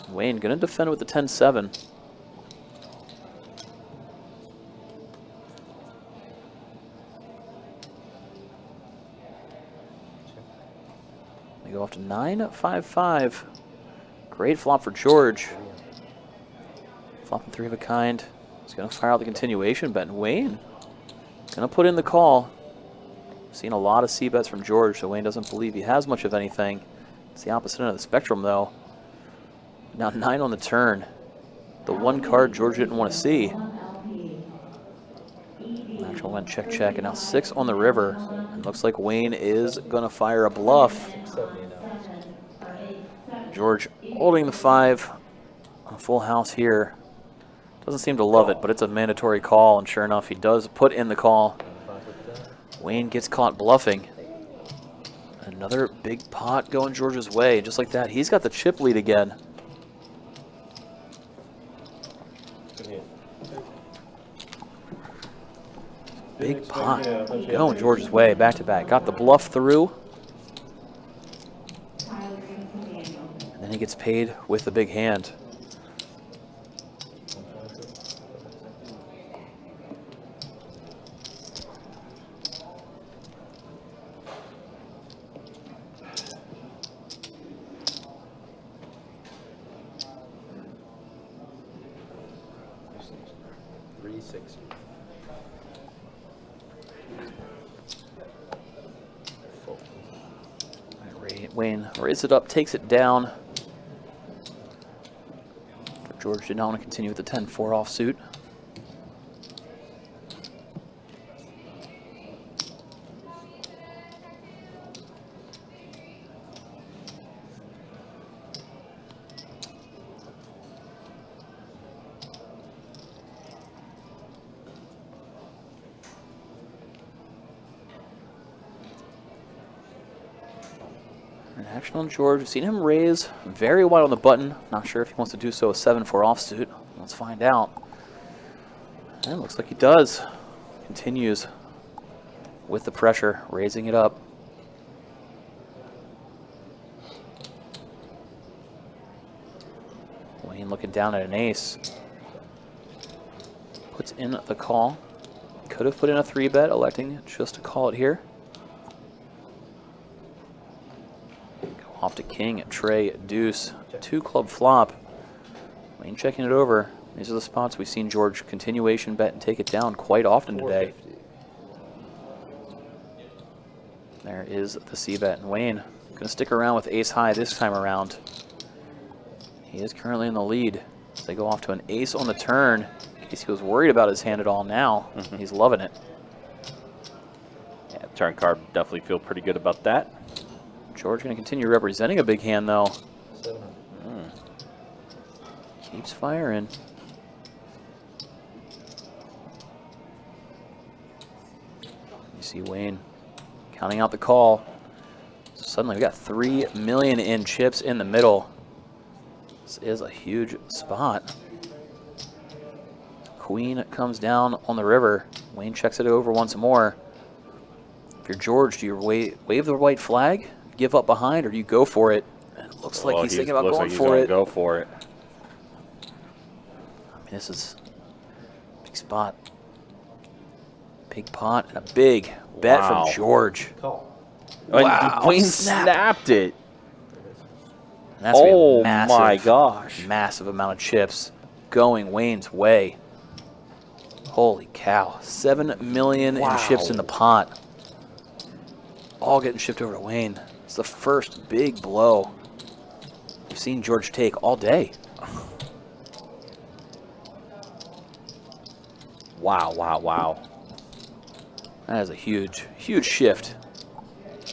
Wayne going to defend with the 10-7. They go off to 9-5-5. Great flop for George. Flopping 3 of a kind. He's going to fire out the continuation bet. And Wayne going to put in the call. Seen a lot of C-bets from George, so Wayne doesn't believe he has much of anything. It's the opposite end of the spectrum, though. Now 9 on the turn. The one card George didn't want to see. Natural went check, check, and now 6 on the river. And looks like Wayne is going to fire a bluff. George holding the 5 on a full house here. Doesn't seem to love it, but it's a mandatory call, and sure enough, he does put in the call. Wayne gets caught bluffing. Another big pot going George's way. Just like that, he's got the chip lead again. Big pot going George's way, back to back. Got the bluff through. And then he gets paid with the big hand. Wayne raises it up, takes it down. George did not want to continue with the 10-4 offsuit. Action on George. We've seen him raise very wide on the button. Not sure if he wants to do so a 7-4 offsuit. Let's find out. And it looks like he does. Continues with the pressure, raising it up. Wayne looking down at an ace. Puts in the call. Could have put in a 3-bet, electing just to call it here. Off to king, tray, deuce, 2-club flop. Wayne checking it over. These are the spots we've seen George continuation bet and take it down quite often today. There is the C-bet, and Wayne going to stick around with ace high this time around. He is currently in the lead. So they go off to an ace on the turn. In case he was worried about his hand at all now, he's loving it. Yeah, turn card definitely feel pretty good about that. George going to continue representing a big hand, though. Keeps firing. You see Wayne counting out the call. So suddenly we got 3 million in chips in the middle. This is a huge spot. Queen comes down on the river. Wayne checks it over once more. If you're George, do you wave the white flag? Give up behind, or do you go for it? And it looks like he's thinking about going for it. Go for it. I mean, this is a big spot. Big pot and a big bet from George. Wow, Wayne snapped it. And that's gonna be a massive, my gosh. Massive amount of chips going Wayne's way. Holy cow. 7 million in chips in the pot. All getting shipped over to Wayne. It's the first big blow we've seen George take all day. Wow, wow, wow. That is a huge, huge shift.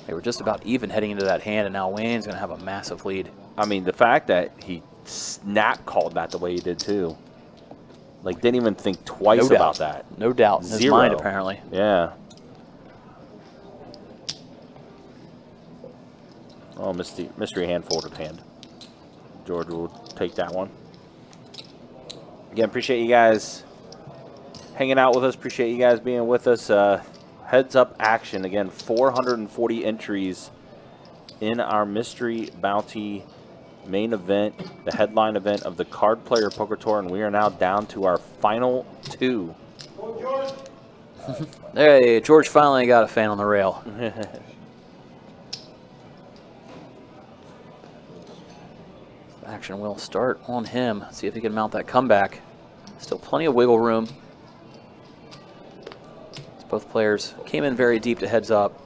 They were just about even heading into that hand, and now Wayne's going to have a massive lead. I mean, the fact that he snap called that the way he did, too. Like, didn't even think twice about that. No doubt in his mind, apparently. Yeah. Oh, mystery hand, folded hand. George will take that one. Again, appreciate you guys hanging out with us. Appreciate you guys being with us. Heads up action. Again, 440 entries in our Mystery Bounty main event, the headline event of the Card Player Poker Tour, and we are now down to our final 2. Hey, George finally got a fan on the rail. Action will start on him. See if he can mount that comeback. Still plenty of wiggle room. Both players came in very deep to heads up.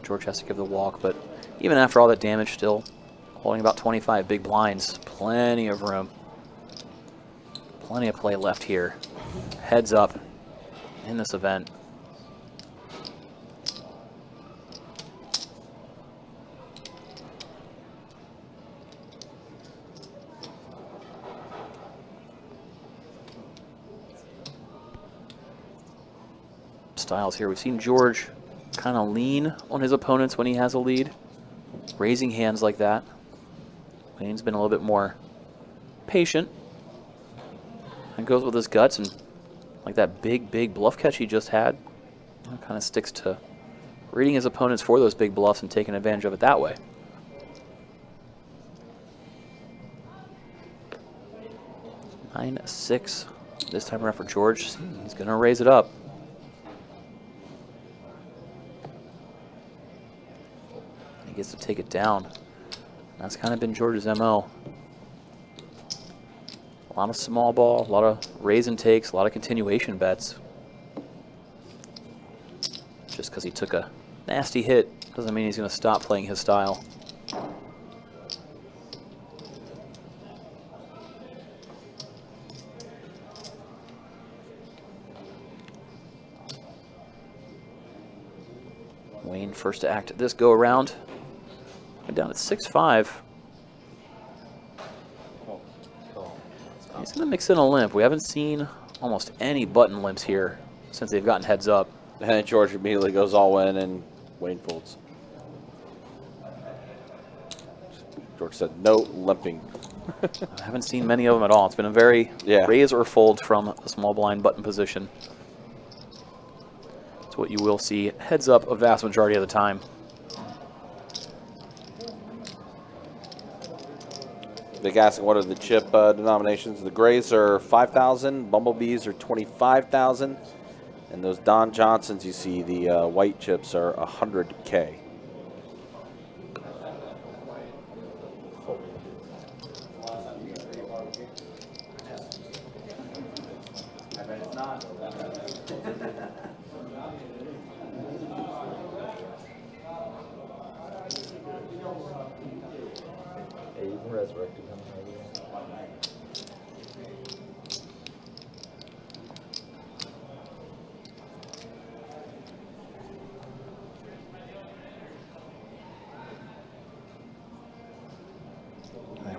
George has to give the walk, but even after all that damage, still holding about 25 big blinds. Plenty of room. Plenty of play left here. Heads up in this event. Styles here. We've seen George kind of lean on his opponents when he has a lead, raising hands like that. Wayne's been a little bit more patient and goes with his guts, and like that big bluff catch he just had, kind of sticks to reading his opponents for those big bluffs and taking advantage of it that way. Nine, 6 this time around for George. He's going to raise it up. Gets to take it down. That's kind of been George's MO. A lot of small ball, a lot of raise and takes, a lot of continuation bets. Just because he took a nasty hit doesn't mean he's going to stop playing his style. Wayne first to act this go around. Down at 6-5. He's going to mix in a limp. We haven't seen almost any button limps here since they've gotten heads up. And George immediately goes all in, and Wayne folds. George said no limping. I haven't seen many of them at all. It's been a very raise or fold from a small blind button position. It's what you will see heads up a vast majority of the time. Big asking, what are the chip denominations? The grays are 5,000, bumblebees are 25,000, and those Don Johnsons you see, the white chips are 100K.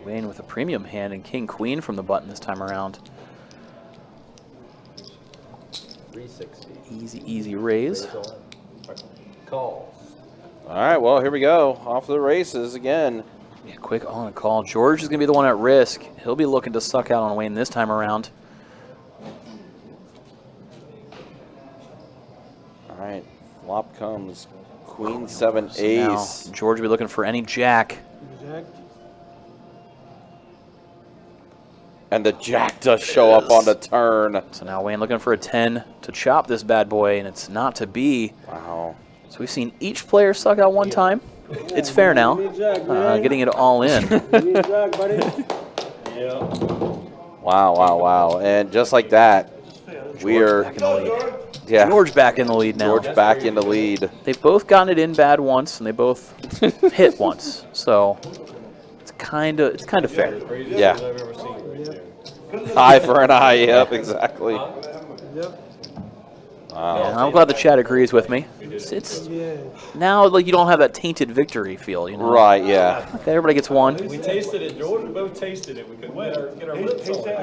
Wayne with a premium hand and king queen from the button this time around. 360. Easy raise. Call. All right, well, here we go. Off to the races again. Yeah, quick on a call. George is going to be the one at risk. He'll be looking to suck out on Wayne this time around. All right, flop comes. Queen, 7, So ace. now George will be looking for any jack. And the jack does show up on the turn. So now Wayne looking for a 10 to chop this bad boy, and it's not to be. Wow. So we've seen each player suck out one time. It's fair now. Getting it all in. Wow. And just like that, we are back in the lead. Yeah. George back in the lead now. George back in the lead. They've both gotten it in bad once, and they both hit once. So it's kind of fair. Yeah. Eye for an eye. Yep, exactly. Wow. And I'm glad the chat agrees with me. It's now like you don't have that tainted victory feel, you know. Right. Yeah. Okay, everybody gets one. We tasted it, George. We both tasted it. We couldn't get our lips on it.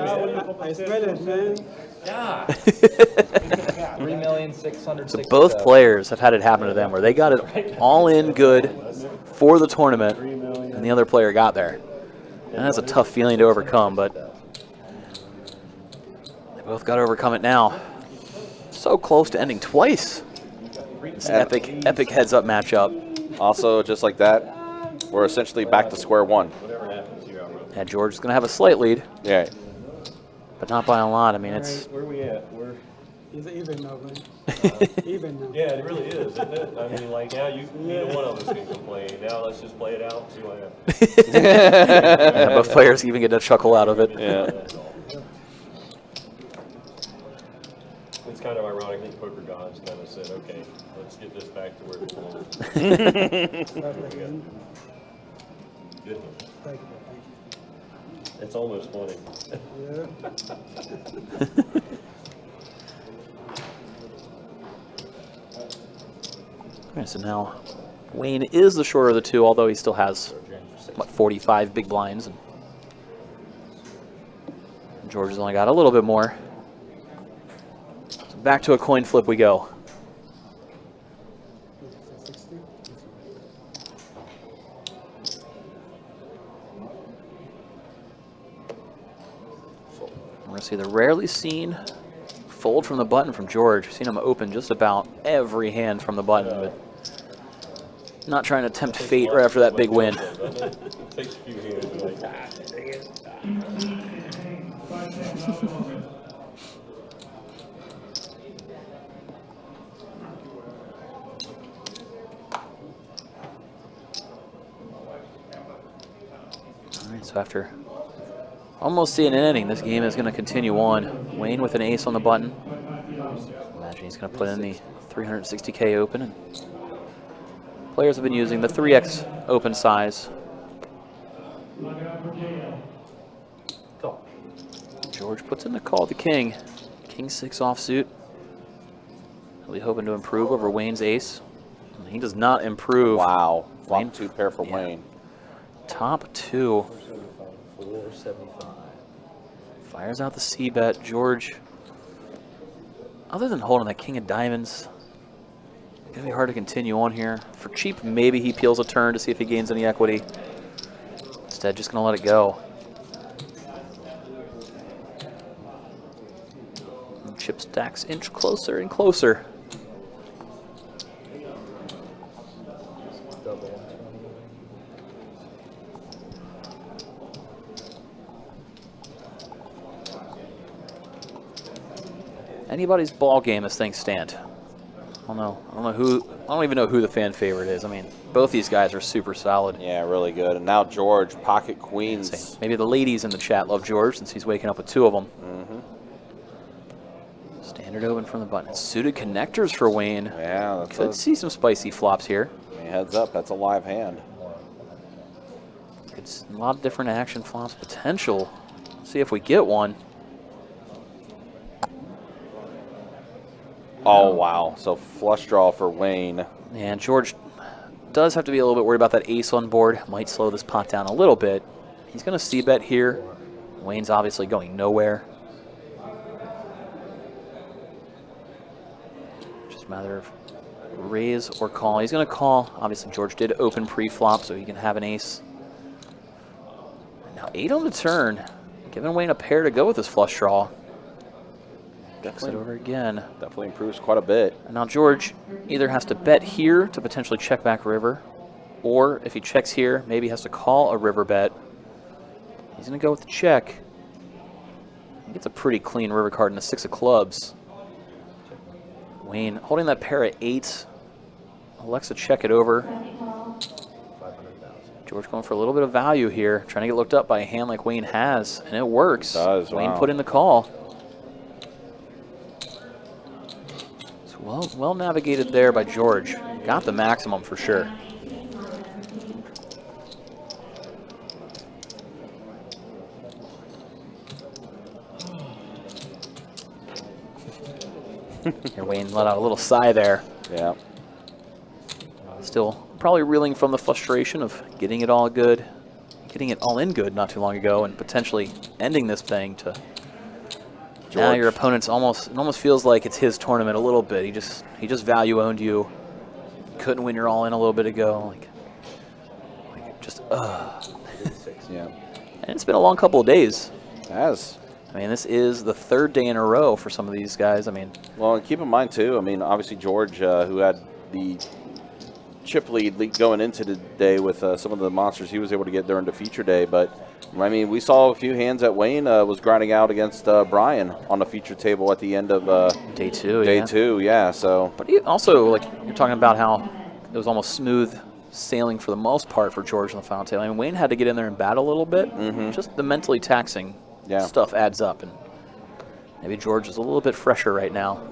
I smell it, man. Yeah. 3,600,000. So both players have had it happen to them where they got it all in good for the tournament, and the other player got there. And that's a tough feeling to overcome, but Both got to overcome it now. So close to ending twice. It's an epic heads-up matchup. Also, just like that, we're essentially back to square one. Yeah, George is going to have a slight lead. Yeah. But not by a lot. I mean, it's... Where are we at? He's even now, man. Even now. Yeah, it really is, isn't it? I mean, like, now neither one of us can complain. Now let's just play it out and see what happens. Yeah, both players even get a chuckle out of it. Yeah. It's kind of ironic that poker gods kind of said, okay, let's get this back to where it belongs. Good. It's almost funny. Okay, so now Wayne is the shorter of the two, although he still has, what, 45 big blinds. And George has only got a little bit more. So back to a coin flip we go. We're going to see the rarely seen fold from the button from George. We've seen him open just about every hand from the button, but not trying to tempt fate right after that big win. It takes a few hands. Like, dang it. All right, so after almost seeing an inning, this game is going to continue on. Wayne with an ace on the button. Imagine he's going to put in the 360K open. And players have been using the 3X open size. George puts in the call to king. King 6 offsuit. Really hoping to improve over Wayne's ace. And he does not improve. Wow. Wayne, Flop 2 pair for Wayne. Top 2. 475. Fires out the C bet. George, other than holding that king of diamonds, it's going to be hard to continue on here. For cheap, maybe he peels a turn to see if he gains any equity. Instead, just going to let it go. And chip stacks inch closer and closer. Anybody's ball game as things stand. I don't even know who the fan favorite is. I mean, both these guys are super solid. Yeah, really good. And now George, pocket queens. Maybe the ladies in the chat love George since he's waking up with 2 of them. Standard open from the button. Suited connectors for Wayne. Yeah, Could see some spicy flops here. Heads up, that's a live hand. It's a lot of different action flops potential. Let's see if we get one. Oh, wow. So flush draw for Wayne. And George does have to be a little bit worried about that ace on board. Might slow this pot down a little bit. He's going to c-bet here. Wayne's obviously going nowhere. Just a matter of raise or call. He's going to call. Obviously, George did open pre-flop, so he can have an ace. Now 8 on the turn. Giving Wayne a pair to go with this flush draw. Checks it over again. Definitely improves quite a bit. And now George either has to bet here to potentially check back river, or if he checks here, maybe has to call a river bet. He's going to go with the check. He gets a pretty clean river card in the 6 of clubs. Wayne holding that pair at 8. Alexa check it over. George going for a little bit of value here, trying to get looked up by a hand like Wayne has, and it works. It does, Wayne wow. put in the call. Well navigated there by George. Got the maximum for sure. Here, Wayne let out a little sigh there. Yeah. Still probably reeling from the frustration of getting it all good, getting it all in good not too long ago, and potentially ending this thing to. Now your opponent's almost, it almost feels like it's his tournament a little bit. He just value owned you. Couldn't win your all in a little bit ago. Like just Yeah. And it's been a long couple of days. It has. I mean, this is the third day in a row for some of these guys. I mean, well, and keep in mind too. I mean, obviously George, who had the chip lead going into the day with some of the monsters he was able to get during the feature day. But I mean, we saw a few hands that Wayne was grinding out against Brian on the feature table at the end of day two. Day two, yeah. So, but he also, like, you're talking about how it was almost smooth sailing for the most part for George on the final table. I mean, Wayne had to get in there and battle a little bit. Just the mentally taxing stuff adds up, and maybe George is a little bit fresher right now.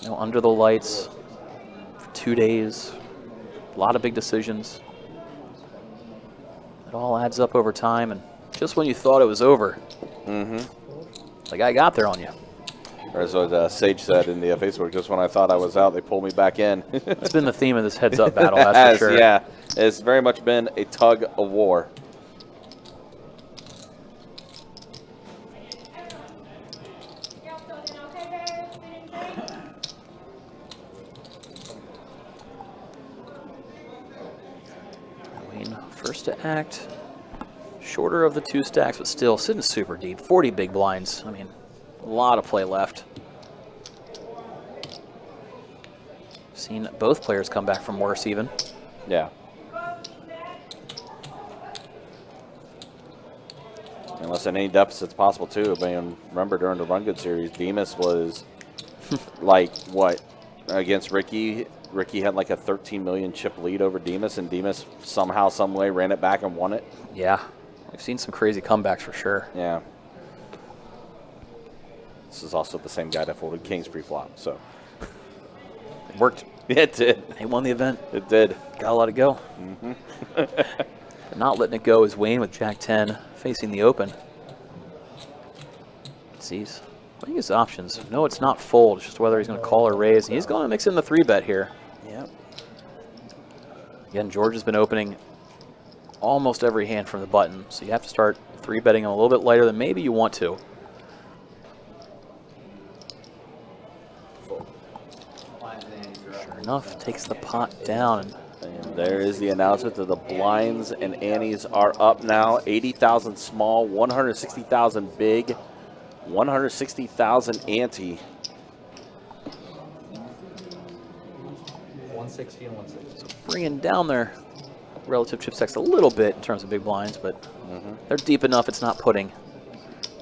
You know, under the lights for 2 days, a lot of big decisions. It all adds up over time, and just when you thought it was over, the guy got there on you. Or as what Sage said in the Facebook, just when I thought I was out, they pulled me back in. It's been the theme of this heads-up battle, that's for sure. Yeah, it's very much been a tug of war. Wayne first to act, shorter of the two stacks, but still sitting super deep. 40 big blinds. I mean, a lot of play left. Seen both players come back from worse even. Yeah. Unless in any deficit's possible too. I mean, remember during the Run Good series, Demas was like what against Ricky? Ricky had like a 13 million chip lead over Demas, and Demas somehow, some way ran it back and won it. Yeah, we've seen some crazy comebacks for sure. Yeah. This is also the same guy that folded Kings pre-flop, so. It worked. Yeah, it did. He won the event. It did. Gotta let it go. But not letting it go is Wayne with Jack-10 facing the open. Sees. Weighing his options. No, it's not fold. It's just whether he's going to call or raise. He's going to mix in the 3-bet here. Yep. Again, George has been opening almost every hand from the button, so you have to start 3-betting him a little bit lighter than maybe you want to. Sure enough, takes the pot down. And there is the announcement that the blinds and antes are up now. 80,000 small, 160,000 big, 160,000 ante. 160 and 160. So bringing down their relative chip stacks a little bit in terms of big blinds, but they're deep enough it's not putting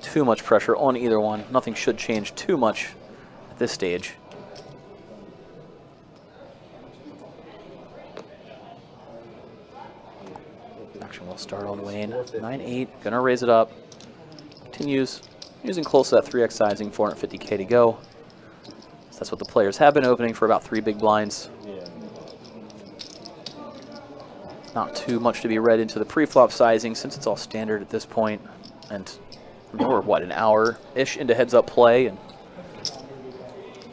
too much pressure on either one. Nothing should change too much at this stage. Action will start on Wayne. 9-8, gonna raise it up. Continues using close to that 3x sizing, 450K to go. So that's what the players have been opening for about 3 big blinds. Not too much to be read into the pre-flop sizing since it's all standard at this point. And we're, what, an hour-ish into heads-up play, and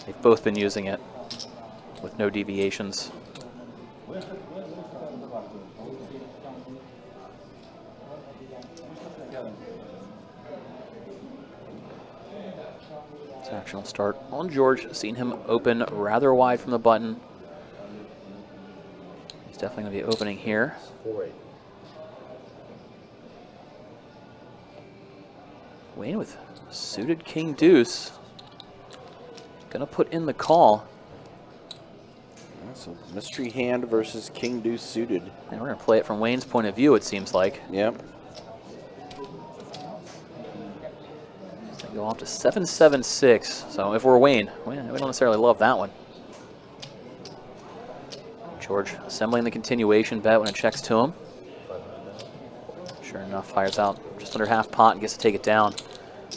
they've both been using it with no deviations. This action will start on George. Seen him open rather wide from the button. He's definitely going to be opening here. 4-8. Wayne with suited king deuce. Going to put in the call. So mystery hand versus king deuce suited. And we're going to play it from Wayne's point of view, it seems like. Yep. So they go off to 7-7-6. So if we're Wayne, we don't necessarily love that one. George assembling the continuation bet when it checks to him. Sure enough, fires out just under half pot and gets to take it down.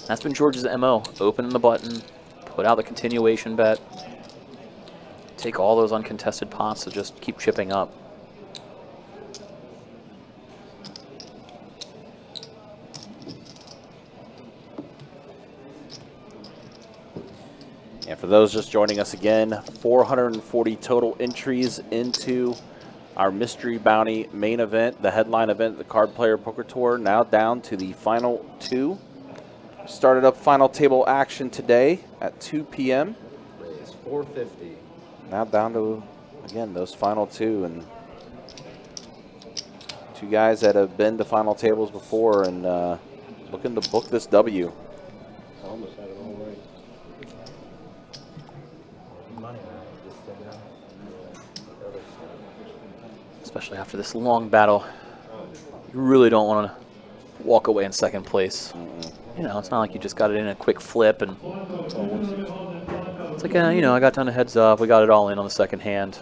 That's been George's MO. Open the button, put out the continuation bet, take all those uncontested pots to just keep chipping up. And for those just joining us again, 440 total entries into our Mystery Bounty main event, the headline event, the Card Player Poker Tour, now down to the final 2. Started up final table action today at 2 p.m. Raise 450. Now down to, again, those final 2. And 2 guys that have been to final tables before and looking to book this W. Almost had it all right. Especially after this long battle. You really don't want to walk away in second place. You know, it's not like you just got it in a quick flip and it's like, you know, I got down to heads up. We got it all in on the second hand.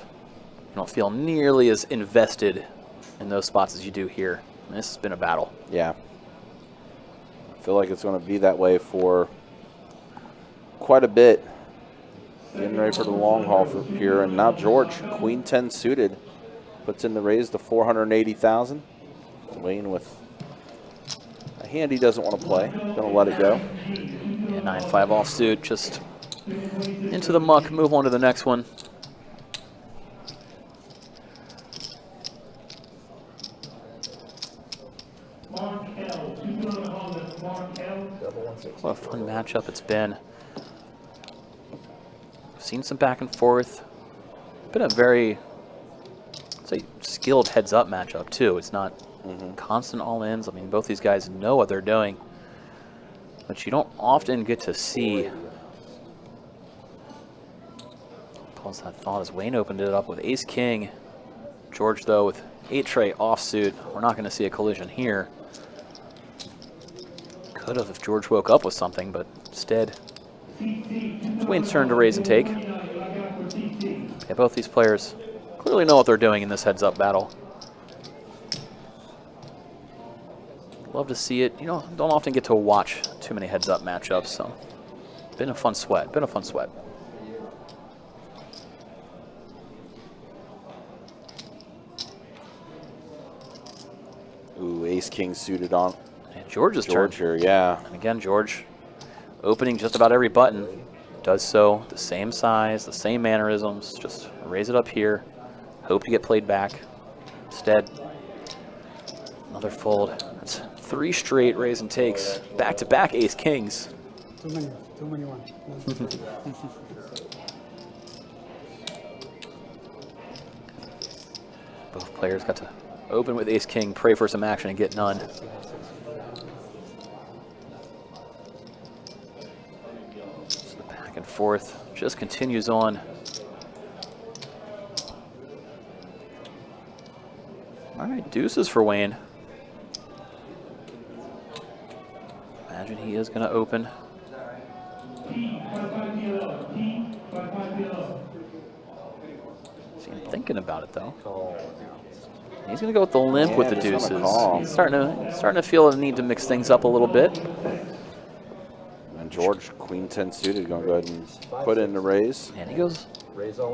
You don't feel nearly as invested in those spots as you do here. And this has been a battle. Yeah. I feel like it's going to be that way for quite a bit. Getting ready for the long haul for here. And now George, Queen 10 suited, puts in the raise to 480,000. Wayne with a hand he doesn't want to play. Going to let it go. Yeah, 9-5 offsuit, just into the muck. Move on to the next one. What a fun matchup it's been. Seen some back and forth. Been a very, I'd say, skilled heads-up matchup too. It's not constant all-ins. I mean, both these guys know what they're doing, but you don't often get to see. Pulls that thought as Wayne opened it up with Ace-King. George, though, with 8-tray offsuit. We're not going to see a collision here. Could have if George woke up with something, but instead, it's Wayne's turn to raise and take. Yeah, both these players clearly know what they're doing in this heads-up battle. Love to see it. You know, don't often get to watch too many heads-up matchups, so been a fun sweat. Been a fun sweat. Ooh, Ace-King suited on. And George's George turn. here, yeah. And again, George opening just about every button. Does so the same size, the same mannerisms. Just raise it up here. Hope to get played back. Instead, another fold. That's 3 straight raise and takes. Back-to-back Ace-Kings. Too many ones. Both players got to open with Ace-King, pray for some action, and get none. So the back and forth just continues on. All right, deuces for Wayne. Imagine he is going to open. See him thinking about it, though. He's going to go with the limp with the deuces. He's starting to feel the need to mix things up a little bit. And George, Queen 10 suited, going to go ahead and put in the raise. And he goes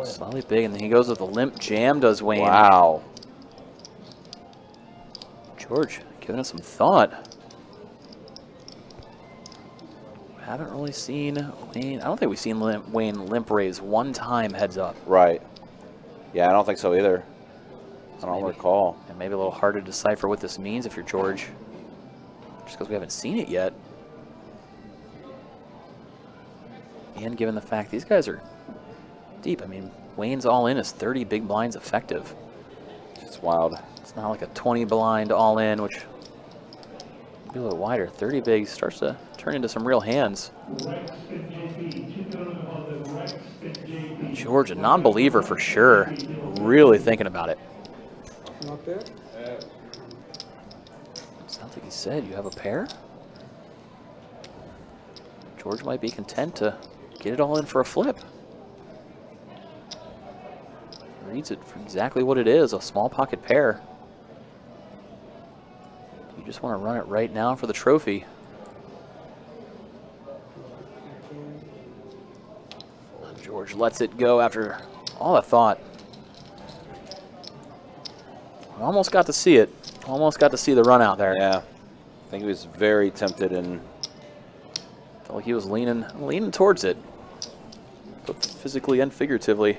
slightly big, and then he goes with the limp jam, does Wayne. Wow. George giving it some thought. Haven't really seen Wayne. I don't think we've seen Wayne limp raise one time heads up. Right. Yeah, I don't think so either. I don't recall. And maybe a little harder to decipher what this means if you're George, just because we haven't seen it yet. And given the fact these guys are deep, I mean, Wayne's all in is 30 big blinds effective. It's wild. It's not like a 20 blind all in, which would be a little wider. 30 big starts to turn into some real hands. George, a non-believer for sure. Really thinking about it. Not there? Sounds like he said you have a pair. George might be content to get it all in for a flip. Reads it for exactly what it is, a small pocket pair. You just want to run it right now for the trophy. George lets it go after all the thought. Almost got to see it. Almost got to see the run out there. Yeah. I think he was very tempted and felt like he was leaning towards it, both physically and figuratively.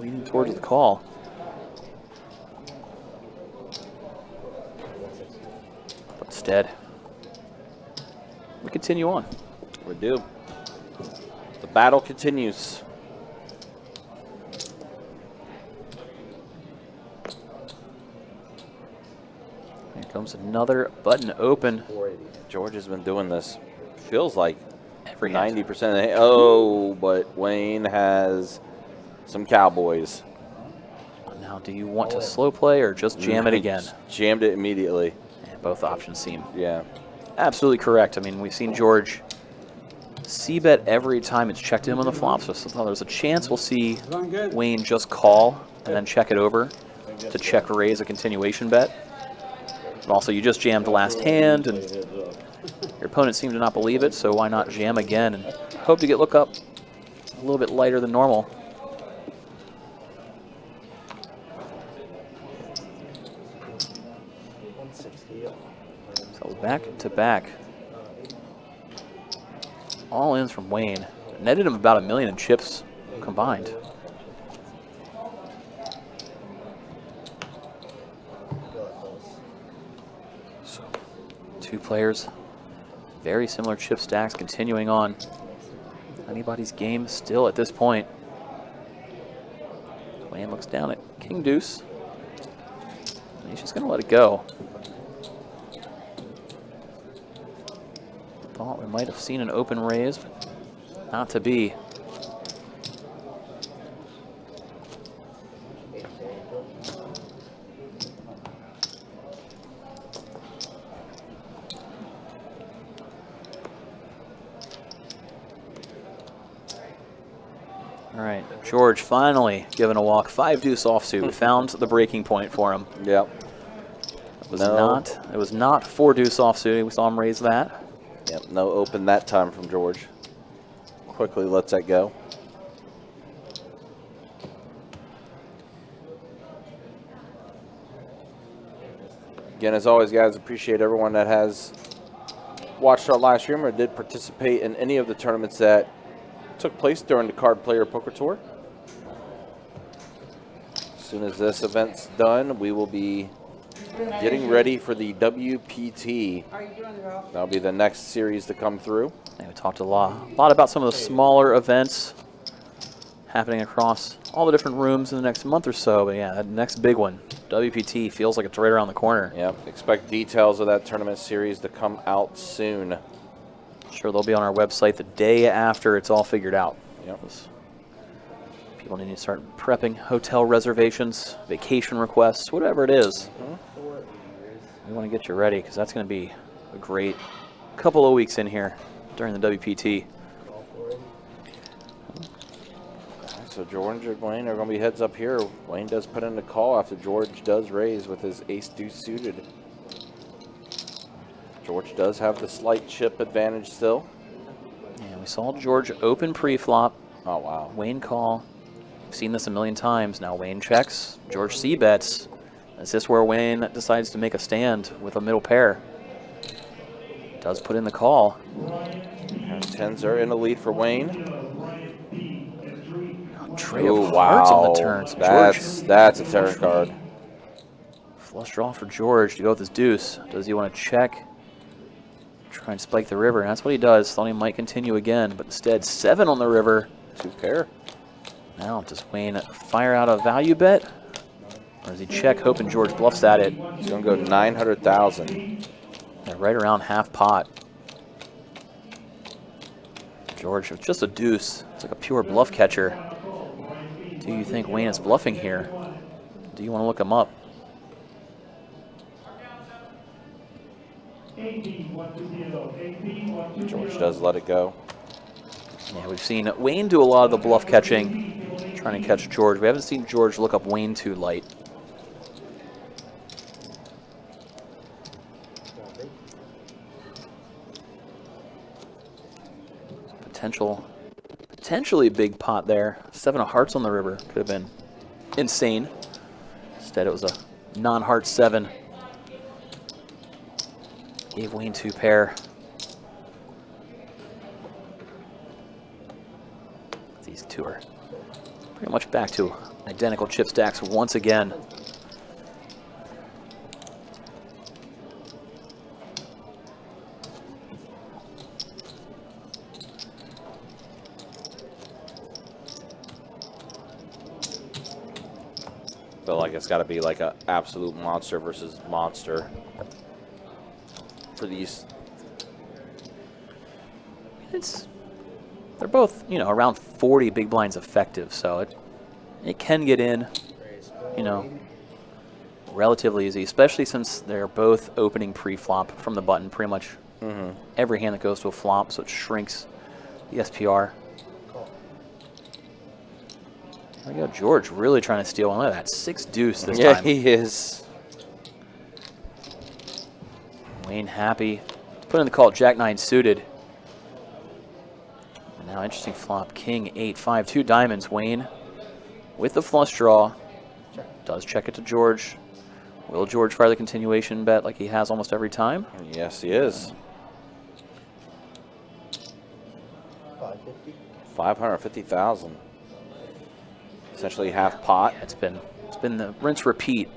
Leaning towards the call. But instead, we continue on. we do. The battle continues. comes another button open. George has been doing this, feels like Every hand. 90% of the Oh, but Wayne has some Cowboys. Now, do you want to slow play or just jam it again? Jammed it immediately. And both options seem Yeah. absolutely correct. I mean, we've seen George c-bet every time it's checked in on the flop, so there's a chance we'll see Wayne just call and then check it over to check raise a continuation bet. But also, you just jammed the last hand, and your opponent seemed to not believe it, so why not jam again and hope to get look up a little bit lighter than normal. So back to back. All ins from Wayne. Netted him about $1 million in chips combined. So, two players, very similar chip stacks continuing on. Anybody's game still at this point. Wayne looks down at King Deuce. And he's just going to let it go. Thought we might have seen an open raise, but not to be. All right, George finally given a walk. 5 deuce offsuit. We found the breaking point for him. Yep. It was not 4 deuce offsuit. We saw him raise that. Yep, no open that time from George. Quickly lets that go. Again, as always, guys, appreciate everyone that has watched our live stream or did participate in any of the tournaments that took place during the Card Player Poker Tour. As soon as this event's done, we will be getting ready for the WPT. That'll be the next series to come through. And we talked a lot about some of the smaller events happening across all the different rooms in the next month or so. But yeah, that next big one, WPT, feels like it's right around the corner. Yep, expect details of that tournament series to come out soon. Sure, they'll be on our website the day after it's all figured out. Yep. People need to start prepping hotel reservations, vacation requests, whatever it is. We want to get you ready because that's going to be a great couple of weeks in here during the WPT. So George and Wayne are going to be heads up here. Wayne does put in the call after George does raise with his ace-deuce suited. George does have the slight chip advantage still. Yeah, we saw George open pre-flop. Oh, wow. Wayne call. We've seen this a million times. Now Wayne checks. George c-bets. Is this where Wayne decides to make a stand with a middle pair? Does put in the call. And tens are in the lead for Wayne. Tray of hearts on the turn. So That's a terror card. Flush draw for George to go with his deuce. Does he want to check? Try and spike the river, and that's what he does. Thought he might continue again, but instead 7 on the river. 2 pair. Now does Wayne fire out a value bet? Or does he check, hoping George bluffs at it? He's going to go 900,000. Yeah, right around half pot. George, with just a deuce. It's like a pure bluff catcher. Do you think Wayne is bluffing here? Do you want to look him up? George does let it go. Yeah, we've seen Wayne do a lot of the bluff catching, trying to catch George. We haven't seen George look up Wayne too light. Potentially big pot there. 7 of hearts on the river could have been insane. Instead, it was a non-heart 7. Gave Wayne 2 pair. These two are pretty much back to identical chip stacks once again. Feel like it's got to be like an absolute monster versus monster. for these? They're both, around 40 big blinds effective, so it can get in, relatively easy, especially since they're both opening pre-flop from the button pretty much every hand that goes to a flop, so it shrinks the SPR. There we go, George really trying to steal one. Look at that, 6 deuce this time. Yeah, he is. Wayne happy to put in the call, Jack 9 suited. And now interesting flop, King 8, 5, 2 diamonds. Wayne with the flush draw does check it to George. Will George fire the continuation bet like he has almost every time? Yes, he is. 550,000. Essentially half pot. Yeah, it's been the rinse repeat.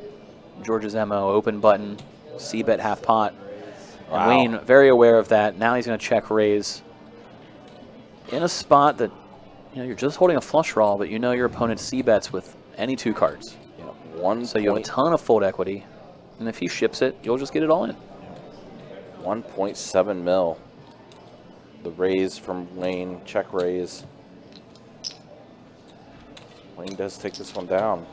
George's MO, open button, C-bet half pot. And Wow. Wayne very aware of that. Now he's going to check raise in a spot that you're just holding a flush draw, but your opponent C-bets with any 2 cards. So you have a ton of fold equity, and if he ships it, you'll just get it all in. 1.7 mil. The raise from Wayne, check raise. Wayne does take this one down.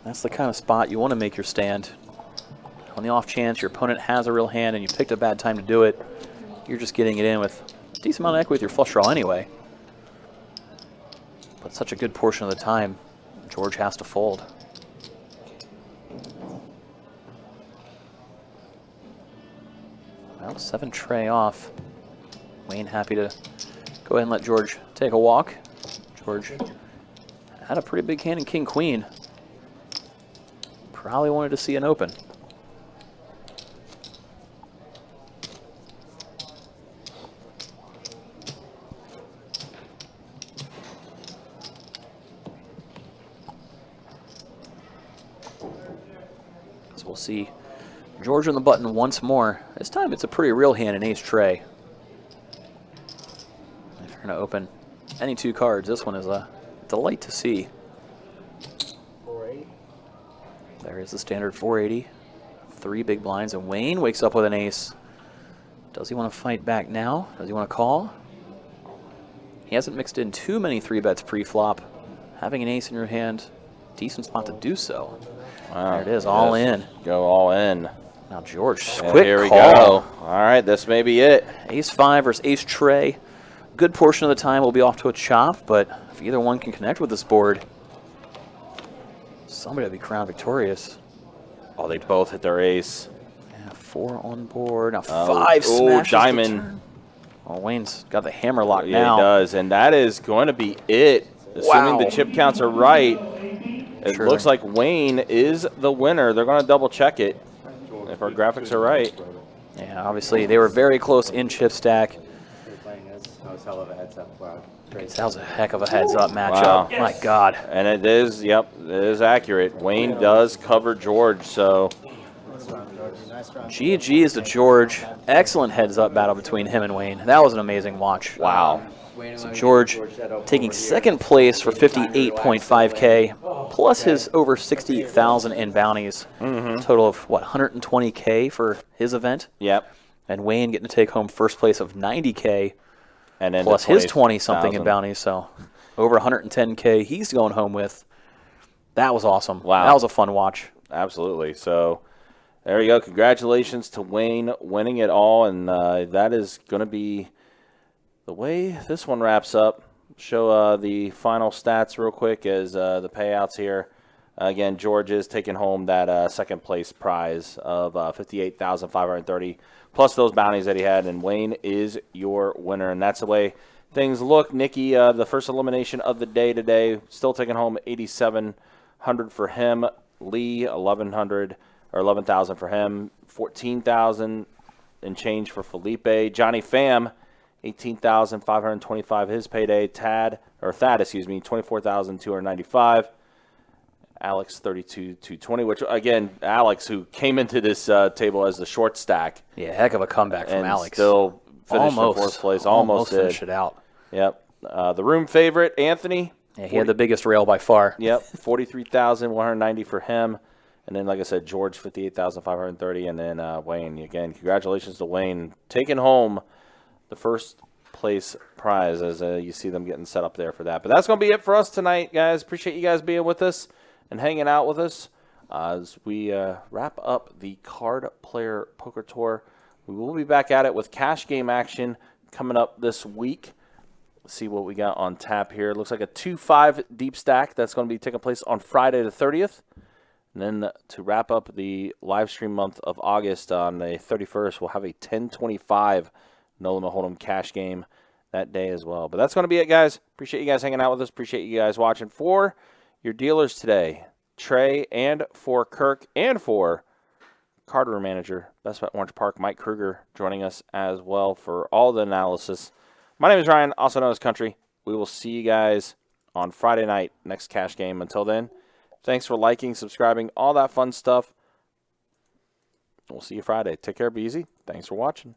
That's the kind of spot you want to make your stand. On the off chance your opponent has a real hand and you picked a bad time to do it, you're just getting it in with a decent amount of equity with your flush draw anyway. But such a good portion of the time, George has to fold. Well, 7 tray off. Wayne happy to go ahead and let George take a walk. George had a pretty big hand in King Queen. Probably wanted to see an open. So we'll see George on the button once more. This time it's a pretty real hand in ace tray. If you're going to open any 2 cards, this one is a delight to see. There is the standard 480. 3 big blinds, and Wayne wakes up with an ace. Does he want to fight back now? Does he want to call? He hasn't mixed in too many 3-bets pre-flop. Having an ace in your hand, decent spot to do so. Wow. There it is, all in. Go all in. Now George, And quick here we call. go. All right, this may be it. Ace 5 versus ace tray. Good portion of the time will be off to a chop, but if either one can connect with this board, somebody will be crowned victorious. Oh, they both hit their ace. Yeah, 4 on board. Now 5 Oh, smashes the diamond. turn. Oh, Wayne's got the hammer lock Yeah, now. he does, and that is going to be it. Assuming the chip counts are right, it Sure. looks like Wayne is the winner. They're going to double check it if our graphics are right. Yeah, obviously they were very close in chip stack. That was a heck of a heads-up matchup. Wow. My God. And it is, yep, it is accurate. Wayne does cover George, so GG's to George. Excellent heads-up battle between him and Wayne. That was an amazing watch. wow. So George taking 2nd place for 58.5K, plus his over 60,000 in bounties. Total of, what, 120K for his event? Yep. And Wayne getting to take home 1st place of 90K, And then plus his 20-something in 20,000. bounties. So over 110K he's going home with. That was awesome. Wow. That was a fun watch. Absolutely. So there you go. Congratulations to Wayne winning it all, and that is going to be the way this one wraps up. Show the final stats real quick as the payouts here. Again, George is taking home that 2nd place prize of $58,530 plus those bounties that he had, and Wayne is your winner, and that's the way things look. Nikki, the first elimination of the day today, still taking home $8,700 for him. Lee, $11,000 for him. $14,000 and change for Felipe. Johnny Pham, $18,525 his payday. Thad, $24,295. Alex, $32,220, which, again, Alex, who came into this table as the short stack. Yeah, heck of a comeback from and Alex. still finished in Almost. 4th place. Almost Almost did. finished it out. Yep. The room favorite, Anthony, Yeah, he had the biggest rail by far. Yep, 43,190 for him. And then, like I said, George, 58,530. And then Wayne, again, congratulations to Wayne, taking home the first place prize as you see them getting set up there for that. But that's going to be it for us tonight, guys. Appreciate you guys being with us and hanging out with us as we wrap up the Card Player Poker Tour. We will be back at it with cash game action coming up this week. Let's see what we got on tap here. It looks like a 2-5 deep stack. That's going to be taking place on Friday the 30th. And then to wrap up the live stream month of August on the 31st, we'll have a 10-25 No Limit Hold'em cash game that day as well. But that's going to be it, guys. Appreciate you guys hanging out with us. Appreciate you guys watching. For your dealers today, Trey, and for Kirk, and for Card Room Manager, Best Bet Orange Park, Mike Kruger, joining us as well for all the analysis. My name is Ryan, also known as Country. We will see you guys on Friday night, next cash game. Until then, thanks for liking, subscribing, all that fun stuff. We'll see you Friday. Take care, be easy. Thanks for watching.